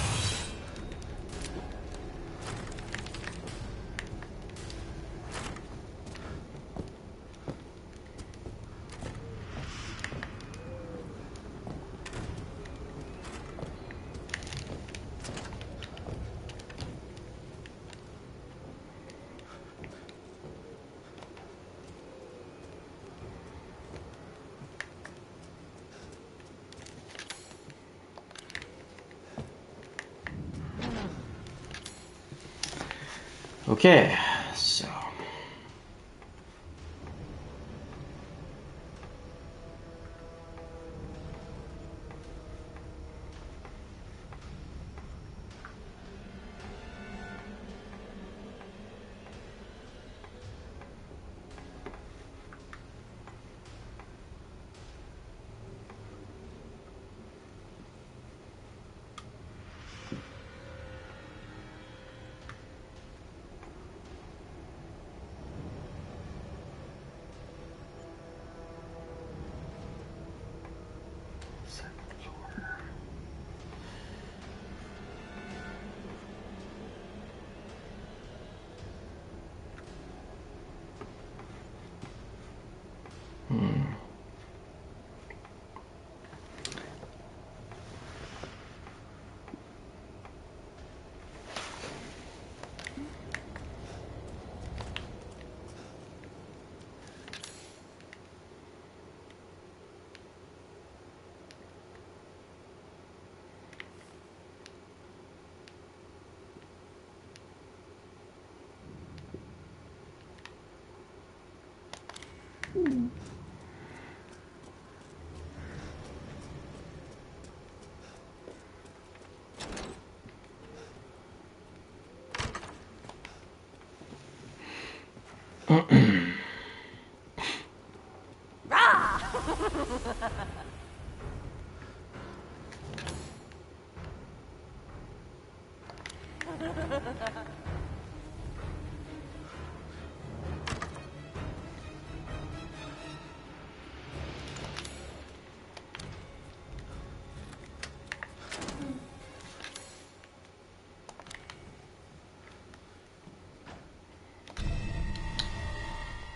Okay, so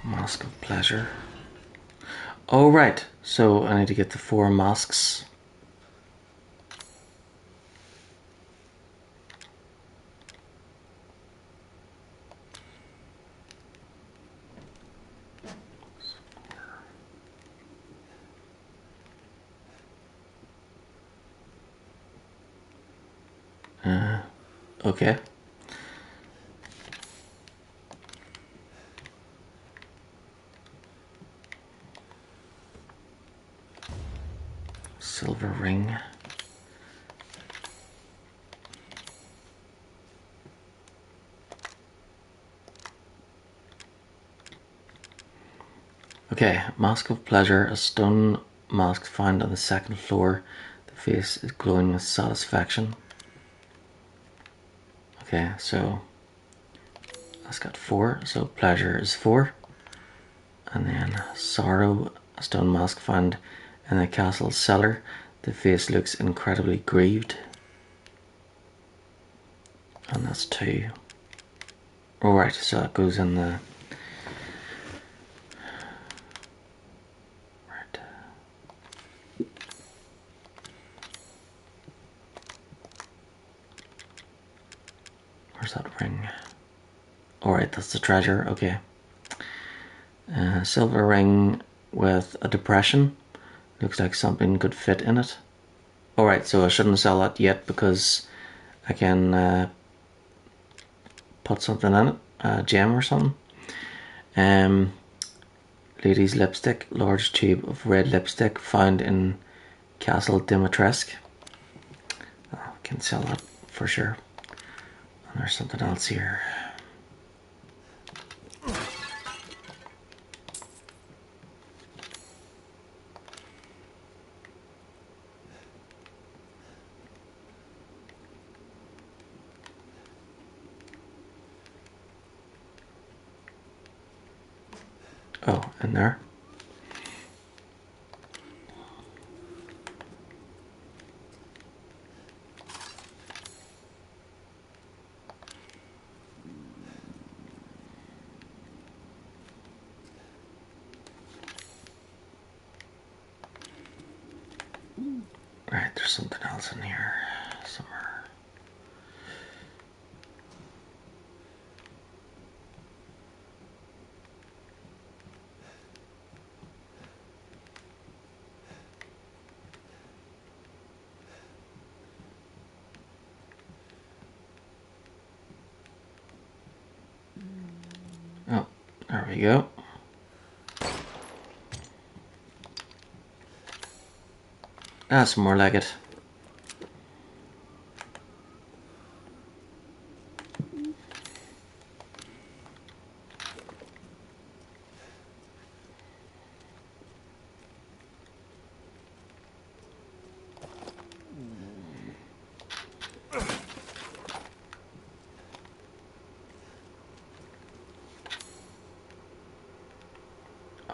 Mask of Pleasure. Oh, right. So I need to get the 4 masks. Okay. Silver ring. Okay, Mask of Pleasure, a stone mask found on the second floor. The face is glowing with satisfaction. Okay, so that's got 4, so pleasure is 4. And then sorrow, a stone mask found in the castle cellar. The face looks incredibly grieved. And that's 2. Alright, so it goes in the... Right. Where's that ring? Alright, that's the treasure, okay. Silver ring with a depression. Looks like something could fit in it. Alright, so I shouldn't sell that yet because I can put something in it, a gem or something. Lady's lipstick, large tube of red lipstick found in Castle Dimitrescu. I can sell that for sure. And there's something else here. Oh, in there. Right, there's something else in here somewhere. Oh, there we go. That's more like it.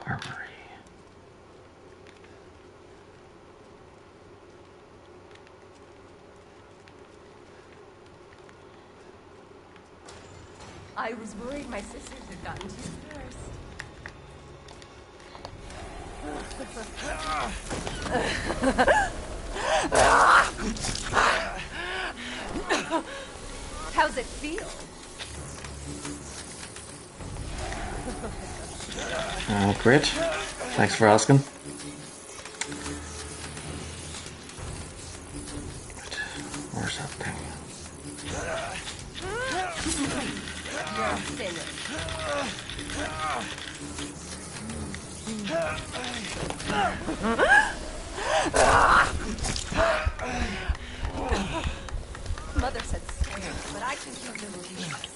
Armory. I was worried my sisters had gotten to you first. How's it feel? Great. Thanks for asking. Where's that thing? You're finished. Mother said stairs, but I think you're delicious.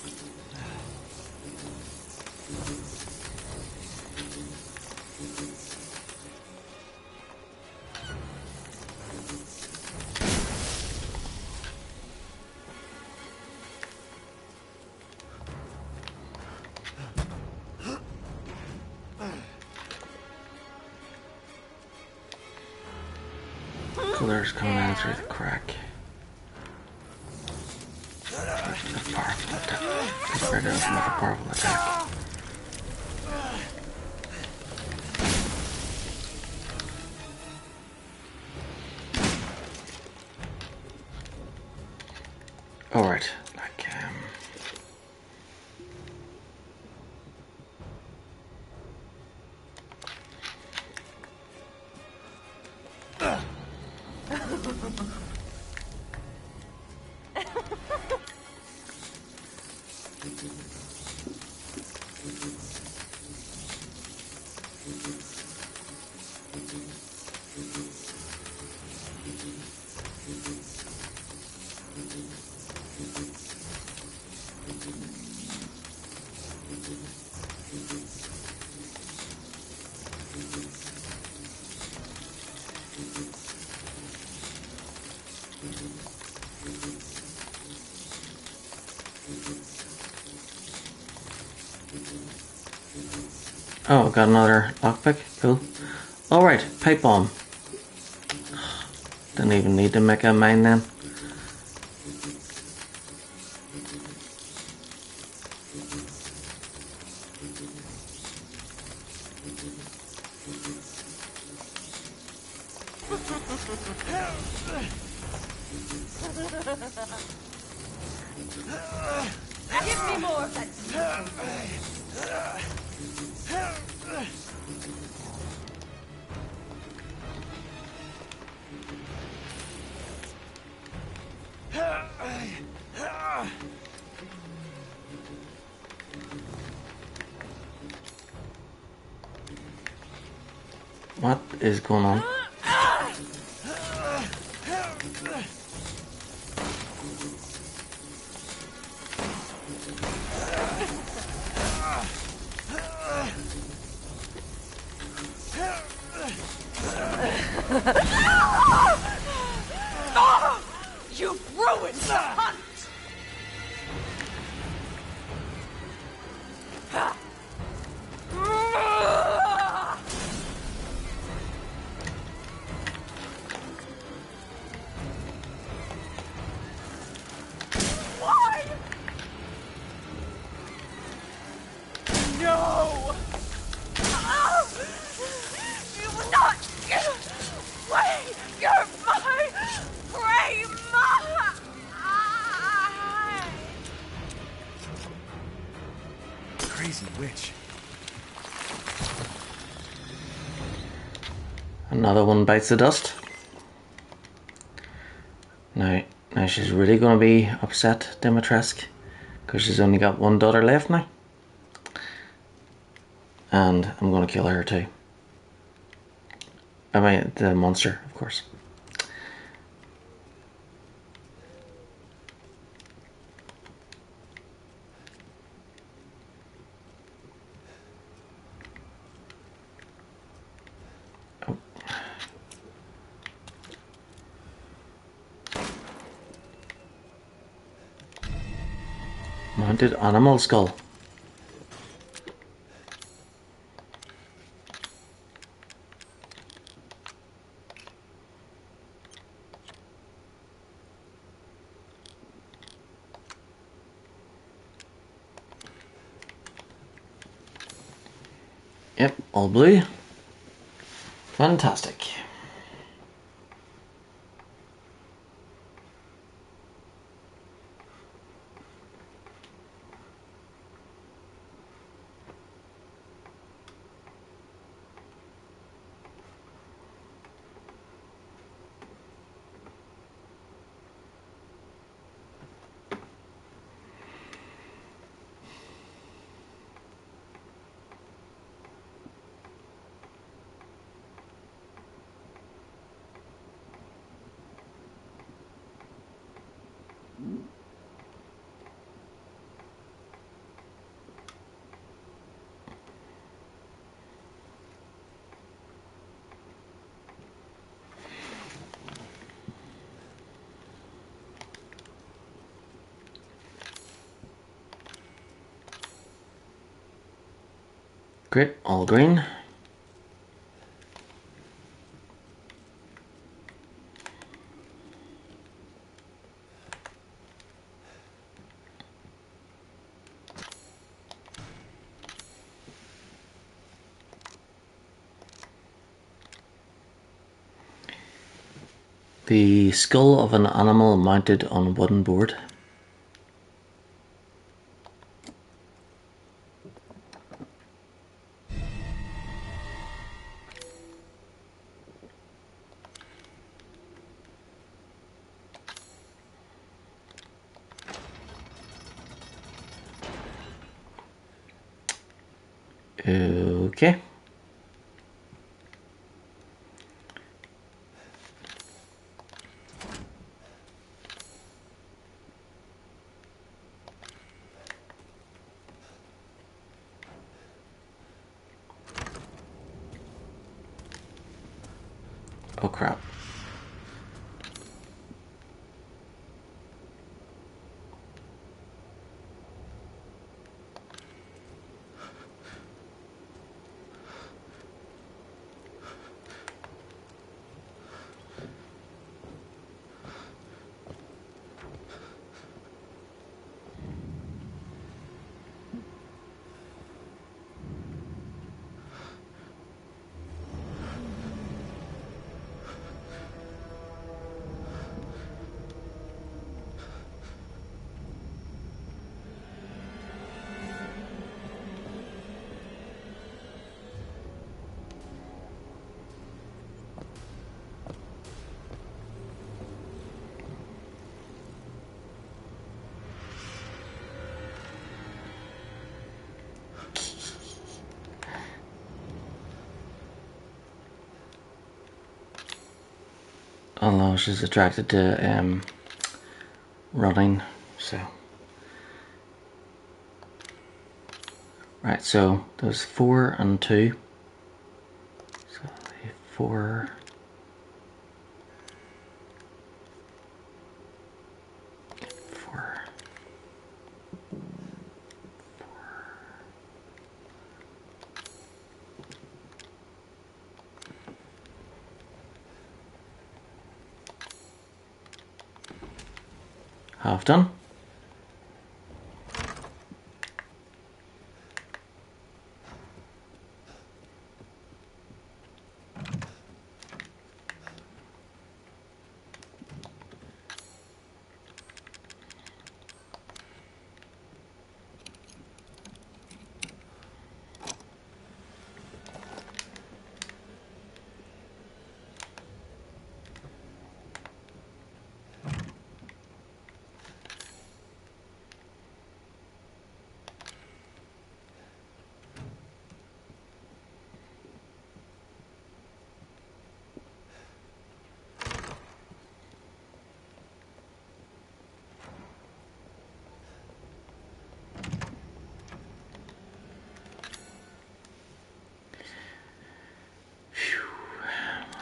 Colors coming out through the crack. That's powerful attack. Get rid of another powerful attack. Alright, Oh, got another lockpick. Cool. Alright, pipe bomb. Didn't even need to make a mine then. Give me more of that. What is going on? You've ruined the hunt! Why? No! You will not get away! You're my prey! Crazy witch. Another one bites the dust. Now she's really going to be upset, Dimitrescu, because she's only got one daughter left now. And I'm going to kill her too. I mean, the monster, of course. Mounted animal skull. Yep, all blue. Fantastic. Great, all green. The skull of an animal mounted on a wooden board. Okay. Oh crap. Although she's attracted to running, so. Right, so there's 4 and 2. So 4. 4. Half done.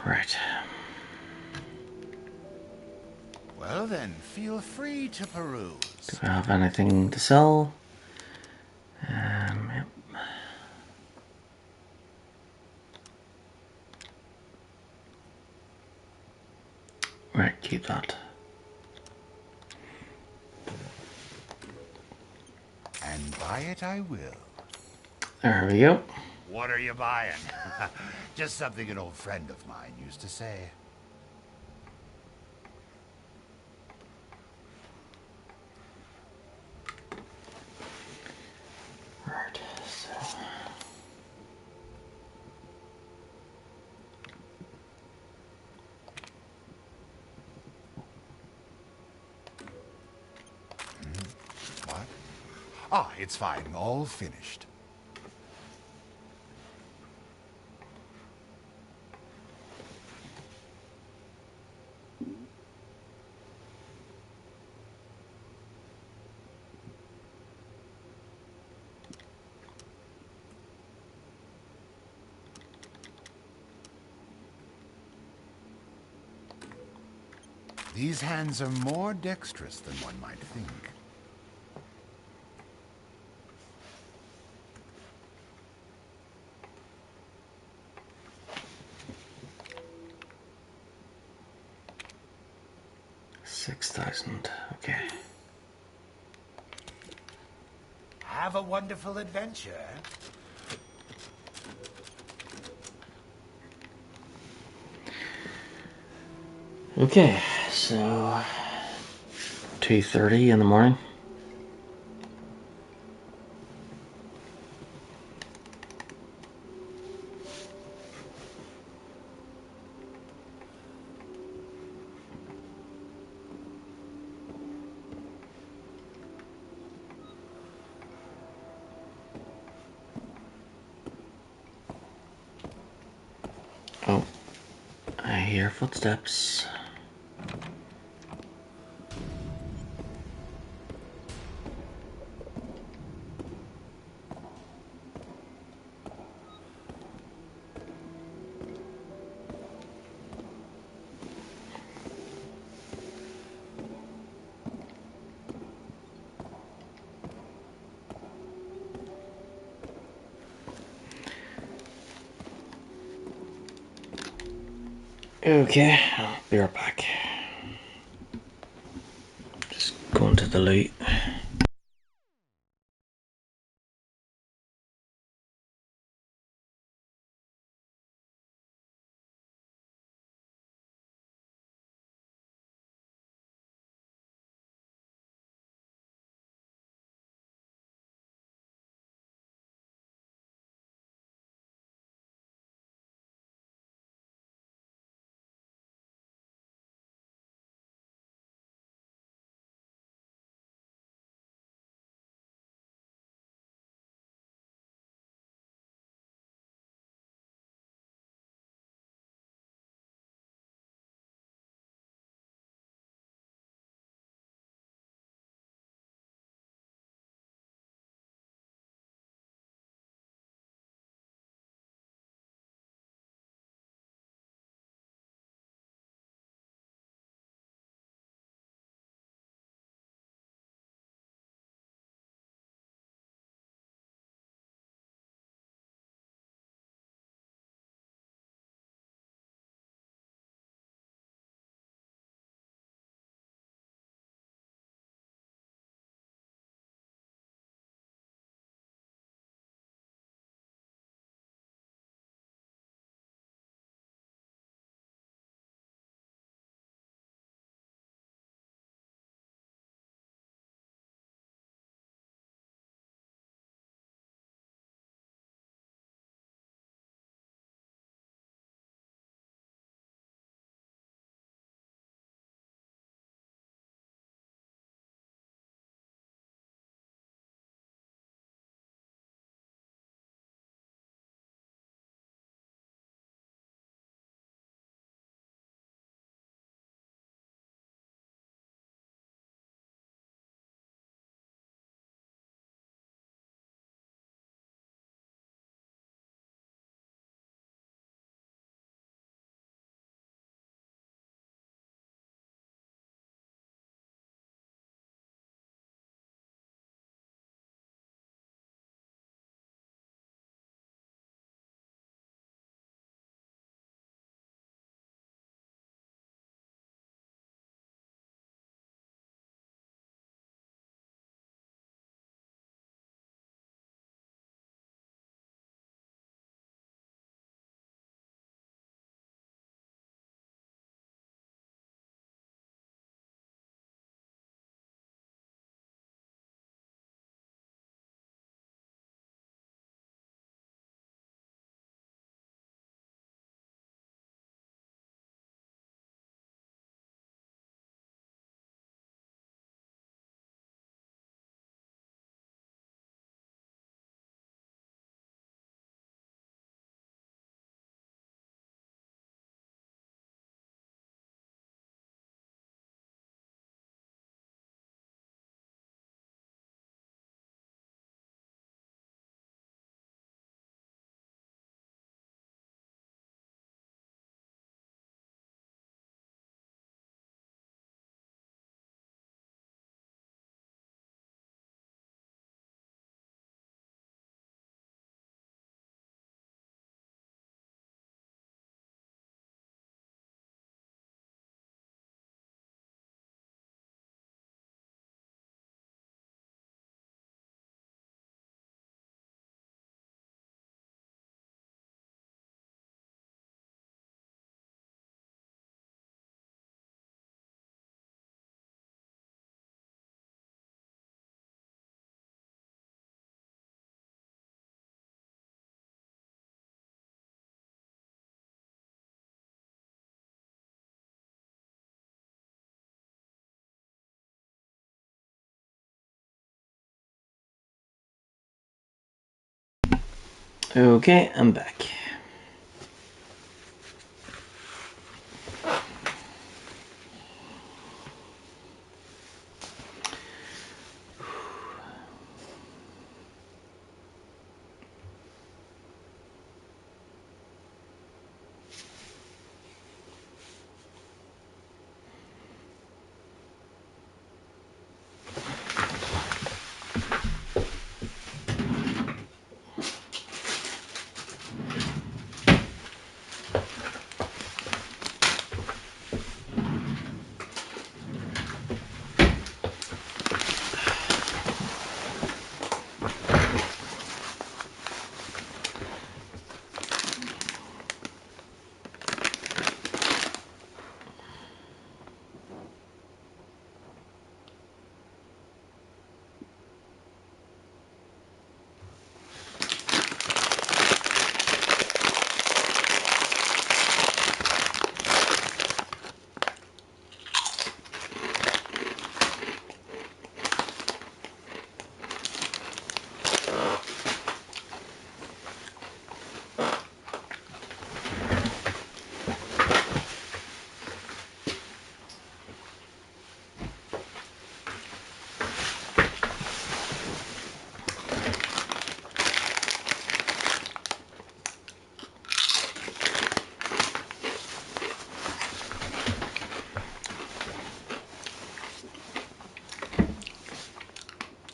Right. Well then, feel free to peruse. Do I have anything to sell? Yep. Right, keep that. And buy it I will. There we go. What are you buying? Just something an old friend of mine used to say. Right, so. What? Ah, it's fine. All finished. These hands are more dexterous than one might think. $6,000. Okay. Have a wonderful adventure. Okay, so 2:30 in the morning. Oh, I hear footsteps. Okay, I'll be right back. Just going to the loot. Okay, I'm back.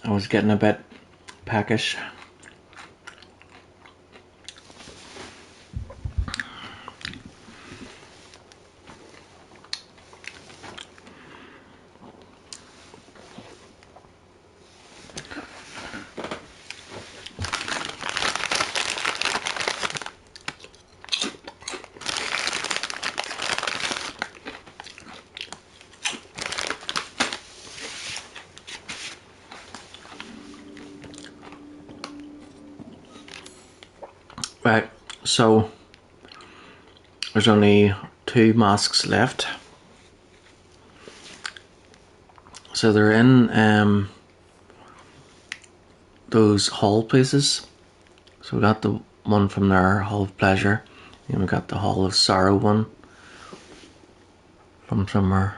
I was getting a bit peckish. Right, so there's only 2 masks left. So they're in those hall places. So we got the one from there, Hall of Pleasure, and we got the Hall of Sorrow one from somewhere.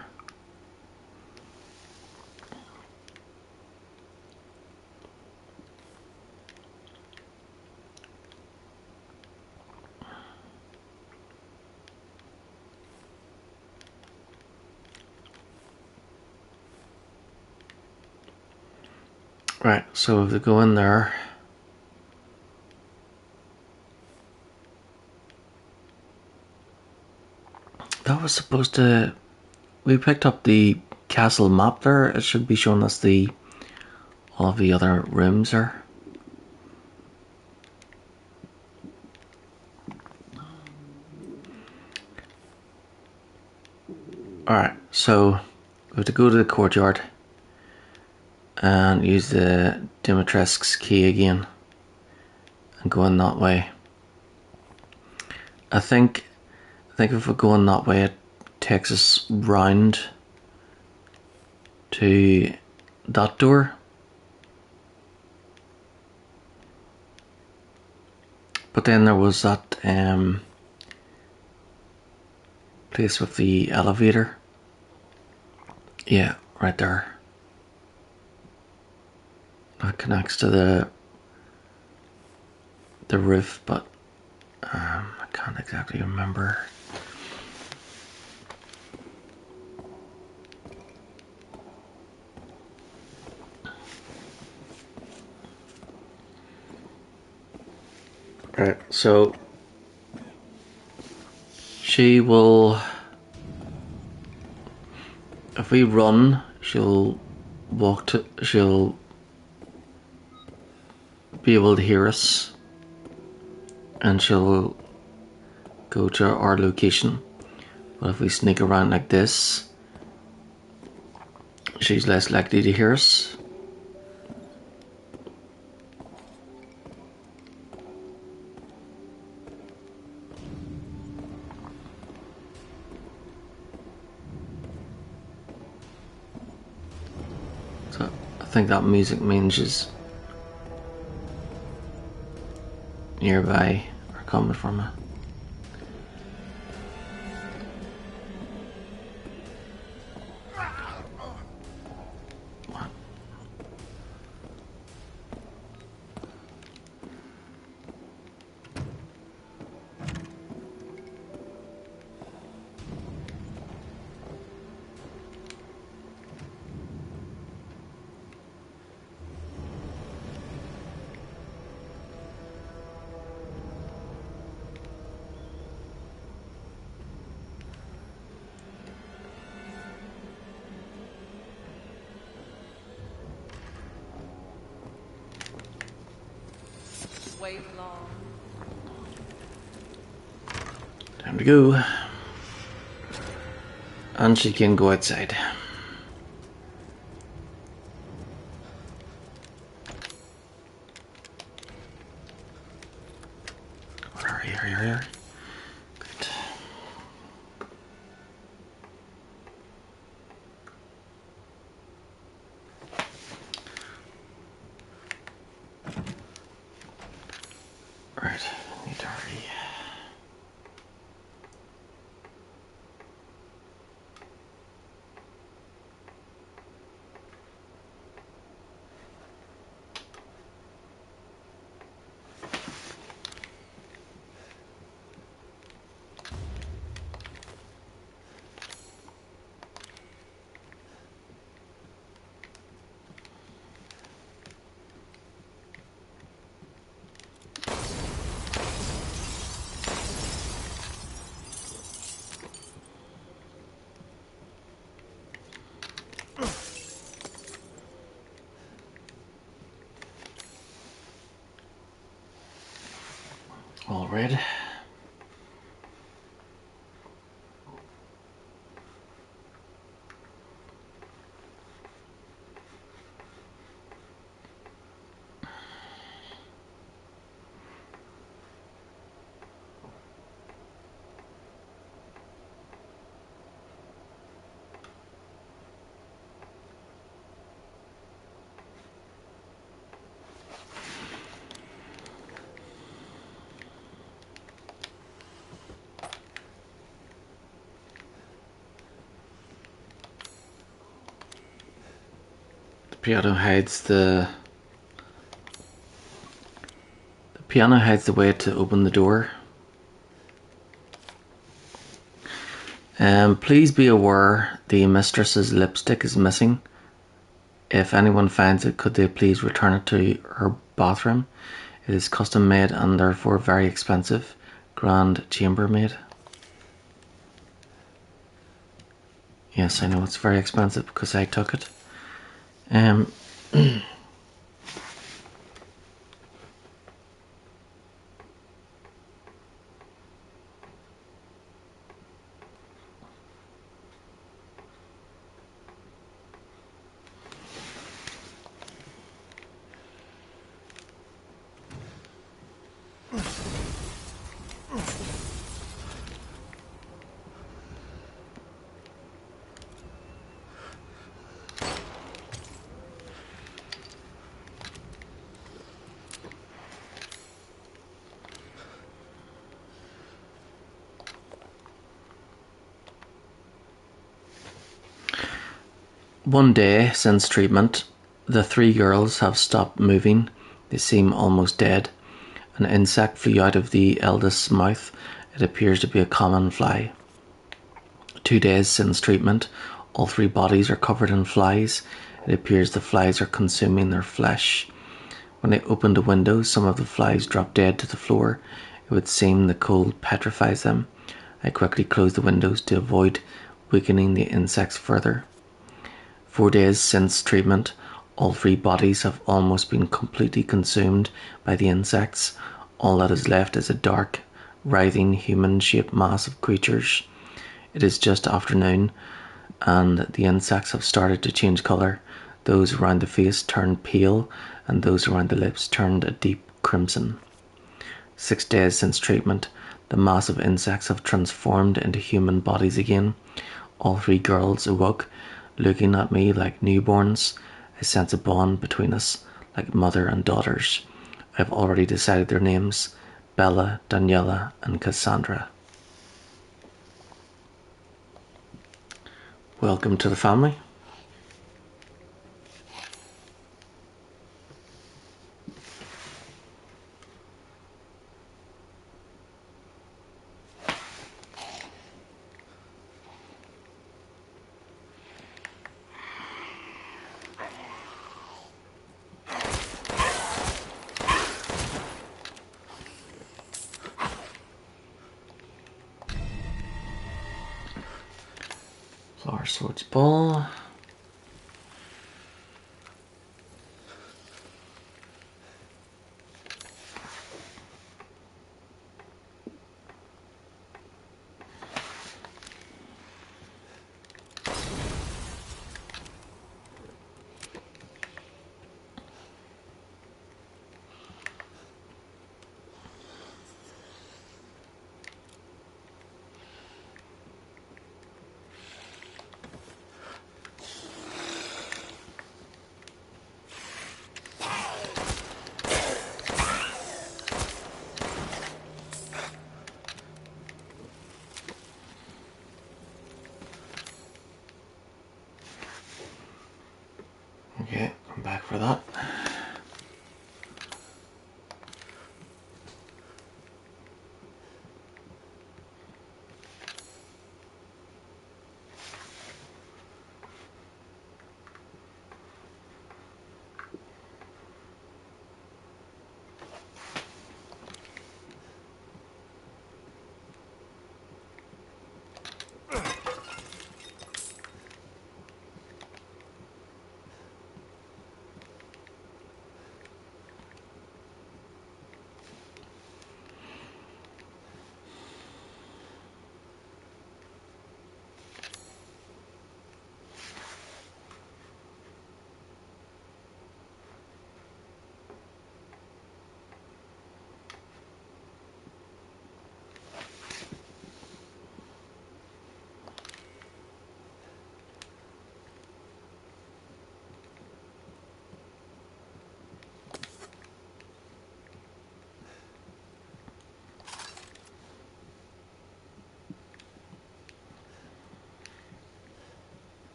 Right, so if they go in there, that was supposed to, we picked up the castle map there. It should be showing us all of the other rooms there. Alright, so we have to go to the courtyard and use the Dimitrescu's key again and go in that way. I think if we're going that way, it takes us round to that door. But then there was that place with the elevator. Yeah, right there. That connects to the roof, but I can't exactly remember. Right, so she will, if we run, she'll be able to hear us and she'll go to our location. But if we sneak around like this, she's less likely to hear us. So I think that music means she's nearby or coming from her. Wait long. Time to go. And she can go outside. Here. Good. Right, need to hurry. red. Piano hides the piano hides the way to open the door. Please be aware the mistress's lipstick is missing. If anyone finds it, could they please return it to her bathroom? It is custom made and therefore very expensive. Grand chambermaid. Yes, I know it's very expensive because I took it. One day since treatment, the three girls have stopped moving. They seem almost dead. An insect flew out of the eldest's mouth. It appears to be a common fly. 2 days since treatment, all three bodies are covered in flies. It appears the flies are consuming their flesh. When I opened a window, some of the flies dropped dead to the floor. It would seem the cold petrifies them. I quickly closed the windows to avoid weakening the insects further. 4 days since treatment, all three bodies have almost been completely consumed by the insects. All that is left is a dark, writhing, human-shaped mass of creatures. It is just afternoon, and the insects have started to change colour. Those around the face turned pale, and those around the lips turned a deep crimson. 6 days since treatment, the mass of insects have transformed into human bodies again. All three girls awoke, looking at me like newborns. I sense a bond between us, like mother and daughters. I have already decided their names: Bella, Daniela, and Cassandra. Welcome to the family. Flower swords ball. Okay, I'm back for that.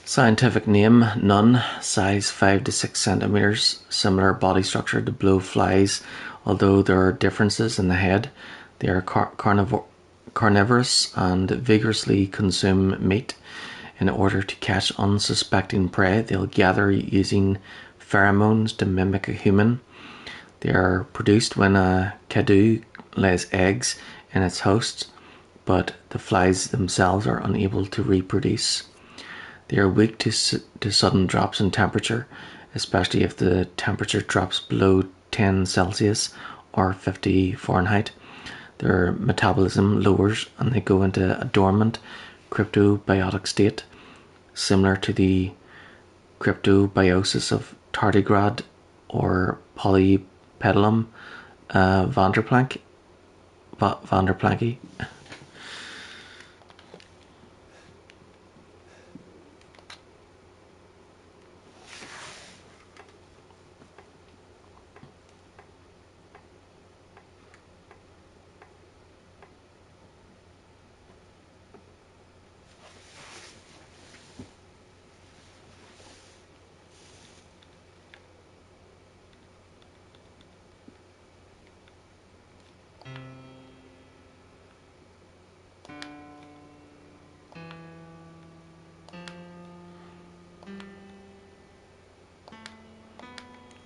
Scientific name, none. Size 5 to 6 centimeters. Similar body structure to blowflies, although there are differences in the head. They are carnivorous and vigorously consume meat. In order to catch unsuspecting prey, they'll gather using pheromones to mimic a human. They are produced when a kadu lays eggs in its host, but the flies themselves are unable to reproduce. They are weak to sudden drops in temperature, especially if the temperature drops below 10 Celsius or 50 Fahrenheit. Their metabolism lowers and they go into a dormant cryptobiotic state, similar to the cryptobiosis of tardigrade or Polypedilum vanderplanki.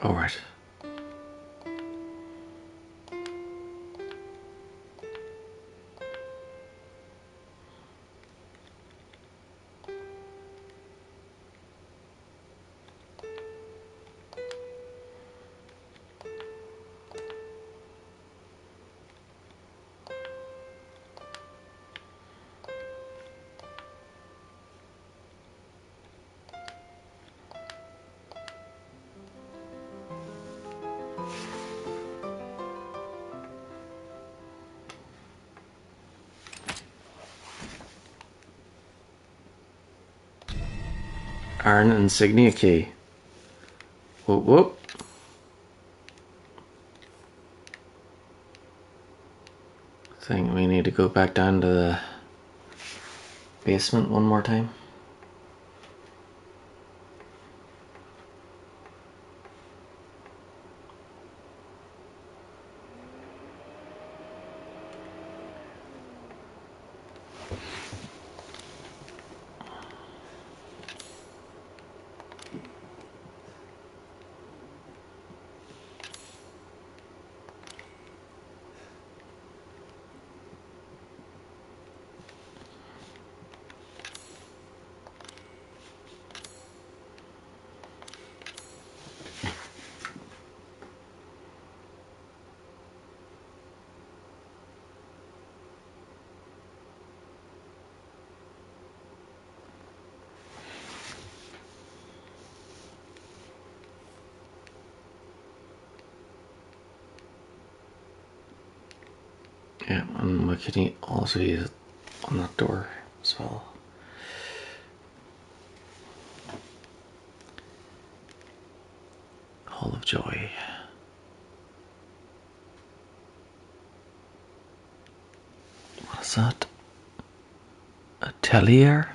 All right. Iron insignia key. Whoop whoop. I think we need to go back down to the basement one more time. Yeah, and we can also use it on that door as well. Hall of Joy. What is that? Atelier?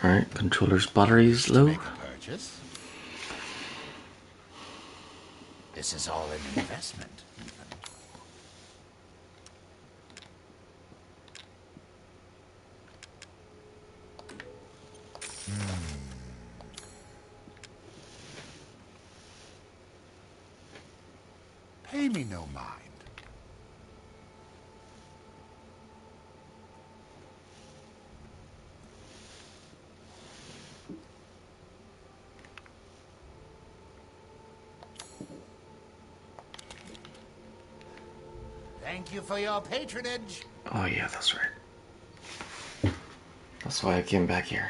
Alright, controller's battery's low. Purchase? This is all an investment. Pay me no mind. Thank you for your patronage. Oh yeah, that's right. That's why I came back here.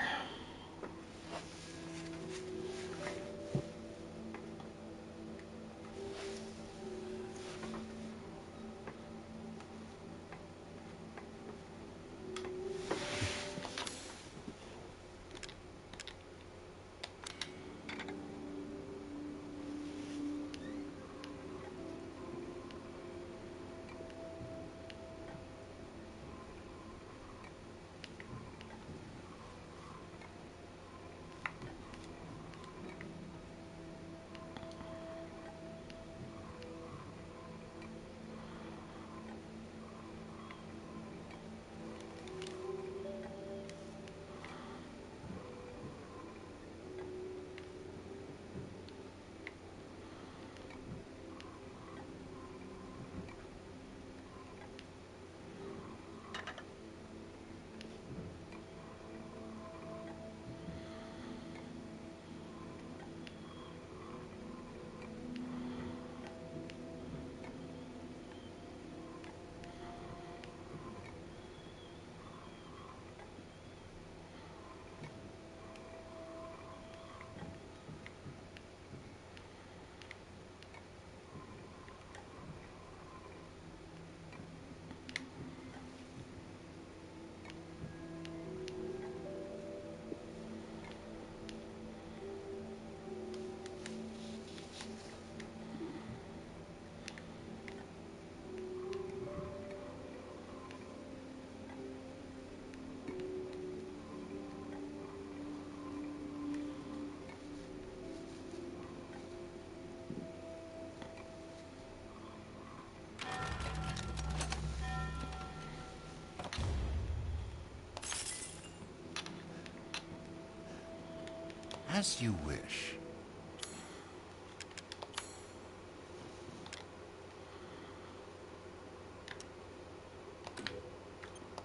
As you wish.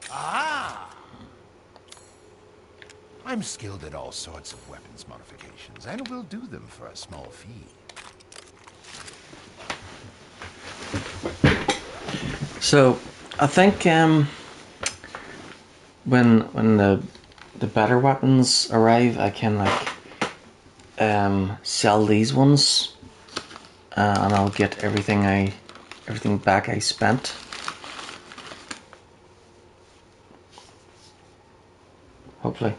Ah! I'm skilled at all sorts of weapons modifications, and will do them for a small fee. So I think when the better weapons arrive, I can like sell these ones, and I'll get everything back I spent. Hopefully.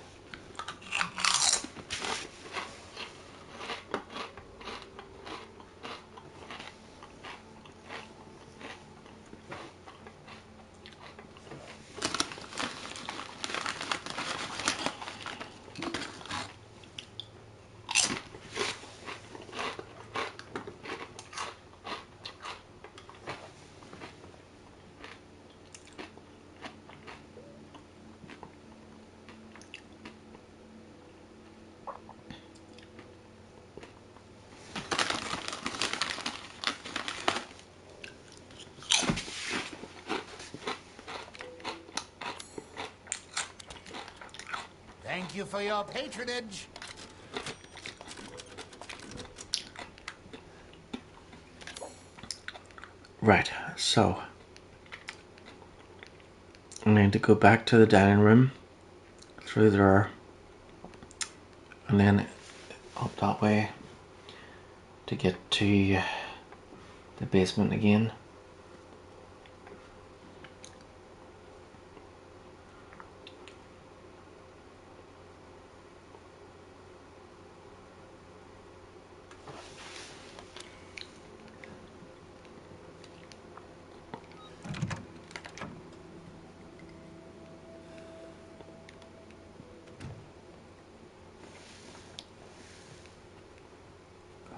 Thank you for your patronage. Right, so I need to go back to the dining room through there and then up that way to get to the basement again.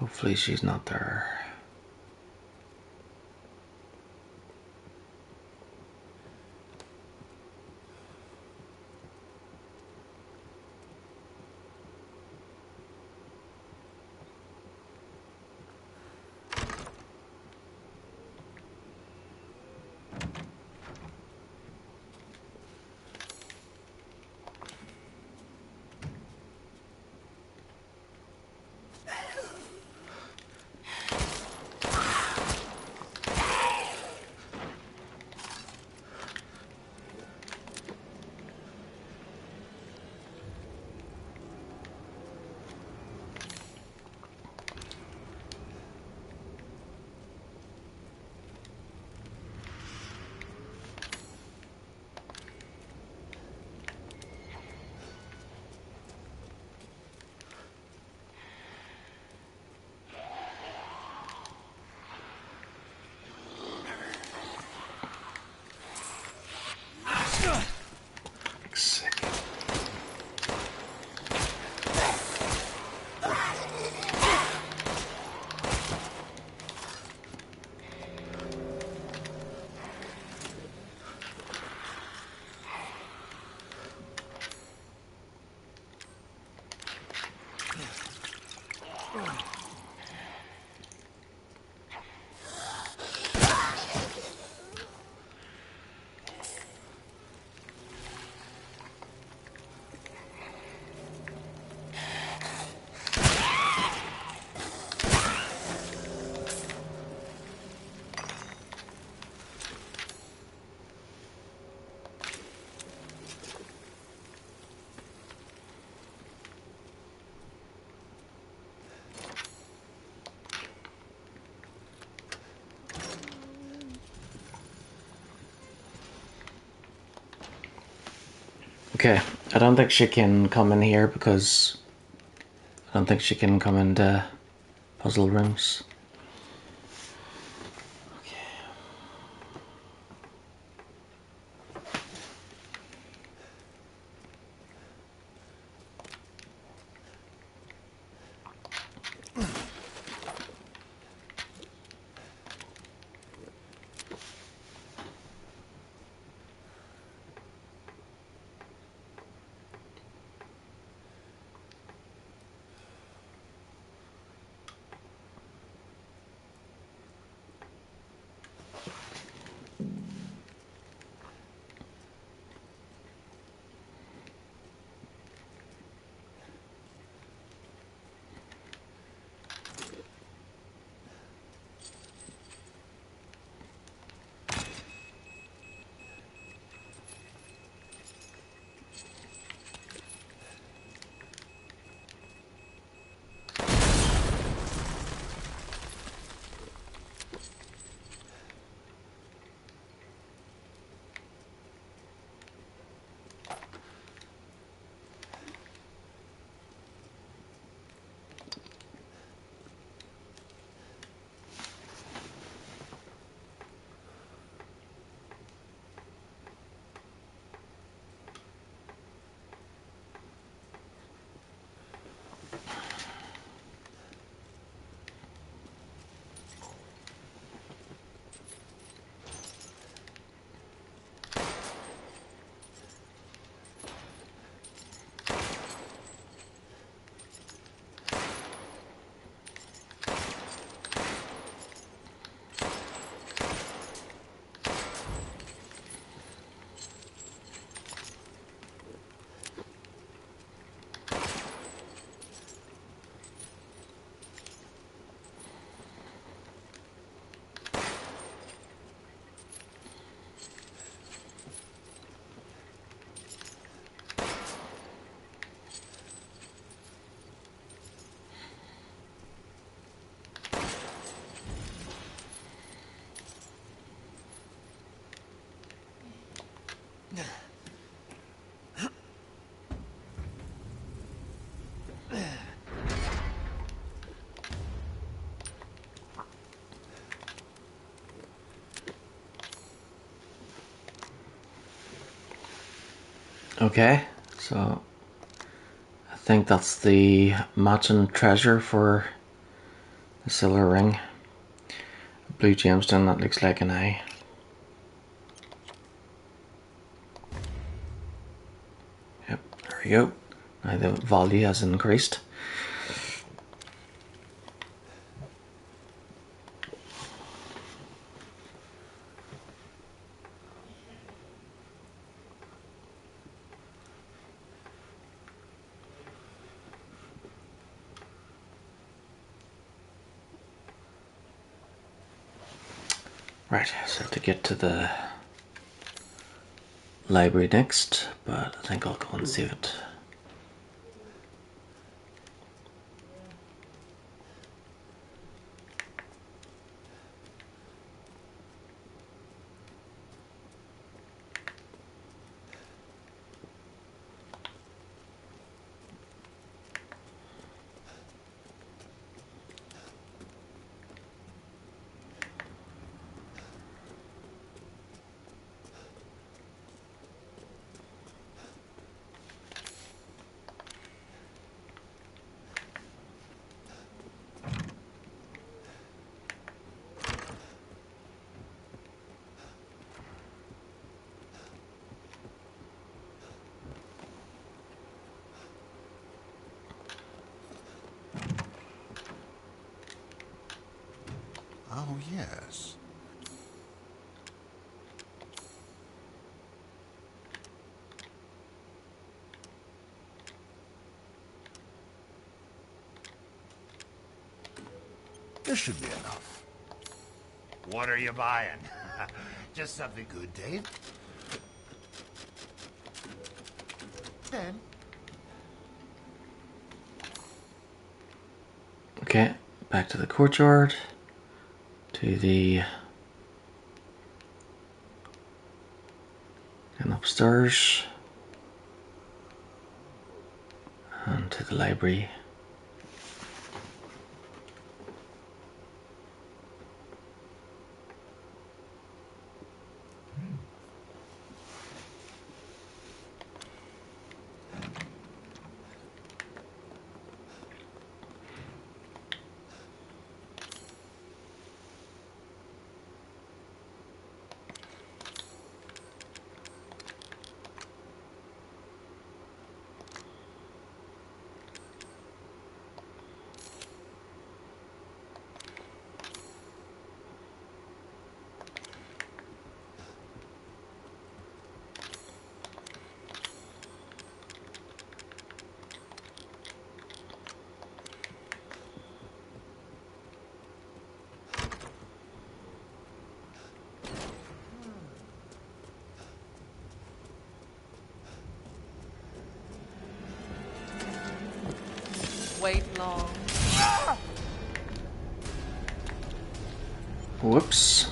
Hopefully she's not there. Okay, I don't think she can come in here because I don't think she can come into puzzle rooms. Okay, so I think that's the matching treasure for the silver ring. Blue gemstone, that looks like an eye. Yep, there we go. Now the value has increased. Right, so to get to the library next, but I think I'll go and save it. Oh, yes. This should be enough. What are you buying? Just something good, Dave? Then. Okay, back to the courtyard, to the and upstairs. And to the library. Wait long. Whoops.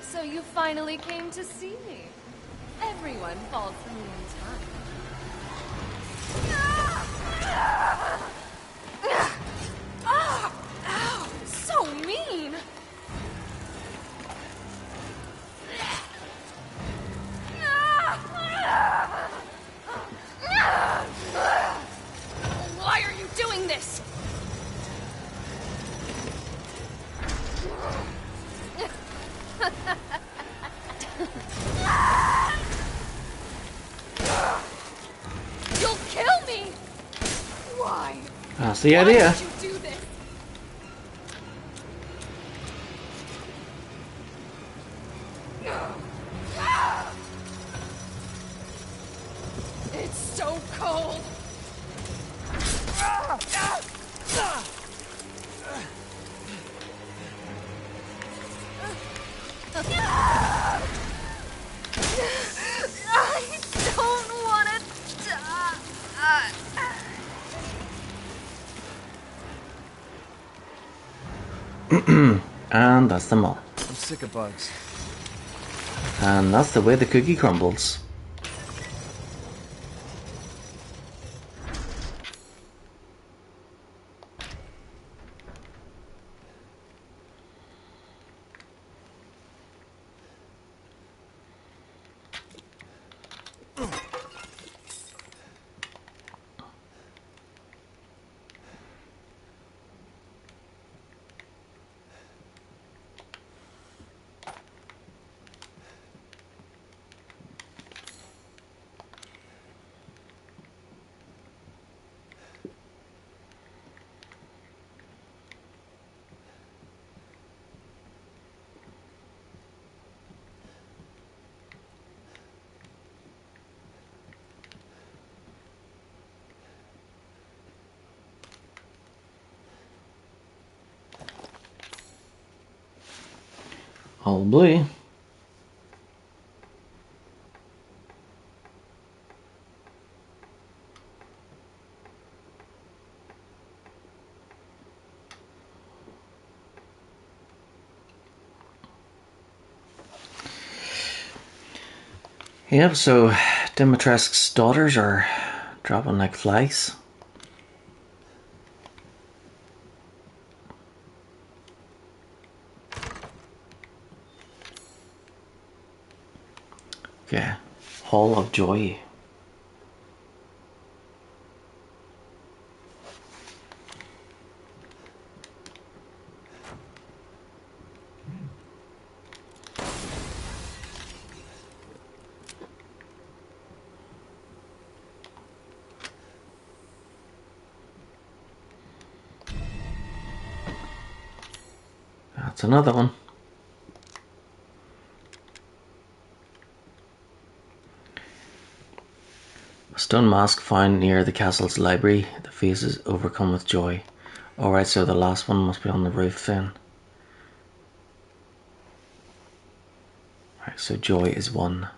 So you finally came to see me. Everyone falls for me in time. Ow! So mean! Why are you doing this? You'll kill me! Why? That's the idea. Why did you do this? It's so cold. I don't want to die. And that's them all. I'm sick of bugs. And that's the way the cookie crumbles. All blue. Yep, so Dimitrescu's daughters are dropping like flies. Okay, Hall of Joy. That's another one. A stone mask found near the castle's library. The face is overcome with joy. Alright, so the last one must be on the roof then. Alright, so joy is one.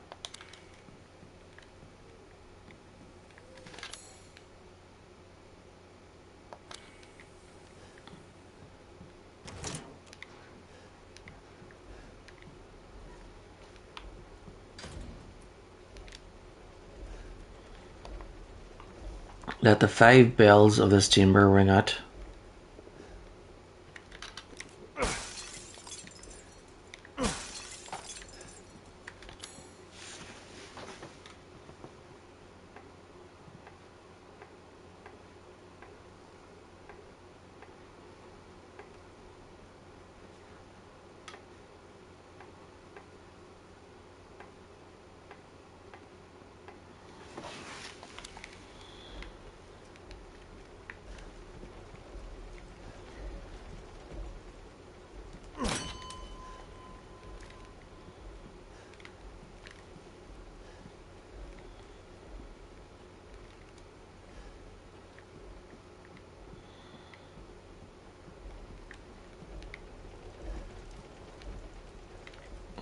Let the 5 bells of this chamber ring out.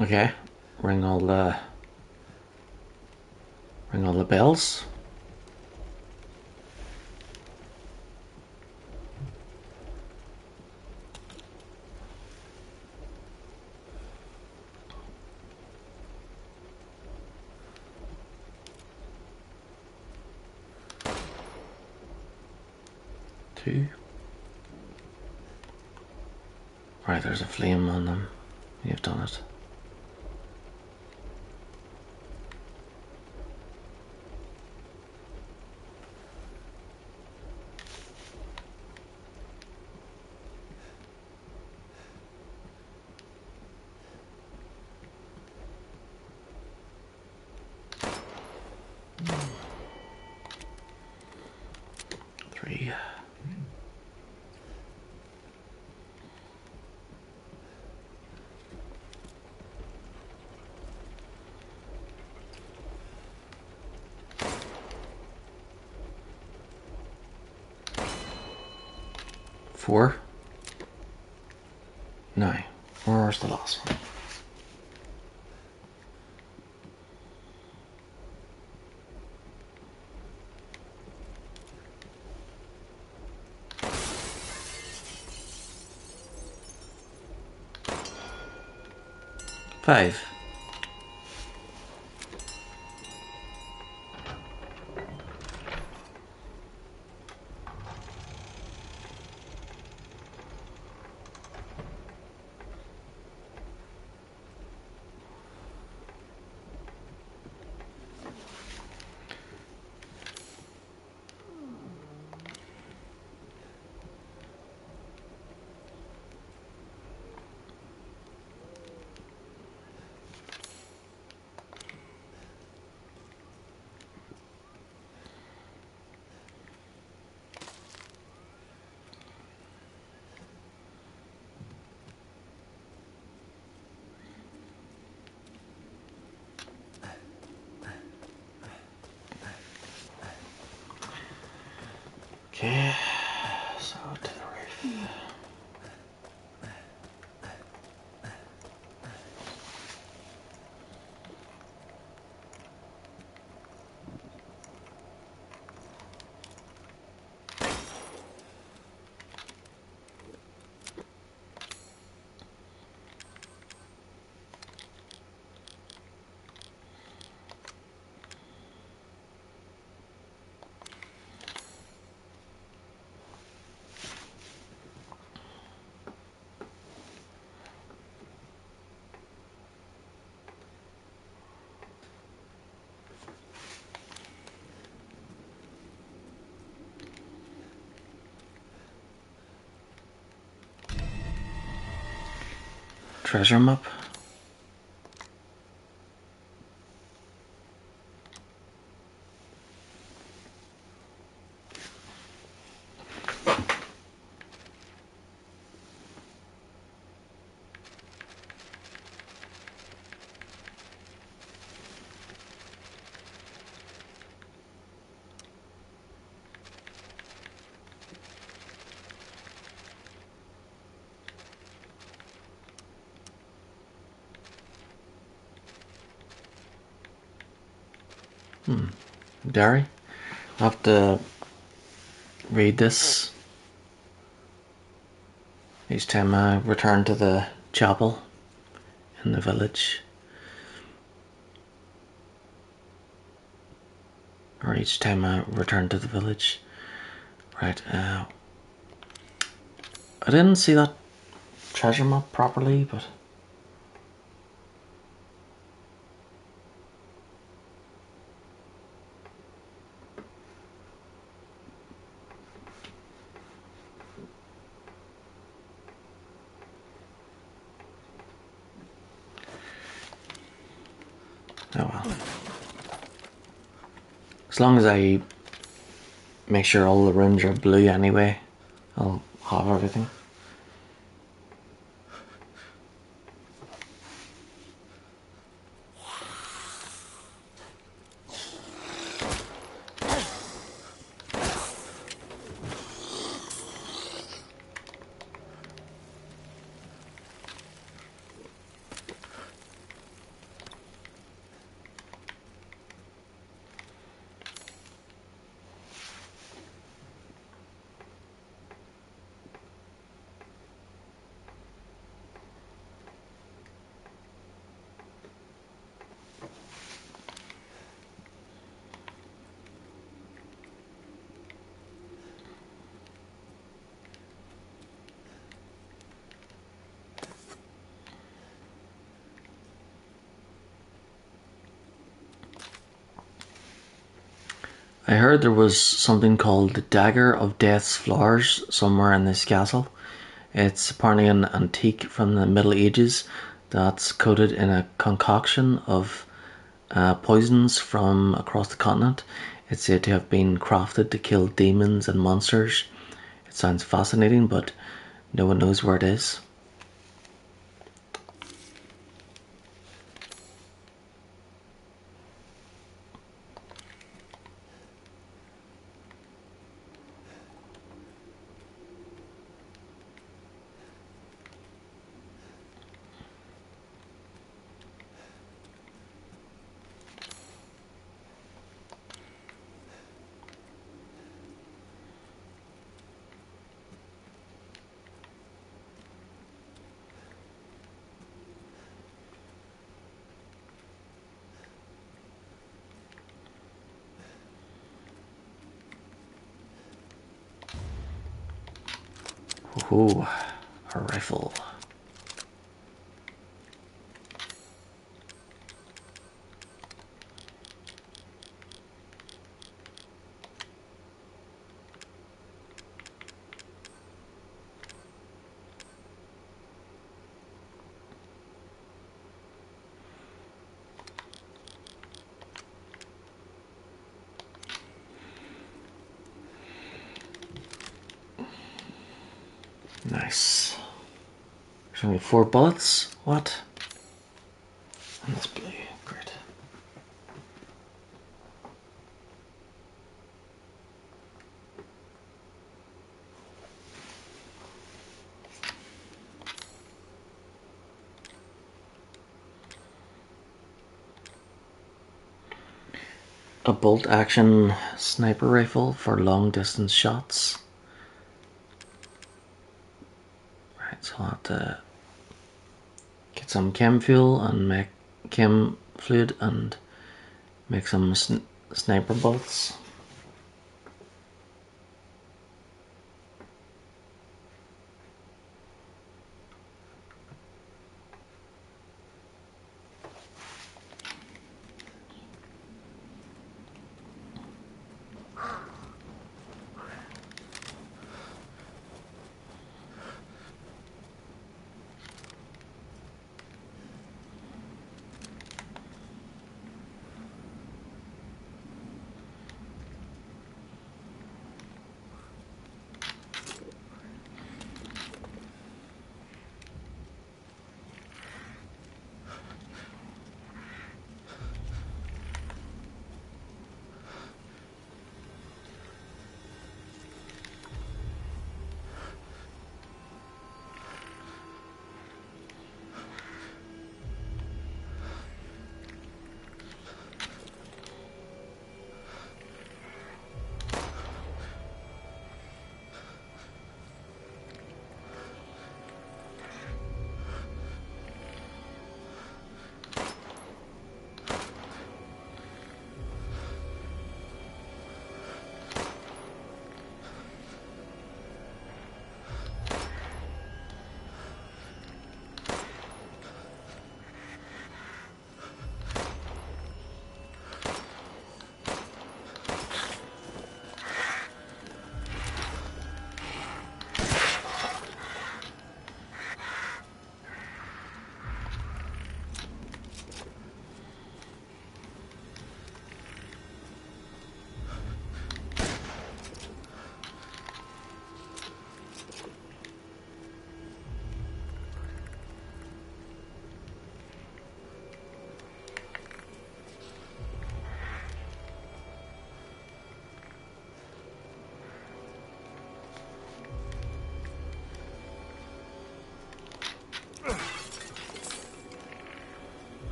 Okay, ring all the bells. Two. Right, there's a flame on them. You've done it. Three. Four. Now, where's the last one? Five. Okay, so to the roof. Treasure map. Diary. I have to read this each time I return to the chapel in the village. or each time I return to the village. Right, I didn't see that treasure map properly, but oh well. As long as I make sure all the rooms are blue anyway, I'll have everything. I heard there was something called the Dagger of Death's Flowers somewhere in this castle. It's apparently an antique from the Middle Ages that's coated in a concoction of poisons from across the continent. It's said to have been crafted to kill demons and monsters. It sounds fascinating, but no one knows where it is. Ooh, a rifle. Nice. There's only 4 bullets. What? And that's blue. Great. A bolt action sniper rifle for long distance shots. Right, so I'll have to get some chem fuel and make chem fluid and make some sniper bolts.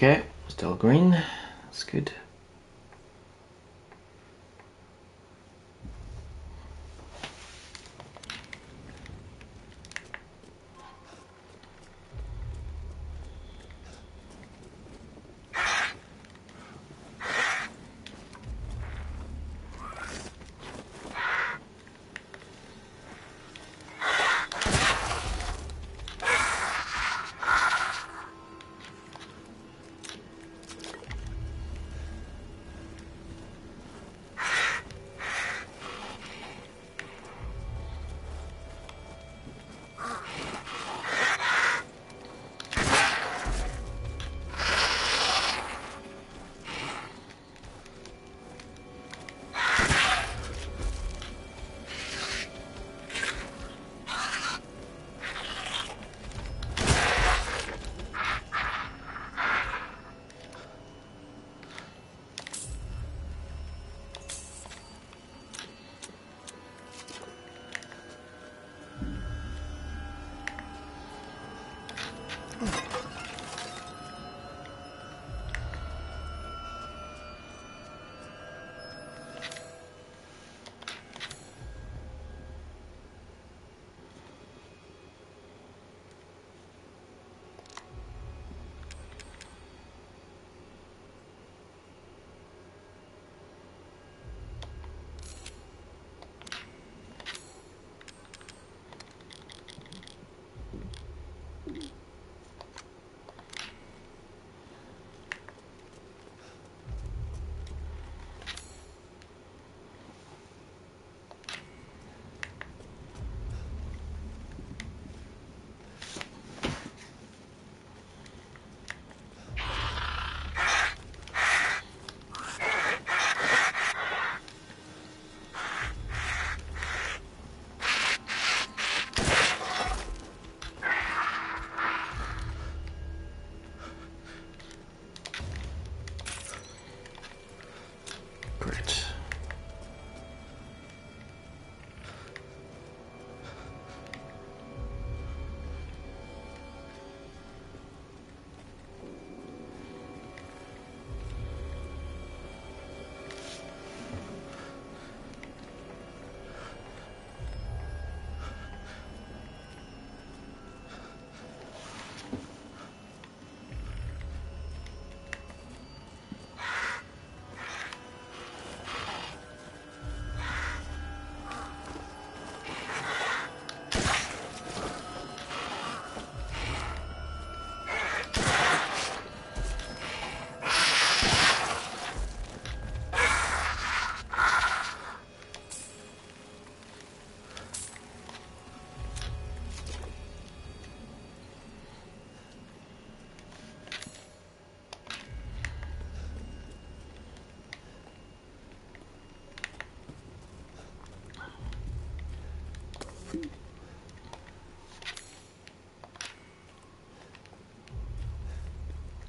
Okay, still green. That's good. Great.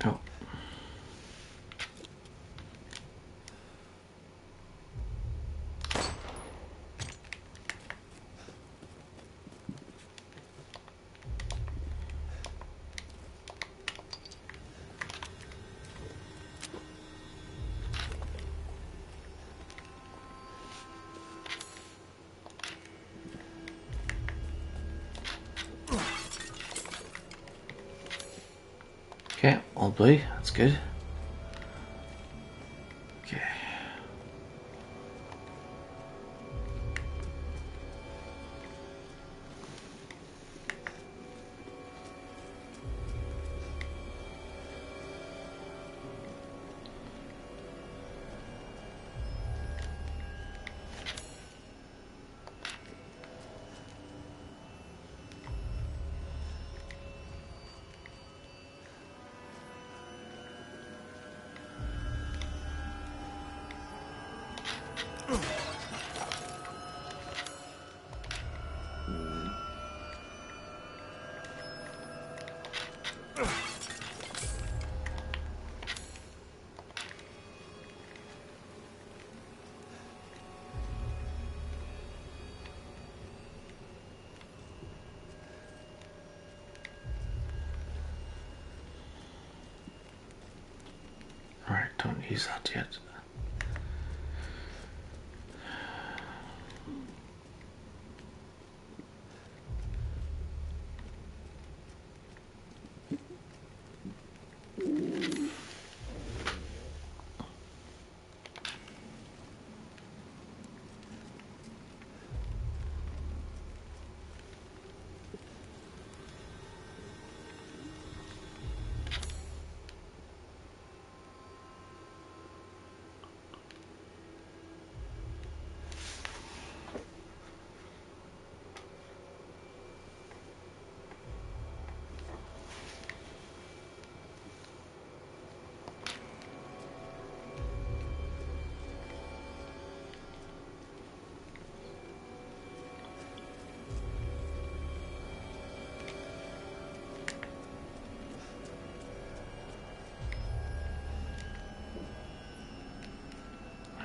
Oh. Okay, all blue, that's good. Okay. don't use that yet.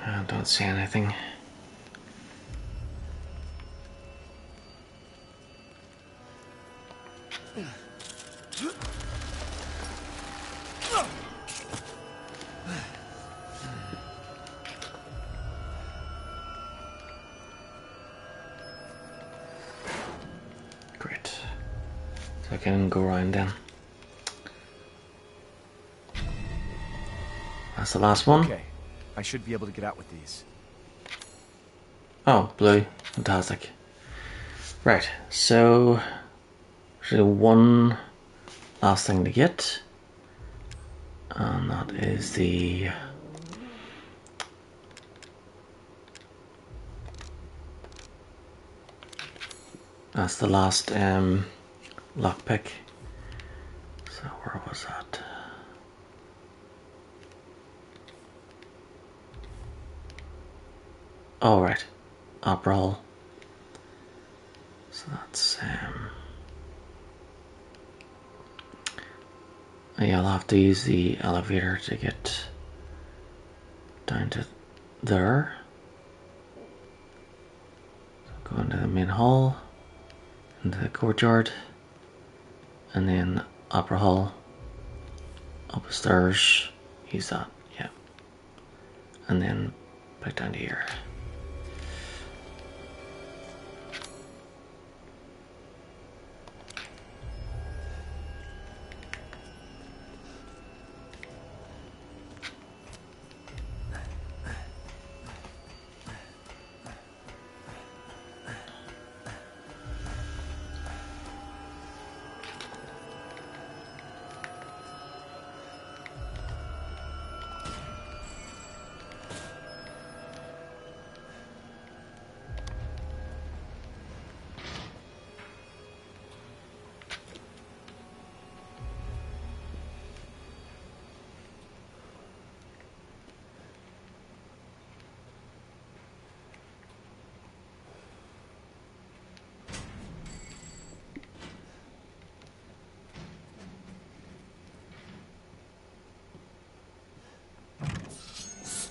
I don't see anything. Great. So I can go around then. That's the last one. Okay, I should be able to get out with these. Oh, blue. Fantastic. Right, so there's one last thing to get. And that is the... That's the last lockpick. So where was that? Oh right, Opera Hall. So that's yeah, I'll have to use the elevator to get down to there. So go into the main hall, into the courtyard, and then Opera Hall, up the stairs, use that, yeah. And then back down to here.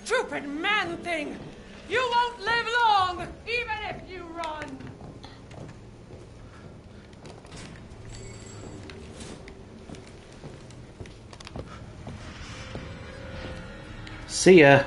Stupid man thing! You won't live long, even if you run! See ya!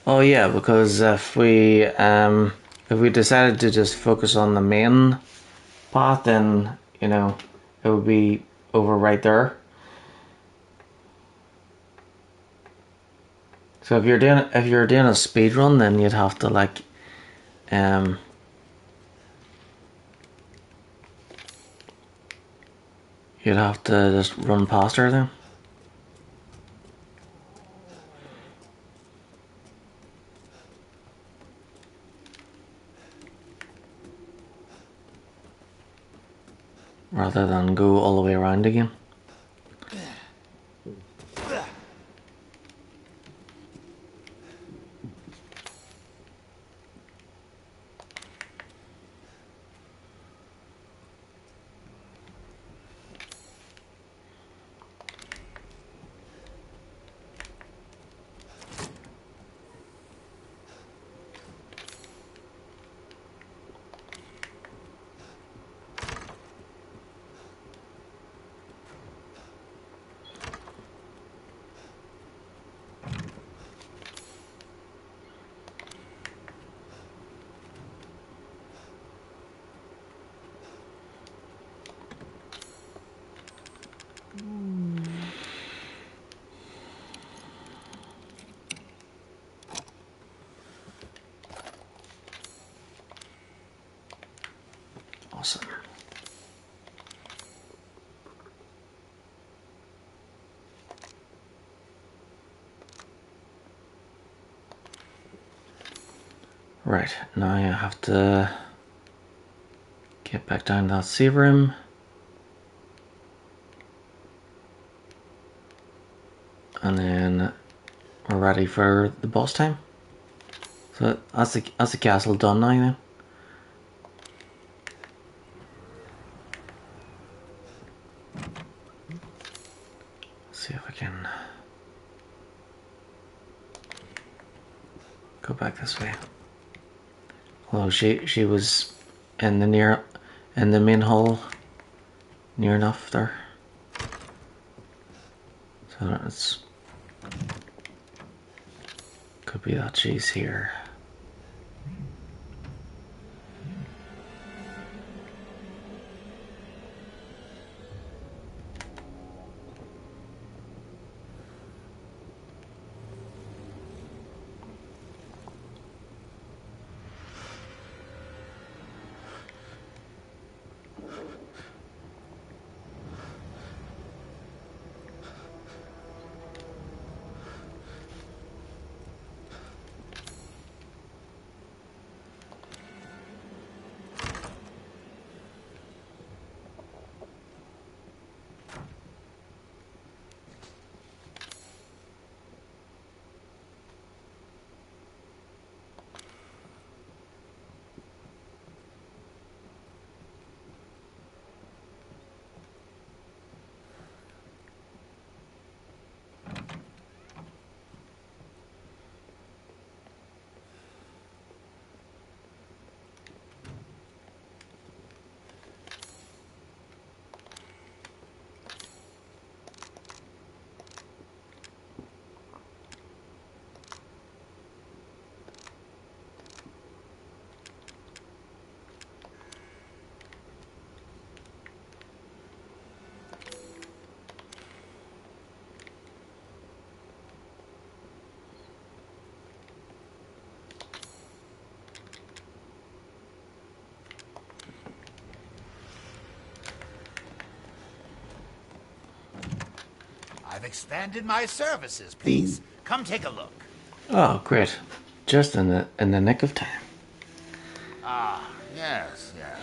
Oh yeah, because if we decided to just focus on the main path, then you know it would be over right there. So if you're doing a speed run, then you'd have to like you'd have to just run past her then. Rather than go all the way around again. Awesome. Right, now I have to get back down to that save room. And then we're ready for the boss time. So that's the castle done now then. Let's see if I can go back this way. Although she was in the main hall near enough there. So it's could be that she's here. I've expanded my services. Please, come take a look. Oh, great. Just in the nick of time. Ah, yes, yes.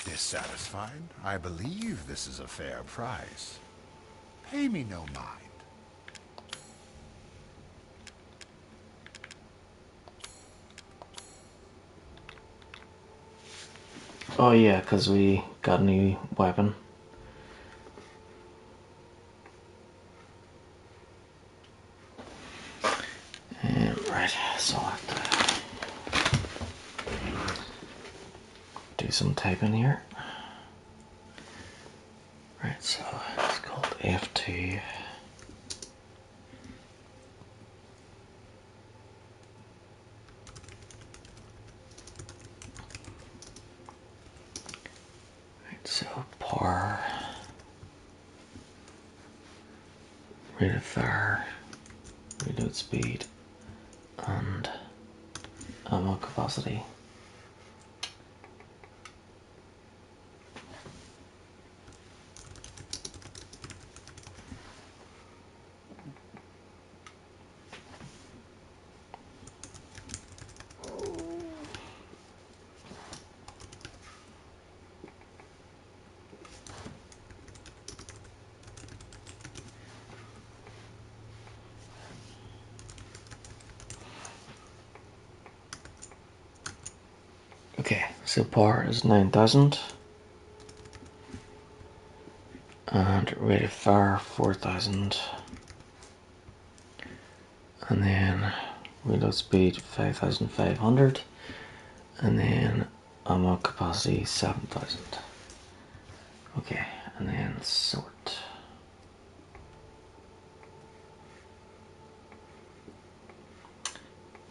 Dissatisfied? I believe this is a fair price. Pay me no mind. Oh yeah, because we got a new weapon. Right, so I'll have to do some typing here. Right, so it's called F2. Right, so power, rate of fire, reload speed, and ammo capacity. Okay, so power is 9,000 and rate of fire 4,000, and then reload speed 5,500, and then ammo capacity 7,000. Okay, and then sort.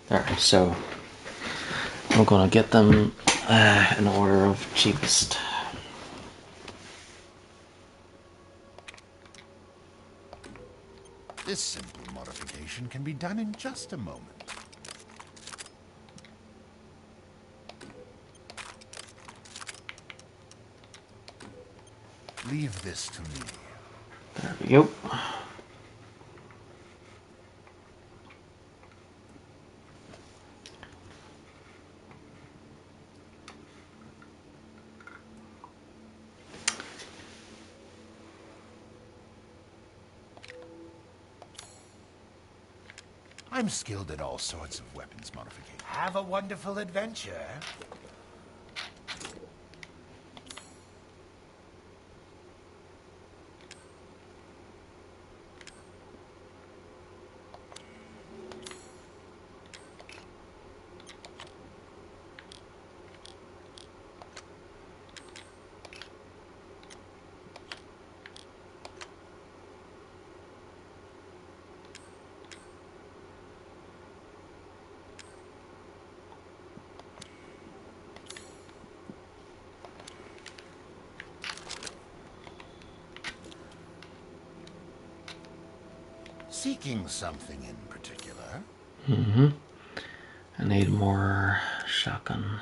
There, so I'm gonna get them in order of cheapest. This simple modification can be done in just a moment. Leave this to me. There we go. I'm skilled at all sorts of weapons modification. Have a wonderful adventure. Seeking something in particular? Mm-hmm. I need more shotgun.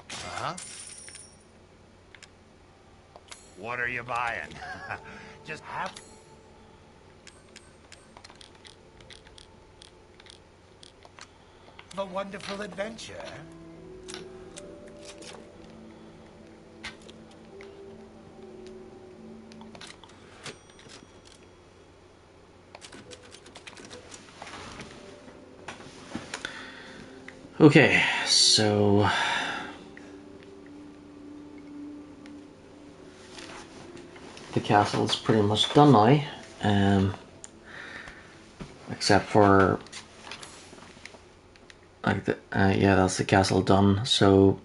Huh? What are you buying? Just have... a wonderful adventure. Okay, so the castle's pretty much done now, except for like yeah, that's the castle done. So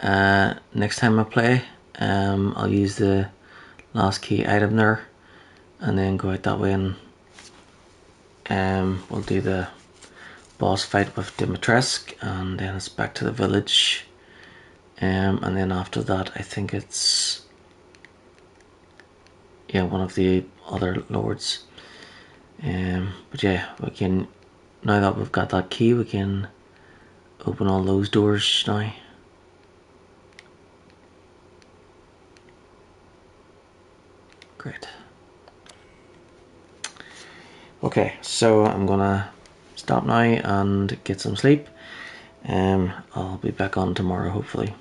next time I play, I'll use the last key item there, and then go out that way, and we'll do the boss fight with Dimitrescu, and then it's back to the village, and then after that I think it's one of the other lords. But yeah, we can, now that we've got that key, we can open all those doors now. Great. Okay, so I'm gonna stop now and get some sleep. I'll be back on tomorrow hopefully.